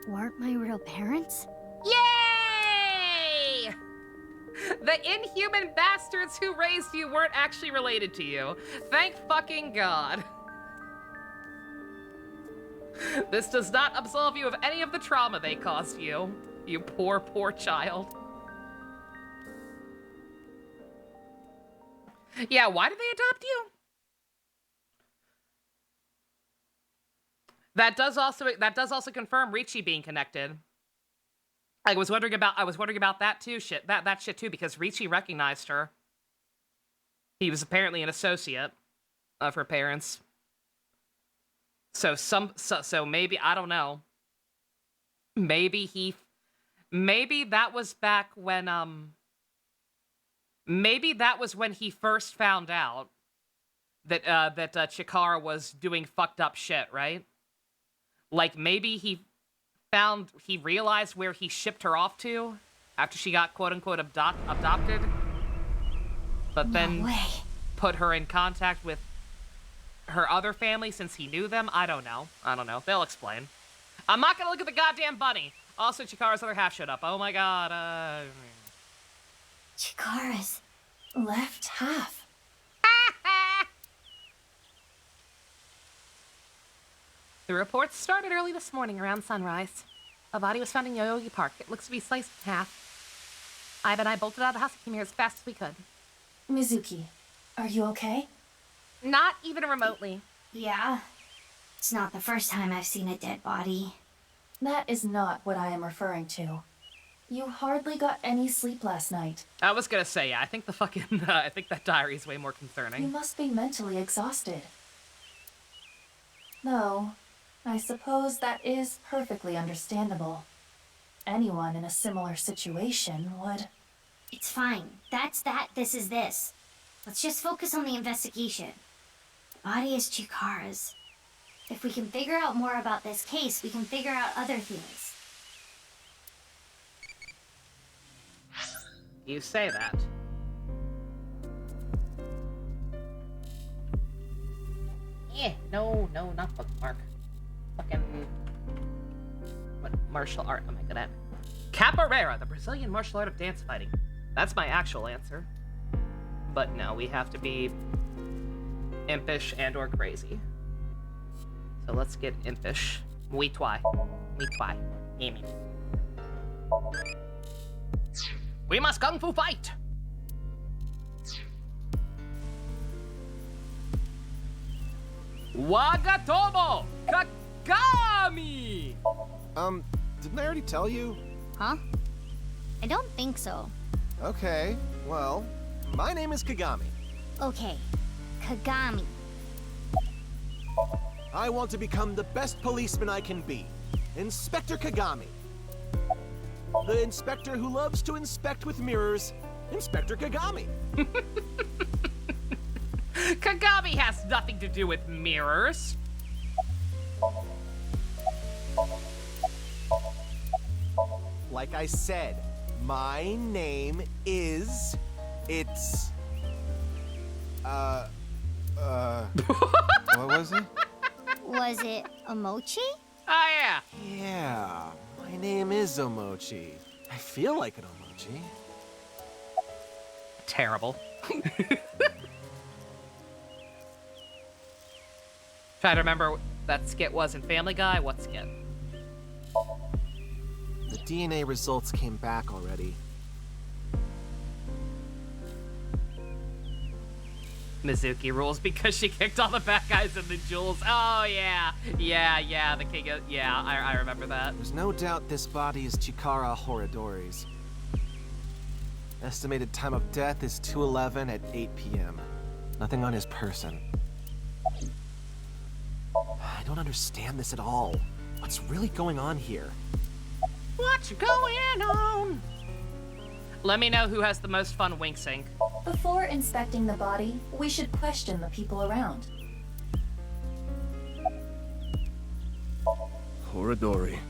weren't my real parents? Yay! The inhuman bastards who raised you weren't actually related to you. Thank fucking God. This does not absolve you of any of the trauma they caused you. You poor, poor child. Yeah, why did they adopt you? That does also confirm Ryuki being connected. I was wondering about that too. That shit too, because Ryuki recognized her. He was apparently an associate of her parents. So maybe, I don't know. Maybe that was back when maybe that was when he first found out that Chikara was doing fucked up shit, right? Like maybe he realized where he shipped her off to after she got quote-unquote adopted, but then put her in contact with her other family since he knew them. I don't know. They'll explain. I'm not gonna look at the goddamn bunny. Also, Chikara's other half showed up. Oh my god. Chikara's left half. The reports started early this morning around sunrise. A body was found in Yoyogi Park. It looks to be sliced in half. Ibe and I bolted out of the house and came here as fast as we could. Mizuki, are you okay? Not even remotely. Yeah. It's not the first time I've seen a dead body. That is not what I am referring to. You hardly got any sleep last night. I was gonna say, yeah, I think I think that diary is way more concerning. You must be mentally exhausted. Though, I suppose that is perfectly understandable. Anyone in a similar situation would... It's fine. That's that, this is this. Let's just focus on the investigation. The body is Chikara's. If we can figure out more about this case, we can figure out other things. You say that. No, not bookmark. Fucking... What martial art am I good at? Capoeira, the Brazilian martial art of dance fighting. That's my actual answer. But no, we have to be impish and or crazy. So let's get impish. We twy. Amy. We must kung fu fight! Wagatomo Kagami! Didn't I already tell you? Huh? I don't think so. Okay, well, my name is Kagami. Okay, Kagami. I want to become the best policeman I can be. Inspector Kagami. The inspector who loves to inspect with mirrors. Inspector Kagami. Kagami has nothing to do with mirrors. Like I said, my name is... It's... What was it? Was it Omochi? Oh, yeah. Yeah, my name is Omochi. I feel like an Omochi. Terrible. Try to remember what that skit was in Family Guy. What skit? The DNA results came back already. Mizuki rules because she kicked all the bad guys in the jewels. Oh, yeah. Yeah, the king of... Yeah, I remember that. There's no doubt this body is Chikara Horadori's. Estimated time of death is 2:11 at 8 p.m. Nothing on his person. I don't understand this at all. What's really going on here? What's going on? Let me know who has the most fun wink sync. Before inspecting the body, we should question the people around. Horadori.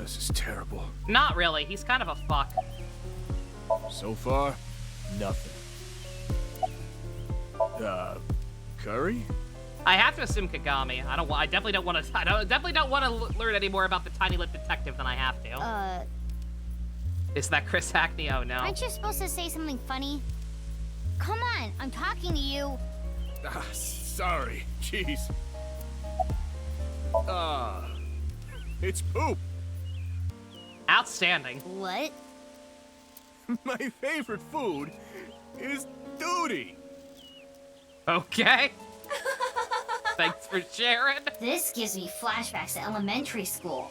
This is terrible. Not really. He's kind of a fuck. So far, nothing. Curry? I have to assume Kagami. I definitely don't want to. I definitely don't want to learn any more about the tiny lip detective than I have to. Is that Chris Hackney? Oh no. Aren't you supposed to say something funny? Come on, I'm talking to you. Sorry. Jeez. It's poop. Outstanding. What? My favorite food is duty. Okay. Thanks for sharing. This gives me flashbacks to elementary school.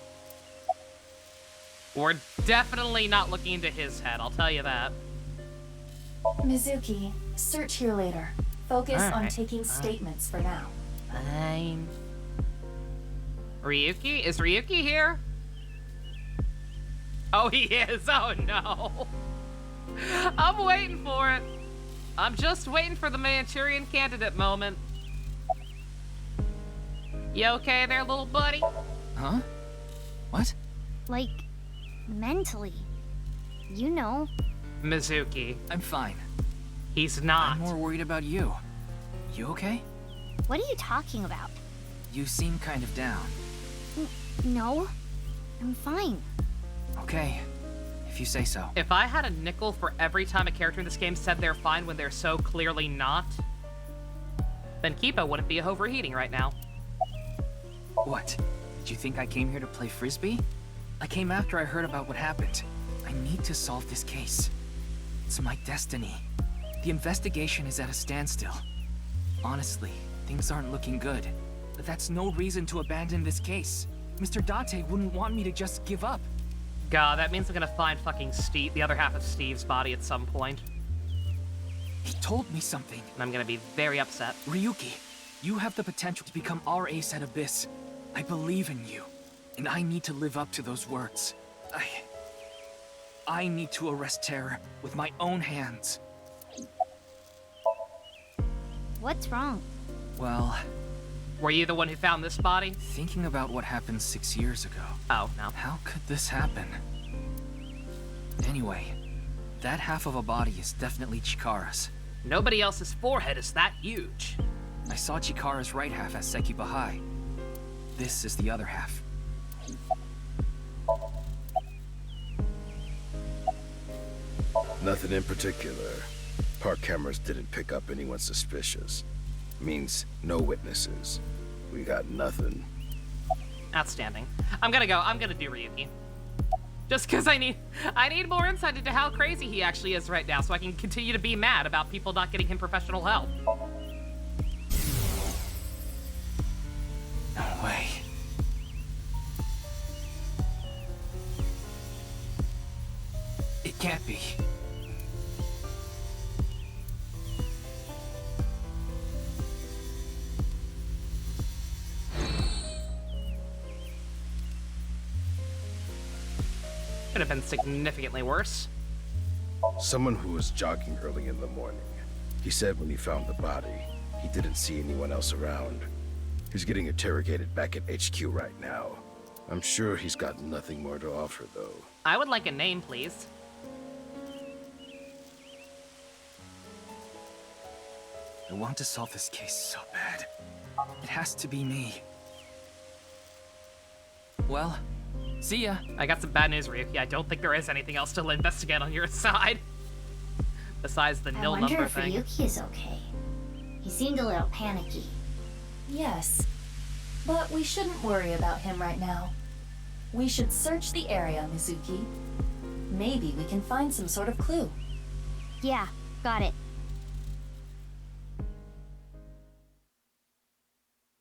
We're definitely not looking into his head, I'll tell you that. Mizuki, search here later. Focus on Alright, taking statements for now. Fine. Ryuki? Is Ryuki here? Oh, he is. Oh, no. I'm waiting for it. I'm just waiting for the Manchurian Candidate moment. You okay there, little buddy? Huh? What? Like, mentally. You know. Mizuki. I'm fine. He's not. I'm more worried about you. You okay? What are you talking about? You seem kind of down. No. I'm fine. Okay, if you say so. If I had a nickel for every time a character in this game said they're fine when they're so clearly not, then Kipo wouldn't be overheating right now. What? Did you think I came here to play Frisbee? I came after I heard about what happened. I need to solve this case. It's my destiny. The investigation is at a standstill. Honestly, things aren't looking good. But that's no reason to abandon this case. Mr. Date wouldn't want me to just give up. God, that means I'm gonna find fucking Steve, the other half of Steve's body at some point. He told me something. And I'm gonna be very upset. Ryuki, you have the potential to become our ace at Abyss. I believe in you, and I need to live up to those words. I need to arrest terror with my own hands. What's wrong? Well... Were you the one who found this body? Thinking about what happened 6 years ago. Oh, no. How could this happen? Anyway, that half of a body is definitely Chikara's. Nobody else's forehead is that huge. I saw Chikara's right half as Sekiba High. This is the other half. Nothing in particular. Park cameras didn't pick up anyone suspicious. Means no witnesses. We got nothing. Outstanding. I'm gonna go. I'm gonna do Ryuki. Just because I need more insight into how crazy he actually is right now so I can continue to be mad about people not getting him professional help. No way. It can't be. Could have been significantly worse. Someone who was jogging early in the morning. He said when he found the body, he didn't see anyone else around. He's getting interrogated back at HQ right now. I'm sure he's got nothing more to offer, though. I would like a name, please. I want to solve this case so bad. It has to be me. Well, see ya. I got some bad news, Ryuki. I don't think there is anything else to investigate on your side. Besides the nil number thing. I wonder if Ryuki is okay. He seemed a little panicky. Yes, but we shouldn't worry about him right now. We should search the area, Mizuki. Maybe we can find some sort of clue. Yeah, got it.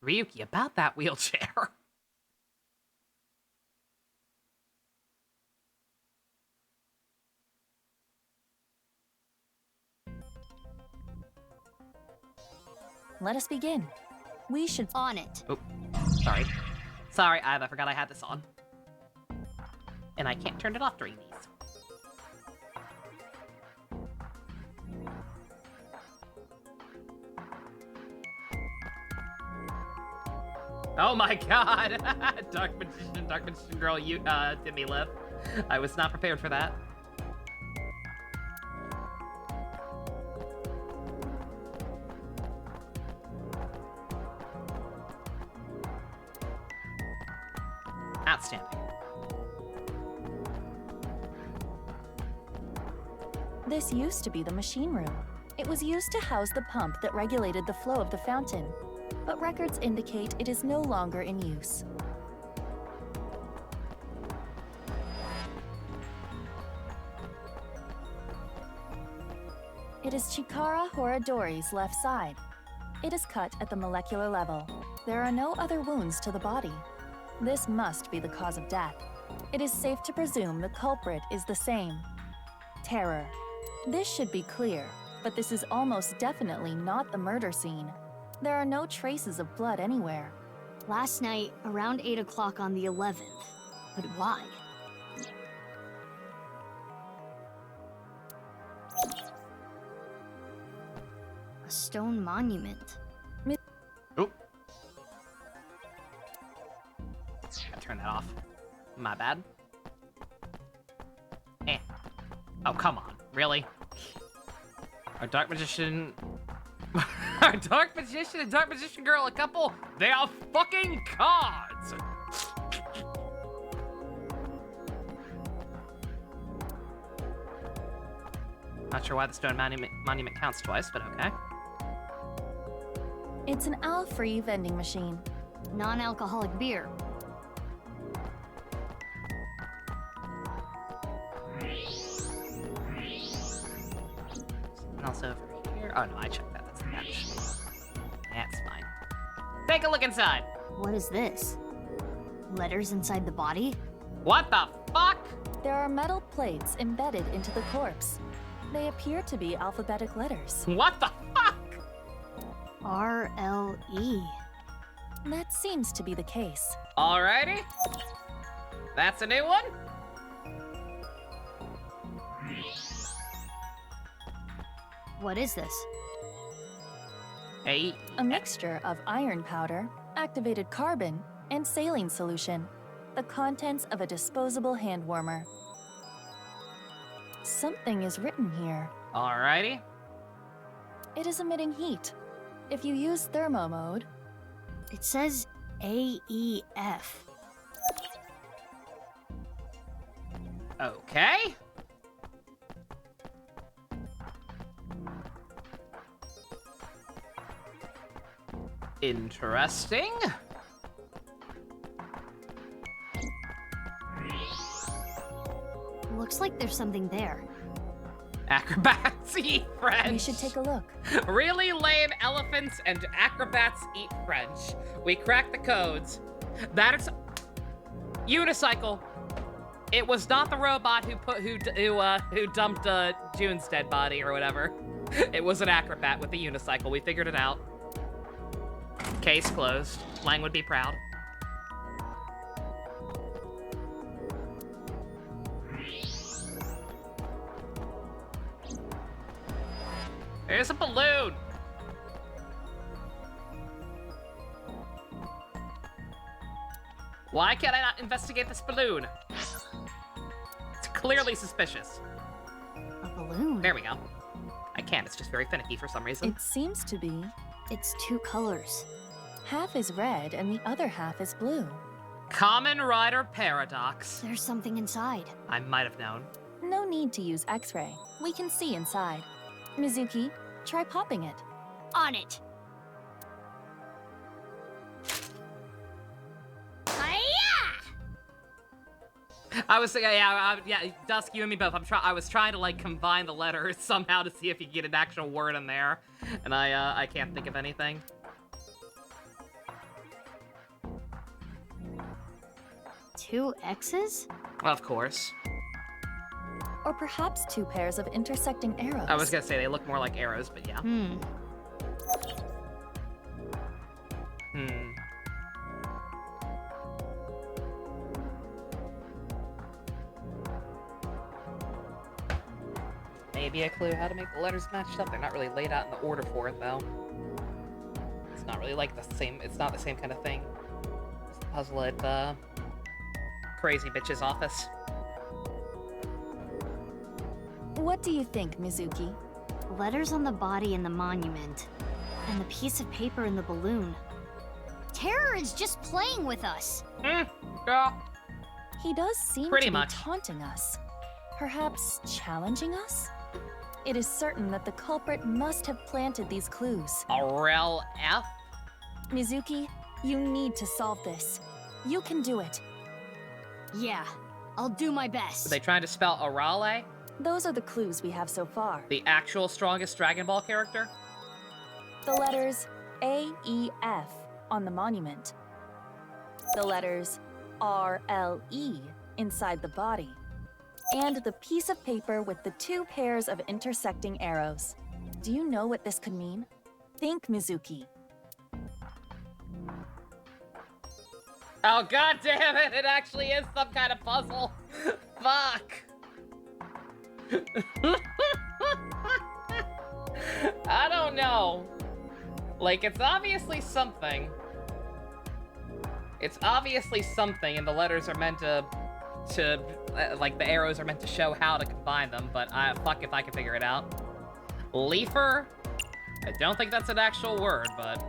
Ryuki, about that wheelchair. Let us begin. We should... On it. Oh, sorry. Sorry, I forgot I had this on. And I can't turn it off during these. Oh my god! Dark Magician Girl, you, did me live. I was not prepared for that. Outstanding. This used to be the machine room. It was used to house the pump that regulated the flow of the fountain, but records indicate it is no longer in use. It is Chikara Horadori's left side. It is cut at the molecular level. There are no other wounds to the body. This must be the cause of death. It is safe to presume the culprit is the same. Terror. This should be clear, but this is almost definitely not the murder scene. There are no traces of blood anywhere. Last night, around 8 o'clock on the 11th. But why? A stone monument. Oh. Gotta turn that off. My bad. Eh. Oh, come on. Really? Our dark magician... Our dark magician and dark magician girl, a couple, they are fucking cards! Not sure why the stone monument counts twice, but okay. It's an alcohol-free vending machine. Non-alcoholic beer. And also over here. Oh no, I checked that. That's the bench. That's fine. Take a look inside. What is this? Letters inside the body? What the fuck? There are metal plates embedded into the corpse. They appear to be alphabetic letters. What the fuck? R-L-E. That seems to be the case. Alrighty. That's a new one. What is this? A mixture of iron powder, activated carbon, and saline solution. The contents of a disposable hand warmer. Something is written here. Alrighty. It is emitting heat. If you use thermo mode... It says AEF. Okay. Interesting. Looks like there's something there. Acrobats eat French. We should take a look. Really lame elephants and acrobats eat French. We cracked the codes. That is unicycle. It was not the robot who dumped June's dead body or whatever. It was an acrobat with a unicycle. We figured it out. Case closed. Lang would be proud. There's a balloon. Why can't I not investigate this balloon? It's clearly suspicious. A balloon? There we go. I can't, it's just very finicky for some reason. It seems to be. It's two colors. Half is red and the other half is blue. Common Rider paradox. There's something inside. I might have known. No need to use X-ray. We can see inside. Mizuki, try popping it. On it. I was thinking, yeah, Dusk, you and me both. I was trying to like combine the letters somehow to see if you could get an actual word in there, and I can't think of anything. Two X's? Of course. Or perhaps two pairs of intersecting arrows. I was gonna say they look more like arrows, but yeah. Maybe a clue how to make the letters match up. They're not really laid out in the order for it, though. It's not really like the same. It's not the same kind of thing. It's the puzzle at Crazy Bitch's office. What do you think, Mizuki? Letters on the body in the monument, and the piece of paper in the balloon. Terror is just playing with us. Yeah. He does seem Pretty to much. be taunting us. Perhaps challenging us? It is certain that the culprit must have planted these clues. Aurel F? Mizuki, you need to solve this. You can do it. Yeah, I'll do my best. Are they trying to spell Arale? Those are the clues we have so far. The actual strongest Dragon Ball character? The letters A, E, F on the monument, the letters RLE inside the body, and the piece of paper with the 2 pairs of intersecting arrows. Do you know what this could mean? Think, Mizuki. Oh, god damn it! It actually is some kind of puzzle. Fuck. I don't know. Like, it's obviously something. It's obviously something, and the letters are meant to like, the arrows are meant to show how to combine them, but fuck if I can figure it out. Leafer? I don't think that's an actual word, but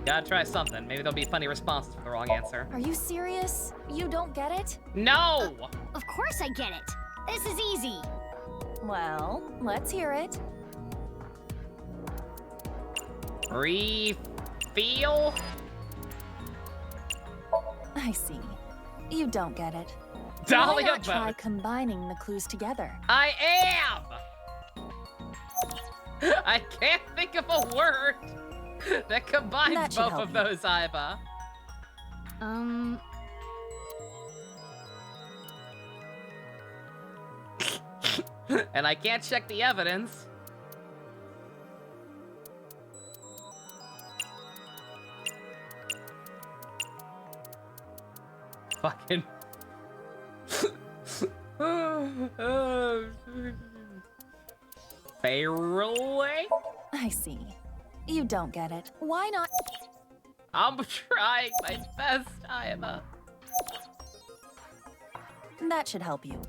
gotta try something. Maybe there'll be funny responses for the wrong answer. Are you serious? You don't get it? No! Of course I get it. This is easy. Well, let's hear it. Reveal? I see. You don't get it. Dahlia Why not try boat. combining the clues together? I am! I can't think of a word that combines That should both help of you. those, Iva. And I can't check the evidence. Fucking... Fairly? I see. You don't get it. Why not? I'm trying my best, Iva. That should help you.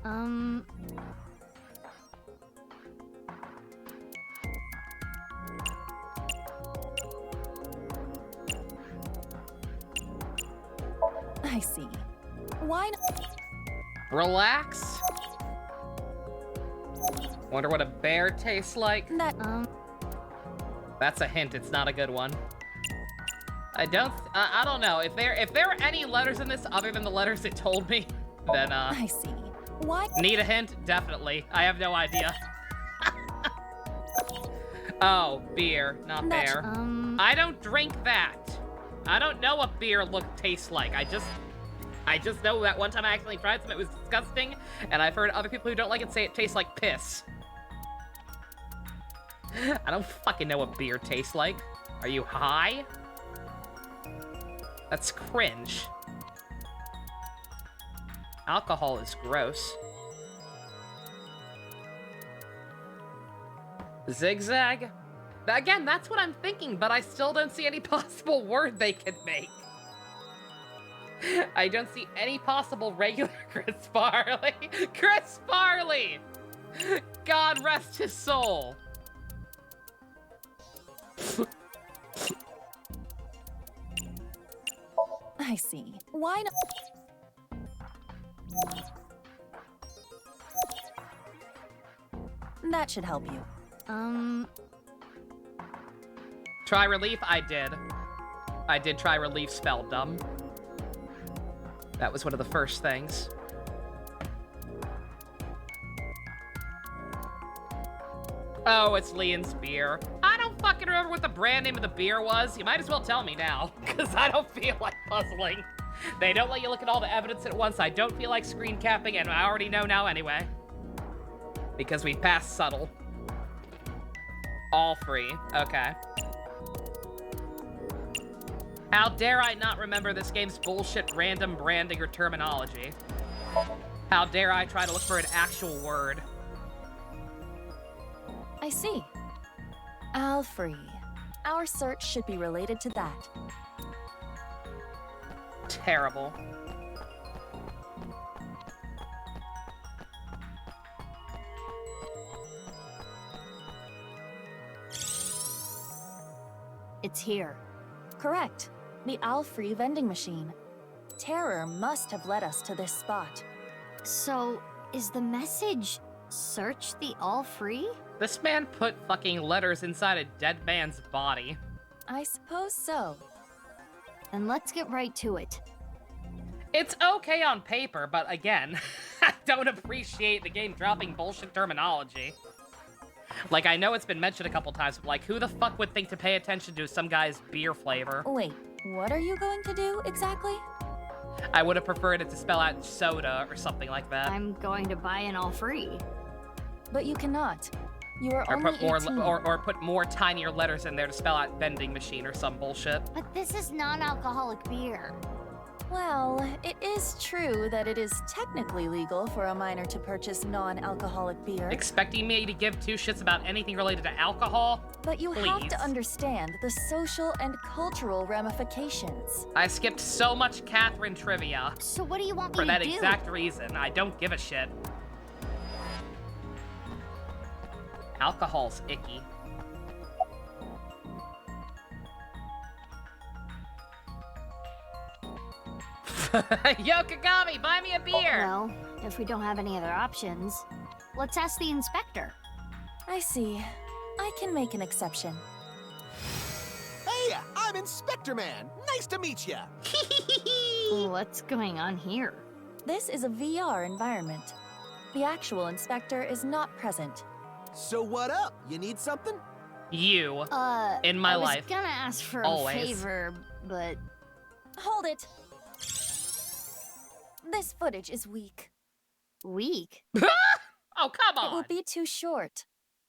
I see. Why not? Relax. Wonder what a bear tastes like. That, That's a hint, it's not a good one. I don't know. If there are any letters in this other than the letters it told me, then I see. Why? Need a hint? Definitely. I have no idea. Oh, beer, not bear. I don't drink that. I don't know what beer tastes like. I just know that one time I accidentally tried some, it was disgusting, and I've heard other people who don't like it say it tastes like piss. I don't fucking know what beer tastes like. Are you high? That's cringe. Alcohol is gross. Zigzag? Again, that's what I'm thinking, but I still don't see any possible word they could make. I don't see any possible regular Chris Farley. Chris Farley! God rest his soul. I see. Why not? That should help you. Try relief? I did. I did try relief spell dumb. That was one of the first things. Oh, it's Leon's beer. I don't fucking remember what the brand name of the beer was. You might as well tell me now, because I don't feel like puzzling. They don't let you look at all the evidence at once. I don't feel like screen capping, and I already know now anyway. Because we passed subtle. All free. Okay. How dare I not remember this game's bullshit random branding or terminology? How dare I try to look for an actual word? I see. Alfrey. Our search should be related to that. Terrible. It's here. Correct. The Alfrey vending machine. Terror must have led us to this spot. So, is the message, search the all free? This man put fucking letters inside a dead man's body. I suppose so. Then let's get right to it. It's okay on paper, but again, I don't appreciate the game dropping bullshit terminology. Like, I know it's been mentioned a couple times, but like, who the fuck would think to pay attention to some guy's beer flavor? Wait, What are you going to do, exactly? I would have preferred it to spell out soda or something like that. I'm going to buy an all free. But you cannot. You are Or only put more 18. or put more tinier letters in there to spell out vending machine or some bullshit. But this is non-alcoholic beer. Well, it is true that it is technically legal for a minor to purchase non-alcoholic beer. Expecting me to give two shits about anything related to alcohol? But you Please. have to understand the social and cultural ramifications. I skipped so much Catherine trivia. So what do you want me for to that do? exact reason. I don't give a shit. Alcohol's icky. Yo, Kagami, buy me a beer! Well, if we don't have any other options, let's ask the inspector. I see. I can make an exception. Hey, I'm Inspector Man. Nice to meet ya. What's going on here? This is a VR environment. The actual inspector is not present. So what up? You need something? You, in my life, I was gonna ask for always. a favor, but... Hold it! This footage is weak. Weak? Oh, come on! It will be too short.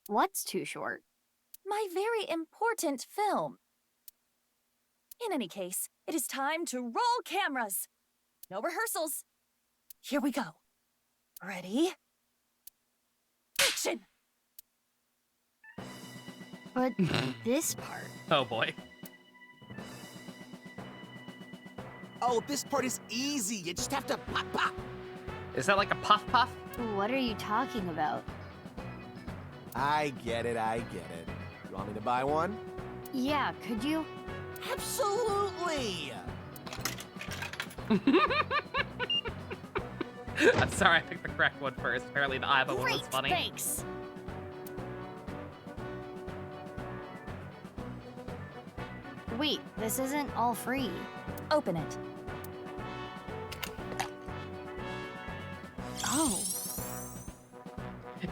What's too short? My very important film. In any case, it is time to roll cameras. No rehearsals. Here we go. Ready? Action! But this part... Oh boy. Oh, this part is easy. You just have to pop, pop. Is that like a puff puff? What are you talking about? I get it, I get it. You want me to buy one? Yeah, could you? Absolutely! I'm sorry, I picked the correct one first. Apparently the Iva one was funny. Thanks. Wait, this isn't all free. Open it. Oh.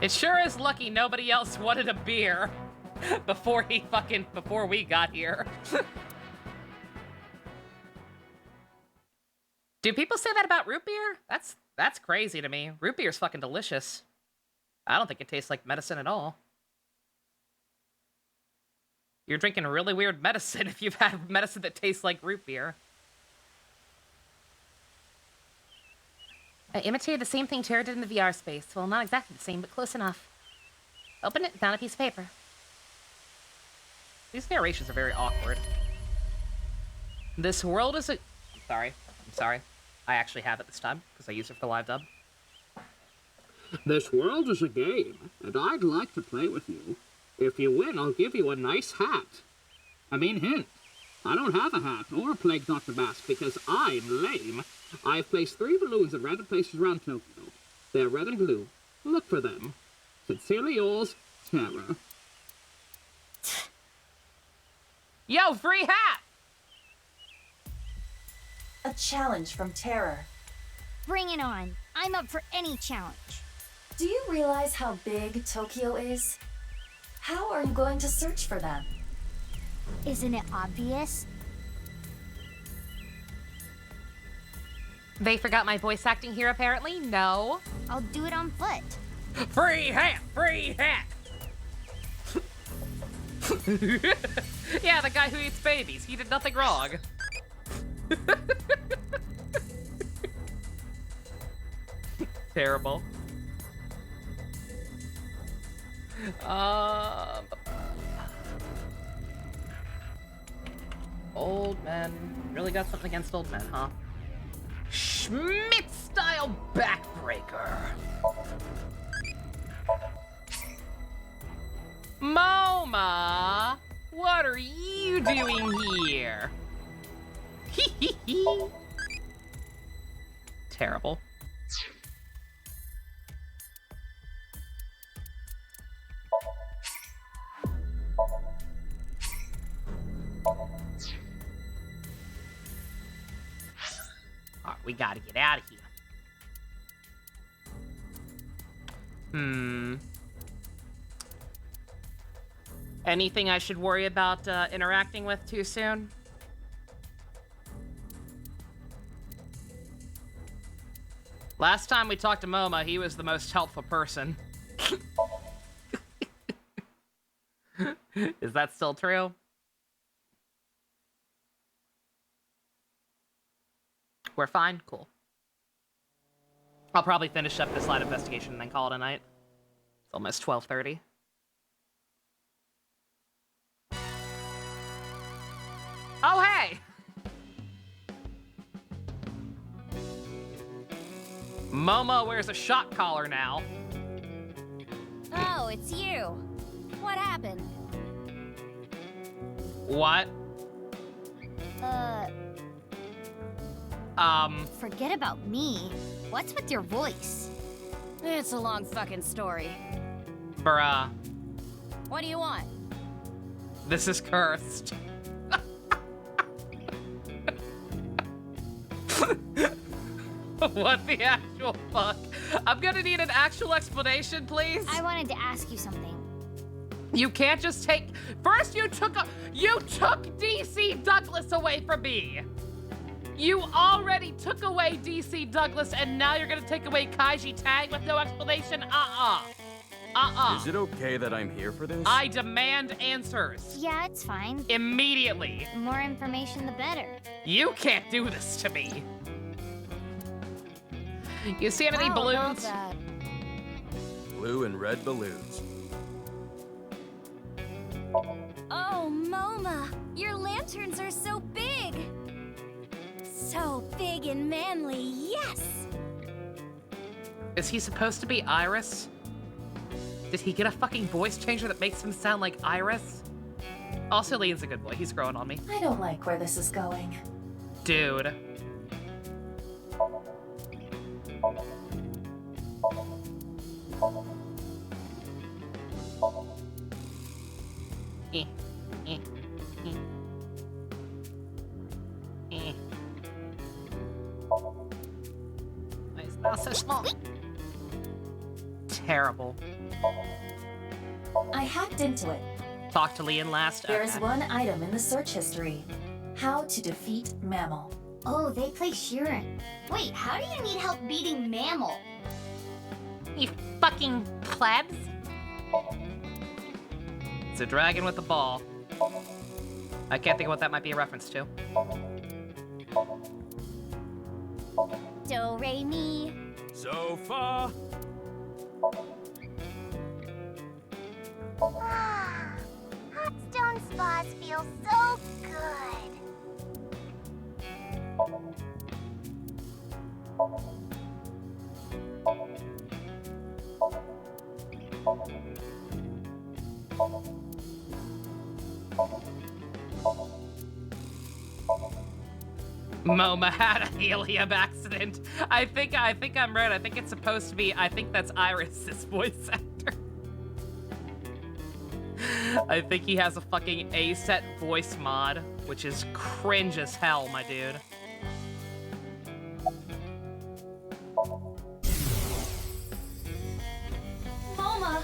It sure is lucky nobody else wanted a beer before we got here. Do people say that about root beer? That's crazy to me. Root beer's fucking delicious. I don't think it tastes like medicine at all. You're drinking really weird medicine if you've had medicine that tastes like root beer. I imitated the same thing Tara did in the VR space. Well, not exactly the same, but close enough. Open it, found a piece of paper. These narrations are very awkward. This world is a... I'm sorry. I actually have it this time, because I used it for the live dub. This world is a game, and I'd like to play with you. If you win, I'll give you a nice hat. I mean, hint. I don't have a hat or a Plague Doctor mask because I'm lame. I've placed 3 balloons at random places around Tokyo. They're red and blue. Look for them. Sincerely yours, Tara. Yo, free hat! A challenge from Terror. Bring it on. I'm up for any challenge. Do you realize how big Tokyo is? How are you going to search for them? Isn't it obvious? They forgot my voice acting here, apparently? No. I'll do it on foot. Free hat! Free hat! Yeah, the guy who eats babies. He did nothing wrong. Terrible. Old men. Really got something against old men, huh? Schmidt-style backbreaker. MoMA, what are you doing here? Terrible. Alright, we gotta get out of here. Anything I should worry about interacting with too soon? Last time we talked to Moma, he was the most helpful person. Is that still true? We're fine? Cool. I'll probably finish up this light investigation and then call it a night. It's almost 12:30. Oh, hey! Momo wears a shock collar now. Oh, it's you. What happened? What? Forget about me. What's with your voice? It's a long fucking story. Bruh. What do you want? This is cursed. What the actual fuck? I'm gonna need an actual explanation, please. I wanted to ask you something. You can't just take... First you took DC Douglas away from me. You already took away DC Douglas and now you're gonna take away Kaiji Tang with no explanation? Is it okay that I'm here for this? I demand answers. Yeah, it's fine. Immediately. The more information, the better. You can't do this to me. You see any balloons? Blue and red balloons. Oh, Moma, your lanterns are so big. So big and manly, yes! Is he supposed to be Iris? Did he get a fucking voice changer that makes him sound like Iris? Also, Leon's a good boy. He's growing on me. I don't like where this is going. Dude. Why is that so small? Terrible. I hacked into it. Talked to Leon last. There is Okay. one item in the search history. How to defeat Mammal. Oh, they play Sheeran. Wait, how do you need help beating Mammal? You fucking plebs. It's a dragon with a ball. I can't think of what that might be a reference to. Do, re, mi. So far. Hot stone spas feel so good. Moma had a helium accident. I think I'm right. I think it's supposed to be. I think that's Iris's voice actor. I think he has a fucking A-set voice mod, which is cringe as hell, my dude. Moma,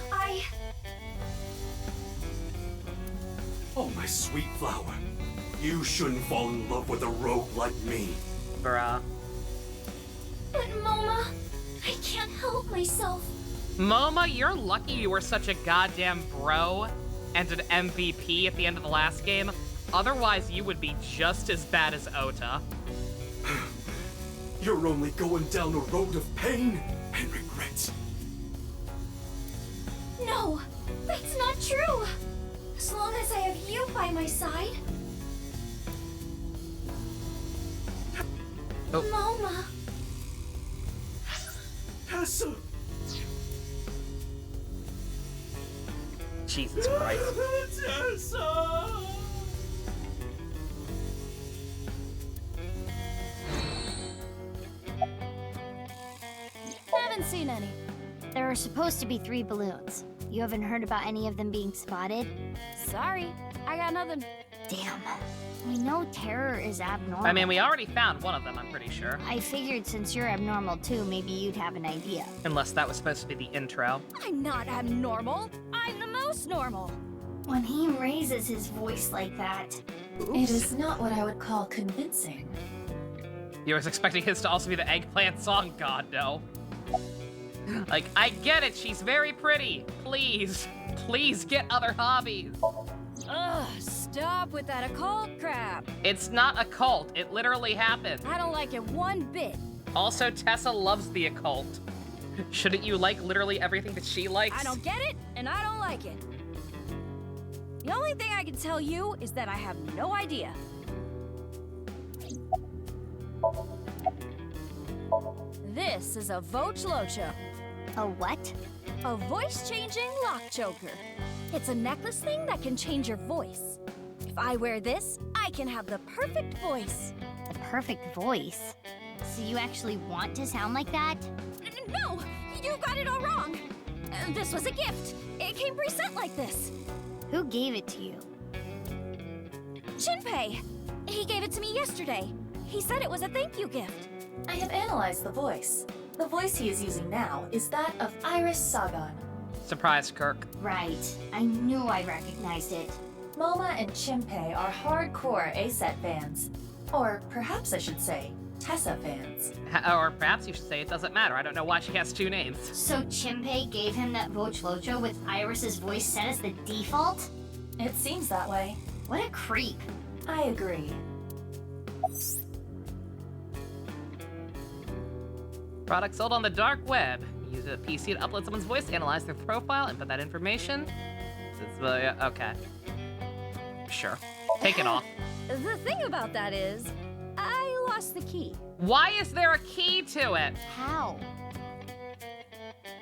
Oh, my sweet flower. You shouldn't fall in love with a rogue like me. Bruh. But Moma, I can't help myself. Moma, you're lucky you were such a goddamn bro and an MVP at the end of the last game. Otherwise, you would be just as bad as Ota. You're only going down a road of pain and regret. No, that's not true. As long as I have you by my side. Oh. Moma. Tessa. Jesus Christ. Tessa. Haven't seen any. There are supposed to be 3 balloons. You haven't heard about any of them being spotted? Sorry, I got nothing. Damn. We know terror is abnormal. I mean, we already found one of them, I'm pretty sure. I figured since you're abnormal too, maybe you'd have an idea. Unless that was supposed to be the intro. I'm not abnormal. I'm the most normal. When he raises his voice like that, it is not what I would call convincing. You was expecting his to also be the eggplant song? God, no. Like, I get it, she's very pretty. Please, please get other hobbies. Ugh, stop with that occult crap. It's not a cult, it literally happened. I don't like it one bit. Also, Tessa loves the occult. Shouldn't you like literally everything that she likes? I don't get it, and I don't like it. The only thing I can tell you is that I have no idea. This is a Vochlocho. A what? A voice-changing lock choker. It's a necklace thing that can change your voice. If I wear this, I can have the perfect voice. The perfect voice? So you actually want to sound like that? No, you got it all wrong. This was a gift. It came preset like this. Who gave it to you? Shinpei. He gave it to me yesterday. He said it was a thank you gift. I have analyzed the voice. The voice he is using now is that of Iris Sagan. Surprise, Kirk. Right. I knew I recognized it. Moma and Shinpei are hardcore ASET fans. Or perhaps I should say, Tessa fans. Or perhaps you should say it doesn't matter. I don't know why she has two names. So Shinpei gave him that Vochlocho with Iris's voice set as the default? It seems that way. What a creep. I agree. Product sold on the dark web. Use a PC to upload someone's voice, analyze their profile, input that information. Okay. Sure. Take it off. The thing about that is, I lost the key. Why is there a key to it? How?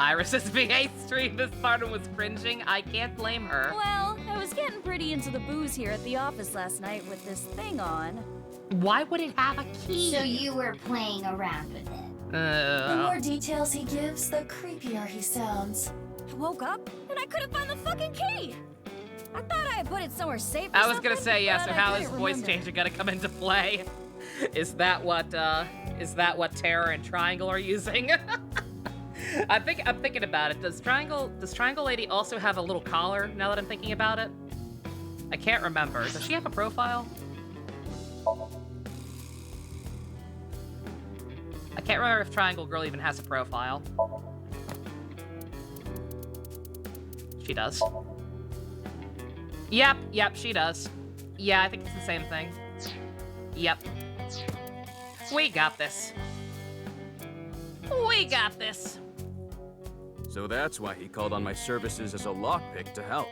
Iris's VA stream this part was cringing. I can't blame her. Well, I was getting pretty into the booze here at the office last night with this thing on. Why would it have a key? So you were playing around with it. The more details he gives, the creepier he sounds. I woke up and I couldn't find the fucking key. I thought I had put it somewhere safe. I was gonna say, yeah, so how is voice changing gonna come into play? Is that what Terror and Triangle are using? I'm thinking about it. Does Triangle Lady also have a little collar now that I'm thinking about it? I can't remember. Does she have a profile? I can't remember if Triangle Girl even has a profile. She does. Yep, she does. Yeah, I think it's the same thing. Yep. We got this. We got this. So that's why he called on my services as a lockpick to help.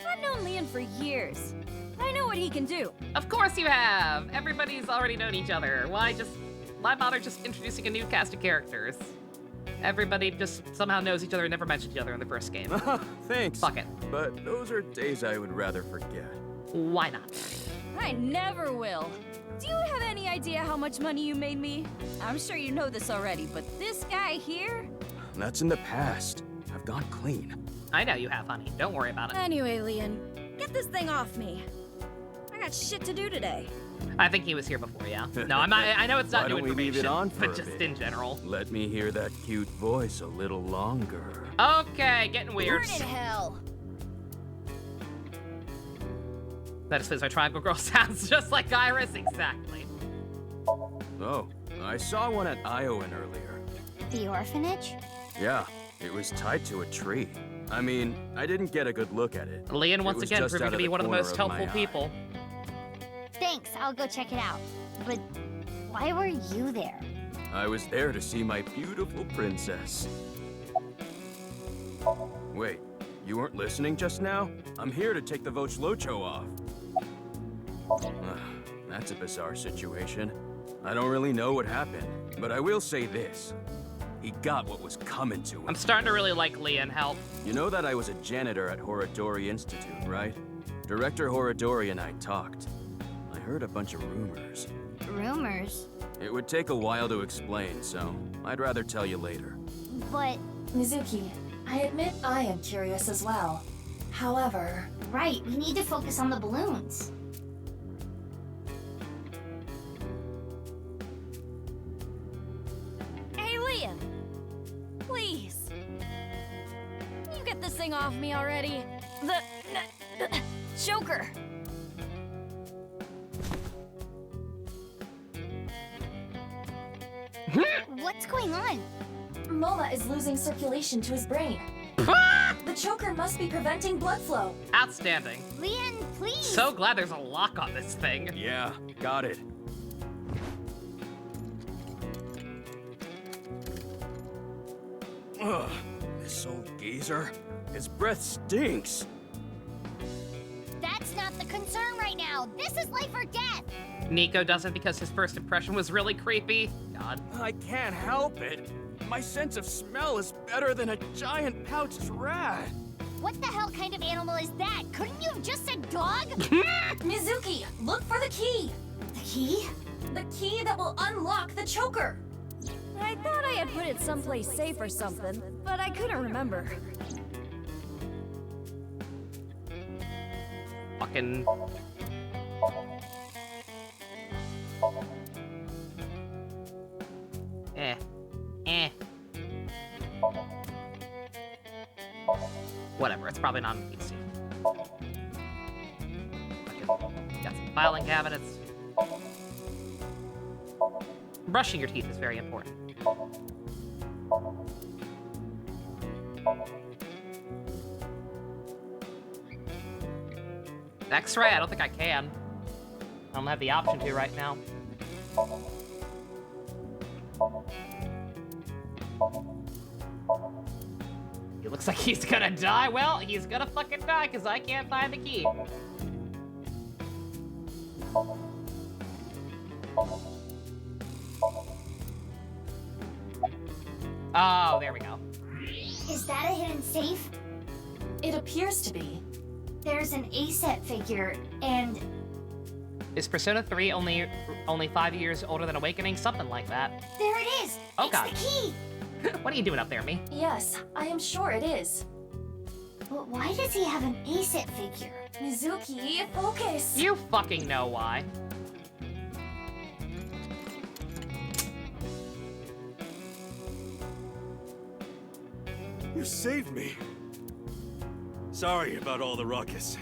I've known Leon for years. I know what he can do. Of course you have! Everybody's already known each other. Why bother just introducing a new cast of characters? Everybody just somehow knows each other and never mentioned each other in the first game. Thanks. Fuck it. But those are days I would rather forget. Why not? I never will. Do you have any idea how much money you made me? I'm sure you know this already, but this guy here? That's in the past. I've gone clean. I know you have, honey. Don't worry about it. Anyway, Leon, get this thing off me. I got shit to do today. I think he was here before, yeah. No, I know it's not Why new don't we information, leave it on for but a just bit? in general. Let me hear that cute voice a little longer. Okay, getting weird. Burn in hell. That explains why Triangle Girl sounds just like Iris. Exactly. Oh, I saw one at Iowan earlier. The orphanage? Yeah, it was tied to a tree. I mean, I didn't get a good look at it. Leon once It was again just proving out to be one of the corner most my helpful eye. people. Thanks, I'll go check it out. But why were you there? I was there to see my beautiful princess. Wait, you weren't listening just now? I'm here to take the Vochlocho off. That's a bizarre situation. I don't really know what happened, but I will say this. He got what was coming to him. I'm starting to really like Leon. Help. You know that I was a janitor at Horodori Institute, right? Director Horodori and I talked. I heard a bunch of rumors. Rumors? It would take a while to explain, so I'd rather tell you later. But... Mizuki, I admit I am curious as well. However... Right, we need to focus on the balloons. Hey, Leon. Please. Can you get this thing off me already? The choker. What's going on? Moma is losing circulation to his brain. The choker must be preventing blood flow. Outstanding. Leon, please! So glad there's a lock on this thing. Yeah, got it. Ugh, this old geezer. His breath stinks. That's not the concern right now. This is life or death. Nico doesn't because his first impression was really creepy. God. I can't help it. My sense of smell is better than a giant pouched rat. What the hell kind of animal is that? Couldn't you have just said dog? Mizuki, look for the key. The key? The key that will unlock the choker. I thought I had put it someplace safe or something, but I couldn't remember. Fucking... Whatever, it's probably not on PC. Got some filing cabinets. Brushing your teeth is very important. X-ray? I don't think I can. I don't have the option to right now. He looks like he's gonna die. Well, he's gonna fucking die because I can't find the key. Oh, there we go. Is that a hidden safe? It appears to be. There's an A-set figure, and... Is Persona 3 only 5 years older than Awakening? Something like that. There it is! Oh, it's God. the key! What are you doing up there, me? Yes, I am sure it is. But why does he have an A-set figure? Mizuki, focus! You fucking know why. You saved me. Sorry about all the ruckus.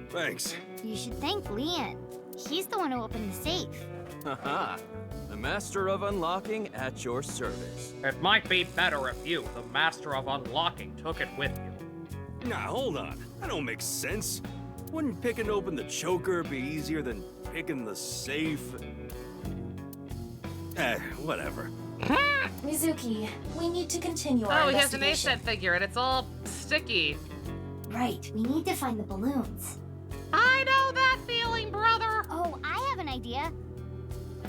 Thanks. You should thank Leon. He's the one who opened the safe. Haha. The Master of Unlocking at your service. It might be better if you, the Master of Unlocking, took it with you. Nah, hold on. That don't make sense. Wouldn't picking open the choker be easier than picking the safe? Whatever. Mizuki, we need to continue our Oh, he has an investigation. A-set figure and it's all sticky. Right, we need to find the balloons. I know that feeling, brother. Oh, I have an idea.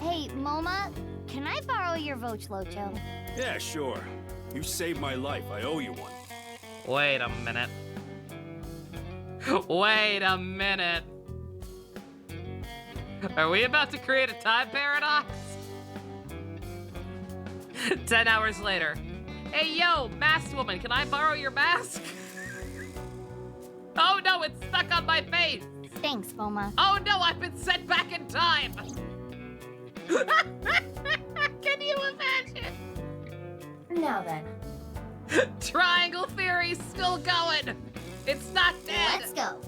Hey, Moma, can I borrow your Vochlocho? Yeah, sure. You saved my life. I owe you one. Wait a minute. Wait a minute. Are we about to create a time paradox? 10 hours later. Hey, yo, masked woman, can I borrow your mask? Oh no, it's stuck on my face. Thanks, Moma. Oh no, I've been sent back in time. Can you imagine? Now then. Triangle theory's still going. It's not dead. Let's go.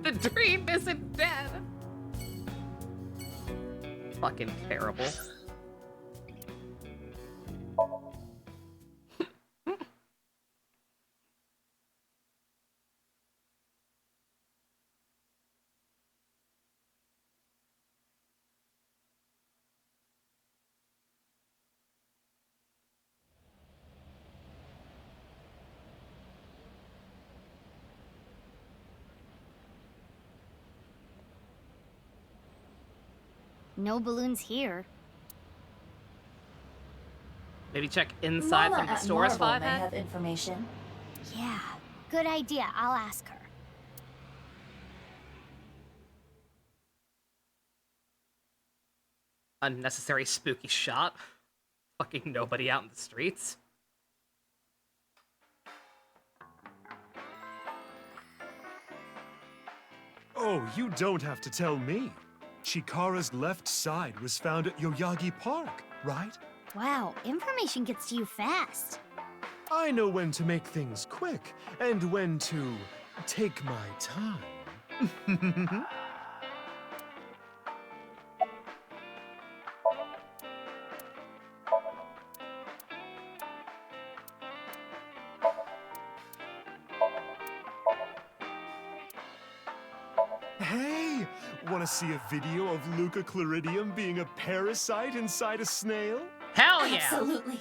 The dream isn't dead. Fucking terrible. No balloons here. Maybe check inside Mama some of the at stores Marvel Five may had? have information. Yeah, good idea. I'll ask her. Unnecessary spooky shot. Fucking nobody out in the streets. Oh, you don't have to tell me. Chikara's left side was found at Yoyagi Park, right? Wow, information gets to you fast. I know when to make things quick and when to take my time. Hey, wanna see a video of Luca Claridium being a parasite inside a snail? Hell yeah! Absolutely.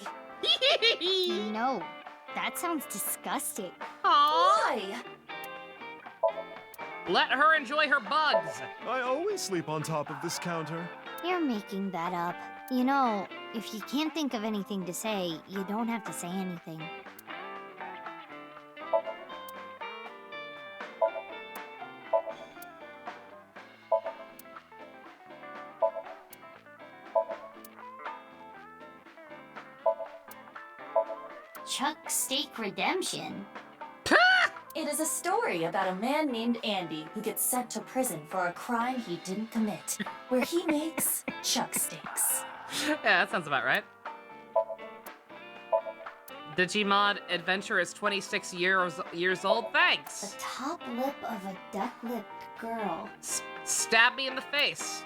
No, that sounds disgusting. Why? Let her enjoy her bugs. I always sleep on top of this counter. You're making that up. You know, if you can't think of anything to say, you don't have to say anything. Chuck Steak Redemption? It is a story about a man named Andy who gets sent to prison for a crime he didn't commit, where he makes chuck steaks. Yeah, that sounds about right. Digimod Adventure is 26 years old. Thanks. The top lip of a duck-lipped girl. Stab me in the face.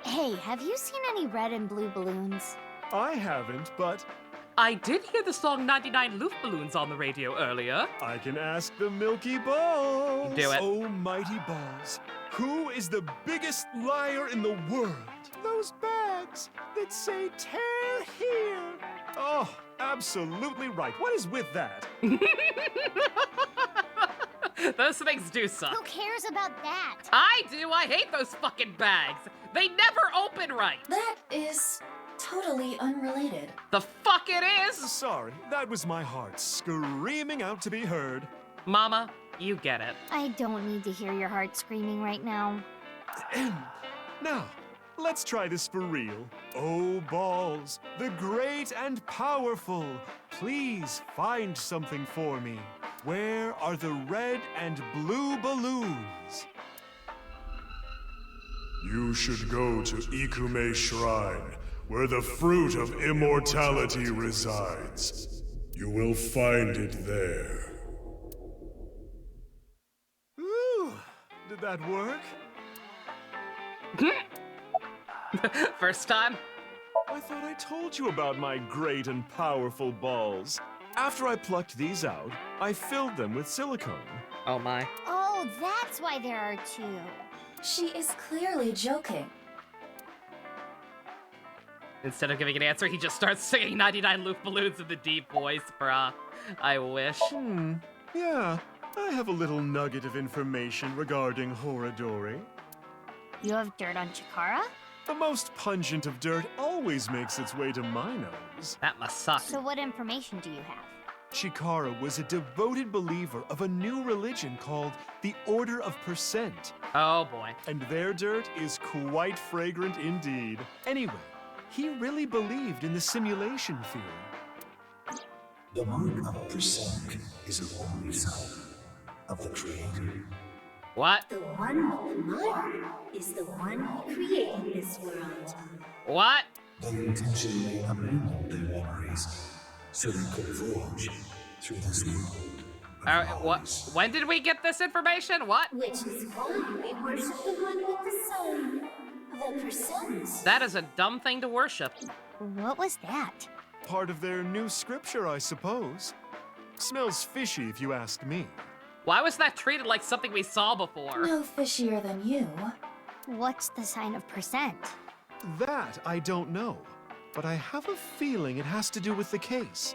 Hey, have you seen any red and blue balloons? I haven't, but I did hear the song 99 Loof Balloons on the radio earlier. I can ask the Milky Balls. Do it. Oh, mighty balls. Who is the biggest liar in the world? Those bags that say tear here. Oh, absolutely right. What is with that? Those things do suck. Who cares about that? I do. I hate those fucking bags. They never open right. That is totally unrelated. The fuck it is? Sorry, that was my heart screaming out to be heard. Mama, you get it. I don't need to hear your heart screaming right now. Now, let's try this for real. Oh, balls, the great and powerful, please find something for me. Where are the red and blue balloons? You should go to Ikume Shrine, where the fruit of immortality resides. You will find it there. Ooh, did that work? First time? I thought I told you about my great and powerful balls. After I plucked these out, I filled them with silicone. Oh my. Oh, that's why there are two. She is clearly joking. Instead of giving an answer, he just starts singing 99 Loof Balloons in the deep voice, bruh. I wish. Yeah, I have a little nugget of information regarding Horadori. You have dirt on Chikara? The most pungent of dirt always makes its way to my nose. That must suck. So what information do you have? Chikara was a devoted believer of a new religion called the Order of Percent. Oh boy. And their dirt is quite fragrant indeed. Anyway, he really believed in the simulation theory. The mark of percent is a holy sign of the Creator. What? The one with the mark is the one who created this world. What? They intentionally abandoned their memories so they could forge through this world. What? When did we get this information? What? Which is why we worship the one with the sign, the percent. That is a dumb thing to worship. What was that? Part of their new scripture, I suppose. Smells fishy if you ask me. Why was that treated like something we saw before? No fishier than you. What's the sign of percent? That I don't know, but I have a feeling it has to do with the case.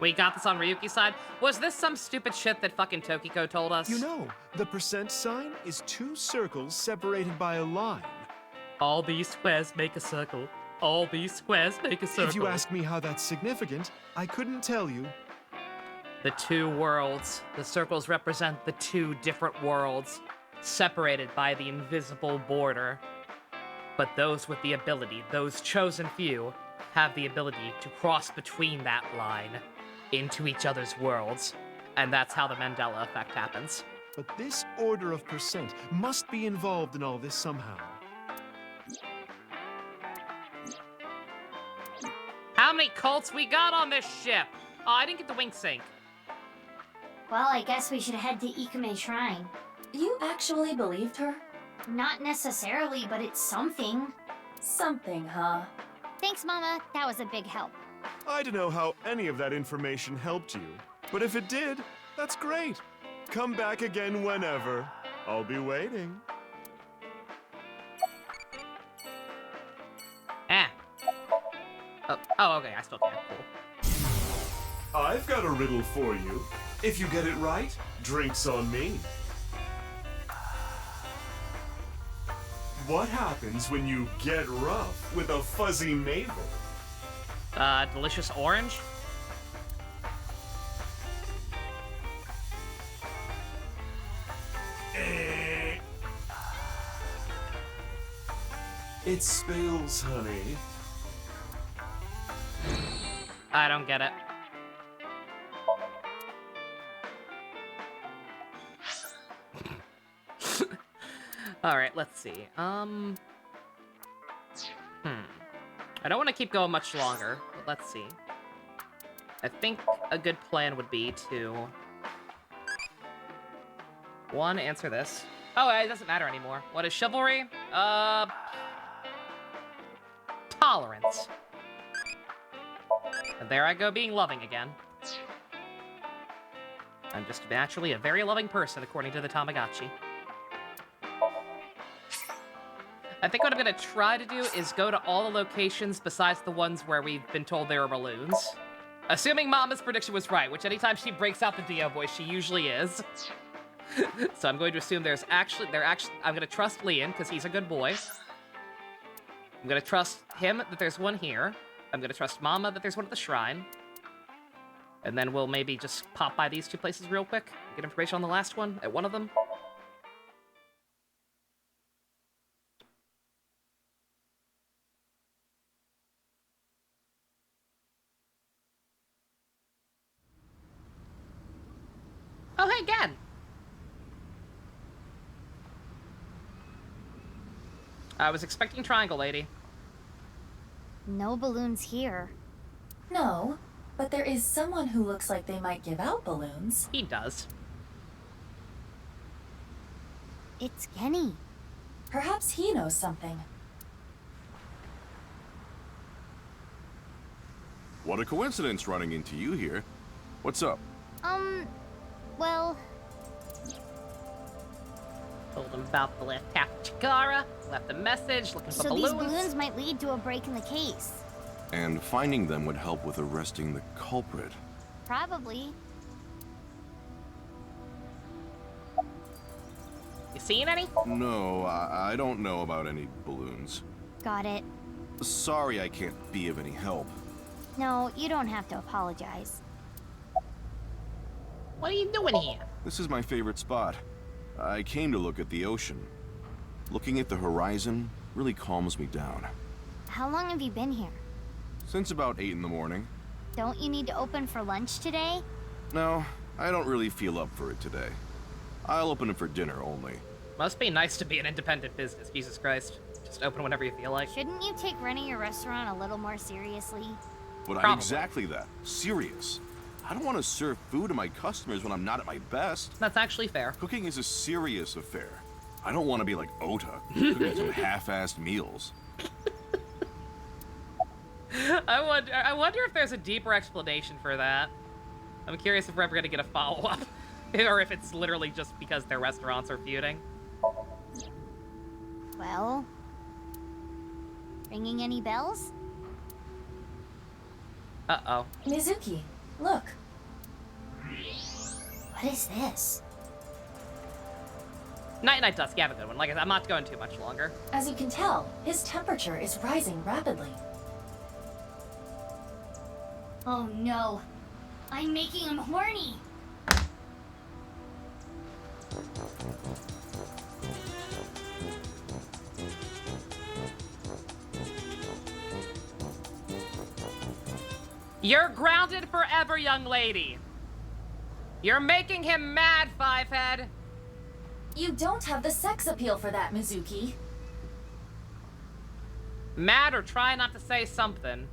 We got this on Ryuki's side. Was this some stupid shit that fucking Tokiko told us? You know, the percent sign is two circles separated by a line. All these squares make a circle. All these squares make a circle. If you ask me how that's significant, I couldn't tell you. The two worlds. The circles represent the two different worlds, separated by the invisible border. But those with the ability, those chosen few, have the ability to cross between that line into each other's worlds. And that's how the Mandela effect happens. But this order of percent must be involved in all this somehow. How many cults we got on this ship? Oh, I didn't get the wing sync. Well, I guess we should head to Ikume Shrine. You actually believed her? Not necessarily, but it's something. Something, huh? Thanks, Mama. That was a big help. I don't know how any of that information helped you, but if it did, that's great. Come back again whenever. I'll be waiting. Oh, okay, I still can. Cool. I've got a riddle for you. If you get it right, drinks on me. What happens when you get rough with a fuzzy navel? Delicious orange? It spills, honey. I don't get it. Alright, let's see. I don't want to keep going much longer, but let's see. I think a good plan would be to... One, answer this. Oh, it doesn't matter anymore. What is chivalry? Tolerance. And there I go being loving again. I'm just naturally a very loving person, according to the Tamagotchi. I think what I'm gonna try to do is go to all the locations besides the ones where we've been told there are balloons. Assuming Mama's prediction was right, which anytime she breaks out the Dio voice, she usually is. So I'm going to assume I'm gonna trust Leon, because he's a good boy. I'm gonna trust him that there's one here. I'm gonna trust Mama that there's one at the shrine. And then we'll maybe just pop by these two places real quick, get information on the last one, at one of them. Oh, hey, again! I was expecting Triangle Lady. No balloons here. No, but there is someone who looks like they might give out balloons. He does. It's Kenny. Perhaps he knows something. What a coincidence running into you here. What's up? Well... Told him about the left half of Chikara, left a message, looking for balloons. So these balloons might lead to a break in the case. And finding them would help with arresting the culprit. Probably. You seen any? No, I don't know about any balloons. Got it. Sorry I can't be of any help. No, you don't have to apologize. What are you doing here? This is my favorite spot. I came to look at the ocean. Looking at the horizon really calms me down. How long have you been here? Since about 8 in the morning. Don't you need to open for lunch today? No, I don't really feel up for it today. I'll open it for dinner only. Must be nice to be an independent business, Jesus Christ. Just open whenever you feel like. Shouldn't you take running your restaurant a little more seriously? But I'm exactly that. Serious. I don't want to serve food to my customers when I'm not at my best. That's actually fair. Cooking is a serious affair. I don't want to be like Ota, cooking some half-assed meals. I wonder if there's a deeper explanation for that. I'm curious if we're ever going to get a follow-up. Or if it's literally just because their restaurants are feuding. Well... Ringing any bells? Uh-oh. Mizuki, look. What is this? Night Dusk, you have a good one. Like I said, I'm not going too much longer. As you can tell, his temperature is rising rapidly. Oh no. I'm making him horny. You're grounded forever, young lady. You're making him mad, Fivehead. You don't have the sex appeal for that, Mizuki. Mad or try not to say something.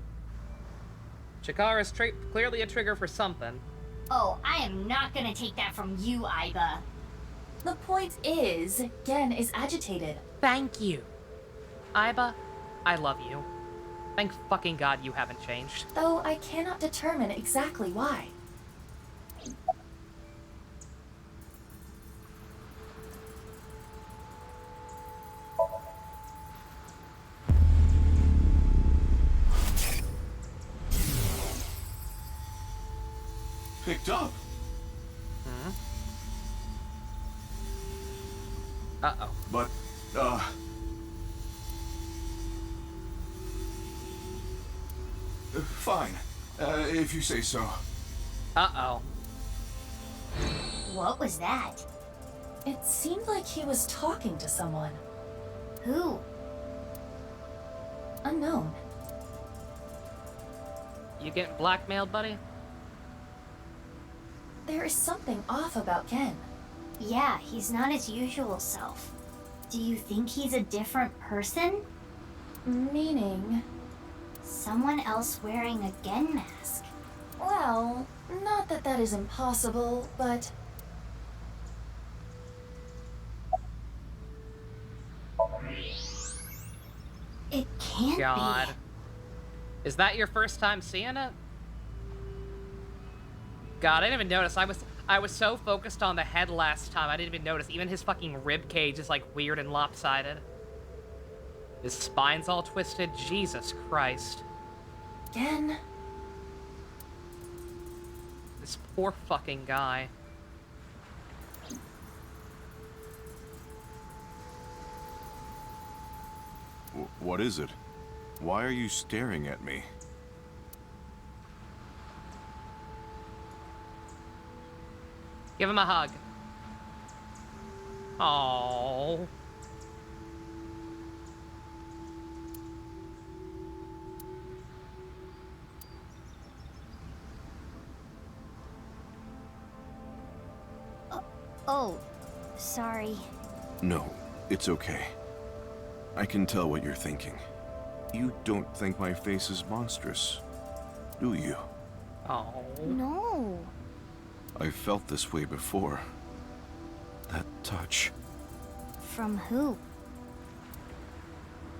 Chikara's clearly a trigger for something. Oh, I am not gonna take that from you, Aiba. The point is, Gen is agitated. Thank you. Aiba, I love you. Thank fucking God you haven't changed. Though I cannot determine exactly why. Picked up. Uh-oh. But, fine. If you say so. Uh-oh. What was that? It seemed like he was talking to someone. Who? Unknown. You getting blackmailed, buddy? There is something off about Ken. Yeah, he's not his usual self. Do you think he's a different person? Meaning? Someone else wearing a Gen mask. Well, not that that is impossible, but... It can't God. Is that your first time seeing it? God, I didn't even notice. I was so focused on the head last time, I didn't even notice. Even his fucking rib cage is like weird and lopsided. His spine's all twisted. Jesus Christ. Ken. This poor fucking guy. What is it? Why are you staring at me? Give him a hug. Oh. Oh, sorry. No, it's okay. I can tell what you're thinking. You don't think my face is monstrous, do you? Oh. No. I've felt this way before. That touch. From who?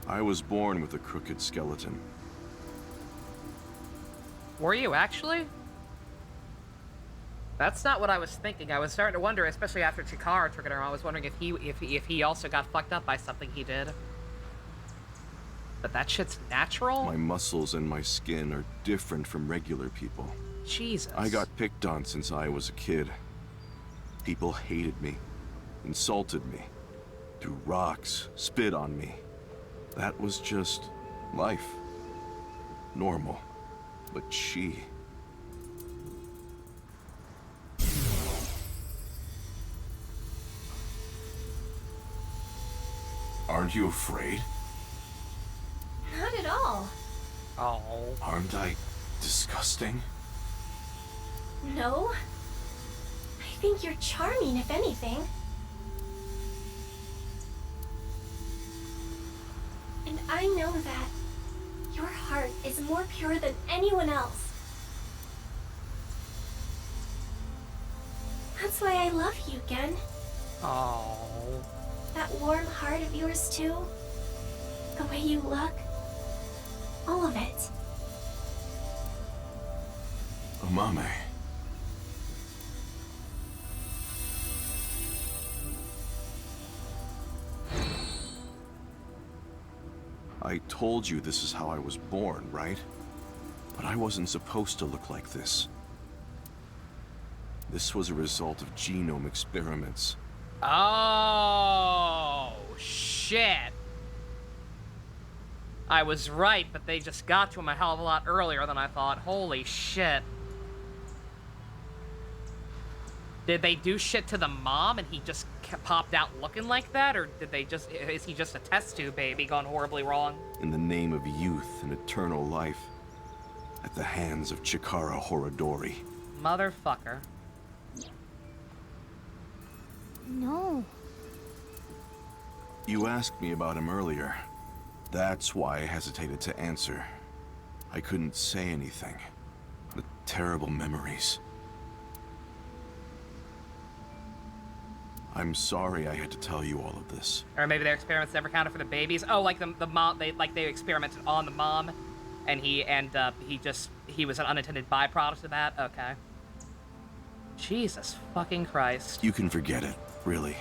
I was born with a crooked skeleton. Were you actually? That's not what I was thinking. I was starting to wonder, especially after Chikara took it around. I was wondering if he also got fucked up by something he did. But that shit's natural? My muscles and my skin are different from regular people. Jesus. I got picked on since I was a kid. People hated me, insulted me, threw rocks, spit on me. That was just life. Normal. But she... Aren't you afraid? Not at all. Oh. Aren't I disgusting? No. I think you're charming, if anything. And I know that your heart is more pure than anyone else. That's why I love you, Gen. Oh. That warm heart of yours, too. The way you look. All of it. Amame. I told you this is how I was born, right? But I wasn't supposed to look like this. This was a result of genome experiments. Oh, shit. I was right, but they just got to him a hell of a lot earlier than I thought. Holy shit. Did they do shit to the mom and he just popped out looking like that? Or did they just, is he just a test tube baby gone horribly wrong? In the name of youth and eternal life, at the hands of Chikara Horodori. Motherfucker. No. You asked me about him earlier. That's why I hesitated to answer. I couldn't say anything. The terrible memories. I'm sorry I had to tell you all of this. Or maybe their experiments never counted for the babies. Oh, like the mom, they experimented on the mom. And he was an unintended byproduct of that? Okay. Jesus fucking Christ. You can forget it, really.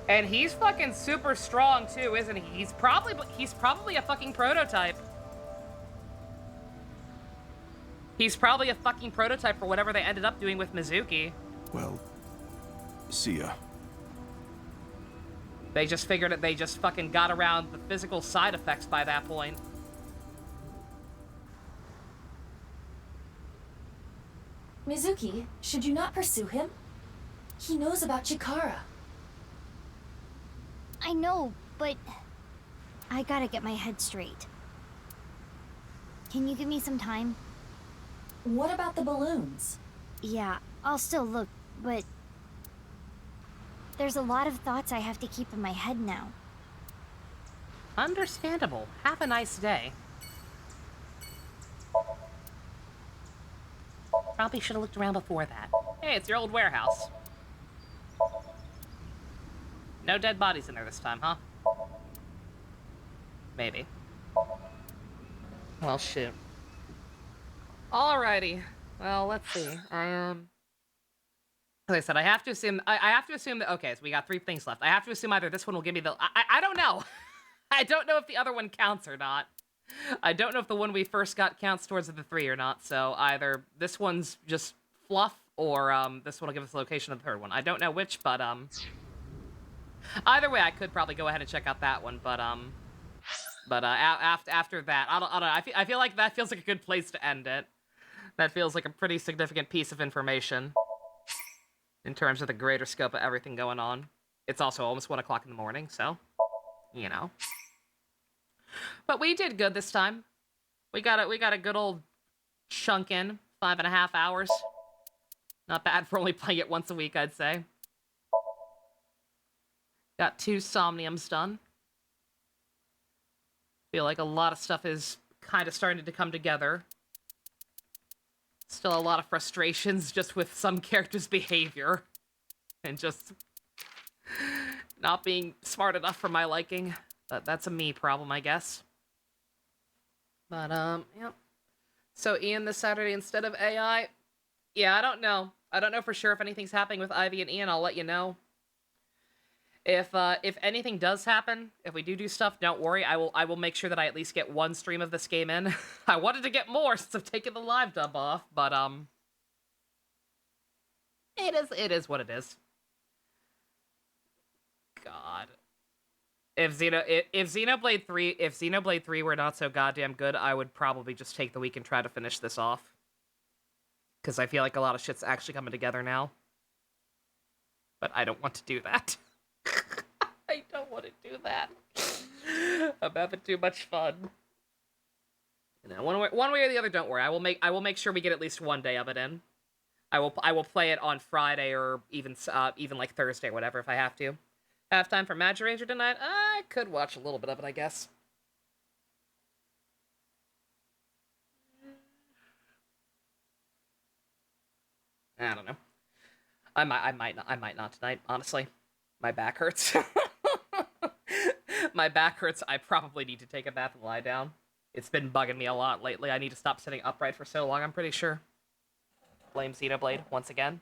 And he's fucking super strong too, isn't he? He's probably a fucking prototype. He's probably a fucking prototype for whatever they ended up doing with Mizuki. Well, see ya. They just figured that they just fucking got around the physical side effects by that point. Mizuki, should you not pursue him? He knows about Chikara. I know, but I gotta get my head straight. Can you give me some time? What about the balloons? Yeah, I'll still look, but there's a lot of thoughts I have to keep in my head now. Understandable. Have a nice day. Probably should have looked around before that. Hey, it's your old warehouse. No dead bodies in there this time, huh? Maybe. Well, shoot. Alrighty. Well, let's see. Like I said, I have to assume that, okay, so we got 3 things left. I have to assume either this one will give me the, I don't know. I don't know if the other one counts or not. I don't know if the one we first got counts towards the 3 or not, so either this one's just fluff, or this one will give us the location of the 3rd one. I don't know which, but either way, I could probably go ahead and check out that one, but after that, I don't know, I feel like that feels like a good place to end it. That feels like a pretty significant piece of information in terms of the greater scope of everything going on. It's also almost 1 o'clock in the morning, so, you know. But we did good this time. We got a good old chunk in, 5.5 hours. Not bad for only playing it once a week, I'd say. Got 2 Somniums done. Feel like a lot of stuff is kind of starting to come together. Still a lot of frustrations just with some characters' behavior. And just not being smart enough for my liking. But that's a me problem, I guess. But, yep. So, Ian this Saturday instead of AI? Yeah, I don't know. I don't know for sure if anything's happening with Ivy and Ian. I'll let you know. If anything does happen, if we do stuff, don't worry. I will make sure that I at least get 1 stream of this game in. I wanted to get more since I've taken the live dub off, but it is what it is. God. If Xenoblade 3 were not so goddamn good, I would probably just take the week and try to finish this off. Because I feel like a lot of shit's actually coming together now. But I don't want to do that. I don't want to do that. I'm having too much fun. You know, one way or the other, don't worry. I will make sure we get at least 1 day of it in. I will play it on Friday or even like Thursday or whatever if I have to. Have time for Magic Ranger tonight? I could watch a little bit of it, I guess. I don't know. I might not tonight, honestly. My back hurts. My back hurts. I probably need to take a bath and lie down. It's been bugging me a lot lately. I need to stop sitting upright for so long, I'm pretty sure. Blame Xenoblade once again.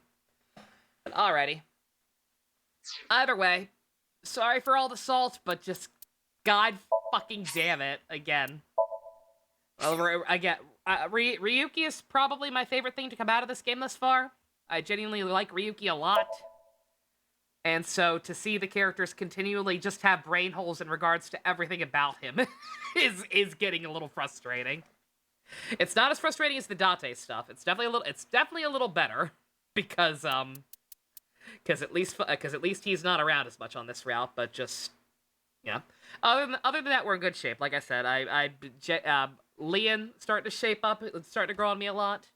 But alrighty. Either way, sorry for all the salt, but just god fucking damn it again. Ryuki is probably my favorite thing to come out of this game thus far. I genuinely like Ryuki a lot. And so to see the characters continually just have brain holes in regards to everything about him is getting a little frustrating. It's not as frustrating as the Date stuff. It's definitely a little better because at least he's not around as much on this route, but just yeah. Other than that, we're in good shape. Like I said, Leon starting to shape up. It's starting to grow on me a lot.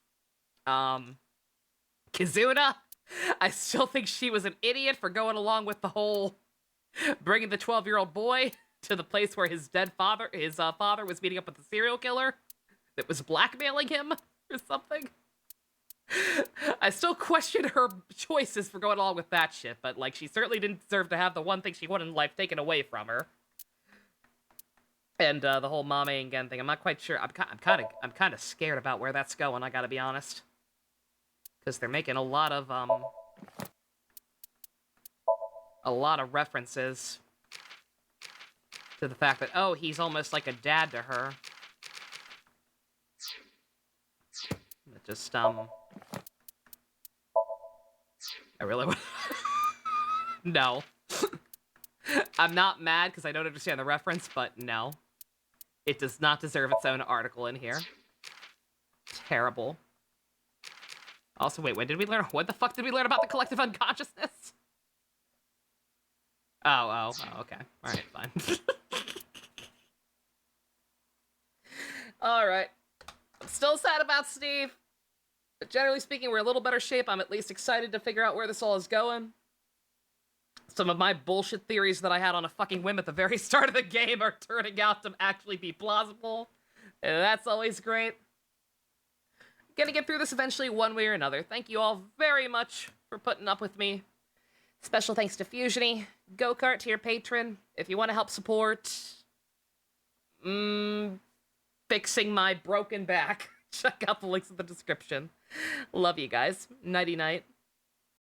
Kizuna, I still think she was an idiot for going along with the whole bringing the 12-year-old boy to the place where his father was meeting up with the serial killer that was blackmailing him or something. I still question her choices for going along with that shit, but like she certainly didn't deserve to have the one thing she wanted in life taken away from her. And the whole Mame and Gen thing, I'm not quite sure. I'm kind of scared about where that's going, I gotta be honest. Because they're making a lot of references to the fact that, oh, he's almost like a dad to her. But just, I really would... No. I'm not mad because I don't understand the reference, but no. It does not deserve its own article in here. Terrible. Also, wait, when did we learn? What the fuck did we learn about the collective unconsciousness? Oh, okay. Alright, fine. Alright. I'm still sad about Steve. But generally speaking, we're in a little better shape. I'm at least excited to figure out where this all is going. Some of my bullshit theories that I had on a fucking whim at the very start of the game are turning out to actually be plausible. And that's always great. Gonna get through this eventually one way or another. Thank you all very much for putting up with me. Special thanks to Fusiony, Go-Kart to your patron. If you want to help support fixing my broken back, check out the links in the description. Love you guys. Nighty-night.